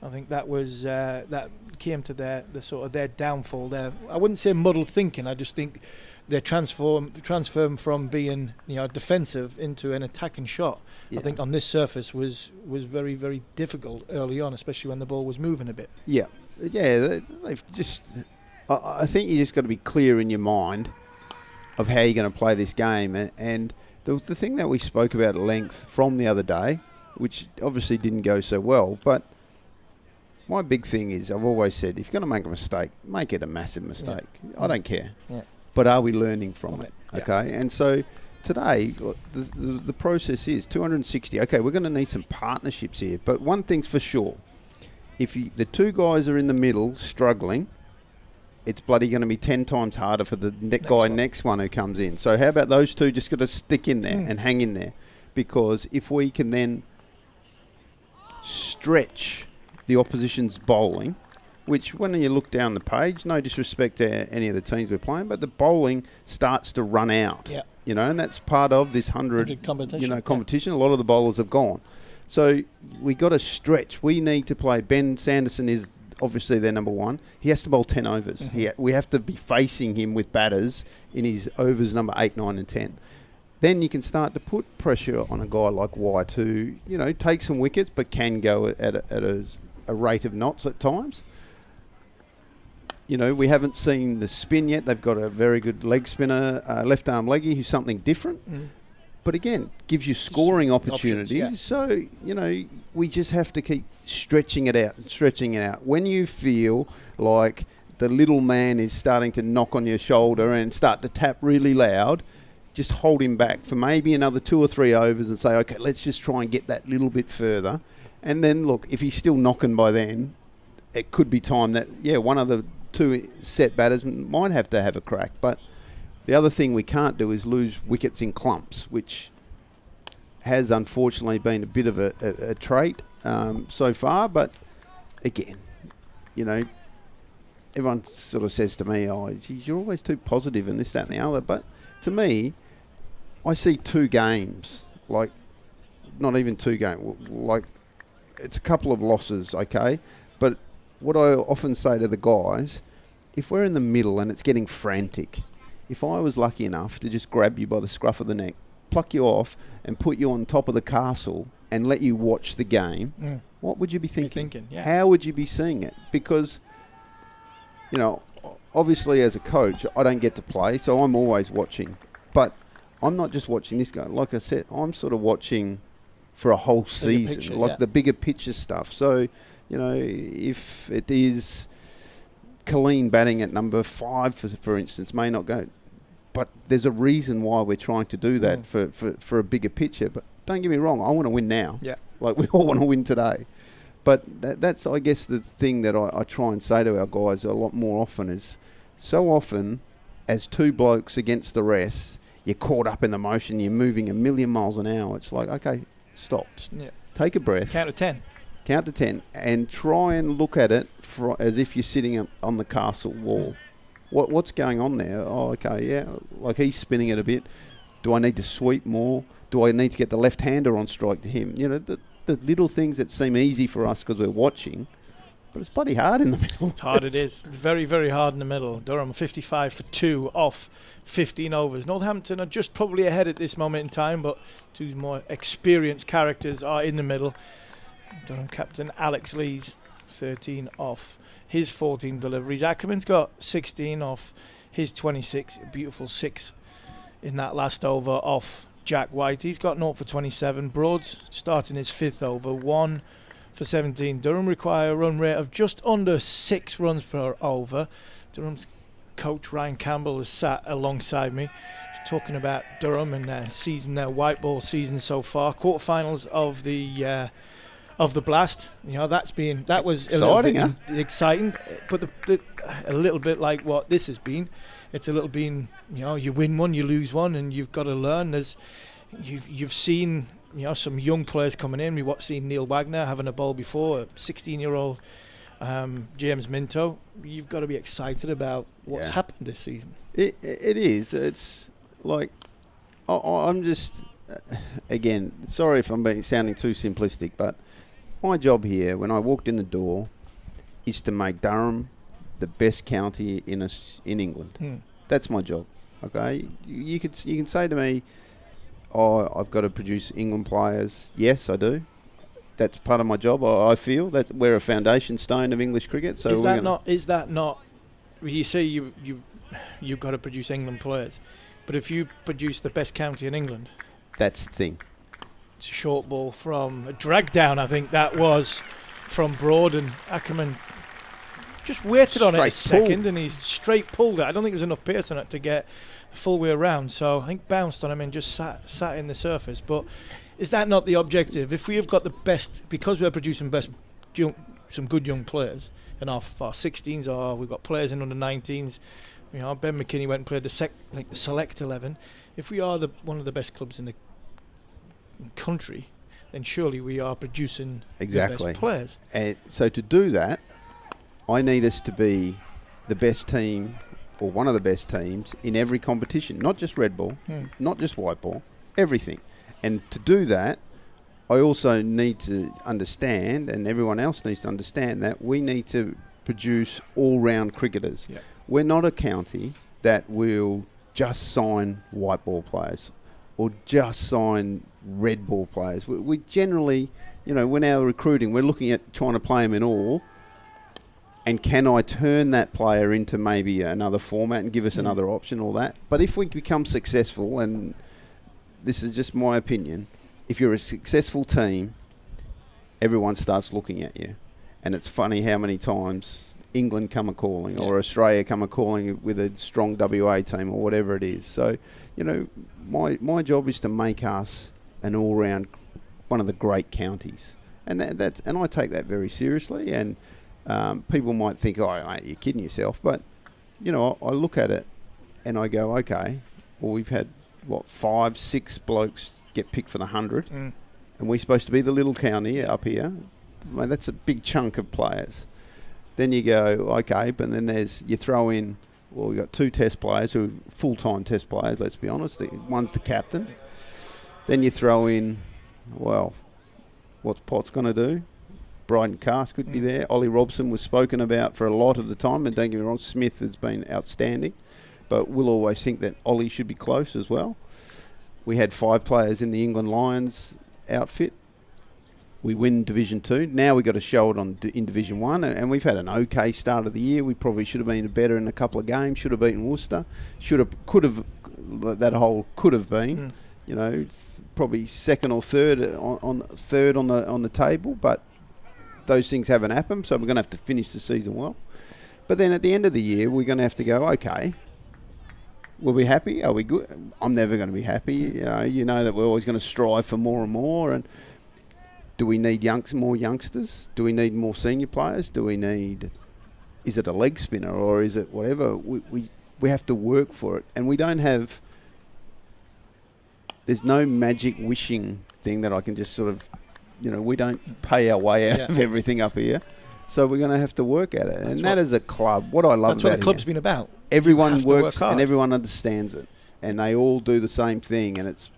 I think that was that came to their downfall there. I wouldn't say muddled thinking. I just think they transform from being defensive into an attacking shot. I think on this surface was very, very difficult early on, especially when the ball was moving a bit. They've just. I think you just got to be clear in your mind of how you're going to play this game, and the thing that we spoke about at length from the other day, which obviously didn't go so well, but my big thing is, I've always said, if you're going to make a mistake, make it a massive mistake. Yeah. I don't care. Yeah. But are we learning from it? Okay. And so today, the process is 260. Okay, we're going to need some partnerships here. But one thing's for sure. If the two guys are in the middle struggling, it's bloody going to be 10 times harder for the next one who comes in. So how about those two just got to stick in there and hang in there? Because if we can then stretch the opposition's bowling, which when you look down the page, no disrespect to any of the teams we're playing, but the bowling starts to run out. Yeah. And that's part of this 100 competition. A lot of the bowlers have gone. So we got to stretch. We need to play. Ben Sanderson is obviously their number one. He has to bowl 10 overs. Mm-hmm. We have to be facing him with batters in his overs number 8, 9 and 10. Then you can start to put pressure on a guy like White who, takes some wickets but can go at a rate of knots at times. We haven't seen the spin yet. They've got a very good leg spinner, left arm leggy, who's something different. Mm. But again, gives you scoring opportunities. Options, So, we just have to keep stretching it out. When you feel like the little man is starting to knock on your shoulder and start to tap really loud, just hold him back for maybe another 2 or 3 overs and say, okay, let's just try and get that little bit further. And then, look, if he's still knocking by then, it could be time that, one of the 2 set batters might have to have a crack. But the other thing we can't do is lose wickets in clumps, which has unfortunately been a bit of a trait so far. But again, everyone sort of says to me, oh, geez, you're always too positive and this, that and the other. But to me, I see 2 games, like not even 2 games, like it's a couple of losses, okay? But what I often say to the guys, if we're in the middle and it's getting frantic, if I was lucky enough to just grab you by the scruff of the neck, pluck you off and put you on top of the castle and let you watch the game, what would you be thinking? How would you be seeing it? Because you know, obviously as a coach, I don't get to play, so I'm always watching. But I'm not just watching this guy. Like I said, I'm sort of watching for a whole season, picture, the bigger picture stuff. So, you know, if it is Colleen batting at number 5, for instance, may not go. But there's a reason why we're trying to do that for a bigger picture. But don't get me wrong, I want to win now. Yeah. Like, we all want to win today. But that's, I guess, the thing that I try and say to our guys a lot more often is, so often, as two blokes against the rest, you're caught up in the motion, you're moving a million miles an hour. It's like, okay, stop. Yeah. Take a breath. Count to 10. Count to 10 and try and look at it as if you're sitting on the castle wall. What's going on there? Oh, okay, yeah. Like, he's spinning it a bit. Do I need to sweep more? Do I need to get the left-hander on strike to him? You know, the little things that seem easy for us because we're watching, but it's bloody hard in the middle. It's hard, it is. It's very, very hard in the middle. Durham 55 for 2 off 15 overs. Northampton are just probably ahead at this moment in time, but two more experienced characters are in the middle. Durham captain Alex Lees, 13 off his 14 deliveries. Ackerman's got 16 off his 26. A beautiful 6 in that last over off Jack White. He's got 0 for 27. Broad's starting his 5th over, 1 for 17. Durham require a run rate of just under 6 runs per over. Durham's coach Ryan Campbell has sat alongside me. He's talking about Durham and their season, their white ball season so far. Quarterfinals of the Blast. You know, that was exciting, a little bit exciting, but a little bit like what this has been. It's a little been, you know, you win one, you lose one, and you've got to learn. You've seen, you know, some young players coming in. We've seen Neil Wagner having a ball before, a 16-year-old James Minto. You've got to be excited about what's happened this season. It is. It's like, I'm just, again, sorry if I'm sounding too simplistic, but my job here, when I walked in the door, is to make Durham the best county in England. That's my job. Okay, you can say to me, "Oh, I've got to produce England players." Yes, I do. That's part of my job. I feel that we're a foundation stone of English cricket. So is that not? You say you've got to produce England players, but if you produce the best county in England, that's the thing. It's a short ball from a drag down. I think that was from Broad, and Ackerman just waited on it a second, and he's straight pulled it. I don't think there was enough pace on it to get the full way around, so I think bounced on him and just sat in the surface. But is that not the objective? If we have got the best, because we're producing some good young players, and our 16s are, we've got players in under 19s. You know, Ben McKinney went and played the select 11. If we are one of the best clubs in the country, then surely we are producing the best players. And so to do that, I need us to be the best team, or one of the best teams in every competition, not just red ball, not just white ball, everything. And to do that, I also need to understand, and everyone else needs to understand, that we need to produce all-round cricketers. Yeah. We're not a county that will just sign white ball players or just sign red ball players. We generally, you know, when our recruiting, we're looking at trying to play them in all. And can I turn that player into maybe another format and give us another option, all that? But if we become successful, and this is just my opinion, if you're a successful team, everyone starts looking at you. And it's funny how many times England come a-calling or Australia come a-calling with a strong WA team or whatever it is. So, you know, my job is to make us an all-round, one of the great counties. And and I take that very seriously. And people might think, "Oh, mate, you're kidding yourself," but you know, I look at it and I go, "Okay, well, we've had 5, 6 blokes get picked for the 100, and we're supposed to be the little county up here. Mate, that's a big chunk of players." Then you go, "Okay," but then you throw in, well, we've got 2 test players who are full-time test players. Let's be honest, one's the captain. Then you throw in, well, what's Potts going to do? Bryden Cast could be there. Ollie Robson was spoken about for a lot of the time, and don't get me wrong, Smith has been outstanding, but we'll always think that Ollie should be close as well. We had 5 players in the England Lions outfit. we win Division 2. Now we've got to show it in Division 1, and we've had an okay start of the year. We probably should have been better in a couple of games, should have beaten Worcester, could have been. You know, it's probably second or third on the table, but those things haven't happened, so we're going to have to finish the season well. But then at the end of the year, we're going to have to go, okay, will we be happy? Are we good? I'm never going to be happy. You know that we're always going to strive for more and more. And do we need more youngsters? Do we need more senior players? Is it a leg spinner or is it whatever? We have to work for it, and we don't have. There's no magic wishing thing that I can just sort of, we don't pay our way out of everything up here. So we're going to have to work at it. And that is a club. What I love that's about what the club's been about. Everyone works and everyone understands it. And they all do the same thing. And it's,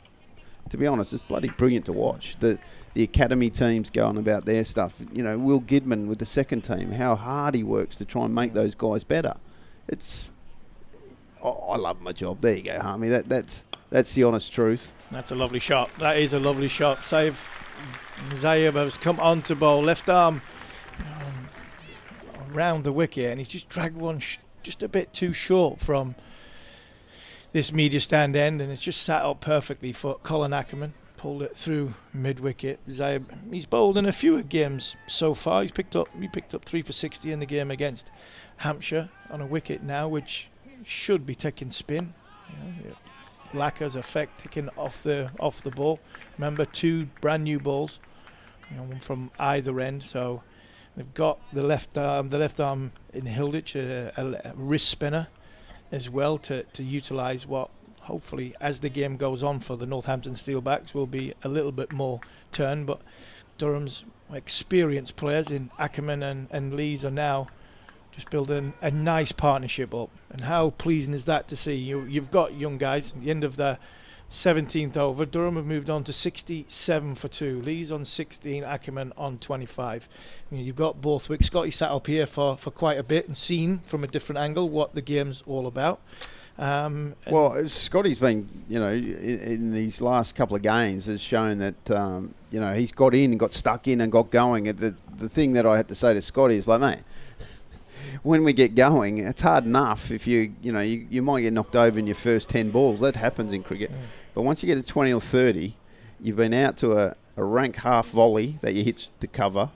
to be honest, it's bloody brilliant to watch. The academy teams going about their stuff. Will Gidman with the second team, how hard he works to try and make those guys better. I love my job. There you go, Harmy. That's the honest truth. That's a lovely shot. That is a lovely shot. Save Zayeb has come on to bowl. Left arm around the wicket, and he's just dragged one just a bit too short from this media stand end, and it's just sat up perfectly for Colin Ackerman. Pulled it through mid-wicket. Zayeb, he's bowled in a few games so far. He picked up 3 for 60 in the game against Hampshire on a wicket now, which should be taking spin. Lacquer's effect taken off the ball. Remember, 2 brand new balls, one from either end. So they've got the left arm in Hilditch, a wrist spinner as well to utilise what hopefully as the game goes on for the Northampton Steelbacks will be a little bit more turn. But Durham's experienced players in Ackerman and Lees are now just building a nice partnership up, and how pleasing is that to see? You've got young guys. At the end of the 17th over, Durham have moved on to 67 for 2. Lee's on 16, Ackerman on 25. You've got Borthwick. Scotty sat up here for quite a bit and seen from a different angle what the game's all about. Well, Scotty's been, in these last couple of games has shown that, he's got in and got stuck in and got going. The thing that I had to say to Scotty is like, mate, when we get going, it's hard enough if you might get knocked over in your first 10 balls. That happens in cricket. But once you get to 20 or 30, you've been out to a rank half volley that you hit to cover,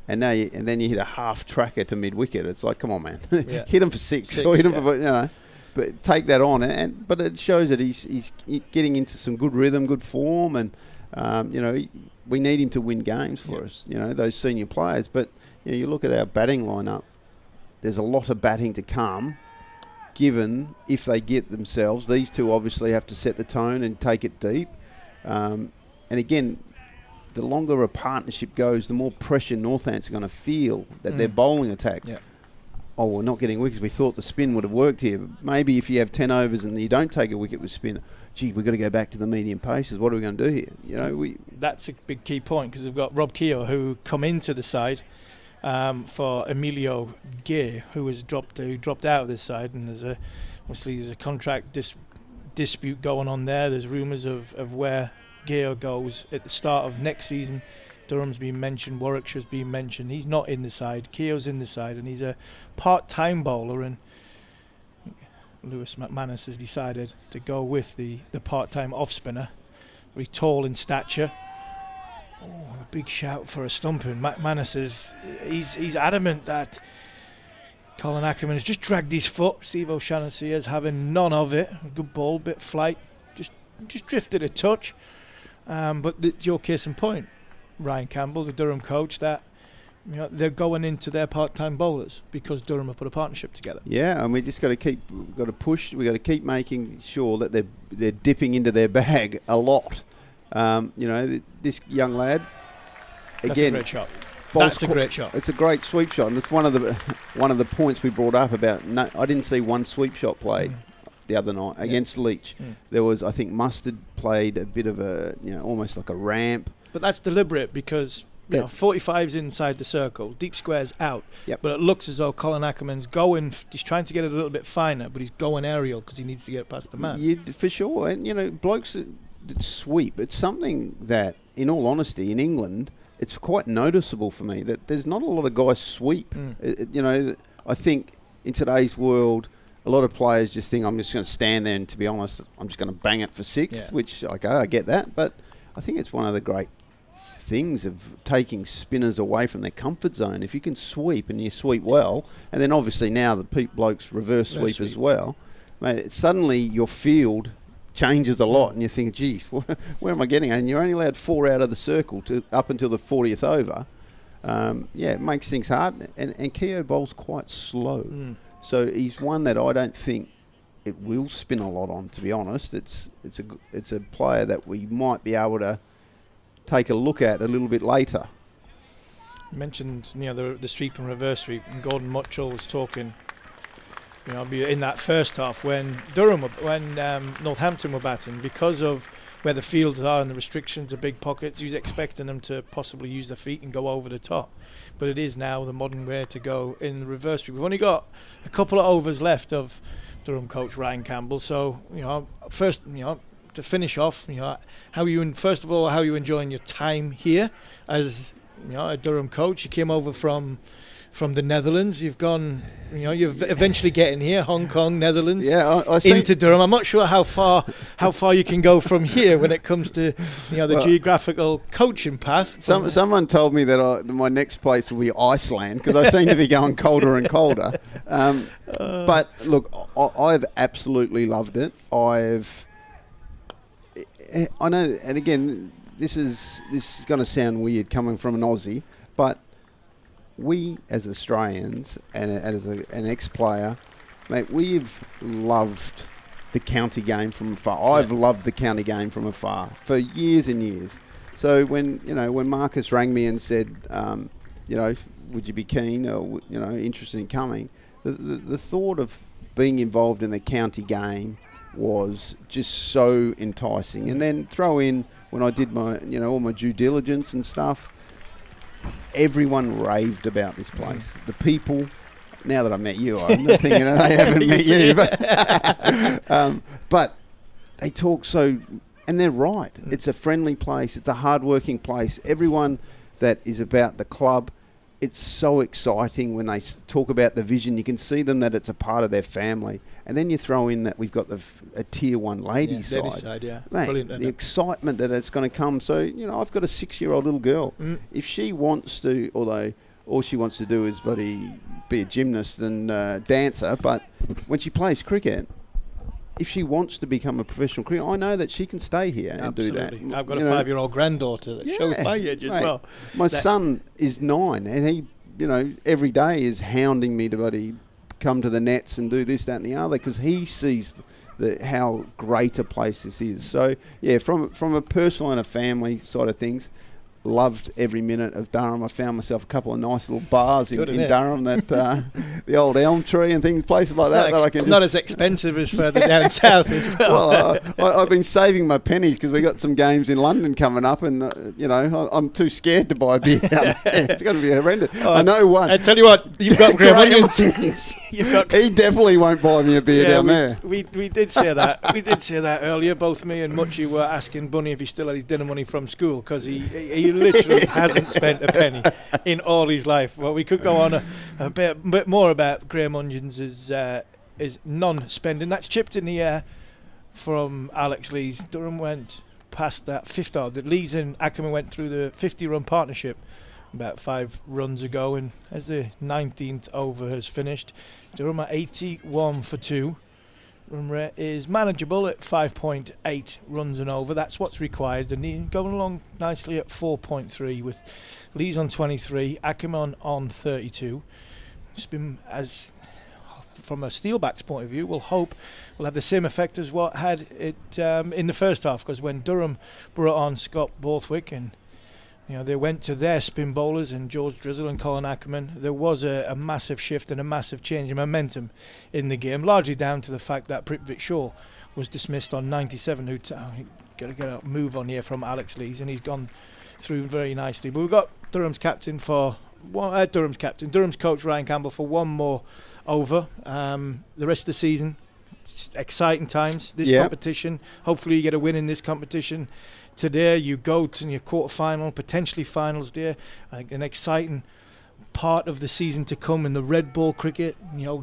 and then you hit a half tracker to mid wicket. It's like, come on, man, hit him for 6 or hit him for but take that on. But it shows that he's getting into some good rhythm, good form, and we need him to win games for us. Those senior players. But you look at our batting lineup. There's a lot of batting to come, given if they get themselves. These two obviously have to set the tone and take it deep. And again, the longer a partnership goes, the more pressure Northants are going to feel that their bowling attack. Yeah. Oh, we're not getting wickets. We thought the spin would have worked here. Maybe if you have 10 overs and you don't take a wicket with spin, gee, we've got to go back to the medium paces. What are we going to do here? That's a big key point, because we've got Rob Keogh, who come into the side for Emilio Gay, who dropped out of this side, and there's a contract dispute going on there. There's rumours of where Gay goes at the start of next season. Durham's been mentioned, Warwickshire's been mentioned. He's not in the side. Keogh's in the side, and he's a part-time bowler. And Lewis McManus has decided to go with the part-time off-spinner. Very tall in stature. Oh, a big shout for a stumping. McManus he's adamant that Colin Ackerman has just dragged his foot. Steve O'Shaughnessy is having none of it. Good ball, bit flight, just drifted a touch. But your case in point, Ryan Campbell, the Durham coach, that they're going into their part-time bowlers because Durham have put a partnership together. Yeah, and we just got to push. We got to keep making sure that they're dipping into their bag a lot. This young lad. Again, that's a great shot. That's a great shot. It's a great sweep shot, and it's one of the points we brought up about. No, I didn't see one sweep shot played the other night against Leach. There was, I think, Mustard played a bit of a, almost like a ramp. But that's deliberate because 45's inside the circle, deep square's out. Yep. But it looks as though Colin Ackerman's going. He's trying to get it a little bit finer, but he's going aerial because he needs to get it past the man. Yeah, for sure. And blokes that sweep. It's something that, in all honesty, in England, it's quite noticeable for me that there's not a lot of guys sweep. I think in today's world, a lot of players just think, I'm just going to stand there and, to be honest, I'm just going to bang it for 6, which, okay, I get that. But I think it's one of the great things of taking spinners away from their comfort zone. If you can sweep and you sweep well, and then obviously now the blokes reverse sweep as well, mate, suddenly your field changes a lot and you think, geez, where am I getting at? And you're only allowed 4 out of the circle up until the 40th over. It makes things hard. And Keogh bowls quite slow. So he's one that I don't think it will spin a lot on, to be honest. It's a player that we might be able to take a look at a little bit later. You mentioned the sweep and reverse sweep, and Gordon Mutchell was talking in that first half when Northampton were batting, because of where the fields are and the restrictions, the big pockets, he was expecting them to possibly use their feet and go over the top. But it is now the modern way to go in the reverse sweep. We've only got a couple of overs left of Durham coach Ryan Campbell. So, first, to finish off, how are you enjoying your time here as a Durham coach? You came over from the Netherlands. You've gone, you're eventually getting here, Hong Kong, Netherlands, into Durham. I'm not sure how far you can go from here when it comes to the geographical coaching path. Someone told me that my next place will be Iceland, because I seem to be going colder and colder. But look, I've absolutely loved it. I know, and again, this is going to sound weird coming from an Aussie, but we as Australians and as an ex-player, mate, we've loved the county game from afar. I've loved the county game from afar for years and years. So when Marcus rang me and said, would you be keen or interested in coming, the thought of being involved in the county game was just so enticing. And then throw in, when I did my all my due diligence and stuff, everyone raved about this place. The people, now that I met you, I'm not thinking I haven't met you, but they talk so, and they're right. It's a friendly place. It's a hard-working place. Everyone that is about the club, it's so exciting when they talk about the vision. You can see them that it's a part of their family. And then you throw in that we've got a tier 1 ladies side. Mate, brilliant, the excitement that it's going to come. So, I've got a 6-year-old little girl. If she wants to, although all she wants to do is be a gymnast and dancer, but when she plays cricket, if she wants to become a professional cricketer, I know that she can stay here and do that. I've got a 5-year-old granddaughter that shows my age as well. My son is 9, and he, every day is hounding me to come to the nets and do this, that, and the other, because he sees how great a place this is. So, from a personal and a family side of things, loved every minute of Durham. I found myself a couple of nice little bars in Durham, that the old Elm Tree and things, places like that. I can not as expensive as further down south as well. I've been saving my pennies because we got some games in London coming up, and I'm too scared to buy a beer down there. It's going to be horrendous. I know one. I tell you what, you've got Graham Onions. He definitely won't buy me a beer down there. We did say that. We did say that earlier. Both me and Muchie were asking Bunny if he still had his dinner money from school, because he literally hasn't spent a penny in all his life. Well, we could go on a bit more about Graham Onions' is non-spending. That's chipped in the air from Alex Lees. Durham went past that 50. Lees and Ackerman went through the 50-run partnership about 5 runs ago, and as the 19th over has finished, Durham at 81 for 2. Run rate is manageable at 5.8 runs and over. That's what's required, and going along nicely at 4.3 with Lees on 23, Ackerman on 32. It's been, as from a Steelbacks point of view, we'll hope will have the same effect as what had it in the first half, because when Durham brought on Scott Borthwick and they went to their spin bowlers and George Drizzle and Colin Ackerman, there was a massive shift and a massive change in momentum in the game, largely down to the fact that Prithvik Shaw was dismissed on 97, who got to get a move on here from Alex Lees, and he's gone through very nicely. But we've got Durham's coach Ryan Campbell for one more over. The rest of the season It's exciting times, this Yeah. competition. Hopefully you get a win in this competition. Today you go to your quarter-final, potentially finals there. An exciting part of the season to come in the red ball cricket.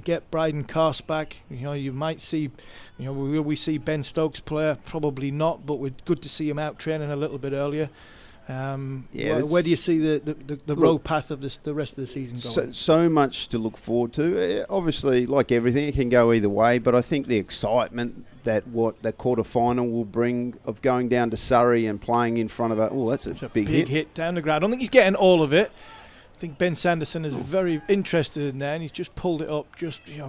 Get Bryden Cast back. You might see, will we see Ben Stokes play? Probably not, but we're good to see him out training a little bit earlier. Where do you see the road path of the rest of the season going? So much to look forward to. Obviously, like everything, it can go either way, but I think the excitement that quarter final will bring of going down to Surrey and playing in front of that's a big hit down the ground. I don't think he's getting all of it. I think Ben Sanderson is very interested in there, and he's just pulled it up.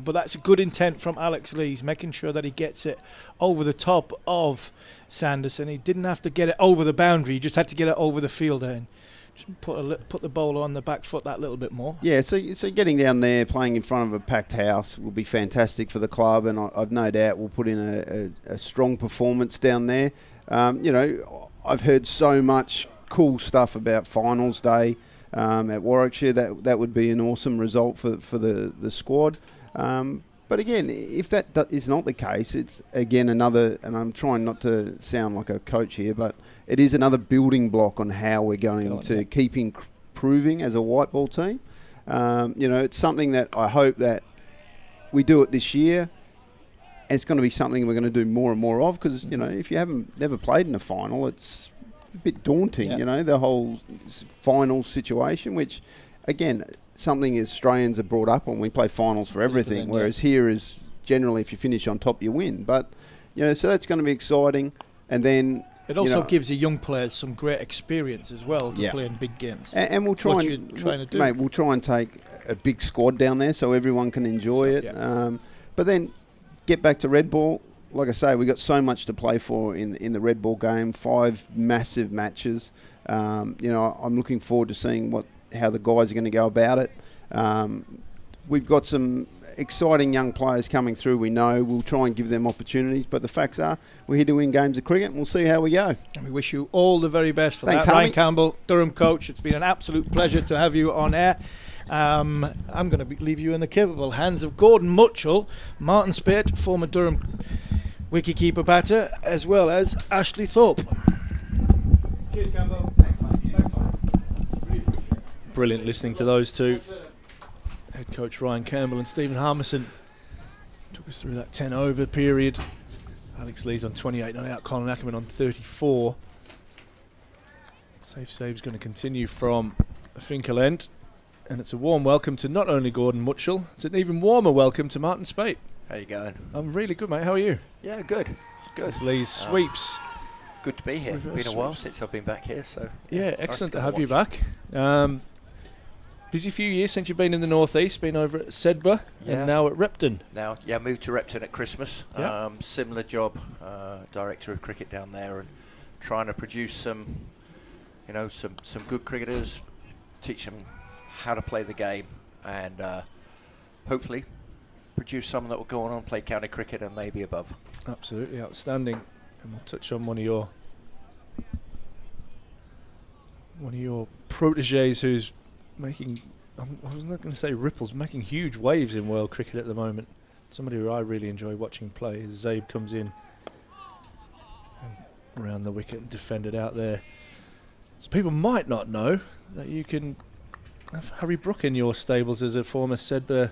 But that's a good intent from Alex Lee. He's making sure that he gets it over the top of Sanderson. He didn't have to get it over the boundary; he just had to get it over the fielder and just put the bowler on the back foot that little bit more. Yeah, so getting down there, playing in front of a packed house will be fantastic for the club, and I've no doubt we'll put in a strong performance down there. I've heard so much cool stuff about finals day. At Warwickshire, that would be an awesome result for the squad. But again, if that is not the case, it's again another, and I'm trying not to sound like a coach here, but it is another building block on how we're going to keep improving as a white ball team. It's something that I hope that we do it this year. It's going to be something we're going to do more and more of because, if you never played in a final, it's a bit daunting, the whole final situation, which, again, something Australians are brought up on. We play finals for everything, whereas here is generally if you finish on top, you win. But, so that's going to be exciting. And then... It also gives the young players some great experience as well to play in big games. And we'll try we'll try and take a big squad down there so everyone can enjoy it. Yeah. But then get back to red ball. Like I say, we've got so much to play for in the red ball game. 5 massive matches. I'm looking forward to seeing how the guys are going to go about it. We've got some exciting young players coming through. We know we'll try and give them opportunities, but the facts are we're here to win games of cricket, and we'll see how we go. And we wish you all the very best for Thanks, that. Ryan Harvey. Campbell, Durham coach. It's been an absolute pleasure to have you on air. I'm going to leave you in the capable hands of Gordon Mutchell, Martin Spate, former Durham wicketkeeper batter, as well as Ashley Thorpe. Cheers, Campbell. Brilliant listening to those two. Head coach Ryan Campbell and Stephen Harmison took us through that 10-over period. Alex Lee's on 28 not out, Colin Ackerman on 34. Safe save's going to continue from Finkel end. And it's a warm welcome to not only Gordon Mutchell, it's an even warmer welcome to Martin Spate. How you going? I'm really good, mate. How are you? Yeah, good. It's Lee's sweeps. Good to be here. Reverse Been a while sweeps. since I've been back here, so Yeah, excellent to nice have you back. Busy few years since you've been in the northeast, been over at Sedbergh and now at Repton. Now, moved to Repton at Christmas. Yeah. Similar job, director of cricket down there, and trying to produce some good cricketers, teach them how to play the game, and hopefully produce some that will go on and play county cricket and maybe above. Absolutely outstanding. And we'll touch on one of your proteges who's making, I was not going to say ripples, making huge waves in world cricket at the moment. Somebody who I really enjoy watching play is Zabe comes in and around the wicket and defended out there. So people might not know that you can have Harry Brook in your stables as a former Sedbergh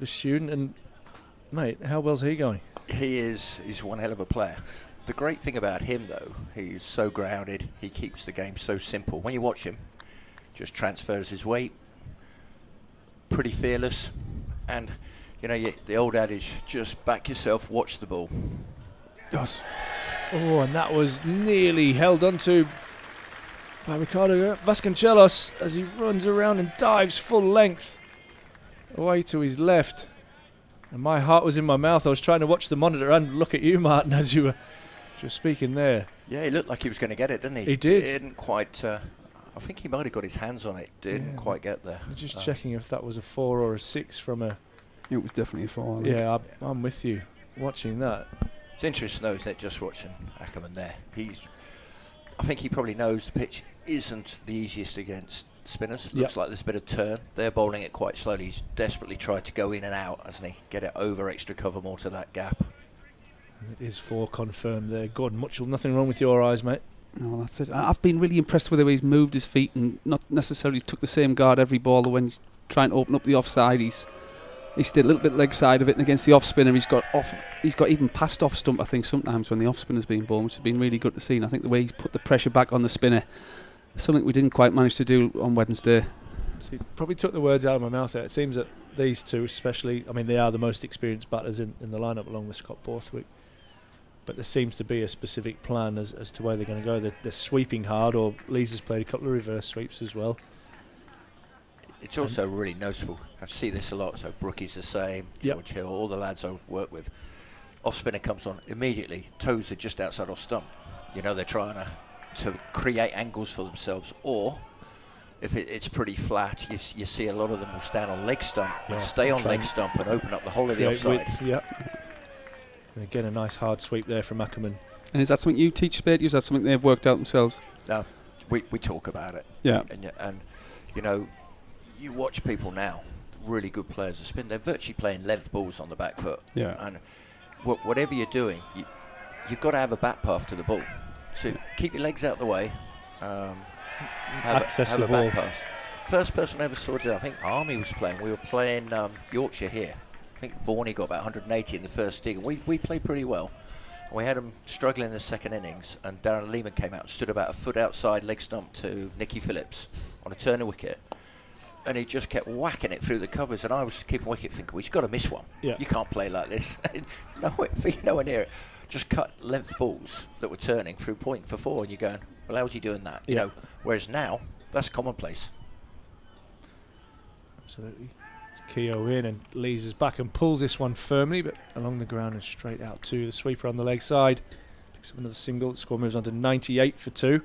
student. And mate, how well's he going? He's one hell of a player. The great thing about him, though, he's so grounded. He keeps the game so simple. When you watch him, just transfers his weight, pretty fearless, and the old adage, just back yourself, watch the ball. Yes. Oh, and that was nearly held onto by Ricardo Vasconcelos as he runs around and dives full length away to his left. And my heart was in my mouth. I was trying to watch the monitor and look at you, Martin, as you were speaking there. Yeah, he looked like he was going to get it, didn't he? He did. He didn't quite... I think he might have got his hands on it. Didn't quite get there. Just checking if that was a 4 or a 6 from a... It was definitely a 4. Yeah, I'm with you. Watching that. It's interesting, though, isn't it, just watching Ackerman there. I think he probably knows the pitch isn't the easiest against spinners. Looks like there's a bit of turn. They're bowling it quite slowly. He's desperately tried to go in and out, hasn't he? Get it over extra cover more to that gap. And it is 4 confirmed there. Gordon Mutchell, nothing wrong with your eyes, mate. No, that's it. I've been really impressed with the way he's moved his feet and not necessarily took the same guard every ball. When he's trying to open up the offside, he's stayed a little bit leg side of it, and against the off spinner he's got even past off stump, I think, sometimes when the off spinner's been bowled, which has been really good to see. And I think the way he's put the pressure back on the spinner, something we didn't quite manage to do on Wednesday. So he probably took the words out of my mouth there. It seems that these two especially, I mean, they are the most experienced batters in the lineup along with Scott Borthwick, but there seems to be a specific plan as to where they're going to go. They're sweeping hard, or Lees has played a couple of reverse sweeps as well. It's also really noticeable. I see this a lot. So Brookie's the same, George Hill, all the lads I've worked with. Off spinner comes on immediately. Toes are just outside off stump. You know, they're trying to create angles for themselves. Or if it's pretty flat, you see a lot of them will stand on leg stump and stay on leg stump and open up the whole of the offside. And again, a nice hard sweep there from Aaman. And is that something you teach Spade? Is that something they've worked out themselves? No, we talk about it. Yeah. And you know, you watch people now, really good players of spin, they're virtually playing length balls on the back foot. Yeah. And whatever you're doing, you've got to have a bat path to the ball. So keep your legs out the way. Have a bat pass. First person I ever saw it, I think Army was playing. We were playing Yorkshire here. I think Vaughan got about 180 in the first dig. And we played pretty well. We had them struggling in the second innings, and Darren Lehman came out and stood about a foot outside leg stump to Nicky Phillips on a turner wicket. And he just kept whacking it through the covers, and I was keeping wicket thinking, well, he's got to miss one. Yeah. You can't play like this. Nowhere near it. Just cut length balls that were turning through point for 4, and you're going, well, how's he doing that? You know, whereas now, that's commonplace. Absolutely. It's Keogh in, and Lees is back and pulls this one firmly, but along the ground and straight out to the sweeper on the leg side. Picks up another single. The score moves on to 98 for 2.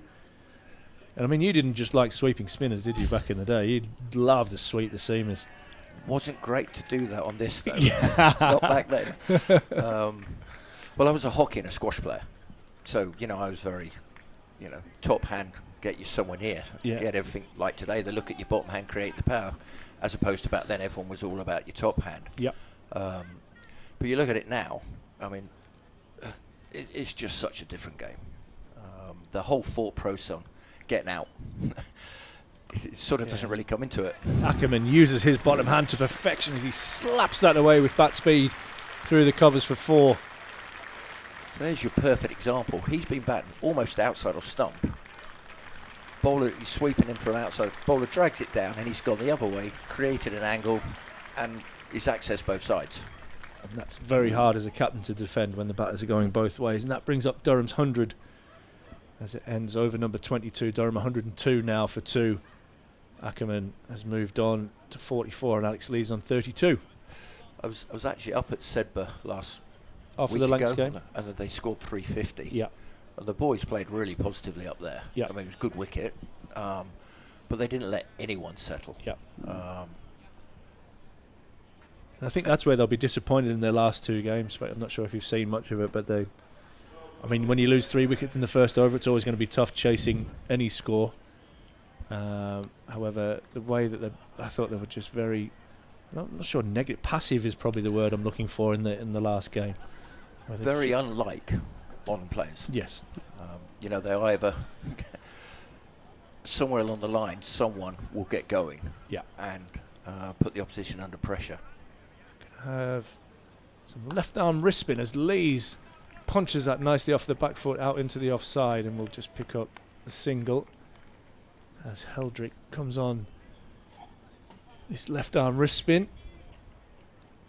And I mean, you didn't just like sweeping spinners, did you, back in the day? You'd love to sweep the seamers. Wasn't great to do that on this, though. Not back then. Well, I was a hockey and a squash player. So, you know, I was very, top hand, get you somewhere near. Get everything like today. They look at your bottom hand, create the power. As opposed to back then, everyone was all about your top hand. Yep. But you look at it now, I mean, it's just such a different game. The whole thought process on getting out, it sort of doesn't really come into it. Aaman uses his bottom hand to perfection as he slaps that away with bat speed through the covers for 4. There's your perfect example. He's been batting almost outside of stump. Bowler is sweeping him from outside. Bowler drags it down, and he's gone the other way, created an angle, and he's accessed both sides. And that's very hard as a captain to defend when the batters are going both ways. And that brings up Durham's 100 as it ends over number 22. Durham 102 now for 2. Aaman has moved on to 44, and Alex Lees on 32. I was actually up at Sedbergh last After week the Lancs ago, game, and they scored 350. Yeah. And the boys played really positively up there. Yeah. I mean, it was good wicket, but they didn't let anyone settle. Yeah. I think that's where they'll be disappointed in their last 2 games. But I'm not sure if you've seen much of it, but when you lose 3 wickets in the first over, it's always going to be tough chasing any score. However, the way that I thought they were just very, I'm not sure, negative, passive is probably the word I'm looking for in the last game. Very unlike modern players. Yes. They either somewhere along the line, someone will get going. Yeah. And put the opposition under pressure. Have some left arm wrist spin as Lees punches that nicely off the back foot out into the offside, and we'll just pick up a single as Heldrick comes on this left arm wrist spin.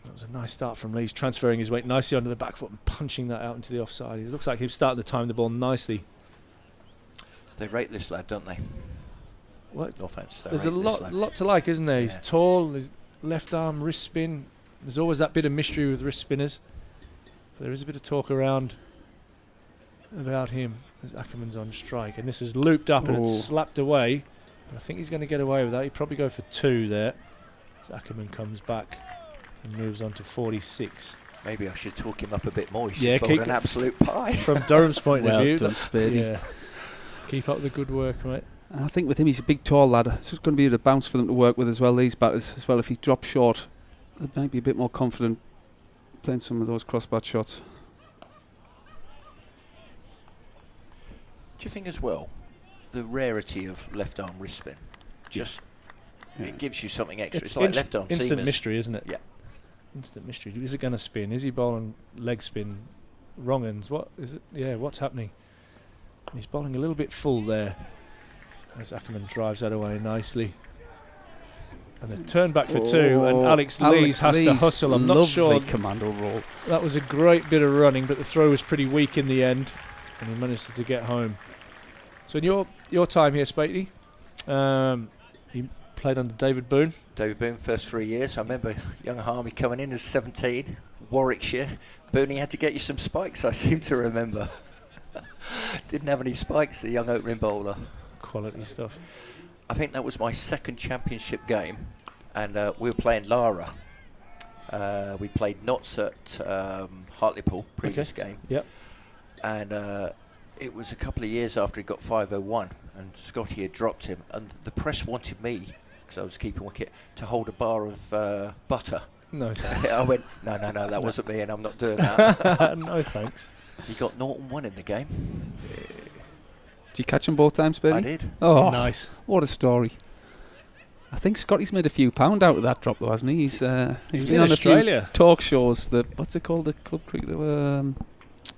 That was a nice start from Lees, transferring his weight nicely onto the back foot and punching that out into the offside. It looks like he's starting to time the ball nicely. They rate this lad, don't they? What? No offence. There's a lot to like, isn't there? He's tall, his left arm wrist spin. There's always that bit of mystery with wrist spinners. There is a bit of talk around about him as Ackerman's on strike, and this is looped up and it's slapped away. But I think he's going to get away with that. He'd probably go for 2 there as Ackerman comes back and moves on to 46. Maybe I should talk him up a bit more. He's just bowled an absolute pie. From Durham's point of view. Done, Spady. Keep up the good work, mate. And I think with him, he's a big, tall lad. It's just going to be a bounce for them to work with as well, these batters as well. If he drops short, they might be a bit more confident playing some of those crossbar shots. Do you think as well, the rarity of left arm wrist spin, just it gives you something extra. It's like left arm instant seamers. mystery, isn't it? Yeah. Instant mystery. Is it going to spin? Is he bowling leg spin, wrong ends? What is it? Yeah, what's happening? He's bowling a little bit full there as Aaman drives that away nicely. And a turn back for two, and Alex Lees has to hustle. I'm not sure. Commando roll. That was a great bit of running, but the throw was pretty weak in the end, and he managed to get home. So in your time here, Spatey, you played under David Boone. David Boone, first 3 years. I remember young Harmy coming in as 17, Warwickshire. Boone, he had to get you some spikes, I seem to remember. Didn't have any spikes, the young opening bowler. Quality stuff. I think that was my second championship game, and we were playing Lara. We played Notts at Hartlepool, previous game. Yep. And it was a couple of years after he got 501, and Scotty had dropped him, and the press wanted me, because I was keeping wicket, to hold a bar of butter. No thanks. I went, no, that wasn't me, and I'm not doing that. No thanks. He got 0-1 in the game. Did you catch them both times, Billy? I did. Oh, nice. What a story. I think Scotty's made a few pound out of that drop, though, hasn't he? He's been in on Australia. a few talk shows. What's it called? The club cricket.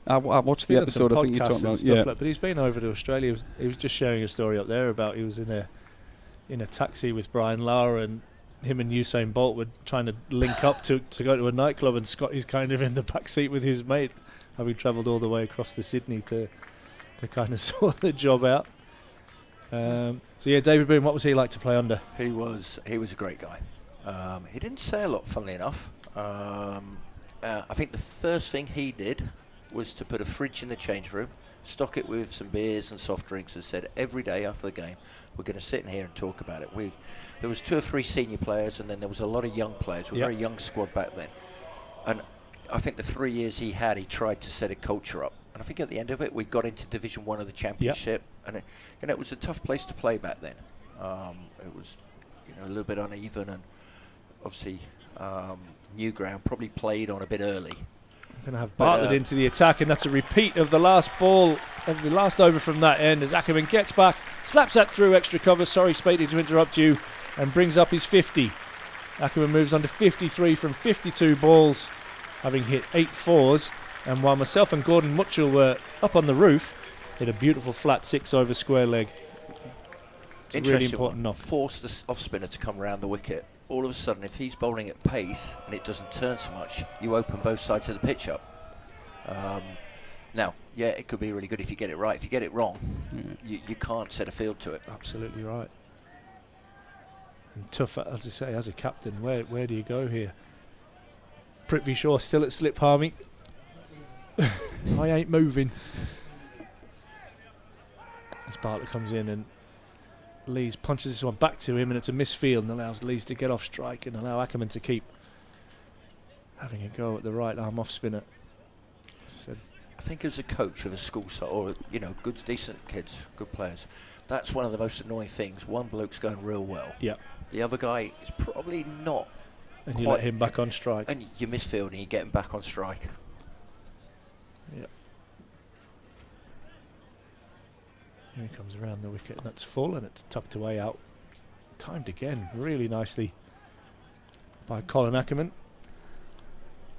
I watched the episode. I think you're talking about. Yeah. But he's been over to Australia. He was just sharing a story up there about he was in a taxi with Brian Lara, and him and Usain Bolt were trying to link up to go to a nightclub, and Scotty's kind of in the back seat with his mate, having travelled all the way across to Sydney to kind of sort the job out. So yeah, David Boone, what was he like to play under? He was a great guy. He didn't say a lot, funnily enough. I think the first thing he did was to put a fridge in the change room, stock it with some beers and soft drinks, and said every day after the game we're going to sit in here and talk about it. There was 2 or 3 senior players, and then there was a lot of young players. We were a very young squad back then, and I think the 3 years he tried to set a culture up. And I think at the end of it, we got into Division 1 of the Championship, and it was a tough place to play back then. It was, a little bit uneven, and obviously new ground, probably played on a bit early. I'm going to have Bartlett into the attack, and that's a repeat of the last ball, of the last over from that end, as Aaman gets back, slaps that through extra cover. Sorry, Spatey, to interrupt you, and brings up his 50. Aaman moves on to 53 from 52 balls, having hit 8 fours. And while myself and Gordon Mutchell were up on the roof, hit a beautiful flat 6 over square leg. It's a really important knock. Force the off spinner to come around the wicket. All of a sudden, if he's bowling at pace and it doesn't turn so much, you open both sides of the pitch up. Now, yeah, it could be really good if you get it right. If you get it wrong, you can't set a field to it. Absolutely right. And tough, as I say, as a captain, where do you go here? Prithvi Shaw still at slip, Harmy. I ain't moving. As Bartlett comes in, and Lees punches this one back to him, and it's a misfield, and allows Lees to get off strike and allow Aaman to keep having a go at the right arm off spinner. I think as a coach of a school side, or good, decent kids, good players, that's one of the most annoying things. One bloke's going real well. Yeah. The other guy is probably not. And you let him back on strike. And you misfield, and you get him back on strike. Yep. Here he comes around the wicket, and that's full, and it's tucked away out. Timed again, really nicely by Colin Aaman.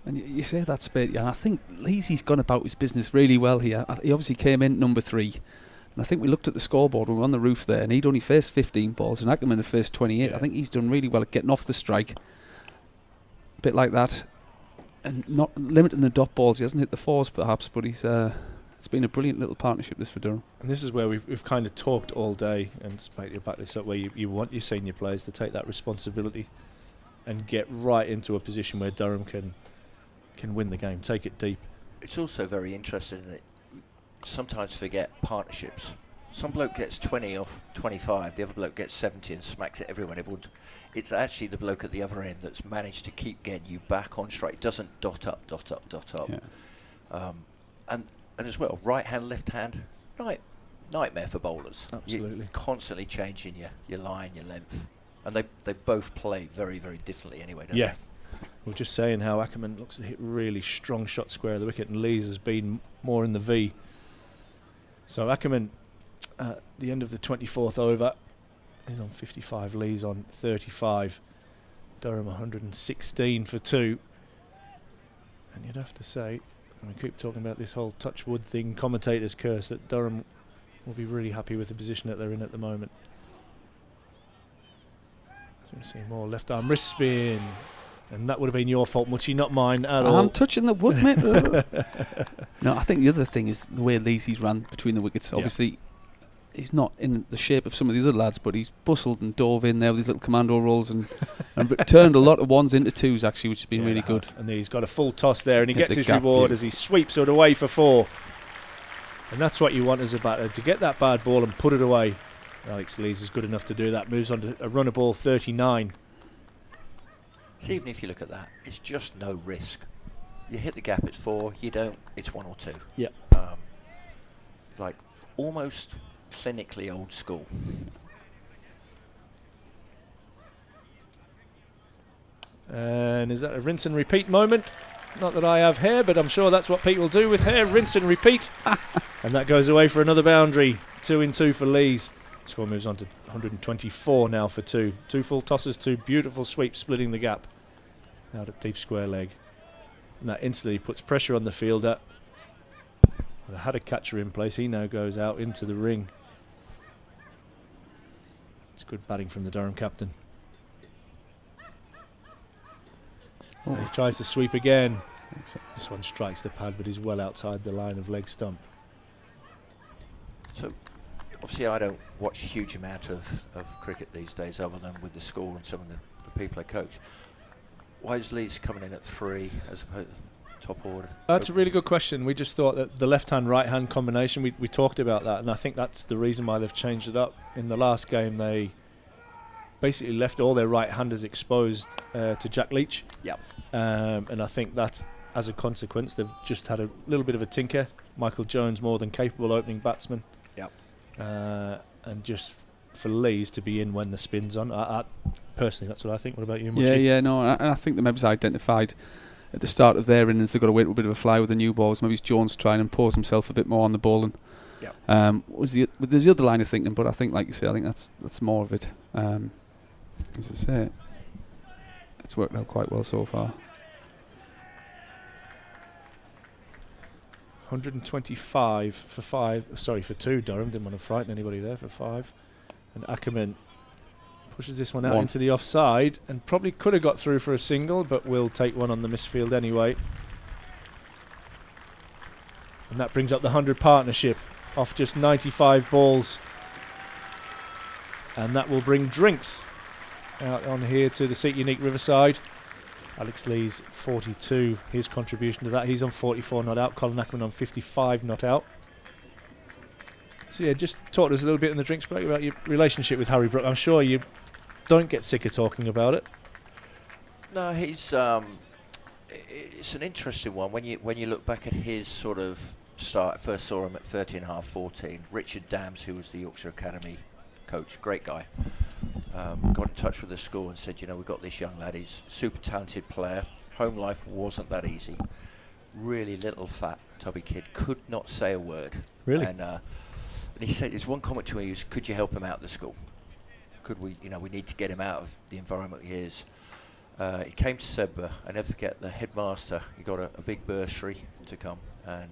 And you say that, Spade, and I think Leesy's gone about his business really well here. He obviously came in number 3, and I think we looked at the scoreboard, we were on the roof there, and he'd only faced 15 balls, and Aaman had faced 28. Yeah. I think he's done really well at getting off the strike, a bit like that, and not limiting the dot balls. He hasn't hit the 4s perhaps, but he's it's been a brilliant little partnership this for Durham. And this is where we've kind of talked all day, and Spatey, back this up, where you want your senior players to take that responsibility and get right into a position where Durham can win the game, take it deep. It's also very interesting that sometimes forget partnerships. Some bloke gets 20 off 25, the other bloke gets 70 and smacks it everyone. It's actually the bloke at the other end that's managed to keep getting you back on strike. It doesn't dot up. Yeah. And as well, right hand, left hand, right, nightmare for bowlers. Absolutely. You're constantly changing your line, your length. And they both play very, very differently anyway, don't they? We're just saying how Aaman looks to hit really strong shot square of the wicket, and Lees has been more in the V. So Aaman, at the end of the 24th over, is on 55, Lees on 35. Durham 116 for 2. And you'd have to say, and we keep talking about this whole touch wood thing, commentator's curse, that Durham will be really happy with the position that they're in at the moment. So we see more left arm wrist spin, and that would have been your fault, Muchie, not mine at all. I'm touching the wood, mate. No, I think the other thing is the way Leesy's ran between the wickets. Obviously, he's not in the shape of some of the other lads, but he's bustled and dove in there with his little commando rolls and turned a lot of ones into twos, actually, which has been really good. And he's got a full toss there, and he Hit gets the his gap reward view. as he sweeps it away for 4. And that's what you want as a batter, to get that bad ball and put it away. Alex Lees is good enough to do that. Moves on to a run of ball 39. So even if you look at that, it's just no risk. You hit the gap, it's 4. You don't, it's 1 or 2. Yep. Like almost clinically old school. And is that a rinse and repeat moment? Not that I have hair, but I'm sure that's what Pete will do with hair. Rinse and repeat. And that goes away for another boundary. 2 in 2 for Lees. Score moves on to 124 now for 2. 2 full tosses, 2 beautiful sweeps splitting the gap out at deep square leg. And that instantly puts pressure on the fielder. They had a catcher in place. He now goes out into the ring. It's good batting from the Durham captain. Oh. He tries to sweep again. This one strikes the pad, but is well outside the line of leg stump. So obviously I don't watch a huge amount of cricket these days, other than with the school and some of the people I coach. Why is Lees coming in at 3 as opposed to top order? That's a really good question. We just thought that the left-hand, right-hand combination, we talked about that, and I think that's the reason why they've changed it up. In the last game, they basically left all their right-handers exposed to Jack Leach. Yep. And I think that's, as a consequence, they've just had a little bit of a tinker. Michael Jones, more than capable opening batsman. Yep. And just for Lees to be in when the spin's on. Personally, that's what I think. What about you, Yeah, Muchie? yeah, no, and I think the Mebs identified at the start of their innings they've got to wait a bit of a fly with the new balls. Maybe it's Jones trying to impose himself a bit more on the ball. And there's the other line of thinking, but I think, like you say, I think that's more of it. As I say, it's worked out quite well so far. 125 for 5. Sorry, for 2. Durham didn't want to frighten anybody there for 5. And Aaman pushes this one out into the offside and probably could have got through for a single, but will take one on the misfield anyway. And that brings up the 100 partnership off just 95 balls. And that will bring drinks out on here to the Seat Unique Riverside. Alex Lees 42, his contribution to that. He's on 44 not out. Colin Aaman on 55 not out. So yeah, just talk to us a little bit in the drinks break about your relationship with Harry Brook. I'm sure you don't get sick of talking about it. No, he's it's an interesting one when you look back at his sort of start. First saw him at 13.5, 14. Richard Dams, who was the Yorkshire Academy coach, great guy, got in touch with the school and said, we've got this young lad, he's a super talented player. Home life wasn't that easy. Really little, fat, tubby kid, could not say a word. Really? And he said, his one comment to me was, could you help him out of the school? Could we, we need to get him out of the environment he is. He came to Sedbergh. I never forget the headmaster. He got a big bursary to come, and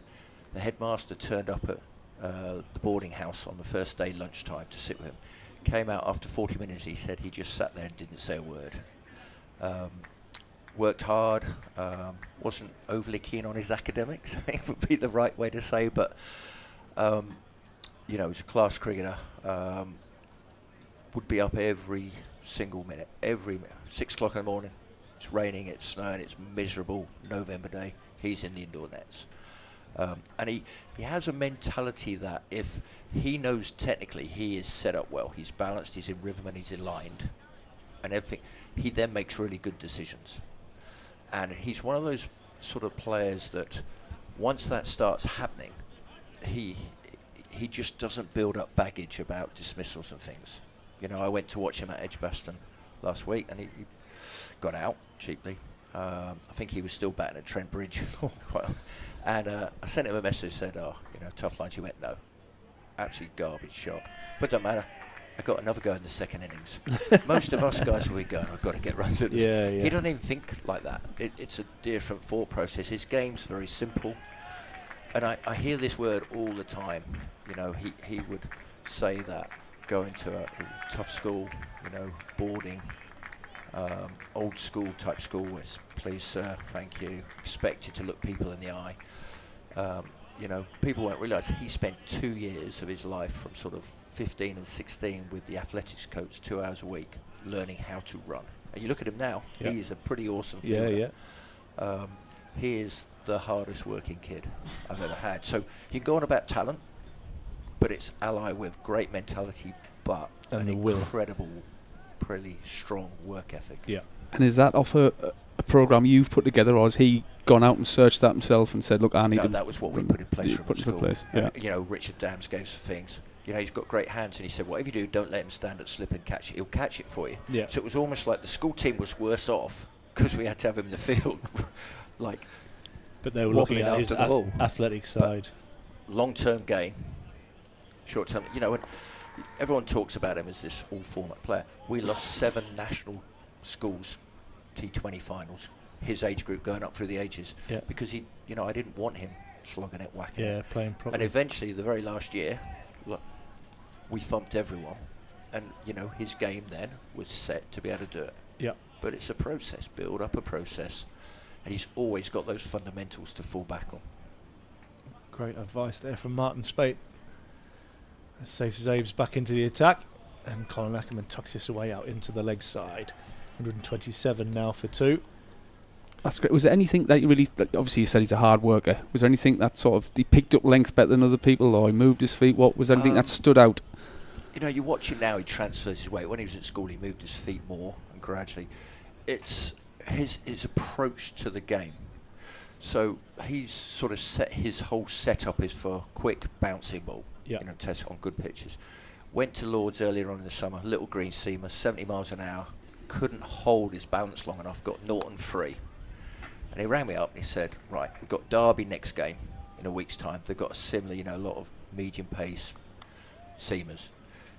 the headmaster turned up at the boarding house on the first day lunchtime to sit with him. Came out after 40 minutes. He said he just sat there and didn't say a word. Worked hard. Wasn't overly keen on his academics. I think would be the right way to say, but he's a class cricketer. Would be up every single minute, 6 o'clock in the morning. It's raining, it's snowing, it's miserable November day. He's in the indoor nets. And he has a mentality that if he knows technically he is set up well, he's balanced, he's in rhythm and he's aligned and everything, he then makes really good decisions. And he's one of those sort of players that once that starts happening, he just doesn't build up baggage about dismissals and things. You know, I went to watch him at Edgbaston last week, and he got out cheaply. I think he was still batting at Trent Bridge. And I sent him a message, said, tough lines. He went, no, absolutely garbage shot. But don't matter. I got another go in the second innings. Most of us guys will be going, I've got to get runs at this. Yeah. He doesn't even think like that. It's a different thought process. His game's very simple. And I hear this word all the time. You know, he would say that going to a tough school, you know, boarding, old school type school, with please sir, thank you, expected to look people in the eye. You know, people won't realise he spent 2 years of his life from sort of 15 and 16 with the athletics coach 2 hours a week, learning how to run. And you look at him now, he is a pretty awesome fielder. He is the hardest working kid I've ever had. So you can go on about talent, but it's allied with great mentality, but an incredible, pretty strong work ethic. Yeah. And is that off a program you've put together, or has he gone out and searched that himself and said, look, I need to... No, that was what we put in place from school. Yeah. You know, Richard Dams gave some things. You know, he's got great hands, and he said, whatever you do, don't let him stand at slip and catch it. He'll catch it for you. Yeah. So it was almost like the school team was worse off because we had to have him in the field. But they were looking at his athletic side. Long-term gain, short-term. You know, and everyone talks about him as this all-format player. We lost 7 national schools T20 finals, his age group going up through the ages, because he, you know, I didn't want him slogging it, whacking it. Playing properly. And eventually, the very last year, look, we thumped everyone, and you know, his game then was set to be able to do it. Yeah. But it's a process, build up a process, and he's always got those fundamentals to fall back on. Great advice there from Martin Spate. As Safe Zabes back into the attack, and Colin Ackerman tucks this away out into the leg side. 127 now for 2. That's great. Was there anything that you really... Obviously, you said he's a hard worker. Was there anything that sort of... He picked up length better than other people, or he moved his feet? What was there anything that stood out? You know, you watch him now, he transfers his weight. When he was at school, he moved his feet more, and gradually. It's his approach to the game. So he's sort of set... His whole setup is for quick, bouncing ball. You know, test on good pitches. Went to Lords earlier on in the summer, little green seamer, 70 miles an hour. Couldn't hold his balance long enough, got Norton free. And he rang me up and he said, right, we've got Derby next game in a week's time. They've got a similar, you know, a lot of medium pace seamers.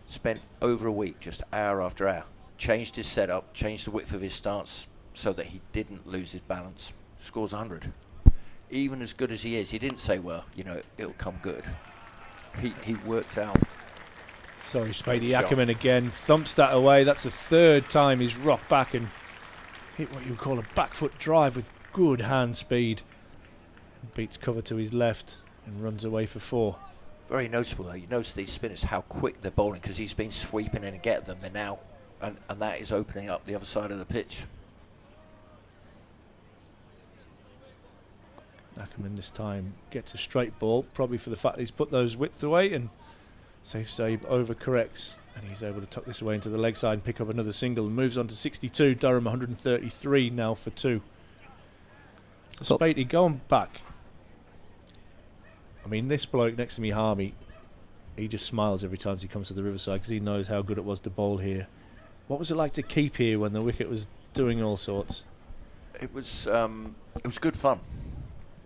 Spent over a week, just hour after hour. Changed his setup, changed the width of his stance so that he didn't lose his balance. Scores 100. Even as good as he is, he didn't say, well, you know, it'll come good. He worked out. Sorry, Spadey Ackerman again thumps that away. That's the 3rd time he's rocked back and hit what you would call a back foot drive with good hand speed. And beats cover to his left and runs away for 4. Very noticeable though. You notice these spinners, how quick they're bowling, because he's been sweeping in and getting them. They're now, and that is opening up the other side of the pitch. Ackerman this time gets a straight ball, probably for the fact that he's put those widths away, and Safe Zabe overcorrects, and he's able to tuck this away into the leg side and pick up another single and moves on to 62. Durham 133 now for 2. So Spatey going back. I mean, this bloke next to me, Harmy, he just smiles every time he comes to the Riverside because he knows how good it was to bowl here. What was it like to keep here when the wicket was doing all sorts? It was good fun.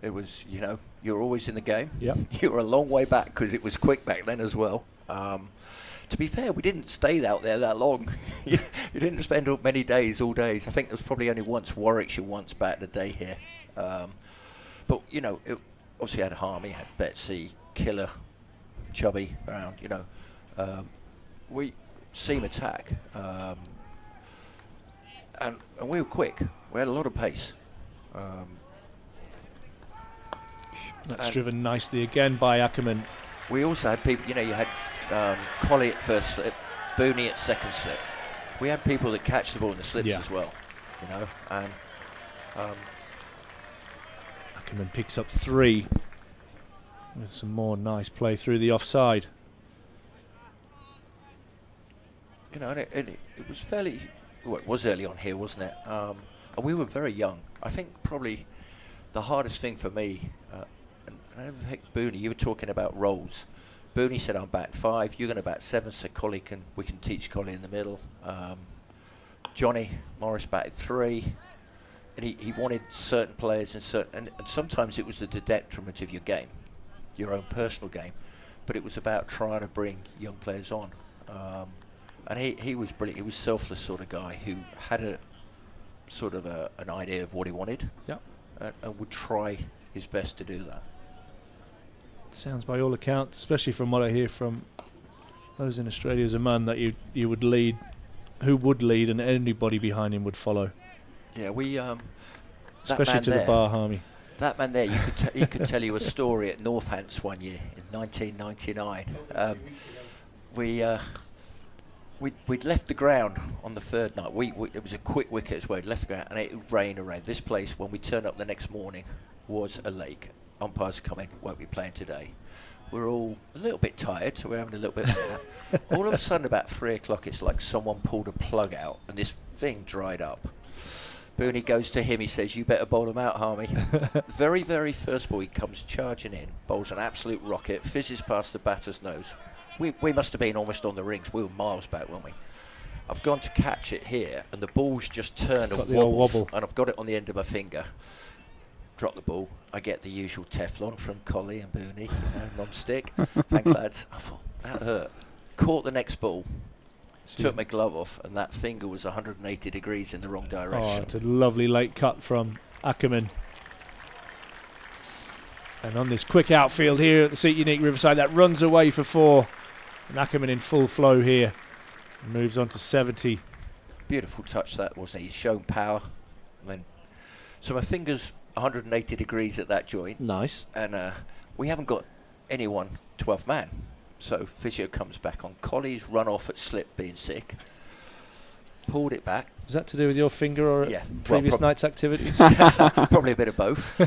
It was, you know, you're always in the game. Yep. You were a long way back because it was quick back then as well. To be fair, we didn't stay out there that long. You didn't spend many days, all days. I think there was probably only once Warwickshire once back the day here. But, you know, it obviously had Harmy, had Betsy, Killer, Chubby around, you know. We seam attack. And we were quick. We had a lot of pace. That's driven nicely again by Ackerman. We also had people, you know, you had Colley at first slip, Booney at second slip. We had people that catch the ball in the slips as well, you know. And Ackerman picks up 3 with some more nice play through the offside. You know, and it was fairly, well, it was early on here, wasn't it? And we were very young. I think probably the hardest thing for me, and I think Booney, you were talking about roles. Booney said, I'm batting 5, you're going to bat 7, so we can teach Collie in the middle. Johnny Morris batted 3, and he wanted certain players and sometimes it was the detriment of your game, your own personal game, but it was about trying to bring young players on. And he was brilliant. He was selfless sort of guy who had a sort of an idea of what he wanted, and would try his best to do that. Sounds by all accounts, especially from what I hear from those in Australia, as a man that you would lead, who would lead, and anybody behind him would follow. Yeah, we especially to the bar, Harmy. That man there, he could tell you a story at Northants one year in 1999. We'd left the ground on the third night. It was a quick wicket as well. We'd left the ground and it rained around. This place, when we turned up the next morning, was a lake. Umpires come in, won't be playing today. We're all a little bit tired, so we're having a little bit of that. All of a sudden, about 3 o'clock, it's like someone pulled a plug out and this thing dried up. Booney goes to him, he says, you better bowl him out, Harmy. Very, very first ball, he comes charging in, bowls an absolute rocket, fizzes past the batter's nose. We must have been almost on the rings. We were miles back, weren't we? I've gone to catch it here, and the ball's just turned and wobble, and I've got it on the end of my finger. Drop the ball. I get the usual Teflon from Collie and Booney, non-stick. Thanks, lads. I thought, that hurt. Caught the next ball. Took my glove off, and that finger was 180 degrees in the wrong direction. Oh, it's a lovely late cut from Aaman. And on this quick outfield here at the Seat Unique Riverside, that runs away for 4. And Aaman in full flow here. Moves on to 70. Beautiful touch that, wasn't it? He's shown power. And then, so my finger's 180 degrees at that joint. Nice. And we haven't got anyone 12th man. So Fisher comes back on. Collie's run off at slip, being sick. Pulled it back. Was that to do with your finger or previous night's activities? Probably a bit of both.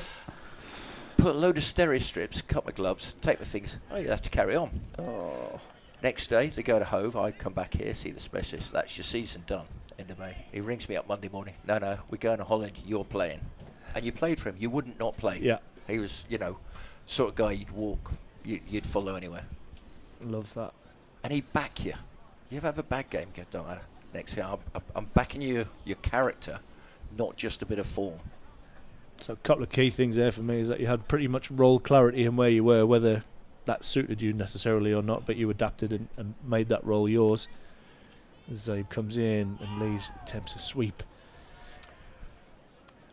Put a load of stereo strips, cut my gloves, take my fingers. Oh, you have to carry on. Oh. Next day, they go to Hove. I come back here, see the specialist. That's your season done, end of May. He rings me up Monday morning. No, we're going to Holland. You're playing. And you played for him. You wouldn't not play. Yeah. He was, sort of guy you'd walk, you'd follow anywhere. Love that. And he'd back you. You ever have a bad game? Go, don't matter. Next year, I'm backing you, your character, not just a bit of form. So a couple of key things there for me is that you had pretty much role clarity in where you were, whether that suited you necessarily or not, but you adapted and made that role yours. Zabe comes in and leaves, attempts a sweep.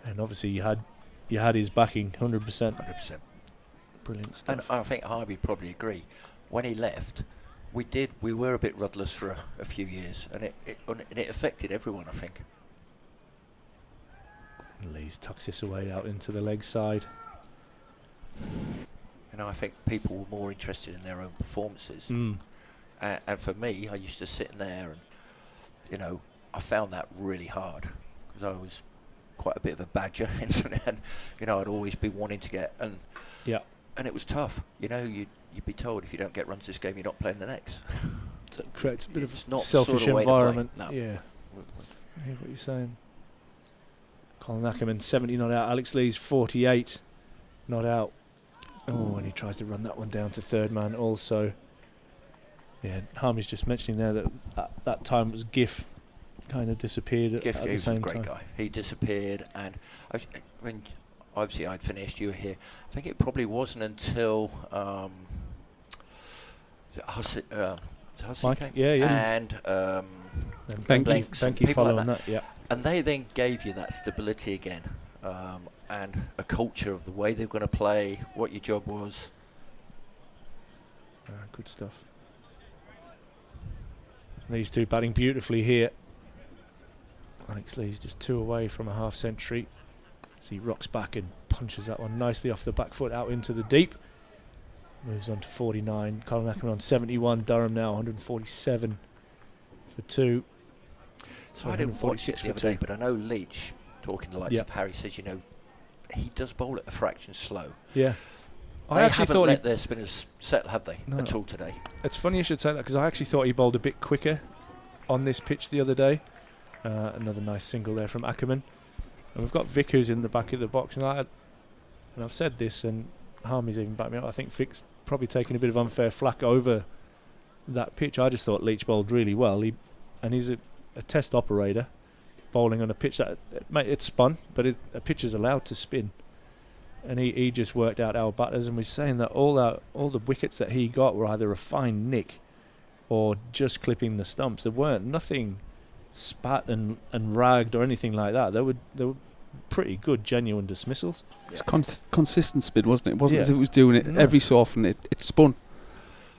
And obviously you had his backing 100%. 100%. Brilliant stuff. And I think Harvey probably agree. When he left, we were a bit rudderless for a few years, and it affected everyone, I think. Lees tucks this away out into the leg side. I think people were more interested in their own performances. And for me, I used to sit in there and, I found that really hard because I was quite a bit of a badger, and I'd always be wanting to get and it was tough. You'd be told if you don't get runs this game, you're not playing the next. So it creates a bit of a selfish sort of environment. No. Yeah, I hear what you're saying. Colin Aaman 70 not out. Alex Lees 48 not out. Oh, and he tries to run that one down to third man also. Yeah, Harmy's just mentioning there that time was GIF kind of disappeared at the same time. GIF was a great guy. He disappeared, and obviously I'd finished, you were here. I think it probably wasn't until Hussey Mike, came? and Blanks, following that, yeah. And they then gave you that stability again, and a culture of the way they were going to play, what your job was. Good stuff. These two batting beautifully here. Alex Lee's just 2 away from a half century. As he rocks back and punches that one nicely off the back foot out into the deep. Moves on to 49. Colin Aaman on 71. Durham now 147 for 2. So I didn't watch it the other day, but I know Leach, talking to the likes of Harry, says, he does bowl at a fraction slow. Yeah. They haven't let their spinners settle, have they, at all today? It's funny you should say that, because I actually thought he bowled a bit quicker on this pitch the other day. Another nice single there from Aaman. And we've got Vic who's in the back of the box. And I've said this, and Harmy's even backed me up. I think Vic's probably taking a bit of unfair flack over that pitch. I just thought Leach bowled really well. He's a test operator, bowling on a pitch that it's spun, but a pitch is allowed to spin. And he just worked out our batters, and we're saying that all the wickets that he got were either a fine nick or just clipping the stumps. There weren't nothing spat and ragged or anything like that. They were pretty good, genuine dismissals. It's consistent spin, wasn't it? It wasn't as if it was doing it every so often. It spun.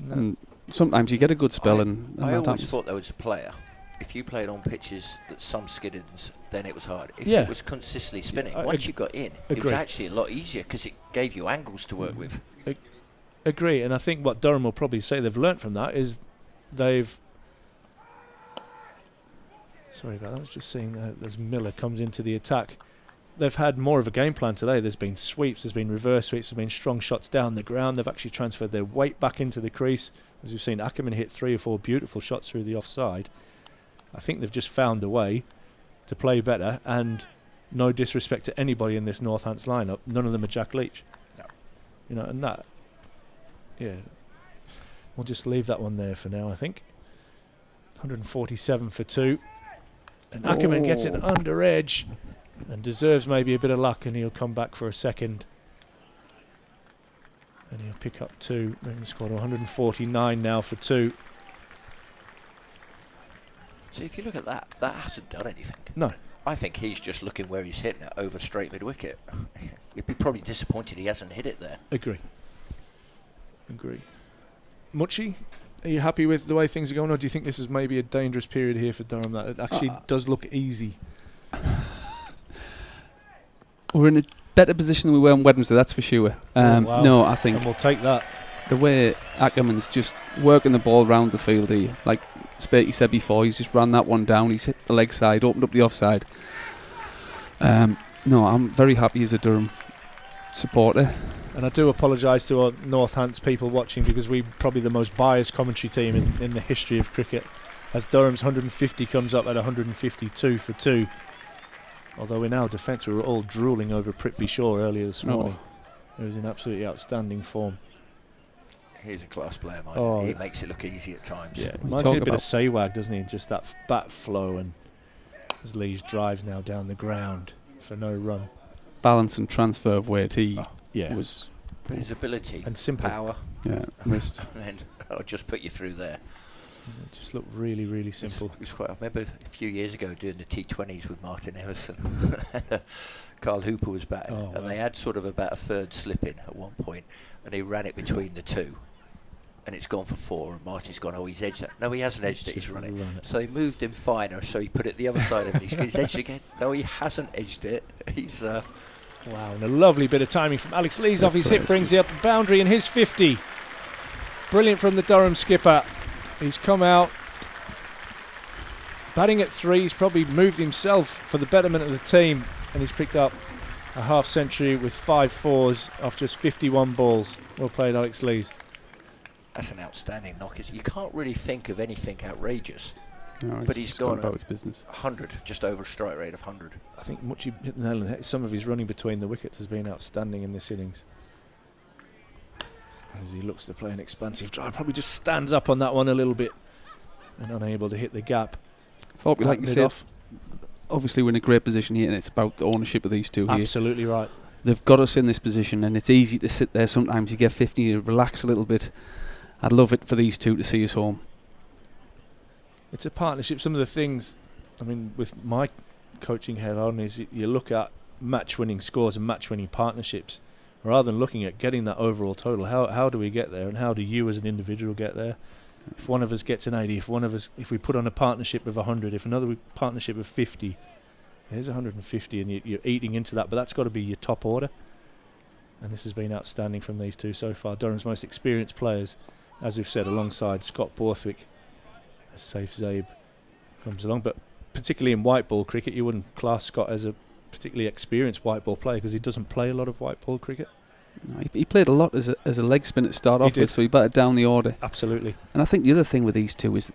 No. And sometimes you get a good spell, and I that always happens. thought there was a player. If you played on pitches that some skidded, then it was hard. If it was consistently spinning, once you got in, it was actually a lot easier because it gave you angles to work with. Agree, and I think what Durham will probably say they've learnt from that is they've... Sorry about that, I was just seeing as Miller comes into the attack. They've had more of a game plan today. There's been sweeps, there's been reverse sweeps, there's been strong shots down the ground. They've actually transferred their weight back into the crease. As you've seen, Aaman hit 3 or 4 beautiful shots through the offside. I think they've just found a way to play better, and no disrespect to anybody in this Northants lineup, none of them are Jack Leach. No. You know, and that, we'll just leave that one there for now, I think. 147 for 2. And Aaman gets it under edge and deserves maybe a bit of luck, and he'll come back for a second. And he'll pick up 2, bringing the score to 149 now for 2. So if you look at that, that hasn't done anything. No. I think he's just looking where he's hitting it over straight mid-wicket. He'd be probably disappointed he hasn't hit it there. Agree. Muchie, are you happy with the way things are going, or do you think this is maybe a dangerous period here for Durham, that it actually does look easy? We're in a better position than we were on Wednesday, that's for sure. Wow. No, I think... And we'll take that. The way Ackerman's just working the ball round the field here, like Spatey said before, he's just ran that one down, he's hit the leg side, opened up the offside. No, I'm very happy as a Durham supporter. And I do apologise to our Northants people watching, because we're probably the most biased commentary team in the history of cricket, as Durham's 150 comes up at 152 for 2. Although in our defence we were all drooling over Prithvi Shaw earlier this morning. He was in absolutely outstanding form. He's a class player, man. Oh, he makes it look easy at times. Yeah, reminds me a bit of Sehwag, doesn't he? Just that bat flow, and as Lee's drives now down the ground for no run. Balance and transfer of weight, was... But his ability and simple power. Yeah, missed. And then I'll just put you through there. It just looked really, really simple. It was quite, I remember a few years ago doing the T20s with Martin Emerson. Carl Hooper was batting, and they had sort of about a third slip in at one point, and he ran it between the two, and it's gone for 4, and Marty's gone, he's edged that. No, he hasn't edged it, he's run it. So he moved him finer, so he put it the other side of him. He's edged again. No, he hasn't edged it. He's... Wow, and a lovely bit of timing from Alex Lees off his hip, brings the up the boundary, and his 50. Brilliant from the Durham skipper. He's come out batting at 3. He's probably moved himself for the betterment of the team, and he's picked up a half century with 5 4s off just 51 balls. Well played, Alex Lees. That's an outstanding knock. You can't really think of anything outrageous. No, but he's gone about his business. 100, just over a strike rate of 100. I think Muchie hit the nail on the head. Some of his running between the wickets has been outstanding in this innings. As he looks to play an expansive drive, probably just stands up on that one a little bit and unable to hit the gap. Thought, like you said, obviously we're in a great position here, and it's about the ownership of these two here. Absolutely right. They've got us in this position, and it's easy to sit there sometimes. You get 50, you relax a little bit. I'd love it for these two to see us home. It's a partnership. Some of the things, I mean, with my coaching head on, is you look at match-winning scores and match-winning partnerships, rather than looking at getting that overall total. How do we get there, and how do you as an individual get there? If one of us gets an 80, if we put on a partnership of 100, if another partnership of 50, there's 150, and you're eating into that. But that's got to be your top order. And this has been outstanding from these two so far. Durham's most experienced players, as we've said, alongside Scott Borthwick. Safe Zabe comes along, but particularly in white ball cricket, you wouldn't class Scott as a particularly experienced white ball player, because he doesn't play a lot of white ball cricket. No, he played a lot as a leg spinner to start off with, so he batted down the order. Absolutely. And I think the other thing with these two is,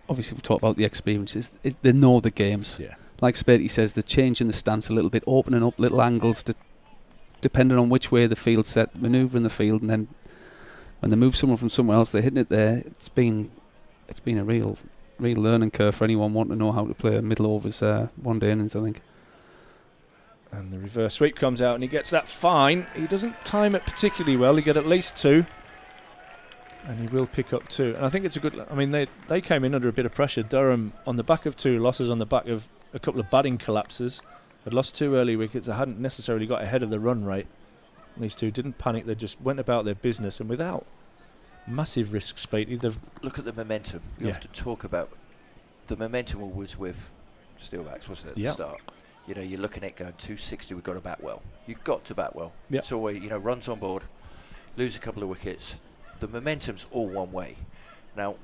obviously we talk about the experience, is they know the games. Yeah. Like Spatey says, they're changing the stance a little bit, opening up little angles to, depending on which way the field's set, manoeuvring the field, and then when they move someone from somewhere else, they're hitting it there. It's been a real learning curve for anyone wanting to know how to play middle overs one-day innings, I think. And the reverse sweep comes out and he gets that fine. He doesn't time it particularly well. He get at least 2. And he will pick up 2. And I think it's a good... I mean, they came in under a bit of pressure. Durham, on the back of 2 losses, on the back of a couple of batting collapses, had lost 2 early wickets. They hadn't necessarily got ahead of the run rate. And these 2 didn't panic. They just went about their business. And without massive risks, Spatey, they've... Look at the momentum. You have to talk about... The momentum was with Steelbacks, wasn't it, at the start? You know, you're looking at going 260, we've got to bat well. You've got to bat well. Yep. It's always, you know, runs on board, lose a couple of wickets. The momentum's all one way. Now,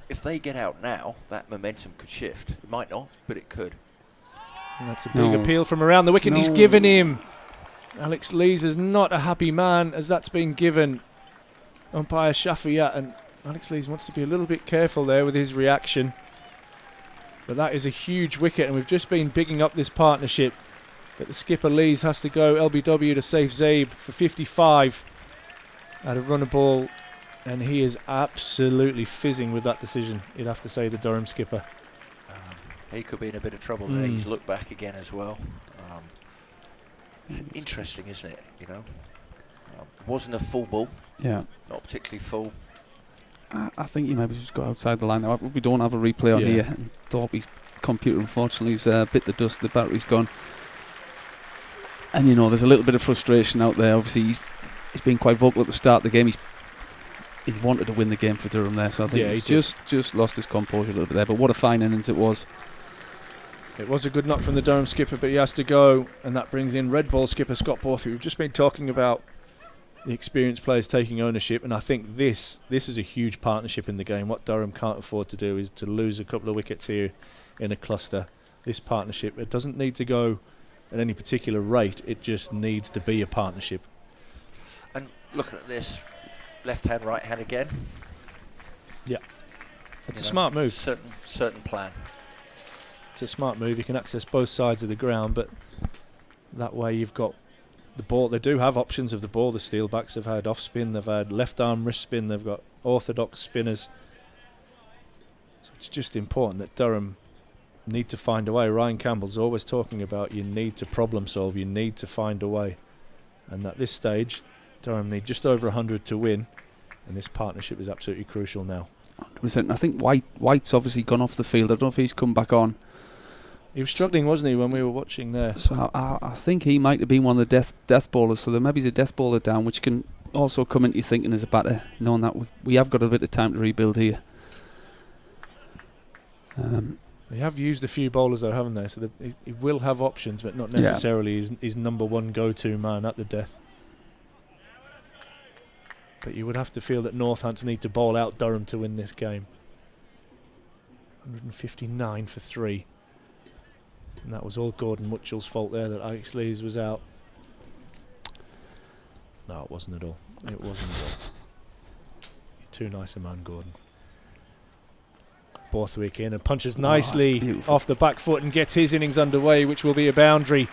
if they get out now, that momentum could shift. It might not, but it could. And that's a big appeal from around the wicket. He's given him. Alex Lees is not a happy man as that's been given. Umpire Shafiyat, and Alex Lees wants to be a little bit careful there with his reaction. But that is a huge wicket, and we've just been bigging up this partnership. But the skipper Lees has to go LBW to safe Zabe for 55 at a runner ball, and he is absolutely fizzing with that decision, you'd have to say, the Durham skipper. He could be in a bit of trouble there. He's looked back again as well. It's interesting, isn't it? You know, wasn't a full ball. Yeah. Not particularly full. I think you maybe just got outside the line now. We don't have a replay on here. And Thorpe's computer, unfortunately, has bit the dust. The battery's gone. And, you know, there's a little bit of frustration out there. Obviously, he's been quite vocal at the start of the game. He wanted to win the game for Durham there. So I think he's just lost his composure a little bit there. But what a fine innings it was. It was a good knock from the Durham skipper, but he has to go. And that brings in red ball skipper Scott Borthwick. We've just been talking about the experienced players taking ownership, and I think this is a huge partnership in the game. What Durham can't afford to do is to lose a couple of wickets here in a cluster. This partnership, it doesn't need to go at any particular rate, it just needs to be a partnership. And looking at this, left hand, right hand again. Yeah, it's a smart move. Certain plan. It's a smart move. You can access both sides of the ground, but that way you've got the ball. They do have options of the ball. The Steelbacks have had off spin, they've had left arm wrist spin, they've got orthodox spinners. So it's just important that Durham need to find a way. Ryan Campbell's always talking about you need to problem solve, you need to find a way. And at this stage, Durham need just over 100 to win, and this partnership is absolutely crucial now. 100%. I think White's obviously gone off the field. I don't know if he's come back on. He was struggling, wasn't he, when we were watching there? So I think he might have been one of the death bowlers. So there maybe is a death bowler down, which can also come into your thinking as a batter, knowing that we have got a bit of time to rebuild here. They have used a few bowlers though, haven't they? So he will have options, but not necessarily his number one go-to man at the death. But you would have to feel that Northampton need to bowl out Durham to win this game. 159 for 3. And that was all Gordon Mutchell's fault there that Alex Lees was out. No, it wasn't at all. It wasn't at all. You're too nice a man, Gordon. Borthwick in and punches nicely off the back foot and gets his innings underway, which will be a boundary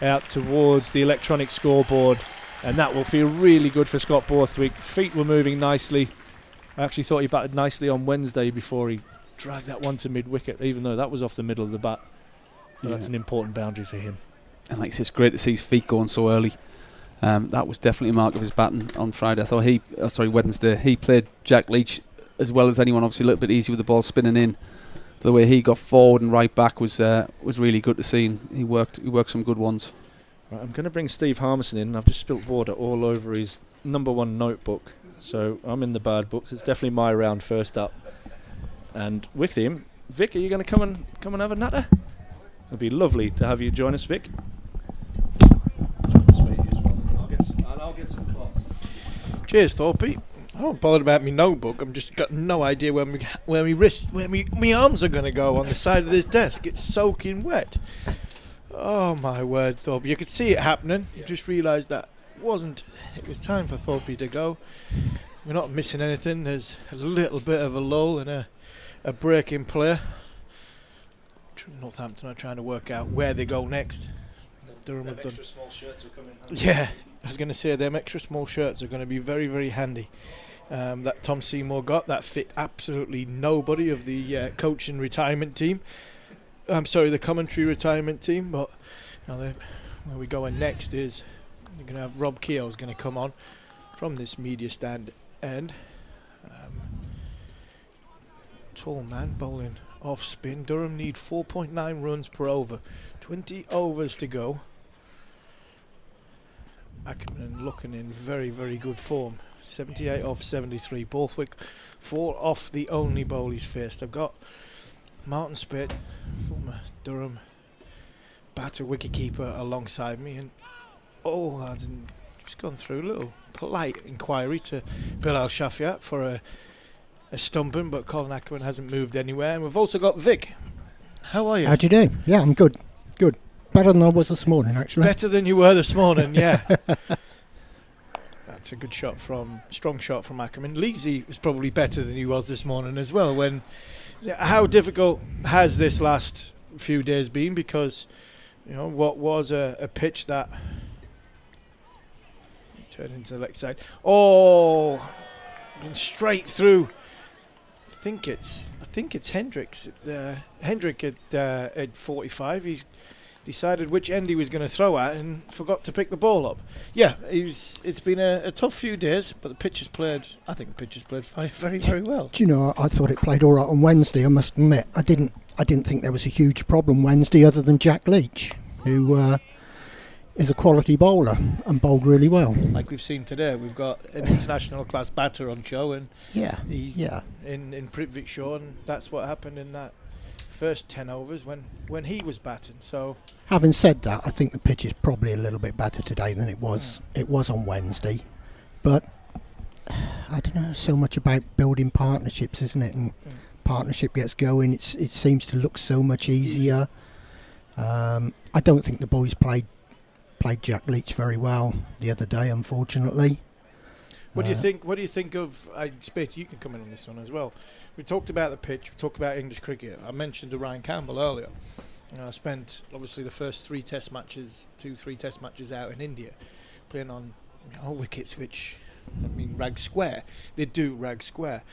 out towards the electronic scoreboard. And that will feel really good for Scott Borthwick. Feet were moving nicely. I actually thought he batted nicely on Wednesday before he dragged that one to mid-wicket, even though that was off the middle of the bat. Yeah. That's an important boundary for him. And like it's great to see his feet going so early. That was definitely a mark of his batting on Friday. I thought Wednesday. He played Jack Leach as well as anyone. Obviously a little bit easy with the ball spinning in. The way he got forward and right back was really good to see. He worked some good ones. Right, I'm going to bring Steve Harmison in. I've just spilt water all over his number one notebook. So I'm in the bad books. It's definitely my round first up. And with him, Vic, are you going to come and have a natter? It'd be lovely to have you join us, Vic. I'll get some cloths. Cheers, Thorpe. I'm not bothered about my notebook. I'm just got no idea where my arms are going to go on the side of this desk. It's soaking wet. Oh my word, Thorpe! You could see it happening. You just realised that it was time for Thorpe to go. We're not missing anything. There's a little bit of a lull and a break in play. Northampton are trying to work out where they go next. Durham have done. Extra small shirts are coming. Yeah, I was going to say them extra small shirts are going to be very, very handy that Tom Seymour got. That fit absolutely nobody of the coaching retirement team. I'm sorry, the commentary retirement team. But where we're going next is you're going to have Rob Keogh's going to come on from this media stand end. Tall man bowling off spin. Durham need 4.9 runs per over. 20 overs to go. Aaman looking in very, very good form. 78 off 73. Borthwick 4 off the only bowl he's faced. I've got Martin Spitt, former Durham batter wicketkeeper, alongside me, and lads, and just gone through a little polite inquiry to Bill Al-Shafiat for a stumping, but Colin Aaman hasn't moved anywhere. And we've also got Vic. How are you? How do you do? Yeah, I'm good. Good. Better than I was this morning, actually. Better than you were this morning, yeah. That's a good shot strong shot from Aaman. Leesy was probably better than he was this morning as well. How difficult has this last few days been? Because, what was a pitch that turned into the leg side. And straight through. I think it's Hendricks. Hendrick at 45. He's decided which end he was going to throw at and forgot to pick the ball up. Yeah, it's been a tough few days, but the pitch has played. I think the pitch has played very, very well. Do you know? I thought it played all right on Wednesday. I must admit, I didn't think there was a huge problem Wednesday, other than Jack Leach, who is a quality bowler and bowled really well. Like we've seen today, we've got an international class batter on show, and in Prithvik Shaw, and that's what happened in that first 10 overs when he was batting. So, having said that, I think the pitch is probably a little bit better today than it was. It was on Wednesday, but I don't know, so much about building partnerships, isn't it? And partnership gets going, it seems to look so much easier. I don't think the boys played Jack Leach very well the other day, unfortunately. What do you think? What do you think of? Spit, you can come in on this one as well. We talked about the pitch. We talked about English cricket. I mentioned Ryan Campbell earlier. I spent obviously the first 3 test matches out in India, playing on wickets which, rag square. They do rag square.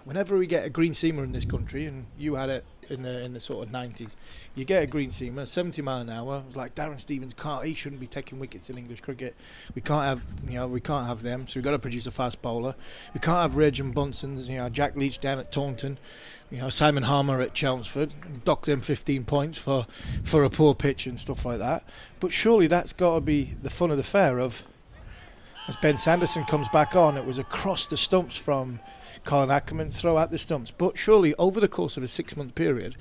Whenever we get a green seamer in this country, and you had it in the sort of 90s, you get a green seamer 70 mile an hour. It was like Darren Stevens he shouldn't be taking wickets in English cricket. We can't have them, so we've got to produce a fast bowler. We can't have Reg and Bunson's, Jack Leach down at Taunton, Simon Harmer at Chelmsford, dock them 15 points for a poor pitch and stuff like that. But surely that's got to be the fun of the fair of, as Ben Sanderson comes back on, it was across the stumps from Colin Aaman, throw out the stumps. But surely over the course of a 6-month period,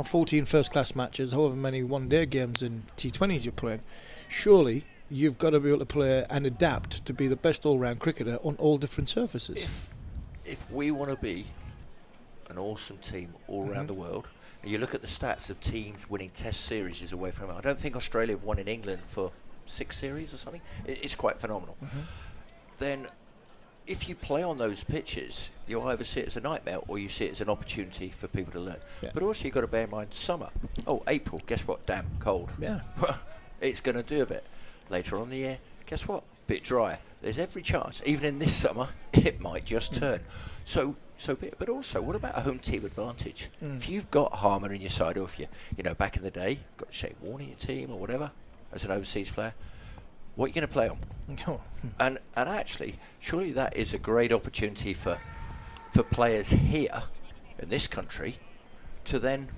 14 first-class matches, however many one-day games and T20s you're playing, surely you've got to be able to play and adapt to be the best all-round cricketer on all different surfaces. If we want to be an awesome team all around the world, and you look at the stats of teams winning test series away from it, I don't think Australia have won in England for 6 series or something. It's quite phenomenal. Then if you play on those pitches, you either see it as a nightmare or you see it as an opportunity for people to learn. But also you've got to bear in mind summer. April, guess what? Damn cold. It's going to do a bit. Later on in the year, guess what? Bit drier. There's every chance, even in this summer, it might just turn. So be it. But also, what about a home team advantage? If you've got Harmer in your side, or if you back in the day, got Shane Warne in your team or whatever, as an overseas player, what are you going to play on? And actually, surely that is a great opportunity for players here in this country to then.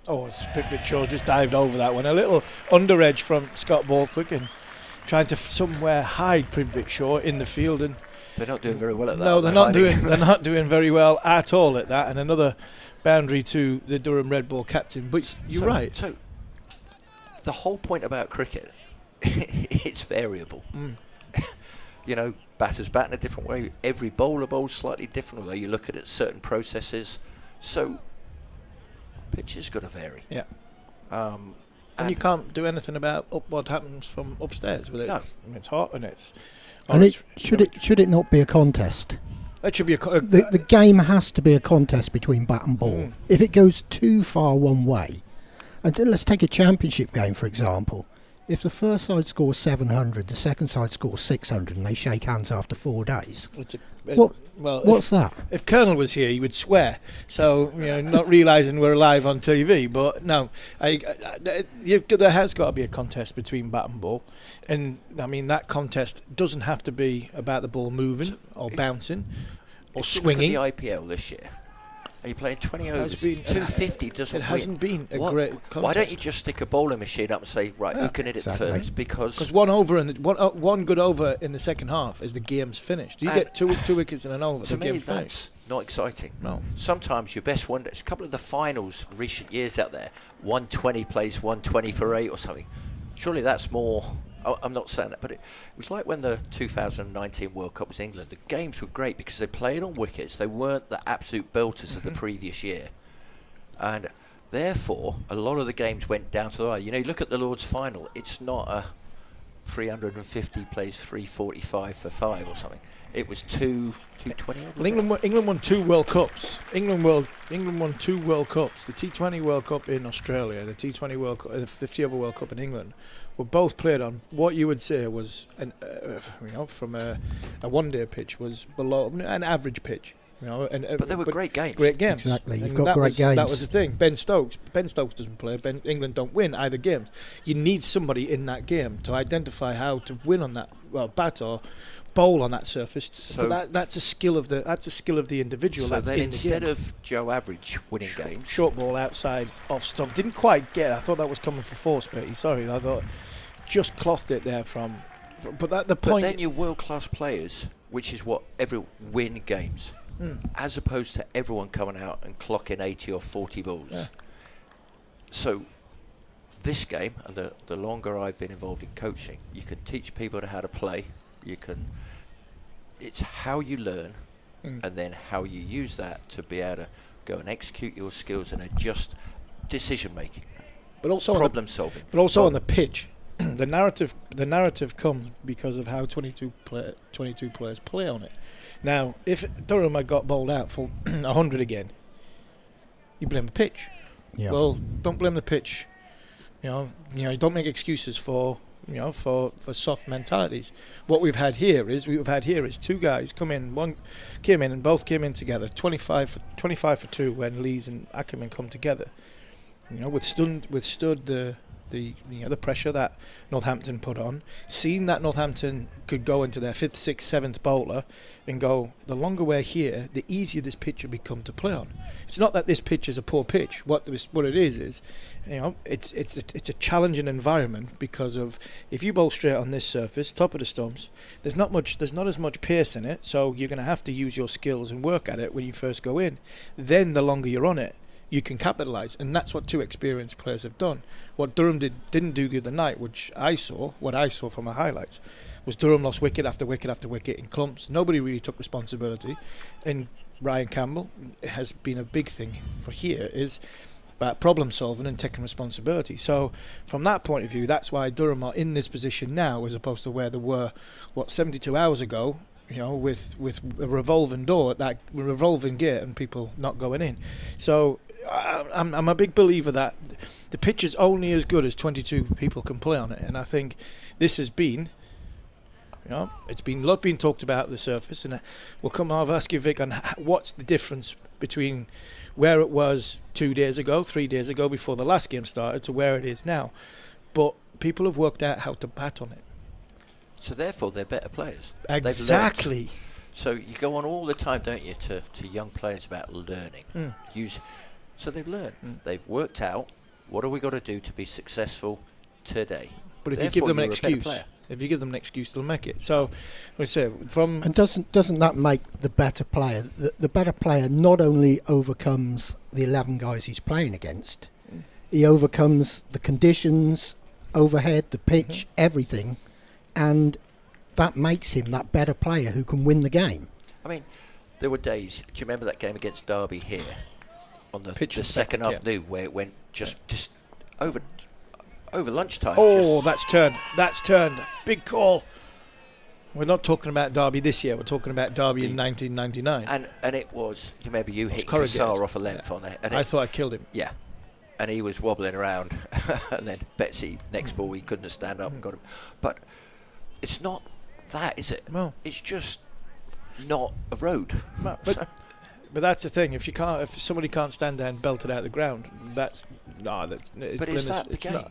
Prithvik Shaw just dived over that one. A little under edge from Scott Borthwick and trying to somewhere hide Prithvik Shaw in the field, and they're not doing very well at that. No, they're not doing very well at all at that. And another boundary to the Durham Red Ball captain. But you're right. So the whole point about cricket, it's variable. Batters bat in a different way. Every bowler bowls slightly different way. You look at it, certain processes. So pitches got to vary. Yeah. And you can't do anything about what happens from upstairs. It's hot and it's. Should it not be a contest? It should be the game has to be a contest between bat and ball. If it goes too far one way, and let's take a championship game for example. If the first side scores 700, the second side scores 600, and they shake hands after 4 days, what's that? If Colonel was here, he would swear. So, not realising we're live on TV. But no, there has got to be a contest between bat and ball. And, I mean, that contest doesn't have to be about the ball moving or bouncing or swinging. Look at the IPL this year. Are you playing 20 overs? 250 doesn't win. It hasn't been a great contest. Why don't you just stick a bowling machine up and say, right, who can hit it first? Because one good over in the second half is the game's finished. You get two wickets in an over, the game's finished. That's not exciting. No. Sometimes your best one, there's a couple of the finals in recent years out there, 120 plays 120 for 8 or something. Surely that's more. I'm not saying that, but it was like when the 2019 World Cup was England. The games were great because they played on wickets. They weren't the absolute belters of the previous year. And therefore, a lot of the games went down to the wire. You look at the Lord's final. It's not a 350 plays 345 for 5 or something. It was 220. Well, England won 2 World Cups. England won 2 World Cups. The T20 World Cup in Australia, the T20 World Cup, the 50 over World Cup in England, were both played on what you would say was from a one-day pitch was below an average pitch. But they were great games. Great games. Exactly. You've got great games. That was the thing. Ben Stokes doesn't play. England don't win either games. You need somebody in that game to identify how to win on that bat or bowl on that surface. So but that's a skill of the individual. So that's then in instead the game. of Joe Average winning games, short ball outside off stump, didn't quite get. I thought that was coming for force, Bertie. Sorry, I thought just clothed it there from. But the point. But then your world-class players, which is what win games. As opposed to everyone coming out and clocking 80 or 40 balls. Yeah. So this game, and the longer I've been involved in coaching, you can teach people how to play. It's how you learn and then how you use that to be able to go and execute your skills and adjust decision making. But also problem solving. But also on the pitch, the narrative comes because of how 22 players play on it. Now, if Durham had got bowled out for 100 again, you blame the pitch. Yeah. Well, don't blame the pitch. You don't make excuses for soft mentalities. What we've had here is 2 guys come in. One came in and both came in together. 25 for 2 when Lees and Ackerman come together. Withstood the pressure that Northampton put on. Seen that Northampton could go into their 5th, 6th, 7th bowler and go, the longer we're here, the easier this pitch will become to play on. It's not that this pitch is a poor pitch. What it is it's a challenging environment because of if you bowl straight on this surface, top of the stumps, there's not as much pace in it, so you're going to have to use your skills and work at it when you first go in. Then the longer you're on it, you can capitalise, and that's what 2 experienced players have done. What Durham didn't do the other night, what I saw from the highlights, was Durham lost wicket after wicket after wicket in clumps. Nobody really took responsibility, and Ryan Campbell has been a big thing for here is about problem solving and taking responsibility. So from that point of view, that's why Durham are in this position now as opposed to where they were 72 hours ago. With a revolving door, that revolving gate, and people not going in. So I'm a big believer that the pitch is only as good as 22 people can play on it, and I think this has been, it's been a lot being talked about the surface, and I'll ask you, Vic, on what's the difference between where it was 2 days ago, 3 days ago, before the last game started, to where it is now. But people have worked out how to bat on it. So therefore, they're better players. Exactly. So you go on all the time, don't you, to young players about learning. So they've learned. They've worked out what have we got to do to be successful today. But if you give them an excuse, they'll make it. So, we say and doesn't that make the better player? The better player not only overcomes the 11 guys he's playing against, he overcomes the conditions, overhead, the pitch, everything. And that makes him that better player who can win the game. I mean, there were days, do you remember that game against Derby here on the second afternoon where it went just over lunchtime? Oh, that's turned. Big call. We're not talking about Derby this year, we're talking about Derby in 1999. And it was, you remember you hit Kassar off a length on it. And I thought I killed him. Yeah. and he was wobbling around. And then Betsy, next ball, he couldn't stand up and got him. But it's not that, is it? No. It's just not a road. But that's the thing. If somebody can't stand there and belt it out of the ground, that's no. But is that the game?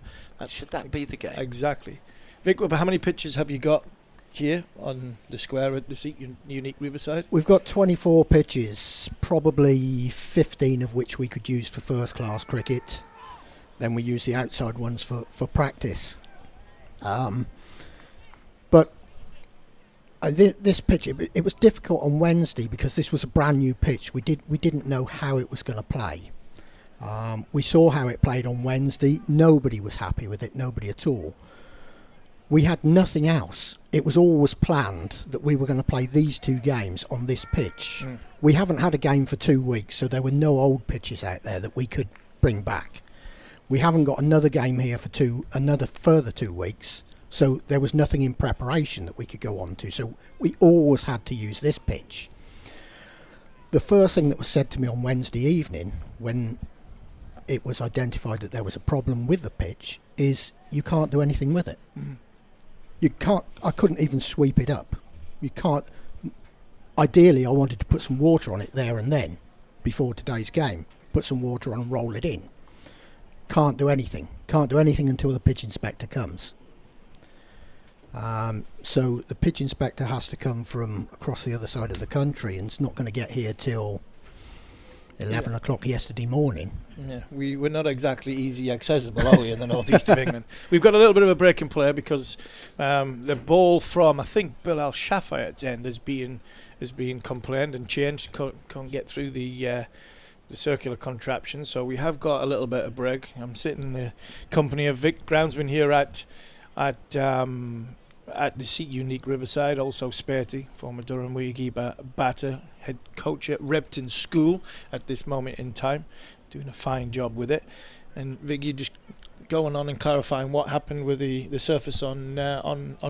Should that be the game? Exactly. Vic, how many pitches have you got here on the square at the Unique Riverside? We've got 24 pitches, probably 15 of which we could use for first class cricket. Then we use the outside ones for practice. But this pitch, it was difficult on Wednesday because this was a brand new pitch. We didn't know how it was going to play. We saw how it played on Wednesday. Nobody was happy with it, nobody at all. We had nothing else. It was always planned that we were going to play these two games on this pitch. We haven't had a game for 2 weeks, so there were no old pitches out there that we could bring back. We haven't got another game here for another further 2 weeks, so there was nothing in preparation that we could go on to. So we always had to use this pitch. The first thing that was said to me on Wednesday evening, when it was identified that there was a problem with the pitch, is you can't do anything with it. You can't. I couldn't even sweep it up. You can't. Ideally, I wanted to put some water on it there and then, before today's game. Put some water on and roll it in. Can't do anything. Can't do anything until the pitch inspector comes. So the pitch inspector has to come from across the other side of the country, and it's not going to get here till 11 o'clock yesterday morning. Yeah, we're not exactly easy accessible, are we, in the northeast of England? We've got a little bit of a break in play because the ball from, I think, Bill Al-Shafayet's end is being complained and changed. Can't get through the circular contraption, so we have got a little bit of break. I'm sitting in the company of Vic, groundsman here at the Seat Unique Riverside, also Sperty, former Durham Wiggy batter, head coach at Repton School at this moment in time, doing a fine job with it. And Vic, you just going on and clarifying what happened with the surface on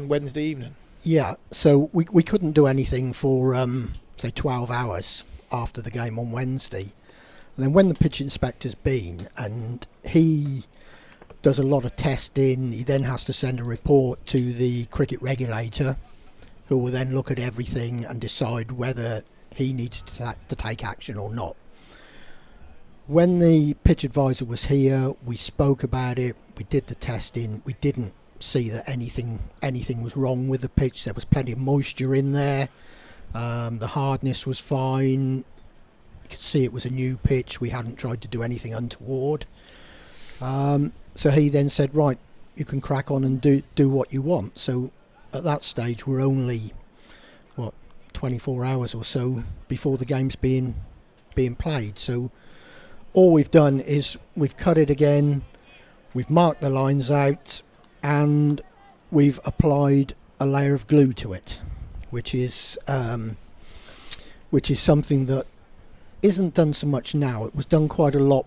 Wednesday evening. Yeah, so we couldn't do anything for say 12 hours after the game on Wednesday. And then when the pitch inspector's been, and he does a lot of testing, he then has to send a report to the cricket regulator, who will then look at everything and decide whether he needs to take action or not. When the pitch advisor was here, we spoke about it, we did the testing, we didn't see that anything was wrong with the pitch. There was plenty of moisture in there, the hardness was fine, you could see it was a new pitch, we hadn't tried to do anything untoward. So he then said, right, you can crack on and do what you want. So at that stage we're only 24 hours or so before the game's being played. So all we've done is we've cut it again, we've marked the lines out, and we've applied a layer of glue to it, which is something that isn't done so much now. It was done quite a lot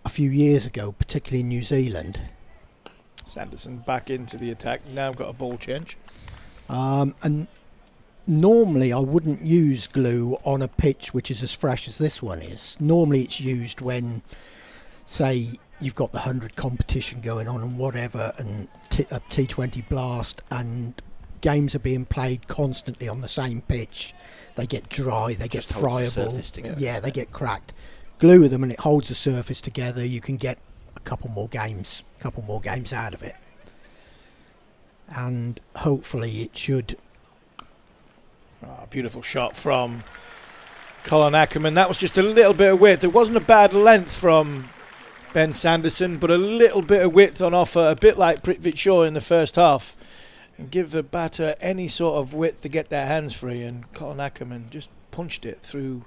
a few years ago, particularly in New Zealand. Sanderson back into the attack, now got a ball change. And normally I wouldn't use glue on a pitch which is as fresh as this one is. Normally it's used when, say, you've got the 100 competition going on and whatever, and a T20 blast, and games are being played constantly on the same pitch. They get dry, they get friable. Yeah, they get cracked. Glue them and it holds the surface together. You can get a couple more games out of it, and hopefully it should. Beautiful shot from Colin Ackerman. That was just a little bit of width. It wasn't a bad length from Ben Sanderson, but a little bit of width on offer, a bit like Prithvi Shaw in the first half, and give the batter any sort of width to get their hands free. And Colin Ackerman just punched it through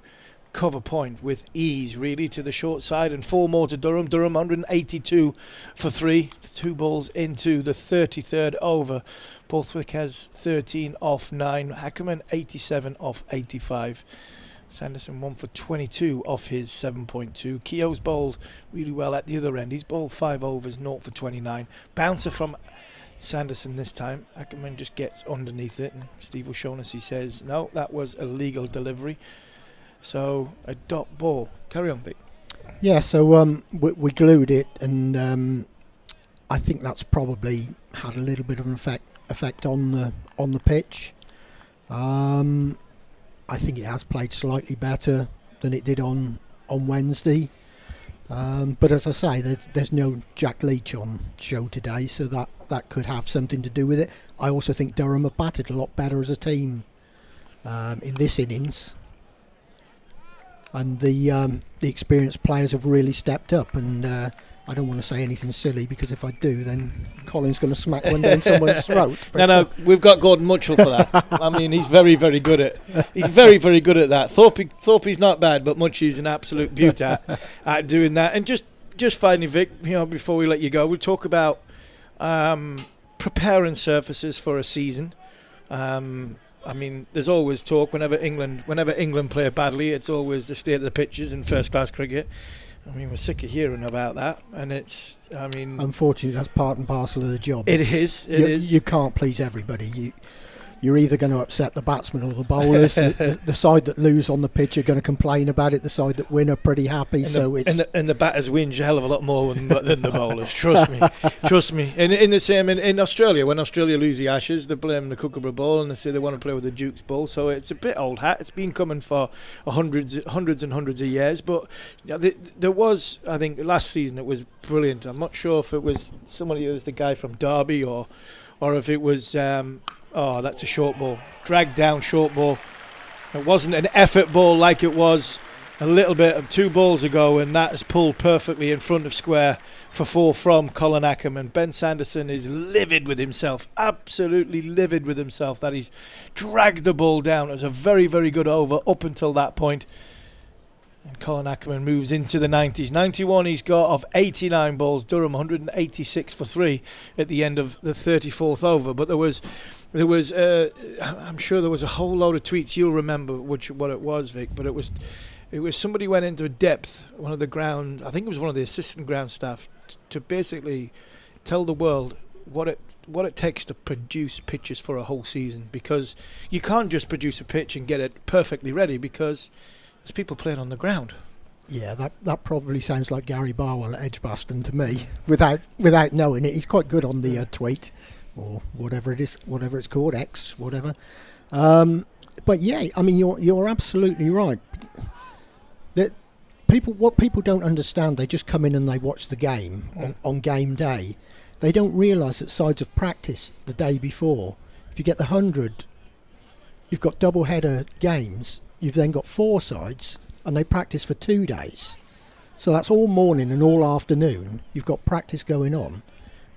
cover point with ease, really, to the short side, and 4 more to Durham. Durham 182 for 3, 2 balls into the 33rd over. Borthwick has 13 off 9, Ackerman 87 off 85. Sanderson 1 for 22 off his 7.2. Keogh's bowled really well at the other end. He's bowled 5 overs, 0 for 29. Bouncer from Sanderson this time. Ackerman just gets underneath it, and Steve O'Shaughnessy says no, that was a legal delivery. So a dot ball. Carry on, Vic. Yeah, so we glued it, and I think that's probably had a little bit of an effect on the pitch. I think it has played slightly better than it did on Wednesday. But as I say, there's no Jack Leach on show today, so that could have something to do with it. I also think Durham have batted a lot better as a team in this innings, and the experienced players have really stepped up. And I don't want to say anything silly, because if I do, then Colin's going to smack one down someone's throat. No, we've got Gordon Mutchell for that. I mean, he's very, very good at that. Thorpe's not bad, but Mutchie's an absolute beaut at doing that. And just finally, Vic, before we let you go, we'll talk about preparing surfaces for a season. I mean, there's always talk whenever England play badly, it's always the state of the pitches in first-class cricket. I mean, we're sick of hearing about that, and unfortunately, that's part and parcel of the job. It is. You can't please everybody. You're either going to upset the batsmen or the bowlers. the side that lose on the pitch are going to complain about it. The side that win are pretty happy. And the batters whinge a hell of a lot more than the bowlers. Trust me. And in the same in Australia, when Australia lose the Ashes, they blame the Kookaburra ball and they say they want to play with the Duke's ball. So it's a bit old hat. It's been coming for hundreds and hundreds of years. But there was, I think, last season it was brilliant. I'm not sure if it was somebody who was the guy from Derby or if it was. Oh, that's a short ball. Dragged down short ball. It wasn't an effort ball like it was a little bit of 2 balls ago, and that is pulled perfectly in front of square for 4 from Colin Ackerman. Ben Sanderson is livid with himself, absolutely livid with himself that he's dragged the ball down. It was a very, very good over up until that point. And Colin Ackerman moves into the 90s. 91 he's got of 89 balls. Durham 186 for 3 at the end of the 34th over. But there was I'm sure there was a whole load of tweets. You'll remember what it was, Vic. But it was somebody went into depth. I think it was one of the assistant ground staff to basically tell the world what it takes to produce pitches for a whole season, because you can't just produce a pitch and get it perfectly ready, because there's people playing on the ground. Yeah, that probably sounds like Gary Barwell at Edgbaston to me, without knowing it. He's quite good on the tweet, or whatever it is, whatever it's called, X, whatever. But yeah, I mean, you're absolutely right. That what people don't understand, they just come in and they watch the game on game day. They don't realise that sides have practiced the day before. If you get the 100, you've got double header games. You've then got 4 sides, and they practice for 2 days. So that's all morning and all afternoon. You've got practice going on.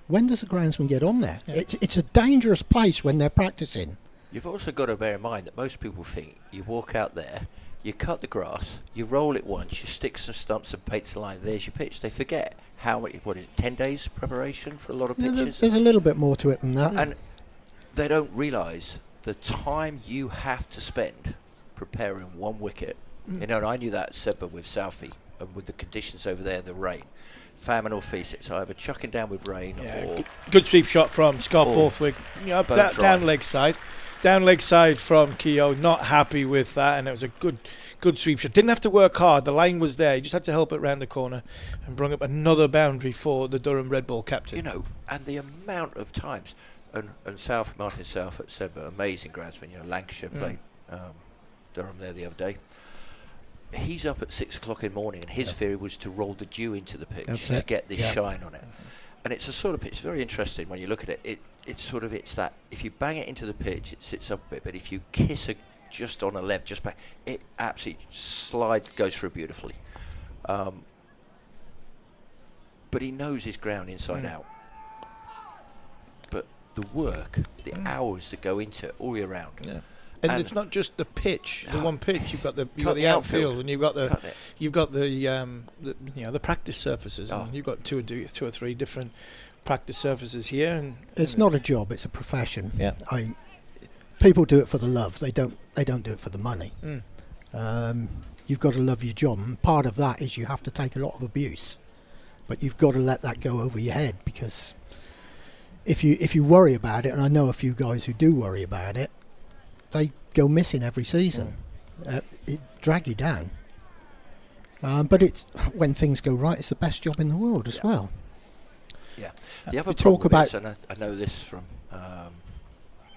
When does the groundsman get on there? Yeah. It's a dangerous place when they're practicing. You've also got to bear in mind that most people think you walk out there, you cut the grass, you roll it once, you stick some stumps and paints the line, there's your pitch. They forget how, 10 days preparation for a lot of pitches? There's a little bit more to it than that. And they don't realise the time you have to spend preparing one wicket. And I knew that at Sedbergh with Southie, and with the conditions over there, the rain, famine or feast. It's either chucking down with rain or good sweep shot from Scott Borthwick. Down leg side from Keogh. Not happy with that, and it was a good sweep shot. Didn't have to work hard. The line was there. He just had to help it round the corner and bring up another boundary for the Durham Red Ball captain. And the amount of times, and Martin South at Sedbergh, amazing groundsman. Lancashire played Durham there the other day. He's up at 6 o'clock in the morning, and his theory was to roll the dew into the pitch to get this shine on it. And it's a sort of pitch. It's very interesting when you look at it. It's that if you bang it into the pitch, it sits up a bit. But if you kiss it just on a left, just back, it absolutely goes through beautifully. But he knows his ground inside out. But the work, the hours that go into it all year round. Yeah. And it's not just the pitch, the one pitch. You've got the outfield, and you've got the practice surfaces, and you've got two or three different practice surfaces here. And it's not a job; it's a profession. Yeah, people do it for the love. They don't do it for the money. You've got to love your job, and part of that is you have to take a lot of abuse, but you've got to let that go over your head, because if you worry about it, and I know a few guys who do worry about it, they go missing every season. It drag you down. But it's when things go right, it's the best job in the world as well. Yeah. The other talk problem about is, and I know this from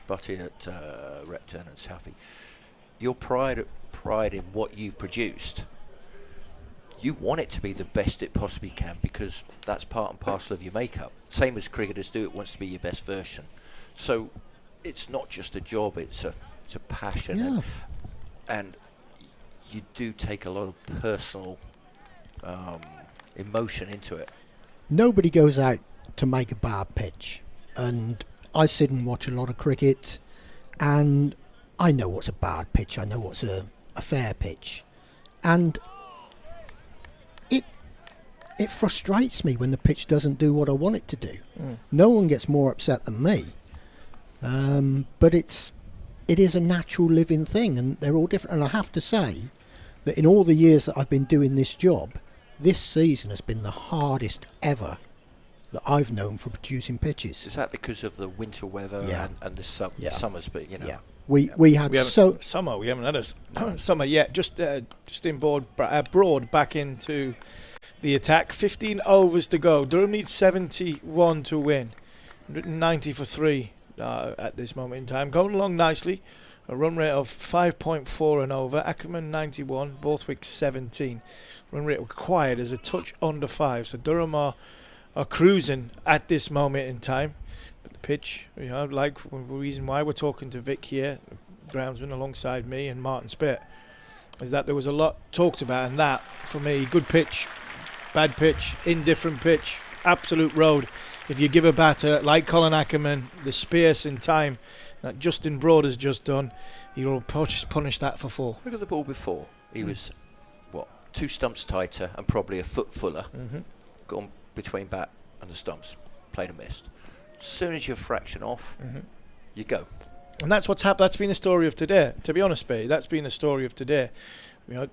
Butty at Repton and Southie, your pride in what you produced, you want it to be the best it possibly can, because that's part and parcel of your makeup. Same as cricketers do, it wants to be your best version. So it's not just a job, it's a passion. Yeah. And you do take a lot of personal emotion into it. Nobody goes out to make a bad pitch, and I sit and watch a lot of cricket, and I know what's a bad pitch, I know what's a fair pitch, and it frustrates me when the pitch doesn't do what I want it to do. No one gets more upset than me, but it is a natural living thing, and they're all different. And I have to say that in all the years that I've been doing this job, this season has been the hardest ever that I've known for producing pitches. Is that because of the winter weather and the summers? But you know, we had summer. We haven't had a summer yet. Just Broad back into the attack. 15 overs to go. Durham needs 71 to win. 190 for 3 at this moment in time. Going along nicely. A run rate of 5.4 and over. Ackerman 91. Borthwick 17. Run rate required is a touch under 5. So Durham are cruising at this moment in time. But the pitch, like the reason why we're talking to Vic here, the groundsman alongside me and Martin Spitt, is that there was a lot talked about, and that, for me, good pitch, bad pitch, indifferent pitch, absolute road. If you give a batter like Colin Ackerman the space and time that Justin Broad has just done, he'll punish that for 4. Look at the ball before. He was, 2 stumps tighter and probably a foot fuller. Gone between bat and the stumps. Played and missed. As soon as you're a fraction off, you go. And that's what's happened. That's been the story of today. To be honest, Bay, that's been the story of today. The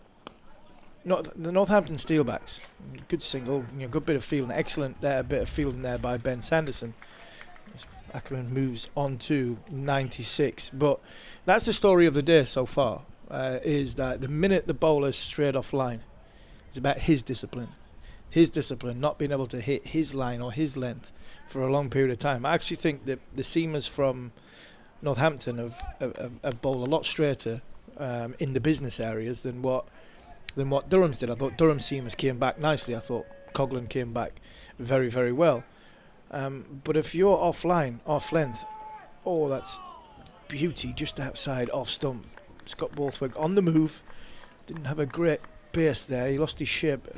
Northampton Steelbacks, good single, good bit of fielding, excellent there, bit of fielding there by Ben Sanderson. Ackerman moves on to 96. But that's the story of the day so far, is that the minute the bowler's straight off line, it's about his discipline, not being able to hit his line or his length for a long period of time. I actually think that the seamers from Northampton have bowled a lot straighter in the business areas than what Durham's did. I thought Durham's seamers came back nicely. I thought Coghlan came back very, very well. But if you're offline, off length, that's beauty just outside off stump. Scott Borthwick on the move, didn't have a great base there. He lost his shape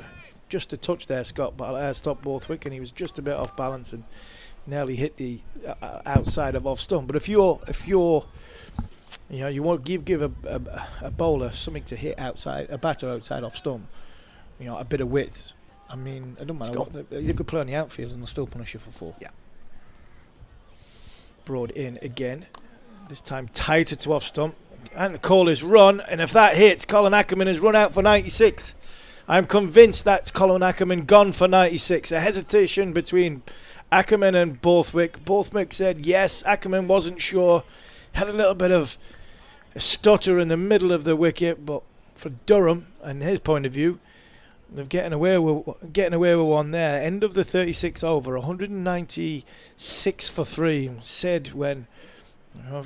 just a touch there, Scott Borthwick, and he was just a bit off balance and nearly hit the outside of off stump. But if you're you want to give a bowler something to hit outside, a batter outside off stump, a bit of width. I mean, it don't matter what you could play on the outfield and they'll still punish you for 4. Yeah. Broad in again. This time tighter to off stump. And the call is run, and if that hits, Colin Ackerman has run out for 96. I'm convinced that's Colin Ackerman gone for 96. A hesitation between Ackerman and Borthwick. Borthwick said yes. Ackerman wasn't sure. Had a little bit of a stutter in the middle of the wicket, but for Durham and his point of view, they're getting away with one there. End of the 36 over, 196 for 3. Said when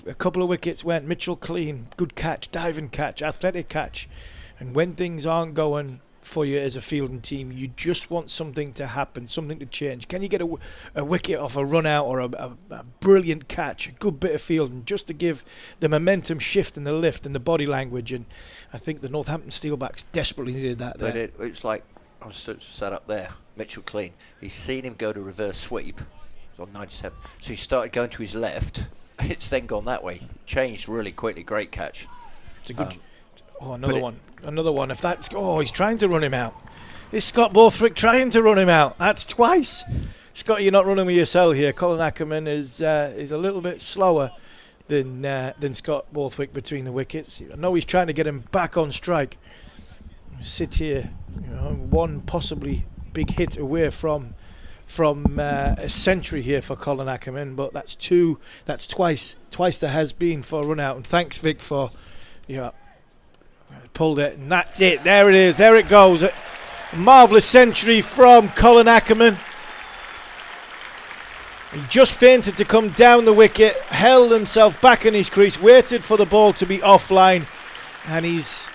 a couple of wickets went, Mitchell clean, good catch, diving catch, athletic catch. And when things aren't going for you as a fielding team, you just want something to happen, something to change. Can you get a wicket off a run out or a brilliant catch, a good bit of fielding, just to give the momentum shift and the lift and the body language? And I think the Northampton Steelbacks desperately needed that there. It was like, I was sat up there, Mitchell clean. He's seen him go to reverse sweep. It's on 97. So he started going to his left. It's then gone that way. Changed really quickly. Great catch. It's a good... Another one. If that's... he's trying to run him out. Is Scott Borthwick trying to run him out? That's twice. Scott, you're not running with yourself here. Colin Ackerman is a little bit slower than Scott Borthwick between the wickets. I know he's trying to get him back on strike. Sit here, one possibly big hit away from a century here for Colin Ackerman, but that's twice there has been for a run out. And thanks, Vic, for Pulled it, and that's it. There it is. There it goes. A marvellous century from Colin Aaman. He just fainted to come down the wicket, held himself back in his crease, waited for the ball to be offline, and he's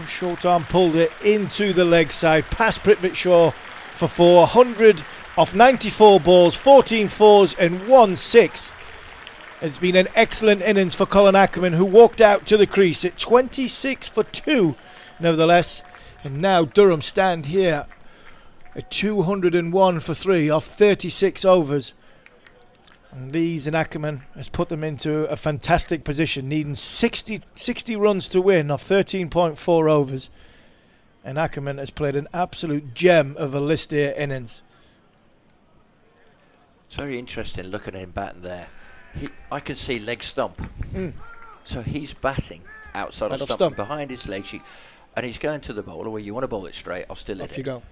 short arm pulled it into the leg side, past Prithvi Shaw for 400 off 94 balls, 14 fours and 1 6. It's been an excellent innings for Colin Aaman, who walked out to the crease at 26 for 2, nevertheless. And now Durham stand here at 201 for 3 off 36 overs. And these and Aaman has put them into a fantastic position, needing 60 runs to win off 13.4 overs. And Aaman has played an absolute gem of a list here innings. It's very interesting looking at him batting there. I can see leg stump. So he's batting outside of stump, behind his leg sheet, and he's going to the bowler where you want to bowl it straight, I'll still hit it. Off you go.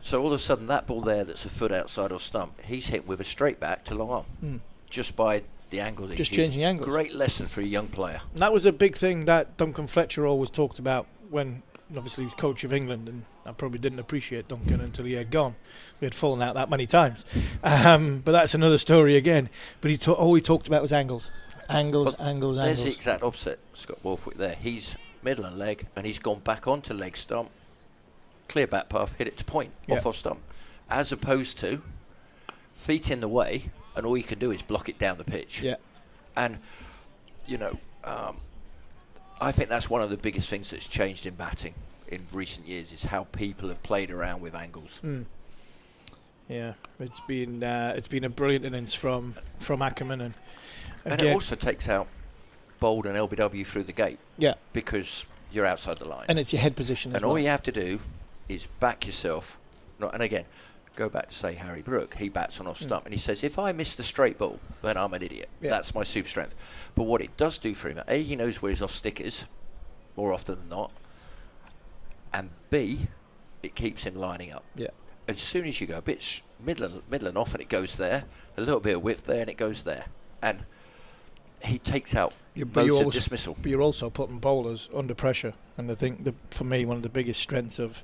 So all of a sudden that ball there that's a foot outside of stump, he's hit with a straight back to long on. Just by the angle that just changing angles. Great lesson for a young player. And that was a big thing that Duncan Fletcher always talked about when obviously he was coach of England, and I probably didn't appreciate Duncan until he had gone. We had fallen out that many times. But that's another story again. But all he talked about was angles. Angles. There's the exact opposite, Scott Borthwick there. He's middle and leg, and he's gone back onto leg stump, clear back path, hit it to point, off stump. As opposed to feet in the way, and all you can do is block it down the pitch. Yeah. And, I think that's one of the biggest things that's changed in batting in recent years, is how people have played around with angles. Yeah, it's been a brilliant innings from Aaman, and it also takes out bowled and LBW through the gate. Yeah, because you're outside the line, and it's your head position. And all you have to do is back yourself. And again, go back to say Harry Brook. He bats on off stump, and he says, if I miss the straight ball, then I'm an idiot. That's my super strength. But what it does do for him, A, he knows where his off stick is more often than not, and B, it keeps him lining up. Yeah. As soon as you go a bit middle and off, and it goes there, a little bit of width there, and it goes there, and he takes out modes of dismissal. But you're also putting bowlers under pressure, and I think for me one of the biggest strengths of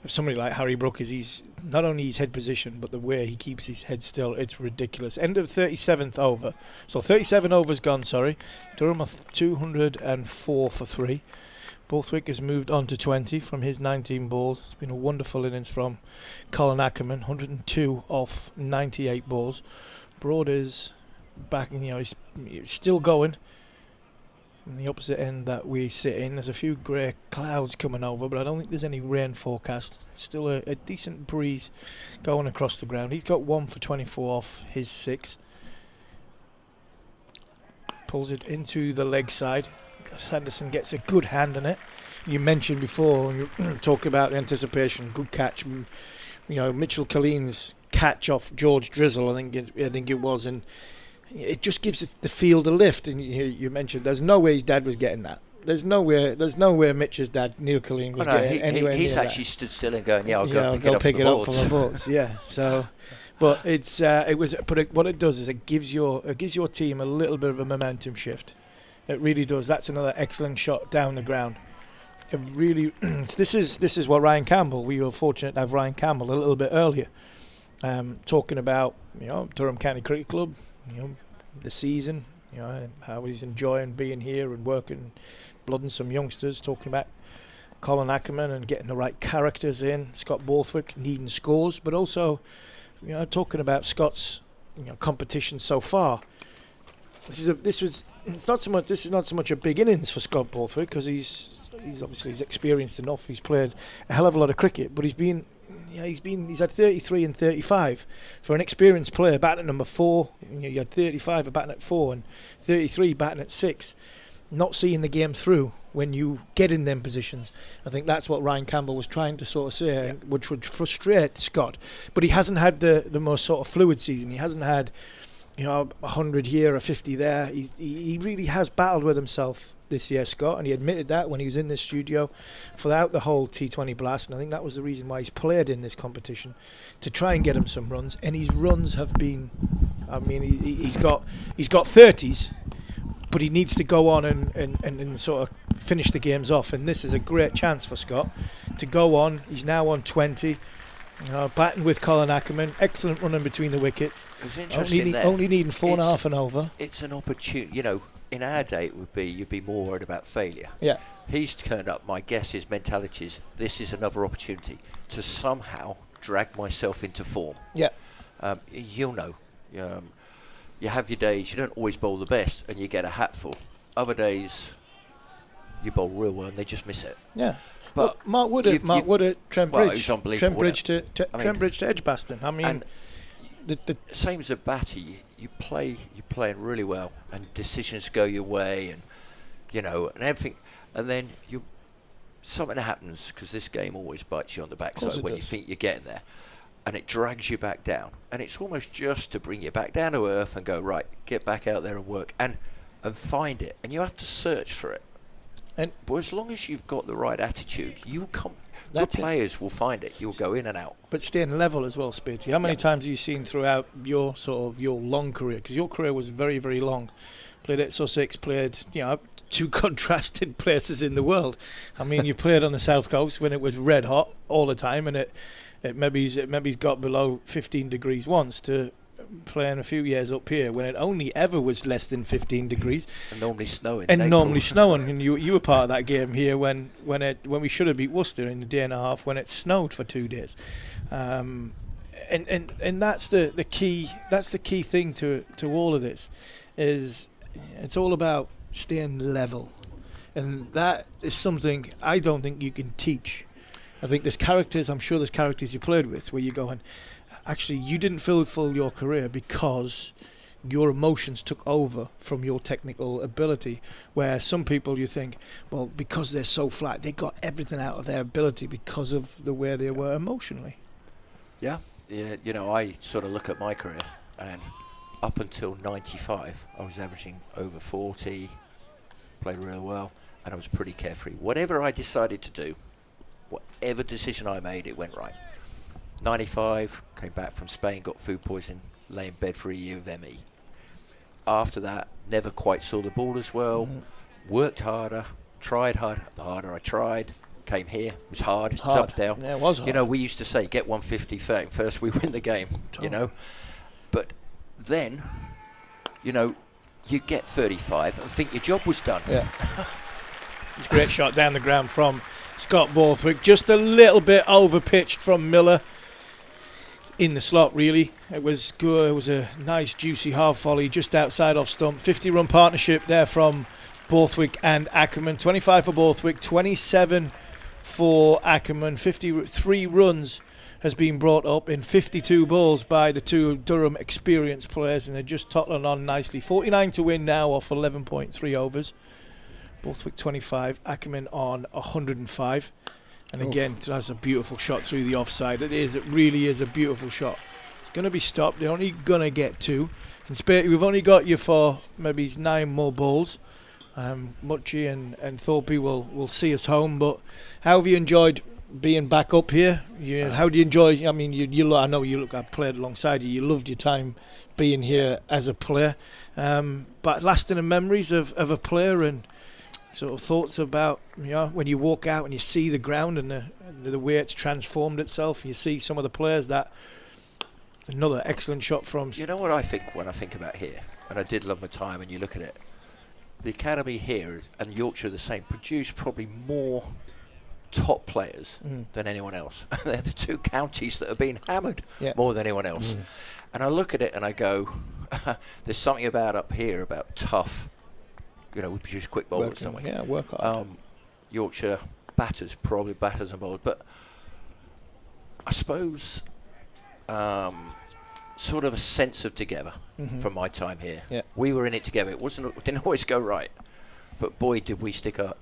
somebody like Harry Brook is he's not only his head position, but the way he keeps his head still. It's ridiculous. End of 37th over, so 37 overs gone. Sorry, Durham 204 for 3. Borthwick has moved on to 20 from his 19 balls. It's been a wonderful innings from Colin Aaman, 102 off 98 balls. Broad is back, he's still going. In the opposite end that we sit in, there's a few grey clouds coming over, but I don't think there's any rain forecast. Still a decent breeze going across the ground. He's got 1 for 24 off his 6. Pulls it into the leg side. Sanderson gets a good hand on it. You mentioned before, when you talk about the anticipation, good catch. Mitchell Colleen's catch off George Drizzle, I think it was, and it just gives it the field a lift. And you mentioned there's no way his dad was getting that. There's nowhere Mitch's dad, Neil Colleen, was getting anywhere he's near actually that. stood still and going, I'll go pick it up from the boards. Yeah. So, but what it does is it gives your team a little bit of a momentum shift. It really does. That's another excellent shot down the ground. It really. This is what Ryan Campbell. We were fortunate to have Ryan Campbell a little bit earlier, talking about Durham County Cricket Club, the season, how he's enjoying being here and working, blooding some youngsters. Talking about Colin Aaman and getting the right characters in. Scott Borthwick needing scores, but also, talking about Scott's competition so far. This is not so much a big innings for Scott Borthwick, because he's obviously experienced enough. He's played a hell of a lot of cricket, but he's had 33 and 35 for an experienced player batting at number 4. You had 35 batting at 4 and 33 batting at 6. Not seeing the game through when you get in them positions. I think that's what Ryan Campbell was trying to sort of say, which would frustrate Scott. But he hasn't had the most sort of fluid season. He hasn't had 100 here or 50 there. He really has battled with himself this year, Scott, and he admitted that when he was in the studio throughout the whole T20 blast, and I think that was the reason why he's played in this competition, to try and get him some runs, and his runs have been, he's got 30s, but he needs to go on and sort of finish the games off. And this is a great chance for Scott to go on. He's now on 20. Batting with Colin Ackerman, excellent running between the wickets. It was interesting only needing 4.5 and over. It's an opportunity. You know, in our day, it would be you'd be more worried about failure. Yeah. He's turned up. My guess, his mentality is this is another opportunity to somehow drag myself into form. Yeah. You'll know. You have your days. You don't always bowl the best, and you get a hatful. Other days, you bowl real well, and they just miss it. Yeah. But Mark Wood at Trent Bridge. Well, he's unbelievable. Trent Bridge to Edgbaston. I mean, the same as a batter, you're playing really well, and decisions go your way, and and everything, and then something happens, because this game always bites you on the backside when you think you're getting there, and it drags you back down, and it's almost just to bring you back down to earth and go, right, get back out there and work and find it, and you have to search for it. But as long as you've got the right attitude, you'll come. Good players will find it. You'll go in and out. But staying level as well, Spitty. How many times have you seen throughout your long career? Because your career was very, very long. Played at Sussex. Played two contrasted places in the world. I mean, you played on the south coast when it was red hot all the time, and it maybe's got below 15 degrees once, to playing a few years up here when it only ever was less than 15 degrees and normally snowing. And you were part of that game here when we should have beat Worcester in the day and a half when it snowed for 2 days, and that's the key thing to all of this, is it's all about staying level, and that is something I don't think you can teach. I think I'm sure there's characters you played with where you're going, actually, you didn't fulfill your career because your emotions took over from your technical ability, where some people you think, well, because they're so flat, they got everything out of their ability because of the way they were emotionally. Yeah, I sort of look at my career, and up until 95, I was averaging over 40, played real well, and I was pretty carefree. Whatever I decided to do, whatever decision I made, it went right. 95, came back from Spain, got food poisoning, lay in bed for a year with ME. After that, never quite saw the ball as well, worked harder, tried harder. The harder I tried, came here, it was hard, it was up, down. Yeah, it was hard. We used to say, get 150 first, we win the game, But then, you get 35 and think your job was done. Yeah. It's a great shot down the ground from Scott Borthwick, just a little bit over pitched from Miller. In the slot, really. It was good. It was a nice, juicy half volley just outside off stump. 50-run partnership there from Borthwick and Ackerman. 25 for Borthwick, 27 for Ackerman. 53 runs has been brought up in 52 balls by the two Durham experienced players, and they're just tottling on nicely. 49 to win now off 11.3 overs. Borthwick 25, Ackerman on 105. And again, that's a beautiful shot through the offside. It really is a beautiful shot. It's going to be stopped. They're only going to get 2. And Spatey, we've only got you for maybe 9 more balls. Muchie and Thorpe will see us home. But how have you enjoyed being back up here? How do you enjoy? I mean, I know I played alongside you. You loved your time being here as a player. But lasting memories of a player, and sort of thoughts about when you walk out and you see the ground and the way it's transformed itself, and you see some of the players. That another excellent shot from. You know what I think when I think about here, and I did love my time. And you look at it, the academy here and Yorkshire the same, produce probably more top players than anyone else. They're the two counties that have been hammered more than anyone else. And I look at it and I go, there's something about up here about tough. We produce quick bowlers, don't we? Yeah, work hard. Yorkshire batters and bowlers, but I suppose sort of a sense of together from my time here. Yeah. We were in it together. It didn't always go right, but boy, did we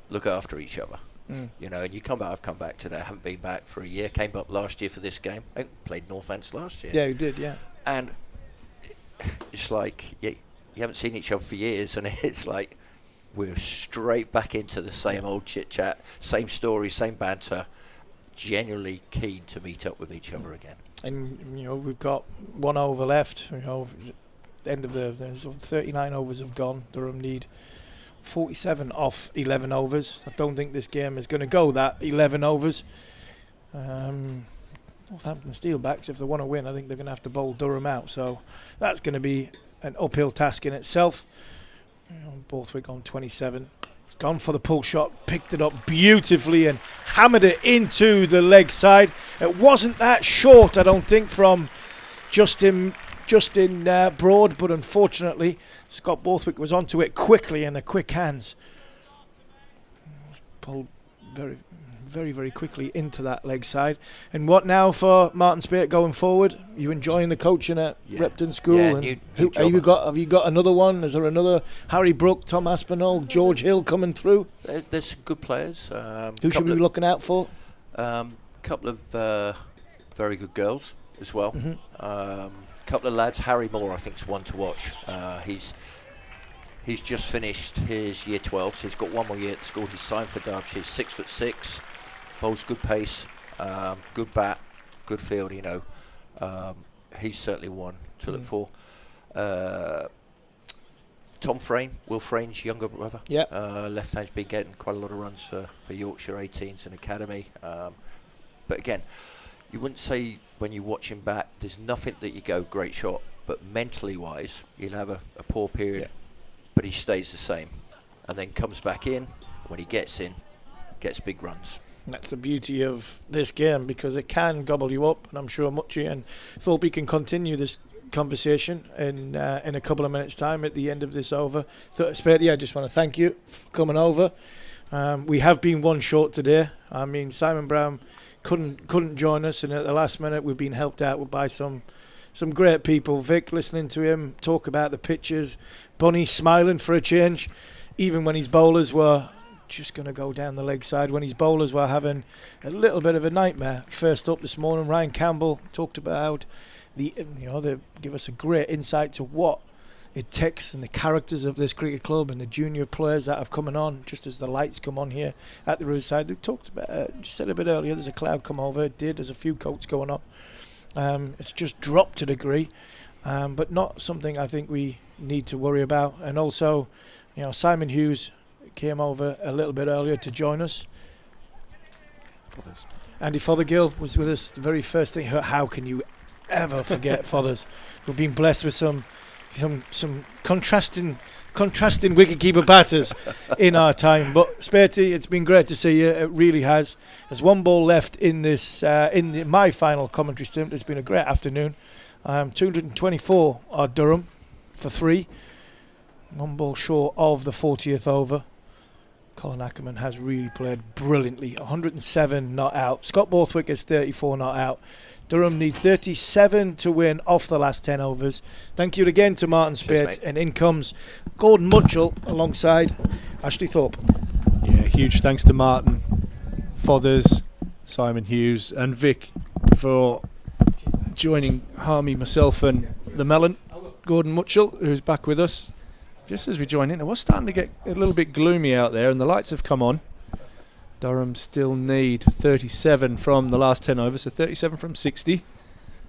look after each other. And you come back. I've come back today. I haven't been back for a year. Came up last year for this game. I played Northamptonshire last year. Yeah, you did. Yeah. And it's like you haven't seen each other for years, and it's like. We're straight back into the same old chit-chat, same stories, same banter, genuinely keen to meet up with each other again. And, we've got 1 over left. end of there's 39 overs have gone. Durham need 47 off 11 overs. I don't think this game is going to go that 11 overs. Northampton Steelbacks, if they want to win, I think they're going to have to bowl Durham out. So that's going to be an uphill task in itself. Borthwick on 27. He's gone for the pull shot, picked it up beautifully and hammered it into the leg side. It wasn't that short, I don't think, from Justin Broad, but unfortunately Scott Borthwick was onto it quickly in the quick hands. Pulled very, very, very quickly into that leg side. And what now for Martin Speight going forward? You enjoying the coaching at Repton School? Yeah, and new have you got another one? Is there another Harry Brook, Tom Aspinall, George Hill coming through? There's some good players. Who should we be looking out for? Couple of very good girls as well. Mm-hmm. Couple of lads. Harry Moore, I think, is one to watch. He's just finished his year 12, so he's got one more year at school. He's signed for Derbyshire. He's 6'6", bowls good pace, good bat, good field. He's certainly one to look for. Tom Frayne, Will Frayne's younger brother. Yeah. Left hand's been getting quite a lot of runs for Yorkshire 18s and Academy. But again, you wouldn't say when you watch him bat, there's nothing that you go, great shot. But mentally wise, he'll have a poor period, but he stays the same. And then comes back in, when he gets in, gets big runs. That's the beauty of this game, because it can gobble you up, and I'm sure Muchie and Thorpe can continue this conversation in a couple of minutes' time at the end of this over. Speight, I just want to thank you for coming over. We have been one short today. I mean, Simon Brown couldn't join us, and at the last minute we've been helped out by some great people. Vic, listening to him talk about the pitches, Bunny smiling for a change, even when his bowlers were just going to go down the leg side, when his bowlers were having a little bit of a nightmare. First up this morning, Ryan Campbell talked about they give us a great insight to what it takes and the characters of this cricket club and the junior players that have coming on just as the lights come on here at the riverside. They talked about, just said a bit earlier, there's a cloud come over. It did. There's a few coats going up. It's just dropped to a degree, but not something I think we need to worry about. And also, Simon Hughes came over a little bit earlier to join us. Andy Fothergill was with us the very first thing. How can you ever forget Fothers? We've been blessed with some contrasting wicketkeeper batters in our time. But Spearty, it's been great to see you. It really has. There's one ball left in this my final commentary stint. It's been a great afternoon. 224 are Durham for 3. One ball short of the 40th over. Colin Ackerman has really played brilliantly. 107 not out. Scott Borthwick is 34 not out. Durham need 37 to win off the last 10 overs. Thank you again to Martin Speight. And in comes Gordon Mutchell alongside Ashley Thorpe. Yeah, huge thanks to Martin, Fothers, Simon Hughes and Vic for joining Harmy, myself and the Melon. Gordon Mutchell, who's back with us. Just as we join in, it was starting to get a little bit gloomy out there and the lights have come on. Durham still need 37 from the last 10 overs, so 37 from 60.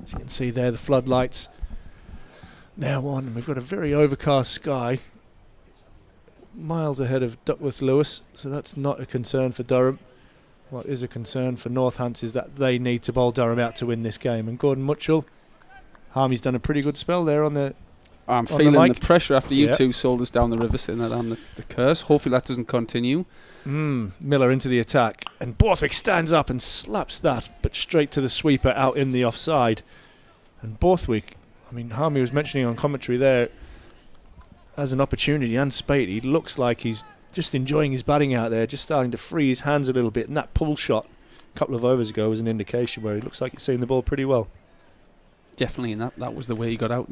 As you can see there, the floodlights now on, and we've got a very overcast sky miles ahead of Duckworth Lewis, so that's not a concern for Durham. What is a concern for Northants is that they need to bowl Durham out to win this game. And Gordon Mutchell, Harmy's done a pretty good spell there on the I'm on feeling the the pressure after you two sold us down the river, saying that I'm the curse. Hopefully that doesn't continue. Miller into the attack, and Borthwick stands up and slaps that, but straight to the sweeper out in the offside. And Borthwick, I mean, Harmy was mentioning on commentary there, as an opportunity, and Speight, he looks like he's just enjoying his batting out there, just starting to free his hands a little bit, and that pull shot a couple of overs ago was an indication where he looks like he's seeing the ball pretty well. Definitely, and that was the way he got out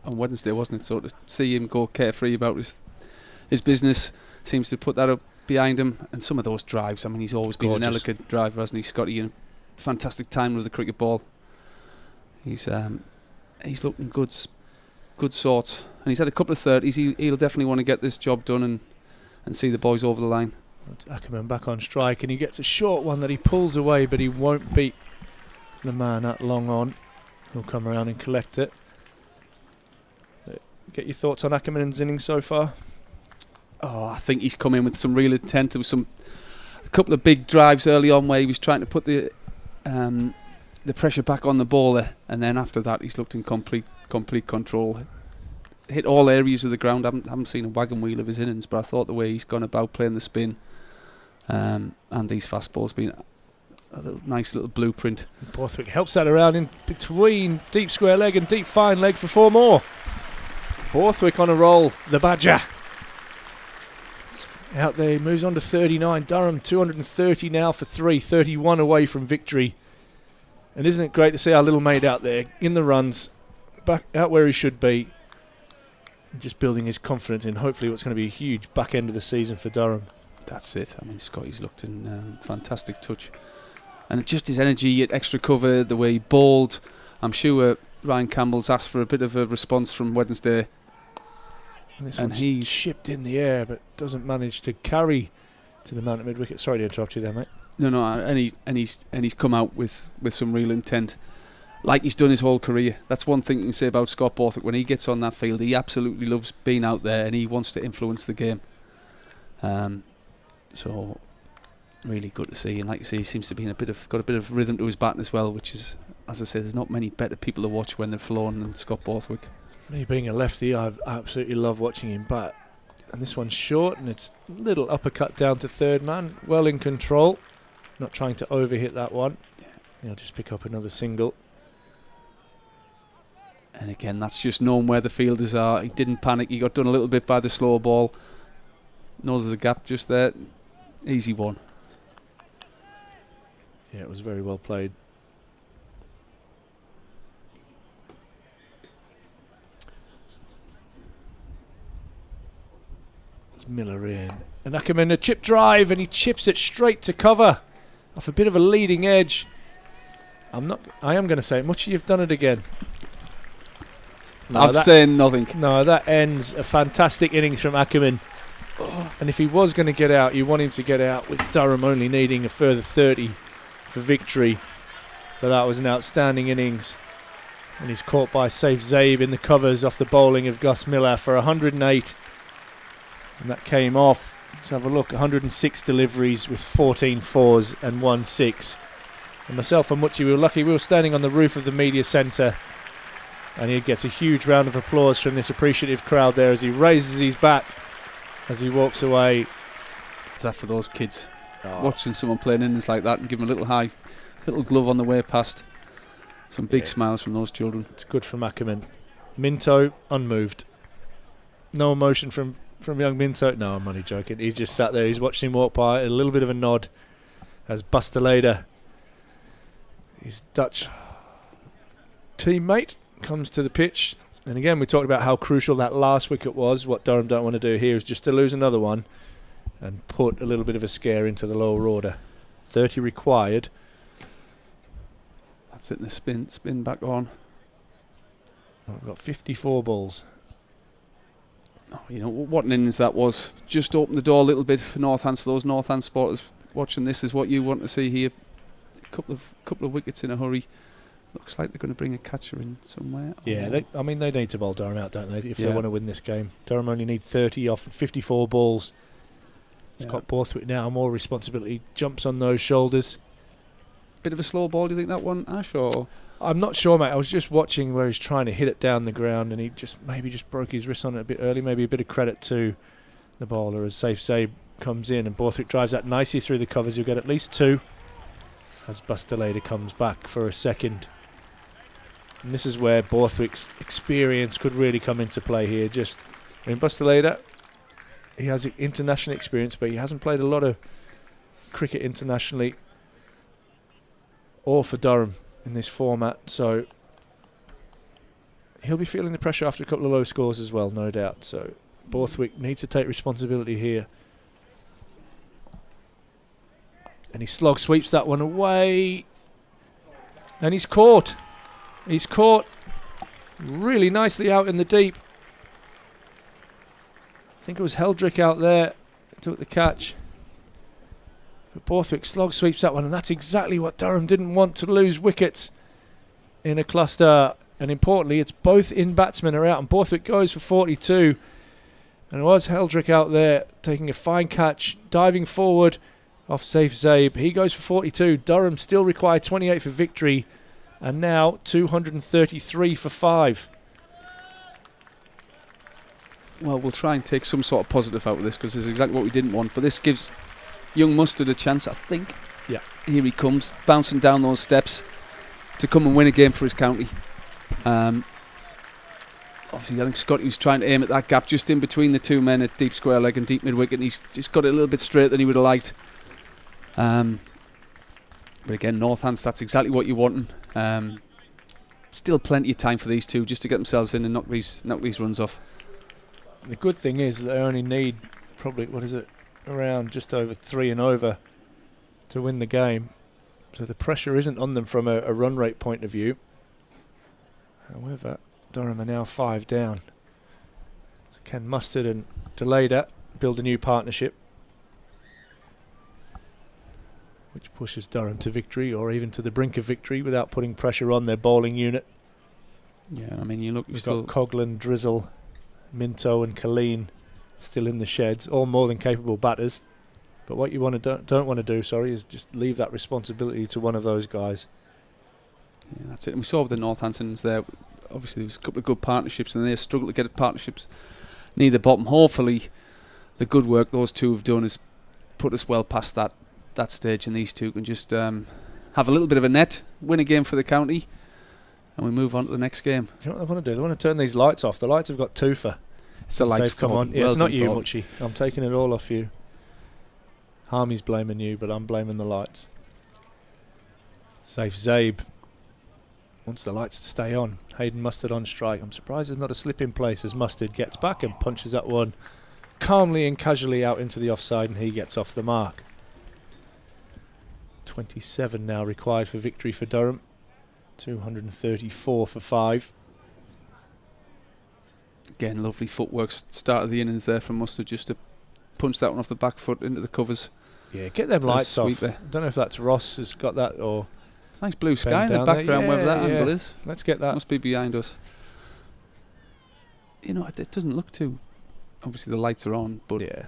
on Wednesday, wasn't it? So to see him go carefree about his business seems to put that up behind him. And some of those drives, I mean, he's always been an elegant driver, hasn't he, Scotty? And fantastic time with the cricket ball. He's looking good sorts, and he's had a couple of 30s. He'll definitely want to get this job done and see the boys over the line. That's Ackerman back on strike, and he gets a short one that he pulls away, but he won't beat the man that long on. He'll come around and collect it. Get your thoughts on Ackerman's innings so far. Oh, I think he's come in with some real intent. There was a couple of big drives early on where he was trying to put the pressure back on the bowler, and then after that he's looked in complete control. Hit all areas of the ground. I haven't seen a wagon wheel of his innings, but I thought the way he's gone about playing the spin and these fast balls been a nice little blueprint. Borthwick helps that around in between deep square leg and deep fine leg for 4 more. Borthwick on a roll, the Badger. Out there, moves on to 39. Durham 230 now for 3, 31 away from victory. And isn't it great to see our little mate out there in the runs, back out where he should be, and just building his confidence in hopefully what's going to be a huge back end of the season for Durham. That's it. I mean, Scotty's looked in fantastic touch. And just his energy at extra cover, the way he bowled. I'm sure Ryan Campbell's asked for a bit of a response from Wednesday. And he's chipped in the air but doesn't manage to carry to the mount at mid-wicket. Sorry to interrupt you there, mate. No, and he's come out with some real intent, like he's done his whole career. That's one thing you can say about Scott Borthwick. When he gets on that field, he absolutely loves being out there and he wants to influence the game. So really good to see, and like you say, he seems to be got a bit of rhythm to his batting as well, which is, as I say, there's not many better people to watch when they're flown than Scott Borthwick. Me being a lefty, I absolutely love watching him bat. And this one's short, and it's a little uppercut down to third man. Well in control. Not trying to overhit that one. He'll just pick up another single. And again, that's just knowing where the fielders are. He didn't panic. He got done a little bit by the slow ball. Knows there's a gap just there. Easy one. Yeah, it was very well played. Miller in, and Ackerman a chip drive, and he chips it straight to cover off a bit of a leading edge. I am going to say, Muchie, you've done it again. No, I'm saying nothing. No, that ends a fantastic innings from Ackerman. And if he was going to get out, you want him to get out with Durham only needing a further 30 for victory. But that was an outstanding innings, and he's caught by Saif Zaib in the covers off the bowling of Gus Miller for 108. And that came off. Let's have a look. 106 deliveries with 14 fours and 1 6. And myself and Muchie, we were lucky. We were standing on the roof of the media centre, and he gets a huge round of applause from this appreciative crowd there as he raises his bat as he walks away. It's that for those kids. Watching someone playing innings like that and giving a little glove on the way past. Some big smiles from those children. It's good from Ackerman. Minto unmoved. No emotion from young Minto. No, I'm only joking. He's just sat there. He's watching him walk by. A little bit of a nod as Busteleda, his Dutch teammate, comes to the pitch. And again, we talked about how crucial that last wicket was. What Durham don't want to do here is just to lose another one and put a little bit of a scare into the lower order. 30 required. That's it. The spin back on. We've got 54 balls. Oh, you know what an innings that was. Just opened the door a little bit for Northants. For those Northants supporters watching, this is what you want to see here. A couple of wickets in a hurry. Looks like they're going to bring a catcher in somewhere. Yeah, they need to bowl Durham out, don't they, if they want to win this game. Durham only need 30 off 54 balls. Scott Borthwick now, more responsibility jumps on those shoulders. Bit of a slow ball, do you think, that one, Ash? Or I'm not sure, mate. I was just watching where he's trying to hit it down the ground, and he maybe just broke his wrist on it a bit early. Maybe a bit of credit to the bowler as Saif Zaib comes in, and Borthwick drives that nicely through the covers. You'll get at least 2 as Busteleda comes back for a second. And this is where Borthwick's experience could really come into play here. Busteleda, he has international experience, but he hasn't played a lot of cricket internationally or for Durham in this format, so he'll be feeling the pressure after a couple of low scores as well, no doubt. So Borthwick needs to take responsibility here. And he slog sweeps that one away. And he's caught. He's caught really nicely out in the deep. I think it was Heldrick out there who took the catch. But Borthwick slog sweeps that one, and that's exactly what Durham didn't want, to lose wickets in a cluster. And importantly, it's both in batsmen are out, and Borthwick goes for 42. And it was Heldrick out there taking a fine catch, diving forward off Saif Zaib. He goes for 42. Durham still require 28 for victory, and now 233 for 5. Well, we'll try and take some sort of positive out of this, because this is exactly what we didn't want. But this gives young Mustard a chance, I think. Yeah. Here he comes, bouncing down those steps to come and win a game for his county. Obviously, I think Scotty was trying to aim at that gap just in between the two men at deep square leg and deep mid-wicket, and he's just got it a little bit straight than he would have liked. But again, Northants, that's exactly what you want. Still plenty of time for these two just to get themselves in and knock these runs off. The good thing is that they only need probably, around just over 3 and over to win the game. So the pressure isn't on them from a run rate point of view. However, Durham are now 5 down. So Ken Mustard and Deleda build a new partnership, which pushes Durham to victory, or even to the brink of victory, without putting pressure on their bowling unit. Yeah, I mean, you look, we've got Coughlin, Drizzle, Minto and Colleen still in the sheds, all more than capable batters. But what you don't want to do, is just leave that responsibility to one of those guys. Yeah, that's it. And we saw with the Northamptons there, obviously there was a couple of good partnerships, and they struggled to get partnerships near the bottom. Hopefully, the good work those two have done has put us well past that stage, and these two can just have a little bit of a net, win a game for the county, and we move on to the next game. Do you know what they want to do? They want to turn these lights off. The lights have got toofer. It's the lights. Come on. Yeah, it's not you, Muchie. I'm taking it all off you. Harmy's blaming you, but I'm blaming the lights. Saif Zaib wants the lights to stay on. Hayden Mustard on strike. I'm surprised there's not a slip in place as Mustard gets back and punches that one calmly and casually out into the offside, and he gets off the mark. 27 now required for victory for Durham. 234 for 5. Again, lovely footwork start of the innings there from Mustard, just to punch that one off the back foot into the covers. Yeah, get them lights off. I don't know if that's Ross has got that, or it's nice blue sky in the background, wherever that angle is. Let's get that. Must be behind us. You know, it doesn't look too. Obviously, the lights are on, but yeah,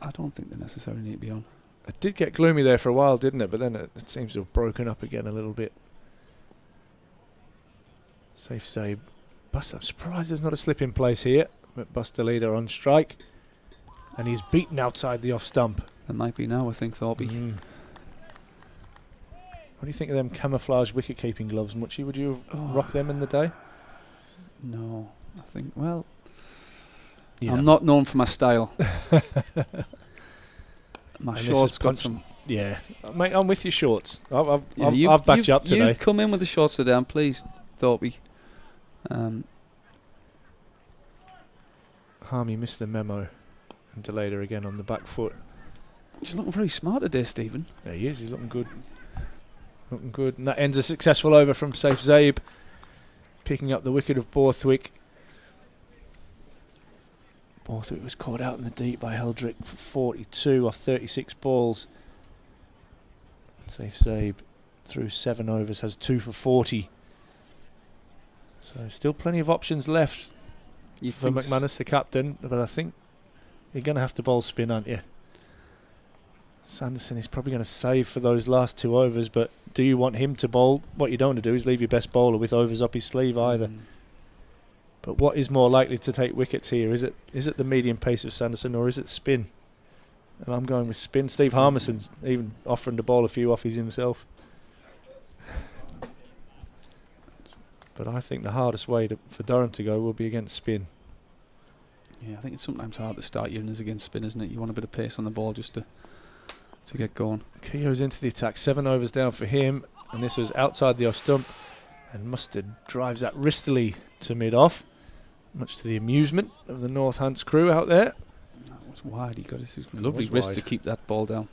I don't think they necessarily need to be on. It did get gloomy there for a while, didn't it? But then it seems to have broken up again a little bit. Saif Zaib. I'm surprised there's not a slip in place here. But Buster Leader on strike. And he's beaten outside the off stump. There might be now, I think, Thorpe. What do you think of them camouflage wicket-keeping gloves, Muchie? Would you rock them in the day? No. I think, well, I'm not known for my style. My shorts got some... Yeah. Mate, I'm with your shorts. I've backed you up today. You've come in with the shorts today, I'm pleased, Thorpe. Harmy missed the memo and delayed her again on the back foot. She's looking very smart today, Stephen. Yeah, he is. He's looking good. Looking good. And that ends a successful over from Saif Zaib, picking up the wicket of Borthwick. Borthwick was caught out in the deep by Heldrick for 42 off 36 balls. Saif Zaib through 7 overs has 2 for 40. So still plenty of options left for McManus, the captain, but I think you're going to have to bowl spin, aren't you? Sanderson is probably going to save for those last 2 overs, but do you want him to bowl? What you don't want to do is leave your best bowler with overs up his sleeve either. But what is more likely to take wickets here? Is it the medium pace of Sanderson, or is it spin? And I'm going with spin. Steve Harmison's even offering to bowl a few offies himself. But I think the hardest way for Durham to go will be against spin. Yeah, I think it's sometimes hard to start your innings against spin, isn't it? You want a bit of pace on the ball just to get going. Keogh's into the attack. 7 overs down for him, and this was outside the off stump. And Mustard drives that wristily to mid-off, much to the amusement of the Northants crew out there. That was wide. He got his lovely wrist to keep that ball down.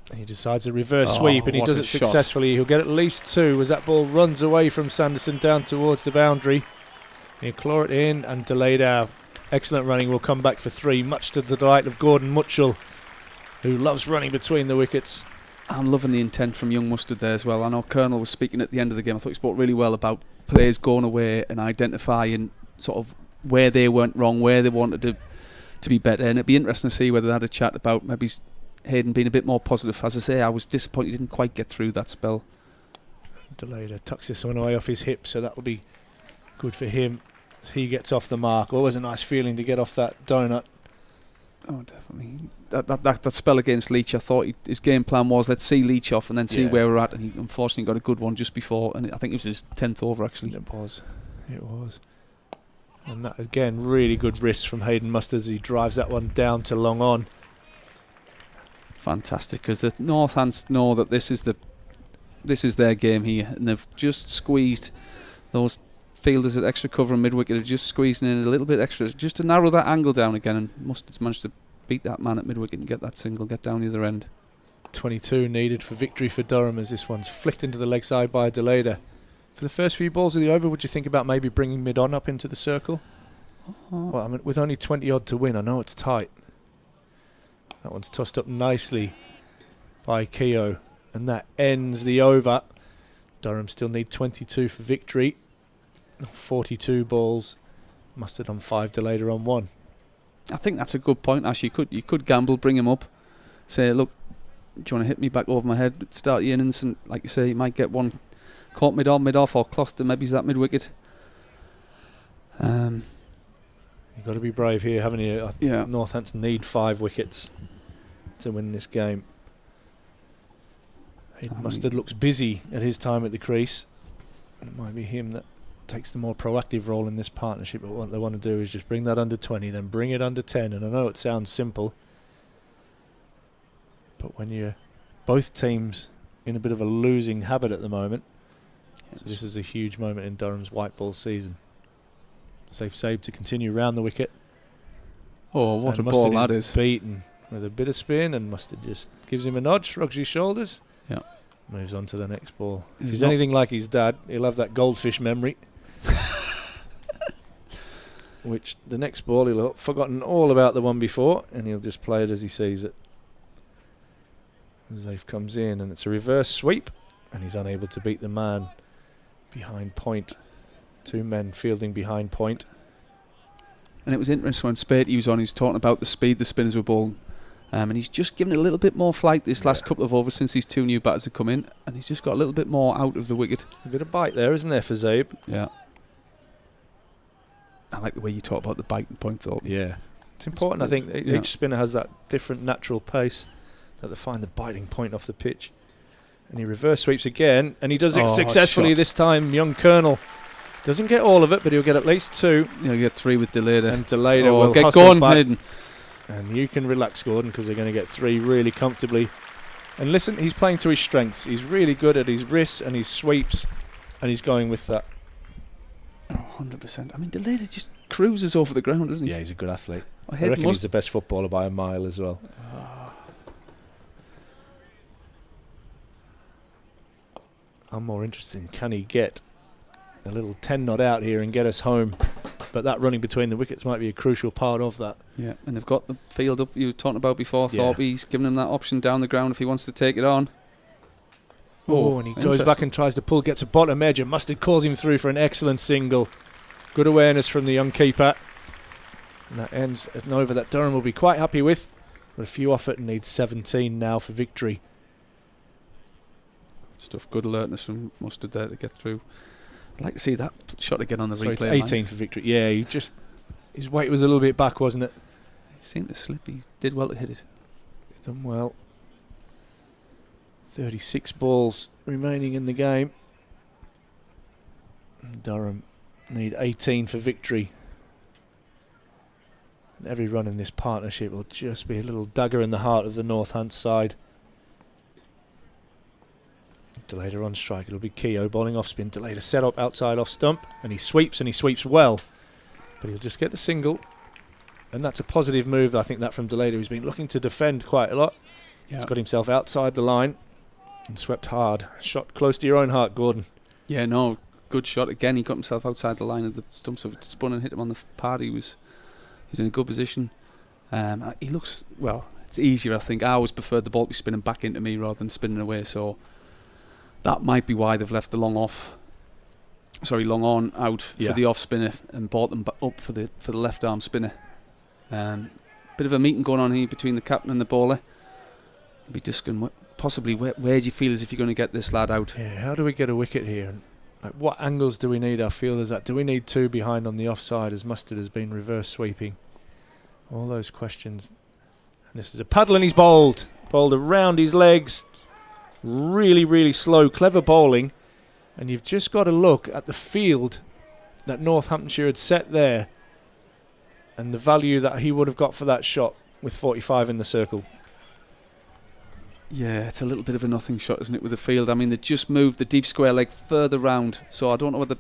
And he decides a reverse sweep, and he does it successfully. He'll get at least 2 as that ball runs away from Sanderson down towards the boundary. He'll claw it in and delayed out. Excellent running. Will come back for 3, much to the delight of Gordon Mutchell, who loves running between the wickets. I'm loving the intent from young Mustard there as well. I know Colonel was speaking at the end of the game. I thought he spoke really well about players going away and identifying sort of where they went wrong, where they wanted to be better. And it'd be interesting to see whether they had a chat about maybe Hayden being a bit more positive. As I say, I was disappointed he didn't quite get through that spell. Deleda tucks this one away off his hip, so that will be good for him as he gets off the mark. Always a nice feeling to get off that donut. Oh, definitely. That spell against Leach, I thought his game plan was, let's see Leach off and then see where we're at. And he unfortunately got a good one just before, and I think it was his 10th over actually. It was. And that, again, really good wrist from Hayden Mustard as he drives that one down to long on. Fantastic, because the Northants know that this is their game here, and they've just squeezed those fielders at extra cover and mid-wicket, are just squeezing in a little bit extra just to narrow that angle down again, and Mustard's managed to beat that man at mid-wicket and get that single, get down the other end. 22 needed for victory for Durham as this one's flicked into the leg side by Deleda. For the first few balls of the over, would you think about maybe bringing mid-on up into the circle? Well, I mean, with only 20 odd to win, I know it's tight. That one's tossed up nicely by Keogh, and that ends the over. Durham still need 22 for victory. 42 balls. Mustard on 5, Deleda on 1. I think that's a good point, Ash. You could gamble, bring him up, say, look, do you want to hit me back over my head, start your innings, and like you say, you might get one caught mid-on, mid-off, or Closter, maybe he's that mid-wicket. You've got to be brave here, haven't you? Yeah. Northampton need 5 wickets to win this game. Mustard looks busy at his time at the crease. It might be him that takes the more proactive role in this partnership, but what they want to do is just bring that under 20, then bring it under 10. And I know it sounds simple, but when you're both teams in a bit of a losing habit at the moment, so this is a huge moment in Durham's white ball season. Safe save to continue round the wicket. Oh, what a ball that is. Beaten with a bit of spin, and Mustard just gives him a nod, shrugs his shoulders, moves on to the next ball. If he's anything like his dad, he'll have that goldfish memory. Which the next ball, he'll have forgotten all about the one before, and he'll just play it as he sees it. Zafe comes in, and it's a reverse sweep, and he's unable to beat the man behind point. 2 men fielding behind point. And it was interesting when Spatey was on, he was talking about the speed the spinners were bowling. And he's just given a little bit more flight this last couple of overs since these 2 new batters have come in, and he's just got a little bit more out of the wicket. A bit of bite there, isn't there, for Zabe? Yeah. I like the way you talk about the biting point, though. Yeah. It's important, I think. Each spinner has that different natural pace that they find the biting point off the pitch. And he reverse sweeps again, and he does it successfully this time. Young Colonel doesn't get all of it, but he'll get at least 2. He'll get 3 with Deleda. And Deleda will get going, Hayden. And you can relax, Gordon, because they're going to get 3 really comfortably. And listen, he's playing to his strengths. He's really good at his wrists and his sweeps, and he's going with that. Oh, 100%. I mean, Deleda just cruises over the ground, doesn't he? Yeah, he's a good athlete. I reckon he's the best footballer by a mile as well. I'm more interested in, can he get a little 10 knot out here and get us home? But that running between the wickets might be a crucial part of that. Yeah, and they've got the field up you were talking about before. Thorpe's giving him that option down the ground if he wants to take it on. Oh, and he goes back and tries to pull, gets a bottom edge, and Mustard calls him through for an excellent single. Good awareness from the young keeper. And that ends an over that Durham will be quite happy with. But a few off it and needs 17 now for victory. Stuff, good alertness from Mustard there to get through. I'd like to see that shot again on the replay. It's 18 for victory. Yeah, his weight was a little bit back, wasn't it? He seemed to slip. He did well to hit it. He's done well. 36 balls remaining in the game. Durham need 18 for victory. And every run in this partnership will just be a little dagger in the heart of the Northants side. Deleda on strike. It'll be Keogh bowling off spin. Deleda set up outside off stump, and he sweeps well, but he'll just get the single, and that's a positive move. I think that from Deleda, who's been looking to defend quite a lot. He's got himself outside the line and swept hard. Shot close to your own heart, Gordon. Yeah, no, good shot again. He got himself outside the line of the stump, so it spun and hit him on the pad. He's in a good position. He looks, well, it's easier. I think I always preferred the ball to be spinning back into me rather than spinning away. So that might be why they've left the long on out for the off spinner and brought them up for the left arm spinner. Bit of a meeting going on here between the captain and the bowler. They'll be discussing possibly where do you feel as if you're going to get this lad out? Yeah, how do we get a wicket here? And like, what angles do we need our fielders at? Do we need 2 behind on the offside as Mustard has been reverse sweeping? All those questions. And this is a paddle and he's bowled. Bowled around his legs. Really, really slow, clever bowling. And you've just got to look at the field that Northamptonshire had set there and the value that he would have got for that shot with 45 in the circle. Yeah, it's a little bit of a nothing shot, isn't it, with the field? I mean, they just moved the deep square leg further round, so I don't know whether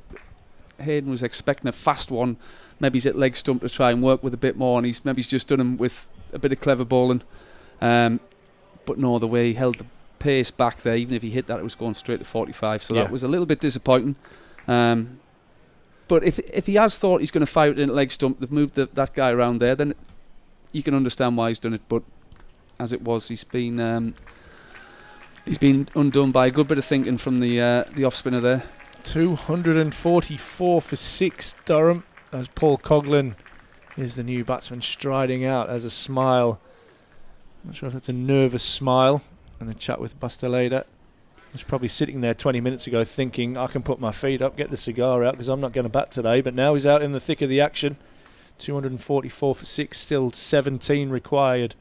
Hayden was expecting a fast one. Maybe he's at leg stump to try and work with a bit more, and he's just done him with a bit of clever bowling. But no, the way he held the pace back there, even if he hit that, it was going straight to 45, so that was a little bit disappointing. But if he has thought he's going to fire it in at leg stump, they've moved that guy around there, then you can understand why he's done it. But as it was, he's been undone by a good bit of thinking from the off spinner there. 244 for 6, Durham, as Paul Coughlin is the new batsman striding out as a smile. Not sure if that's a nervous smile. And a chat with Basteleda. Was probably sitting there 20 minutes ago thinking, I can put my feet up, get the cigar out because I'm not going to bat today. But now he's out in the thick of the action. 244 for 6, still 17 required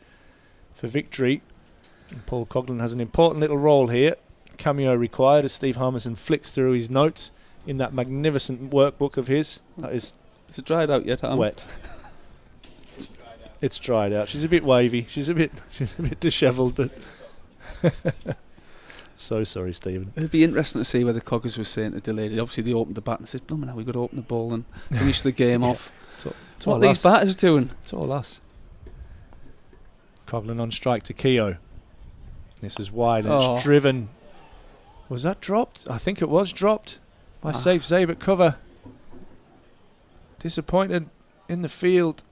for victory. And Paul Coughlin has an important little role here. Cameo required as Steve Harmison flicks through his notes in that magnificent workbook of his. That is, is it dried out yet, Aaman? Wet. It's dried out. She's a bit wavy. She's a bit dishevelled, but so sorry, Stephen. It'd be interesting to see whether Coggers was saying to delayed it. Obviously, they opened the bat and said, "Blimey, now we've got to open the ball and finish the game off." It's what these batters are doing. It's all us. Coughlin on strike to Keogh. This is wide and it's driven. Was that dropped? I think it was dropped by Safe Zabe at cover. Disappointed in the field.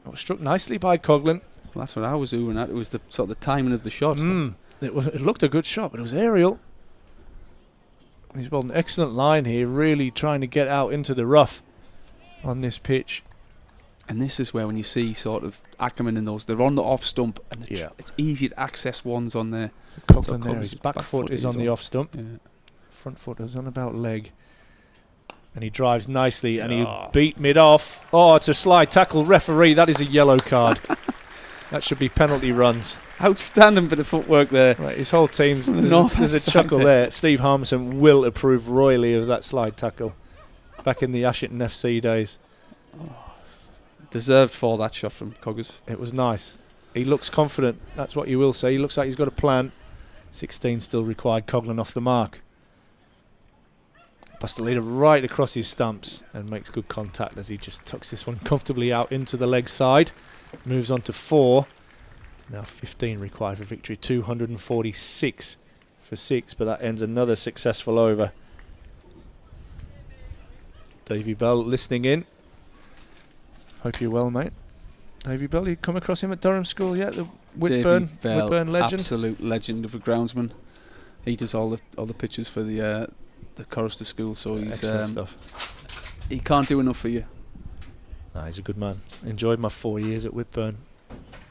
It was struck nicely by Coughlin. Well, that's what I was doing at. It was the sort of the timing of the shot. It looked a good shot, but it was aerial. He's bowled an excellent line here, really trying to get out into the rough on this pitch. And this is where when you see sort of Ackerman and those, they're on the off stump, and it's easy to access ones on there. So there, his back foot is on the off stump. Yeah. Front foot is on about leg. And he drives nicely, and he beat mid-off. Oh, it's a slide tackle. Referee, that is a yellow card. That should be penalty runs. Outstanding bit of footwork there. Right, his whole team's... There's a chuckle there. Steve Harmison will approve royally of that slide tackle. Back in the Ashington FC days. Deserved for that shot from Coggers. It was nice. He looks confident. That's what you will say. He looks like he's got a plan. 16 still required. Coughlin off the mark. Basteleda right across his stumps and makes good contact as he just tucks this one comfortably out into the leg side. Moves on to 4. Now 15 required for victory. 246 for 6, but that ends another successful over. Davy Bell listening in. Hope you're well, mate. Davy Bell, you come across him at Durham School yet? The Whitburn legend. Absolute legend of a groundsman. He does all the pitches for the Chorister School, so he's excellent stuff. He can't do enough for you. Nah, he's a good man. Enjoyed my 4 years at Whitburn.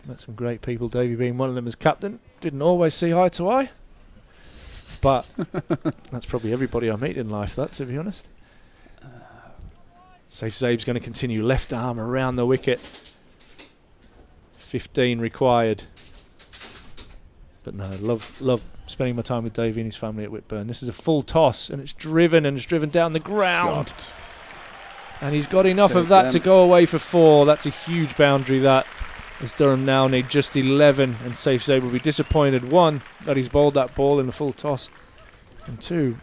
Met some great people, Davy being one of them as captain. Didn't always see eye to eye, but that's probably everybody I meet in life, that, to be honest. Safe Zabe's going to continue. Left arm around the wicket. 15 required. But no, love spending my time with Davey and his family at Whitburn. This is a full toss, and it's driven down the ground. Shot. And he's got enough of that to go away for 4. That's a huge boundary, that. As Durham now need just 11, and Safe Zabe will be disappointed. 1, that he's bowled that ball in the full toss. And 2,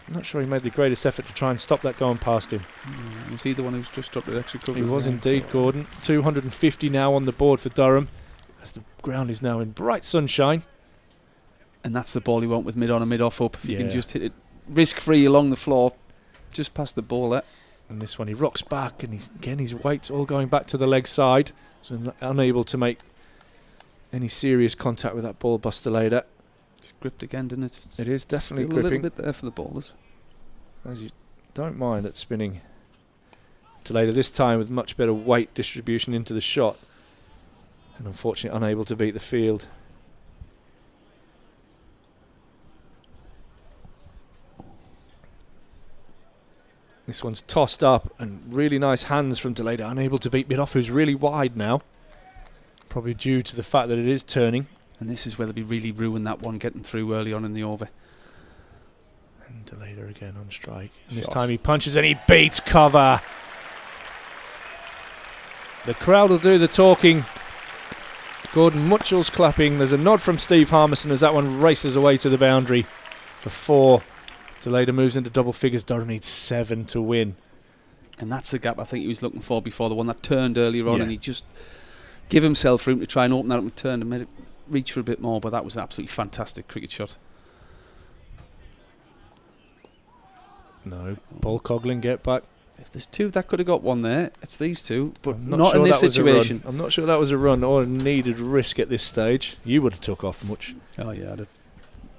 I'm not sure he made the greatest effort to try and stop that going past him. Was he the one who's just dropped the extra cover? He was indeed, Gordon. 250 now on the board for Durham, as the ground is now in bright sunshine. And that's the ball you want with mid on and mid off up. If you can just hit it risk-free along the floor, just past the ball there. And this one, he rocks back, and his weight's all going back to the leg side, so he's unable to make any serious contact with that ball, Bustelader. It's gripped again, didn't it? It is definitely still gripping. a little bit there for the bowlers. As you don't mind it spinning. Bustelader this time with much better weight distribution into the shot. And unfortunately unable to beat the field. This one's tossed up and really nice hands from Bustelader, unable to beat mid-off, who's really wide now. Probably due to the fact that it is turning. And this is where they'll be really ruined that one, getting through early on in the over. And Bustelader again on strike. And this time he punches and he beats cover. The crowd will do the talking. Gordon Mutchell's clapping. There's a nod from Steve Harmison as that one races away to the boundary for 4. Bustelader moves into double figures. Durham needs 7 to win. And that's the gap I think he was looking for before, the one that turned earlier on, and he just give himself room to try and open that up and turn and made it reach for a bit more, but that was an absolutely fantastic cricket shot. No, Paul Coughlin get back. If there's 2 that could have got one there, it's these 2, but I'm not sure in this that was a situation. run. I'm not sure that was a run or a needed risk at this stage. You would have took off much. Oh yeah, I'd have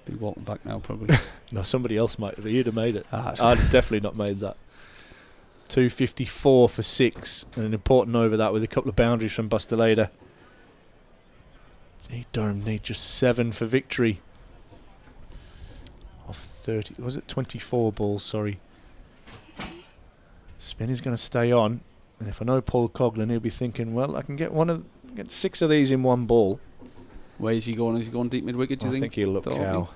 be walking back now probably. No, somebody else might have. You'd have made it. I'd have definitely not made that. 254 for 6, and an important over that with a couple of boundaries from Bustelader. Durham need just 7 for victory. Off 30, was it 24 balls? Sorry. Spin is going to stay on, and if I know Paul Coughlin, he'll be thinking, well, I can get get 6 of these in one ball. Where is he going? Is he going deep mid wicket? Do you I think he'll look cow.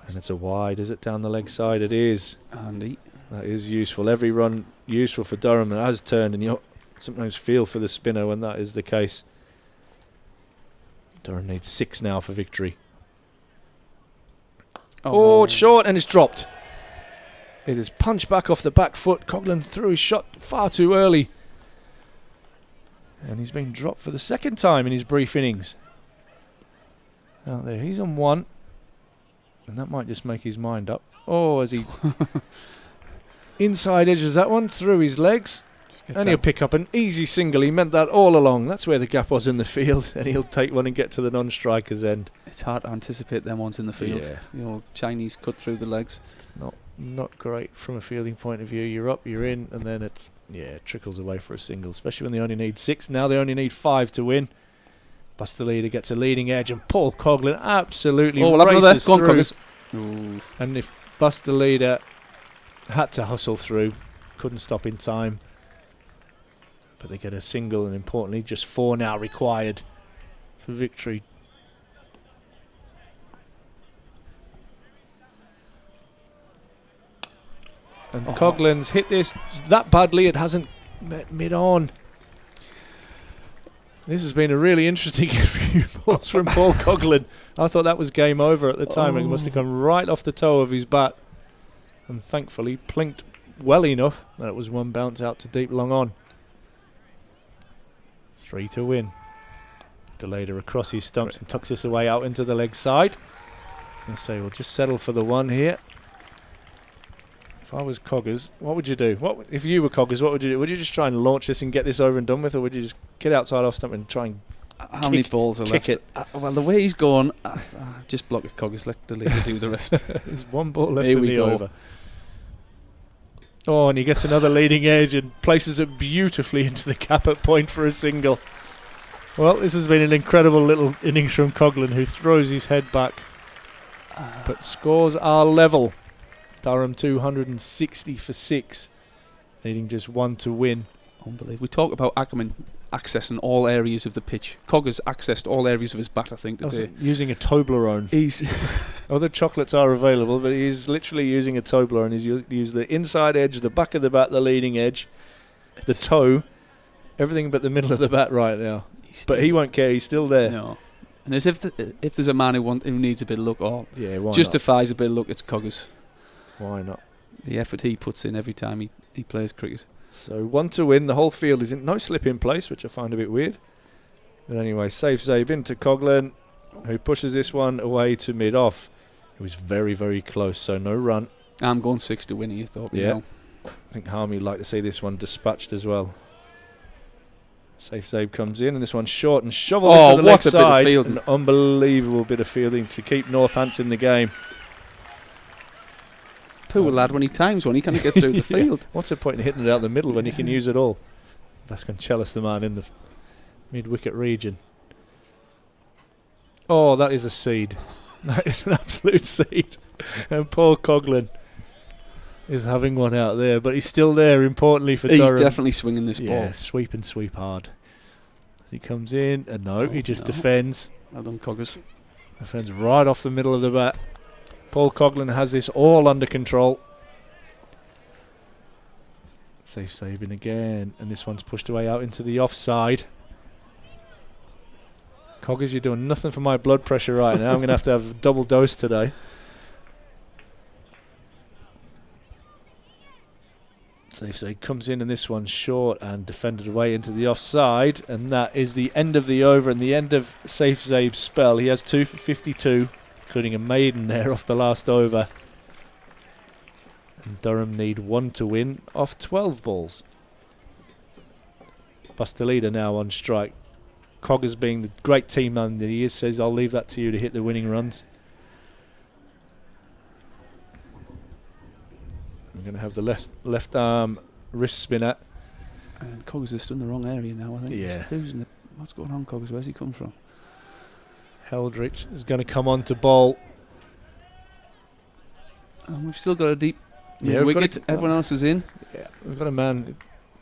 And it's a wide. Is it down the leg side? It is. Andy. That is useful. Every run useful for Durham, and it has turned, and you sometimes feel for the spinner when that is the case. Durham needs 6 now for victory. Oh, it's short and it's dropped. It is punched back off the back foot. Coughlin threw his shot far too early. And he's been dropped for the 2nd time in his brief innings. Out there, he's on 1. And that might just make his mind up. Oh, as he inside edges that one through his legs. And he'll pick up an easy single. He meant that all along. That's where the gap was in the field. And he'll take one and get to the non-striker's end. It's hard to anticipate them ones in the field. Yeah. You know, Chinese cut through the legs. Not great from a fielding point of view. You're up, you're in, and then it trickles away for a single, especially when they only need 6. Now they only need 5 to win. Bustelader gets a leading edge, and Paul Coughlin absolutely races through. Go on, Coggers. And if Bustelader had to hustle through, couldn't stop in time. But they get a single, and importantly, just 4 now required for victory. And Coughlin's hit this that badly it hasn't met mid-on. This has been a really interesting few balls from Paul Coughlin. I thought that was game over at the time. It must have come right off the toe of his bat. And thankfully plinked well enough that it was one bounce out to deep long on. 3 to win. Bustelader across his stumps and tucks this away out into the leg side. I say we'll just settle for the 1 here. If I was Coggers, what would you do? If you were Coggers, what would you do? Would you just try and launch this and get this over and done with, or would you just get outside off stump and try and how many balls are left? It? Well, the way he's gone, just block it, Coggers. Let Bustelader do the rest. There's 1 ball left in the over. Oh, and he gets another leading edge and places it beautifully into the gap at point for a single. Well, this has been an incredible little innings from Coughlin, who throws his head back. But scores are level. Durham 260 for 6, needing just 1 to win. Unbelievable. We talk about Aaman accessing all areas of the pitch. Coggers accessed all areas of his bat, I think, today. Using a Toblerone. Other chocolates are available, but he's literally using a Toblerone. He's used the inside edge, the back of the bat, the leading edge, the toe, everything but the middle of the bat right now. But he won't care. He's still there. No. And as if there's a man who needs a bit of luck or why justifies a bit of luck, it's Coggers. Why not? The effort he puts in every time he plays cricket. So 1 to win. The whole field is in no slip in place, which I find a bit weird. But anyway, safe Zabe into Coughlin, who pushes this one away to mid-off. It was very, very close, so no run. I'm going 6 to win, you thought. Yeah. I think Harmy would like to see this one dispatched as well. Safe save comes in, and this one's short and shoveled into the left side. What a bit of fielding. An unbelievable bit of fielding to keep Northants in the game. Poor lad, when he times one, he can't get through the field. What's the point in hitting it out the middle when you can use it all? Vasconcelos, the man in the mid-wicket region. Oh, that is a seed. That is an absolute seed. And Paul Coughlin is having one out there, but he's still there, importantly, for Durham. He's definitely swinging this ball. Yeah, sweep and sweep hard. As he comes in, and he just defends. Well done, Coggers. Defends right off the middle of the bat. Paul Coughlin has this all under control. Safe saving again, and this one's pushed away out into the offside. Coggers, you're doing nothing for my blood pressure right now. I'm going to have a double dose today. Safe save comes in, and this one's short and defended away into the offside, and that is the end of the over and the end of Safe Save's spell. He has 2 for 52, including a maiden there off the last over. And Durham need 1 to win off 12 balls. Bustalida now on strike. Coggers, being the great team man that he is, says, I'll leave that to you to hit the winning runs. I'm going to have the left arm wrist spinner. And Coggers is still in the wrong area now, I think. Yeah. What's going on, Coggers? Where's he come from? Heldrich is going to come on to bowl. And we've still got a deep Yeah, wicket. Everyone else is in. Yeah, we've got a man,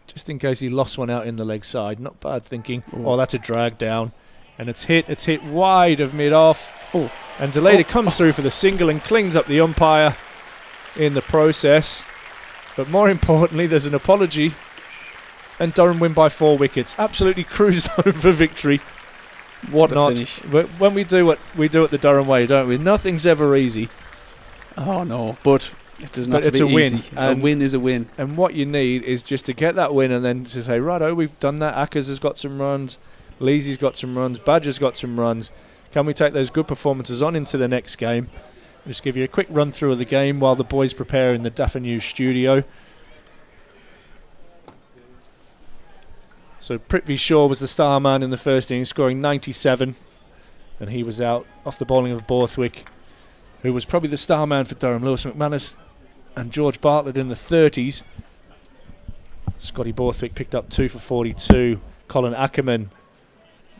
just in case he lost one out in the leg side. Not bad thinking. Oh, that's a drag down. And it's hit wide of mid-off. Oh. And Deleda comes through for the single and clings up the umpire in the process. But more importantly, there's an apology. And Durham win by 4 wickets. Absolutely cruised over victory. What a finish. When we do what we do at the Durham way, don't we? Nothing's ever easy. Oh, no. But it doesn't have to it's be a win. easy. A win is a win. And what you need is just to get that win and then to say, righto, we've done that. Ackers has got some runs. Leesy's got some runs. Badger's got some runs. Can we take those good performances on into the next game? Just give you a quick run through of the game while the boys prepare in the Daffa News studio. So Prithvi Shaw was the star man in the first innings, scoring 97. And he was out off the bowling of Borthwick, who was probably the star man for Durham. Lewis McManus and George Bartlett in the 30s. Scotty Borthwick picked up 2 for 42. Colin Ackerman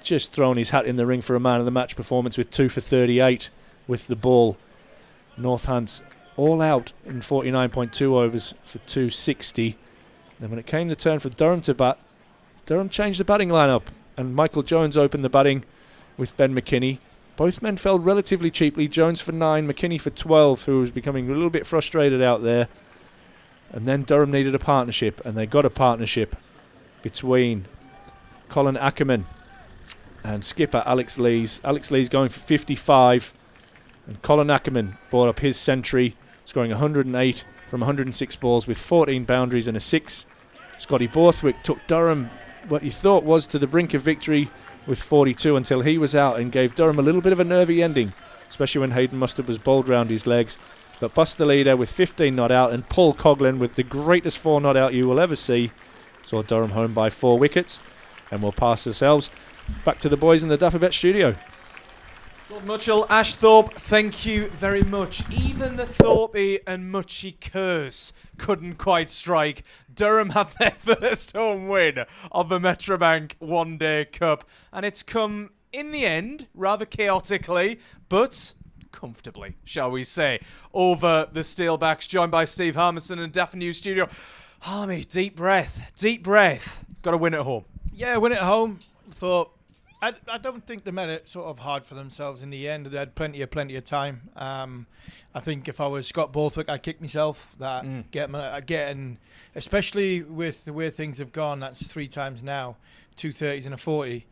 just thrown his hat in the ring for a man of the match performance with 2 for 38 with the ball. Northants all out in 49.2 overs for 260. Then when it came the turn for Durham to bat, Durham changed the batting lineup and Michael Jones opened the batting with Ben McKinney. Both men fell relatively cheaply. Jones for 9, McKinney for 12, who was becoming a little bit frustrated out there. And then Durham needed a partnership, and they got a partnership between Colin Ackerman and skipper Alex Lees. Alex Lees going for 55, and Colin Ackerman brought up his century, scoring 108 from 106 balls with 14 boundaries and a 6. Scotty Borthwick took Durham, what he thought was, to the brink of victory with 42 until he was out and gave Durham a little bit of a nervy ending, especially when Hayden Mustard was bowled round his legs. But Bustalida with 15 not out and Paul Coughlin with the greatest 4 not out you will ever see saw Durham home by 4 wickets. And we'll pass ourselves back to the boys in the Daffabet studio. Lord Mitchell, Ash Thorpe, thank you very much. Even the Thorpe and Muchie curse couldn't quite strike. Durham have their first home win of the Metrobank One Day Cup. And it's come, in the end, rather chaotically, but comfortably, shall we say, over the Steelbacks, joined by Steve Harmison and Daffa News studio. Harmy, deep breath. Got to win at home. Yeah, win at home. Thought I don't think they made it sort of hard for themselves in the end. They had plenty of time. I think if I was Scott Borthwick, I'd kick myself. Getting, especially with the way things have gone, that's 3 times now, 2 30s and a 40.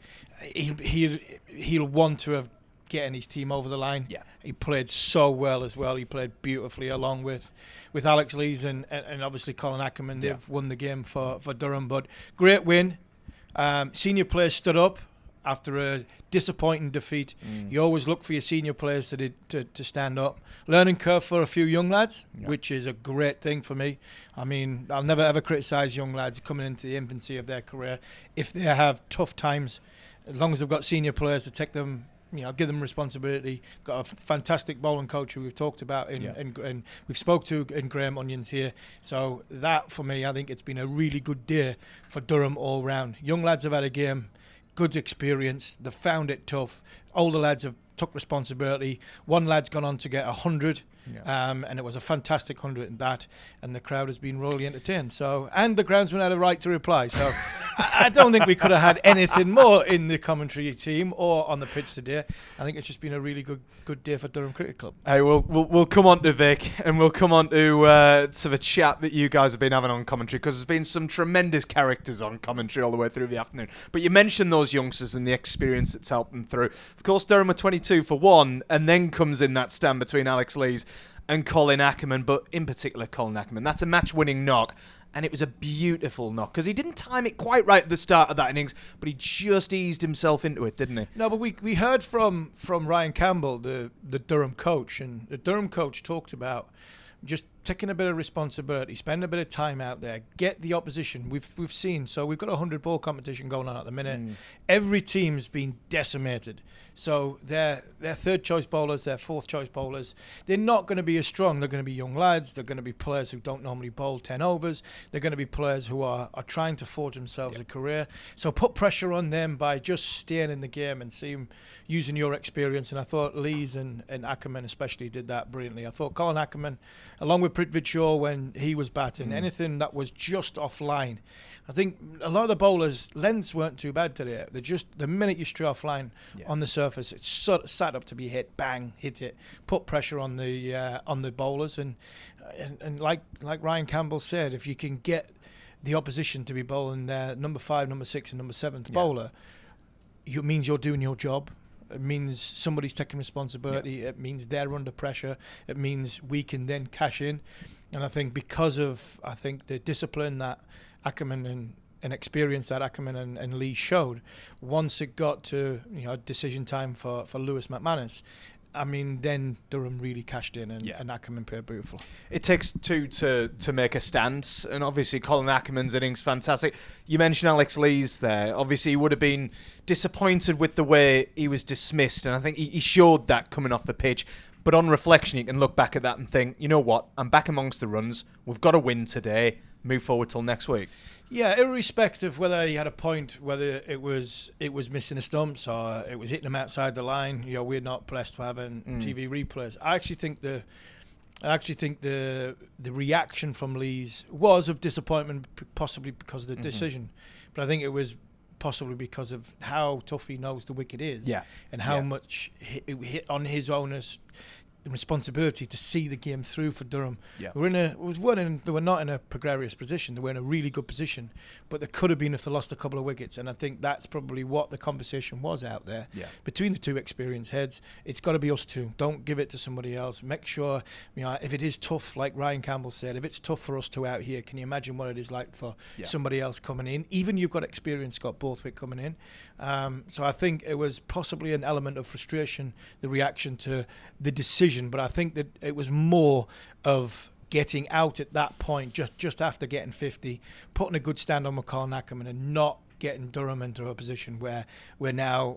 He'll want to have getting his team over the line. Yeah, he played so well as well. He played beautifully along with Alex Lees and obviously Colin Ackerman. They've won the game for Durham, but great win. Senior players stood up. after a disappointing defeat. You always look for your senior players to stand up. Learning curve for a few young lads, which is a great thing for me. I mean, I'll never ever criticise young lads coming into the infancy of their career if they have tough times, as long as they've got senior players to take them. Give them responsibility. Got a fantastic bowling coach who we've talked about and we've spoke to in Graham Onions here. So that, for me, I think it's been a really good day for Durham all round. Young lads have had a game, good experience. They've found it tough. Older lads have took responsibility. One lad's gone on to get 100, and it was a fantastic 100 in that, and the crowd has been royally entertained. So, and the groundsman had a right to reply. So, I don't think we could have had anything more in the commentary team or on the pitch today. I think it's just been a really good day for Durham Cricket Club. Hey, we'll come on to Vic, and we'll come on to the chat that you guys have been having on commentary, because there's been some tremendous characters on commentary all the way through the afternoon. But you mentioned those youngsters and the experience that's helped them through. Of course, Durham were 22 for 1, and then comes in that stand between Alex Lees and Colin Ackerman, but in particular Colin Ackerman. That's a match-winning knock. And it was a beautiful knock, because he didn't time it quite right at the start of that innings, but he just eased himself into it, didn't he? No, but we heard from Ryan Campbell, the Durham coach, and the Durham coach talked about just taking a bit of responsibility, spend a bit of time out there, get the opposition. We've seen, so we've got a 100-ball competition going on at the minute. Every team's been decimated. So their third-choice bowlers, their fourth-choice bowlers, they're not going to be as strong. They're going to be young lads. They're going to be players who don't normally bowl 10 overs. They're going to be players who are trying to forge themselves a career. So put pressure on them by just staying in the game and using your experience. And I thought Lees and Ackerman especially did that brilliantly. I thought Colin Ackerman, along with Prithvi Shaw when he was batting, anything that was just offline. I think a lot of the bowlers' lengths weren't too bad today. They're just, the minute you stray offline on the surface, it's sort of set up to be hit, bang, hit it, put pressure on the bowlers, and like Ryan Campbell said, if you can get the opposition to be bowling their number 5, number 6, and number 7th bowler, it means you're doing your job. It means somebody's taking responsibility. It means they're under pressure. It means we can then cash in. And I think because of the discipline that Ackerman and experience that Ackerman and Lee showed, once it got to decision time for Lewis McManus, I mean, then Durham really cashed in and Ackerman played beautiful. It takes two to make a stand, and obviously Colin Ackerman's innings fantastic. You mentioned Alex Lees there. Obviously, he would have been disappointed with the way he was dismissed, and I think he showed that coming off the pitch. But on reflection, you can look back at that and think, you know what, I'm back amongst the runs. We've got to win today. Move forward till next week. Yeah, irrespective of whether he had a point, whether it was missing the stumps or it was hitting him outside the line. We're not blessed for having TV replays. I actually think the reaction from Lees was of disappointment, possibly because of the decision. But I think it was possibly because of how tough he knows the wicket is, and how much it hit on his onus. The responsibility to see the game through for Durham. They were not in a precarious position. They were in a really good position, but they could have been if they lost a couple of wickets. And I think that's probably what the conversation was out there between the two experienced heads. It's got to be us two. Don't give it to somebody else. Make sure, if it is tough, like Ryan Campbell said, if it's tough for us two out here, can you imagine what it is like for somebody else coming in? Even you've got experience, Scott Borthwick coming in. So I think it was possibly an element of frustration, the reaction to the decision. But I think that it was more of getting out at that point, just after getting 50, putting a good stand on McCall Ackerman and not getting Durham into a position where we're now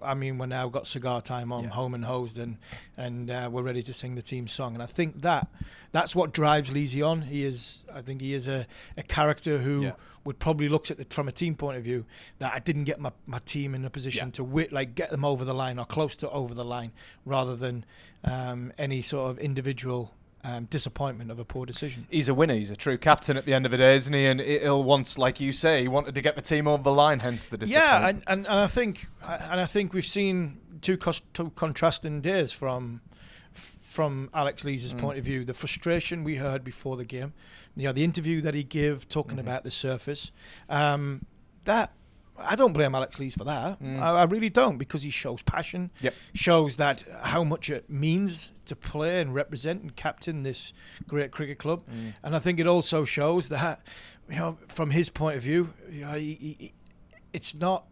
got cigar time on, home and hosed, and we're ready to sing the team song. And I think that's what drives Leesy on. I think he is a character who would probably look at it from a team point of view, that I didn't get my team in a position to get them over the line or close to over the line, rather than any sort of individual disappointment of a poor decision. He's a winner. He's a true captain at the end of the day, isn't he? And he'll once, like you say, he wanted to get the team over the line, hence the disappointment. Yeah, and I think we've seen two contrasting days from Alex Lees' point of view. The frustration we heard before the game, the interview that he gave talking about the surface, that I don't blame Alex Lees for that. I really don't, because he shows passion, shows that how much it means to play and represent and captain this great cricket club. And I think it also shows that, from his point of view, it's not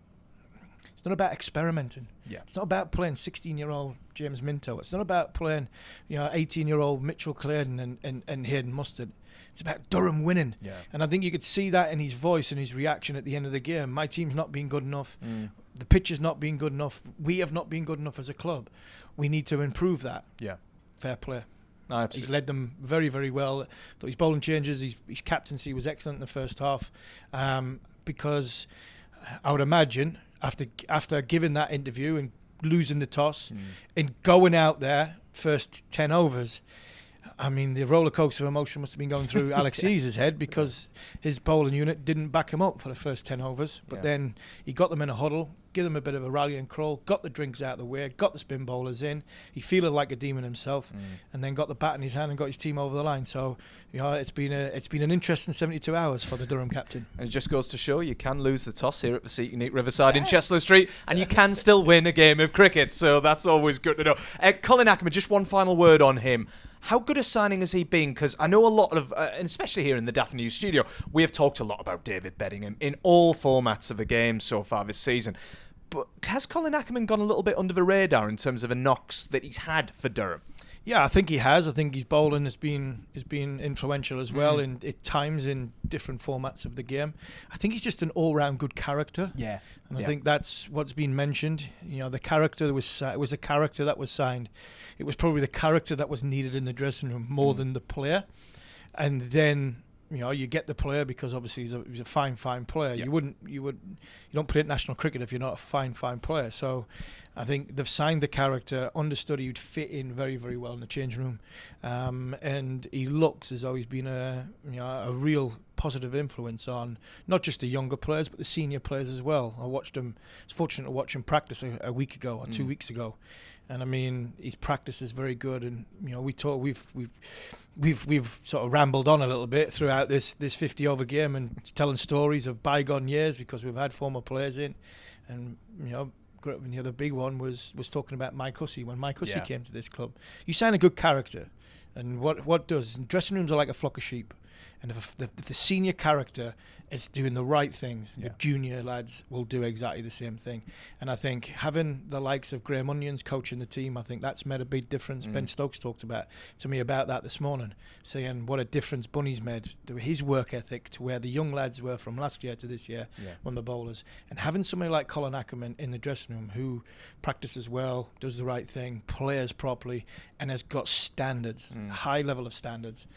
It's not about experimenting. Yeah. It's not about playing 16-year-old James Minto. It's not about playing 18-year-old Mitchell Claydon and Hayden Mustard. It's about Durham winning. Yeah. And I think you could see that in his voice and his reaction at the end of the game. My team's not been good enough. The pitch has not been good enough. We have not been good enough as a club. We need to improve that. Yeah. Fair play. Absolutely. He's led them very, very well. Thought his bowling changes, his captaincy was excellent in the first half, because I would imagine after giving that interview and losing the toss and going out there first 10 overs, I mean, the roller coaster of emotion must have been going through Alex Ease's head, because his bowling unit didn't back him up for the first 10 overs. But then he got them in a huddle, give them a bit of a rally and crawl, got the drinks out of the way, got the spin bowlers in. He feeling like a demon himself, and then got the bat in his hand and got his team over the line. So, it's been an interesting 72 hours for the Durham captain. And it just goes to show you can lose the toss here at the Seat Unique Riverside in Cheslow Street, and you can still win a game of cricket. So that's always good to know. Colin Ackerman, just one final word on him. How good a signing has he been? Because I know a lot of, and especially here in the Daft News studio, we have talked a lot about David Beddingham in all formats of the game so far this season. But has Colin Ackerman gone a little bit under the radar in terms of the knocks that he's had for Durham? Yeah, I think he has. I think his bowling has been influential as well at times in different formats of the game. I think he's just an all-round good character. Yeah. And I think that's what's been mentioned. The character was a character that was signed. It was probably the character that was needed in the dressing room more than the player. And then you get the player because obviously he's a fine player. Yeah. You don't play at national cricket if you're not a fine player. So I think they've signed the character, understood he would fit in very, very well in the change room, and he looks as though he's been a real positive influence on not just the younger players but the senior players as well. I was fortunate to watch him practice a week ago or 2 weeks ago. And I mean, his practice is very good, and we've sort of rambled on a little bit throughout this 50 over game and telling stories of bygone years because we've had former players in, and the other big one was talking about Mike Hussey when Mike Hussey came to this club. You sign a good character, and what does dressing rooms are like a flock of sheep, and if the senior character is doing the right things, the junior lads will do exactly the same thing. And I think having the likes of Graham Onions coaching the team, I think that's made a big difference. Ben Stokes talked to me about that this morning, saying what a difference Bunny's made to his work ethic to where the young lads were from last year to this year when the bowlers. And having somebody like Colin Ackerman in the dressing room who practices well, does the right thing, plays properly, and has got standards, high level of standards,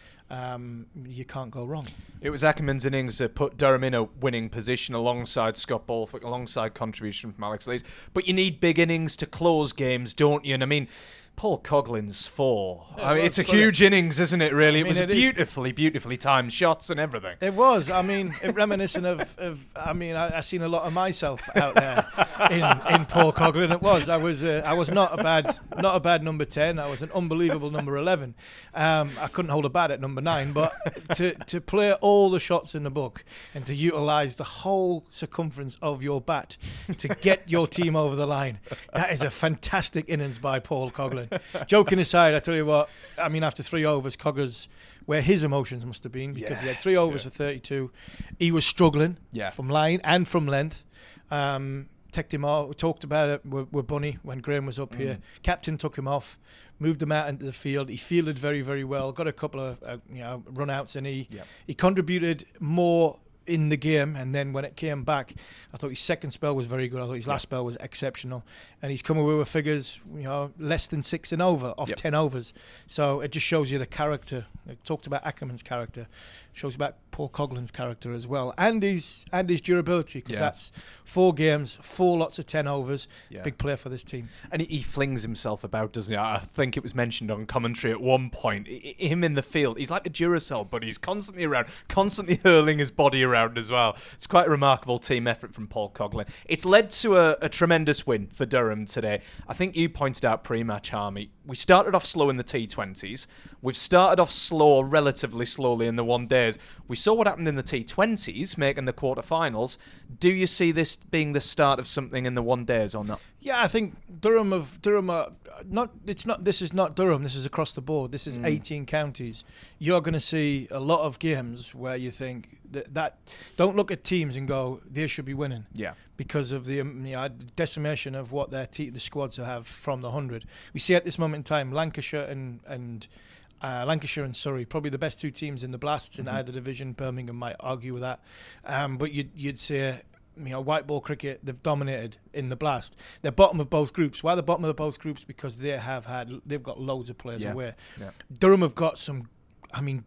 you can't go wrong. It was Ackerman's innings that put Durham in a winning position alongside Scott Borthwick, alongside contribution from Alex Lees. But you need big innings to close games, don't you? And I mean, Paul Coughlin's 4. I mean, it's a huge innings, isn't it, really? It was beautifully timed shots and everything. It was. I mean, reminiscent of I seen a lot of myself out there in Paul Coughlin. It was. I was not a bad number 10. I was an unbelievable number 11. I couldn't hold a bat at number 9, but to play all the shots in the book and to utilise the whole circumference of your bat to get your team over the line, that is a fantastic innings by Paul Coughlin. Joking aside, I tell you what, I mean, after 3 overs, Coggers, where his emotions must have been, because he had 3 overs for 32. He was struggling from line and from length. Teched him off. We talked about it with Bunny when Graham was up here. Captain took him off, moved him out into the field. He fielded very, very well. Got a couple of run-outs, and he contributed more in the game. And then when it came back, I thought his second spell was very good. I thought his last spell was exceptional, and he's come away with figures less than 6 and over off 10 overs. So it just shows you the character. I talked about Ackerman's character, shows about Paul Coughlin's character as well, and his durability, because that's 4 games, 4 lots of 10 overs. Big player for this team, and he flings himself about, doesn't he? I think it was mentioned on commentary at one point, him in the field, he's like a Duracell, but he's constantly around, constantly hurling his body around as well. It's quite a remarkable team effort from Paul Coughlin. It's led to a tremendous win for Durham today. I think you pointed out pre-match, Harmy, we started off slow in the T20s. We've started off relatively slowly in the one days. We saw what happened in the T20s, making the quarterfinals. Do you see this being the start of something in the one days or not? Yeah, I think Durham are not. It's not. This is not Durham. This is across the board. This is 18 counties. You're going to see a lot of games where you think that don't look at teams and go, they should be winning. Yeah. Because of the decimation of what the squads have from the 100. We see at this moment in time Lancashire and Lancashire and Surrey, probably the best two teams in the Blasts in either division. Birmingham might argue with that, but you'd say. White ball cricket, they've dominated in the Blast. They're bottom of both groups. Why the bottom of both groups? Because they've got loads of players away. Yeah. Durham have got some,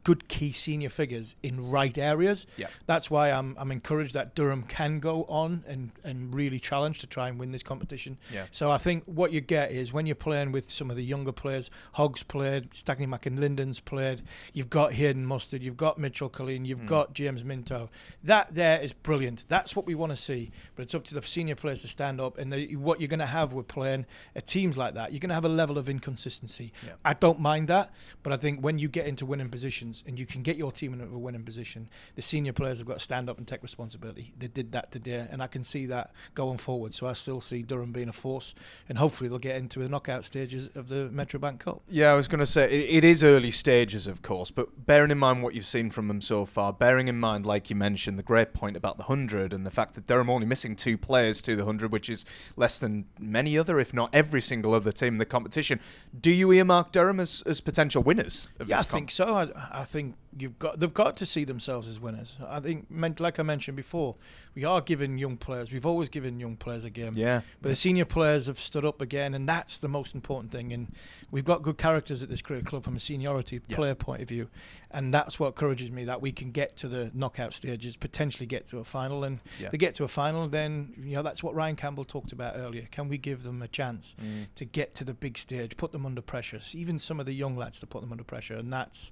good key senior figures in right areas. Yeah. That's why I'm encouraged that Durham can go on and really challenge to try and win this competition. Yeah. So I think what you get is when you're playing with some of the younger players, Hoggs played, Stagney McLinden's played, you've got Hayden Mustard, you've got Mitchell Colleen, you've got James Minto. That there is brilliant. That's what we want to see. But it's up to the senior players to stand up. And what you're going to have with playing at teams like that, you're going to have a level of inconsistency. Yeah. I don't mind that, but I think when you get into winning positions and you can get your team in a winning position, the senior players have got to stand up and take responsibility. They did that today, and I can see that going forward. So I still see Durham being a force, and hopefully they'll get into the knockout stages of the Metrobank Cup. Yeah, I was going to say it is early stages, of course, but bearing in mind what you've seen from them so far, bearing in mind, like you mentioned, the great point about the 100 and the fact that Durham only missing 2 players to the 100, which is less than many other, if not every single other team in the competition. Do you earmark Durham as potential winners of this I think so. I think they've got to see themselves as winners. I think, like I mentioned before, we are giving young players. We've always given young players a game. Yeah. But the senior players have stood up again, and that's the most important thing. And we've got good characters at this cricket club from a seniority player point of view, and that's what encourages me that we can get to the knockout stages, potentially get to a final. And to get to a final, then that's what Ryan Campbell talked about earlier. Can we give them a chance to get to the big stage, put them under pressure? Even some of the young lads to put them under pressure, and that's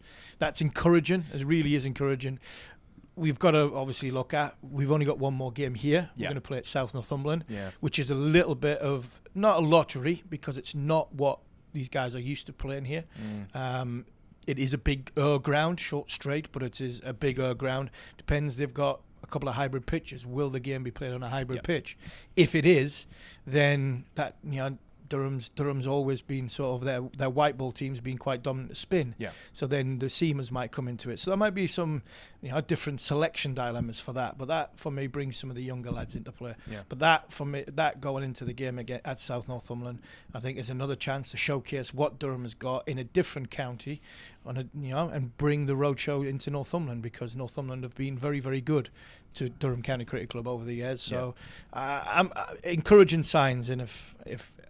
encouraging. It really is encouraging. We've got to obviously look at, we've only got one more game here. We're going to play at South Northumberland, which is a little bit of, not a lottery, because it's not what these guys are used to playing here. It is a big ground, short straight, but it is a big ground. Depends, they've got a couple of hybrid pitches. Will the game be played on a hybrid pitch? If it is, then that, Durham's always been sort of their white ball team's been quite dominant to spin. Yeah. So then the seamers might come into it. So there might be some different selection dilemmas for that. But that for me brings some of the younger lads into play. Yeah. But that for me, that going into the game again at South Northumberland, I think is another chance to showcase what Durham has got in a different county, and bring the roadshow into Northumberland, because Northumberland have been very, very good to Durham County Cricket Club over the years. So I'm encouraging signs, and if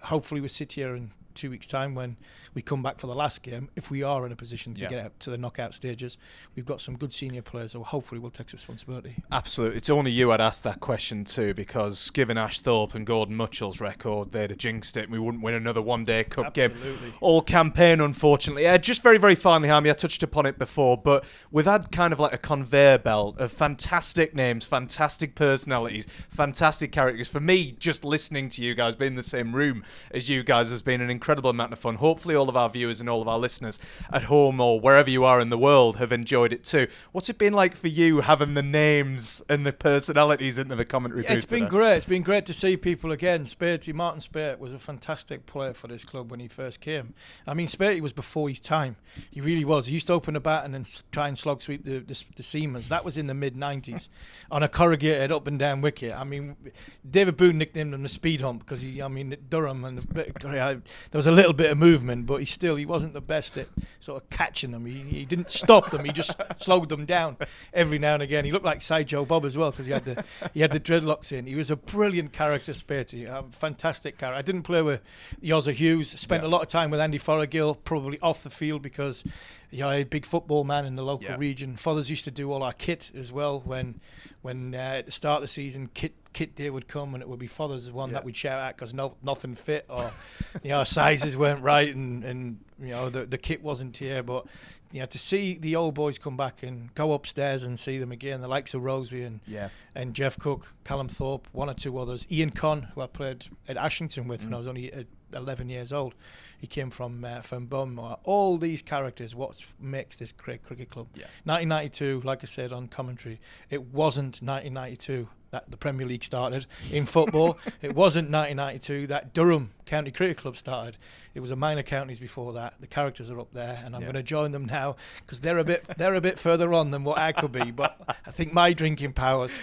hopefully we sit here in 2 weeks' time when we come back for the last game, if we are in a position to get up to the knockout stages, we've got some good senior players who hopefully will take responsibility. Absolutely. It's only you I'd ask that question too, because given Ash Thorpe and Gordon Mitchell's record, they'd have jinxed it and we wouldn't win another one-day cup game all campaign, unfortunately. Just very, very finally, Harmy, I touched upon it before, but we've had kind of like a conveyor belt of fantastic names, fantastic personalities, fantastic characters. For me, just listening to you guys, being in the same room as you guys has been an incredible amount of fun. Hopefully all of our viewers and all of our listeners at home or wherever you are in the world have enjoyed it too. What's it been like for you, having the names and the personalities into the commentary booth? It's been great. It's been great to see people again. Martin Spatey was a fantastic player for this club when he first came. I mean, Spatey was before his time. He really was. He used to open the bat and then try and slog sweep the seamers. That was in the mid-90s on a corrugated up and down wicket. I mean, David Boone nicknamed him the speed hump because Durham and there was a little bit of movement, but he wasn't the best at sort of catching them. He didn't stop them. He just slowed them down every now and again. He looked like Sideshow Bob as well because he had the dreadlocks in. He was a brilliant character, Spatey, a fantastic character. I didn't play with Yozza Hughes. Spent a lot of time with Andy Forregill, probably off the field because a big football man in the local region. Fathers used to do all our kit as well when at the start of the season kit day would come and it would be Fathers one that we'd shout at because nothing fit or sizes weren't right and the kit wasn't here. But to see the old boys come back and go upstairs and see them again, the likes of Roseby and Jeff Cook, Callum Thorpe, one or two others, Ian Conn, who I played at Ashington with when I was only 11 years old. He came from Bum. All these characters, what makes this great cricket club. 1992, like I said on commentary, it wasn't 1992 that the Premier League started in football. It wasn't 1992 that Durham County Cricket Club started. It was a minor counties before that. The characters are up there, and I'm going to join them now because they're a bit further on than what I could be. But I think my drinking powers,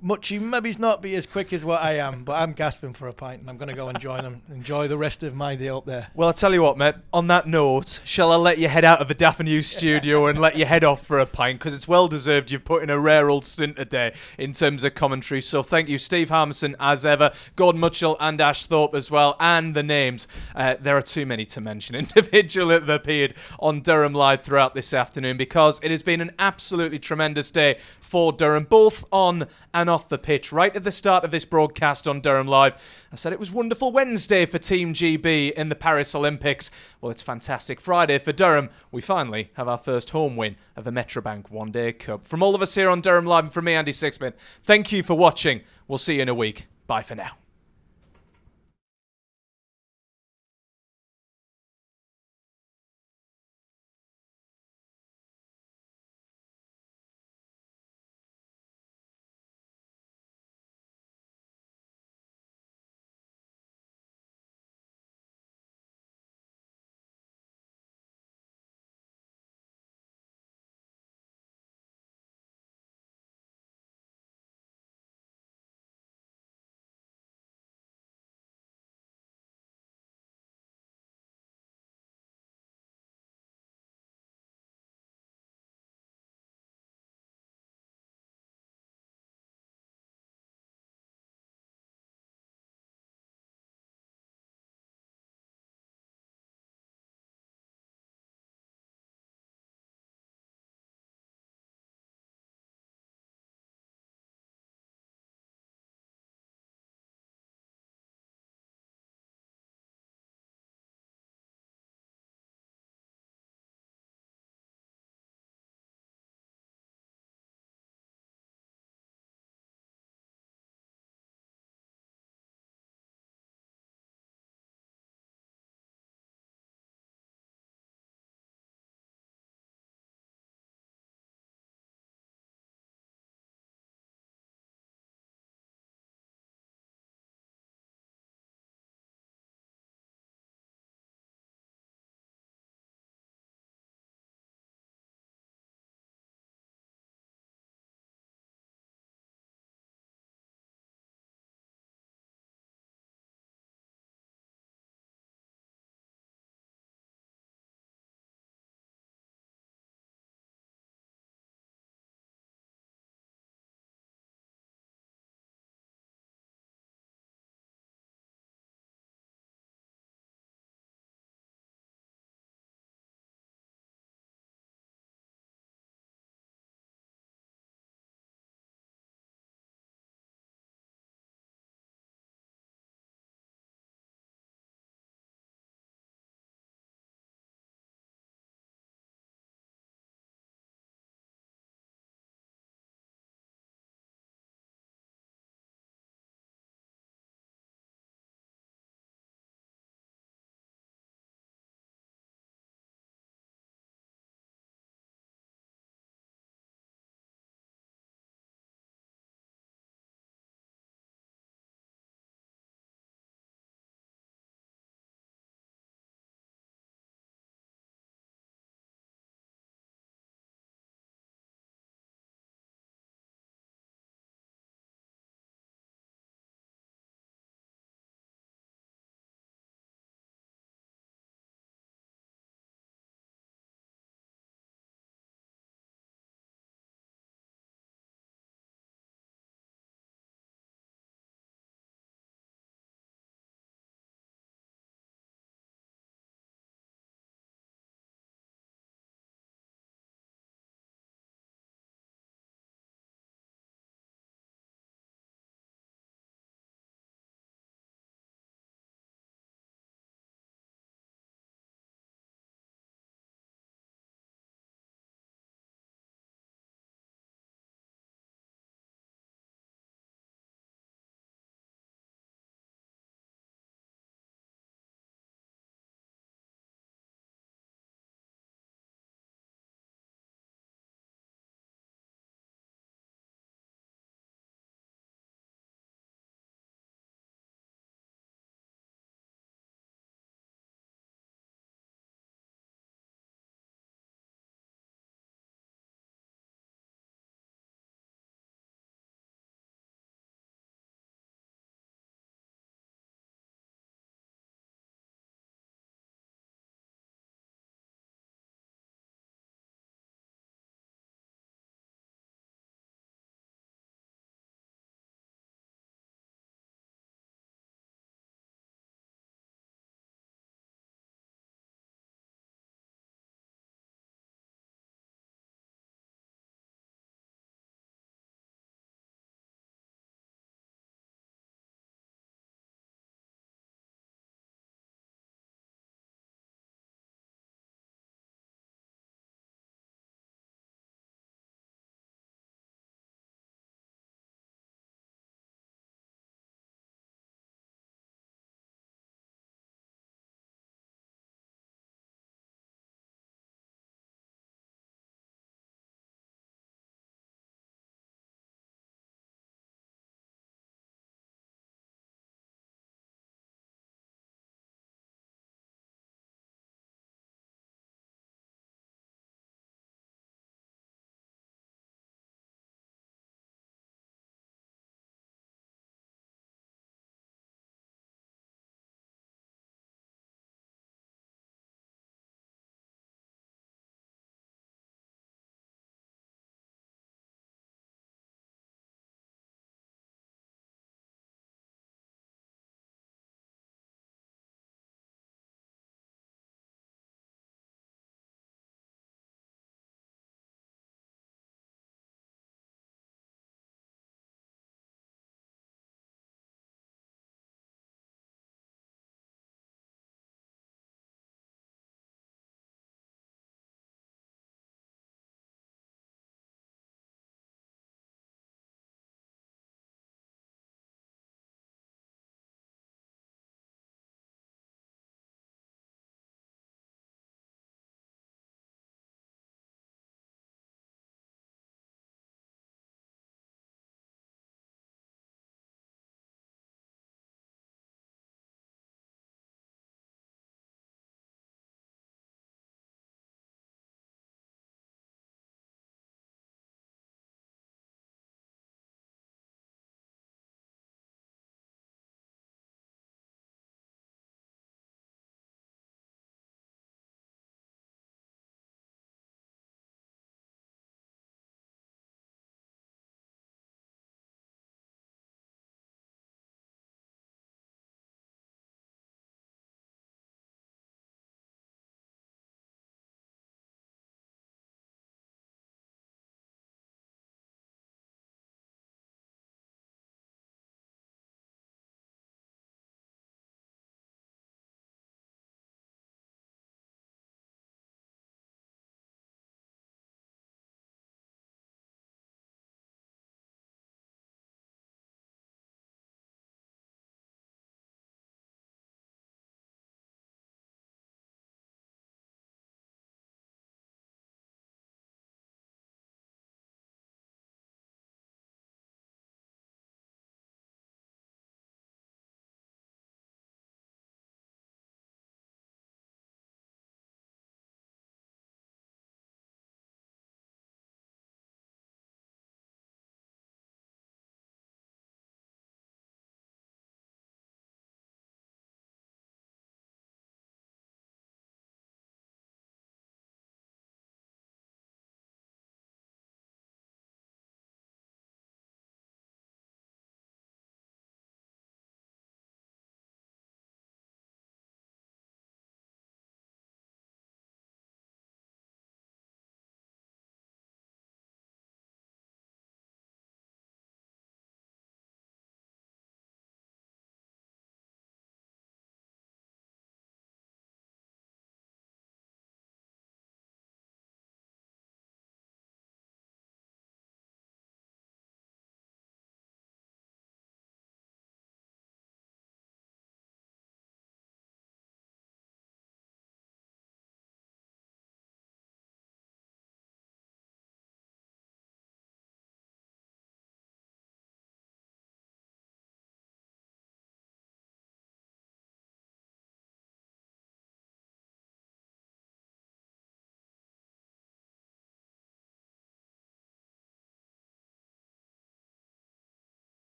maybe not be as quick as what I am, but I'm gasping for a pint, and I'm going to go and join them. Enjoy the rest of my day up there. Well, I'll tell you what, mate. On that note, shall I let you head out of the Daft News studio and let you head off for a pint? Because it's well deserved. You've put in a rare old stint today in terms of commentary. So thank you, Steve Harmison, as ever, Gordon Mutchell and Ash Thorpe as well. And the names, there are too many to mention individually that appeared on Durham Live throughout this afternoon, because it has been an absolutely tremendous day for Durham, both on and off the pitch. Right at the start of this broadcast on Durham Live, I said it was wonderful Wednesday for Team GB in the Paris Olympics. Well, it's fantastic Friday for Durham. We finally have our first home win of the Metrobank One Day Cup. From all of us here on Durham Live and from me, Andy Sixsmith, thank you for watching. We'll see you in a week. Bye for now.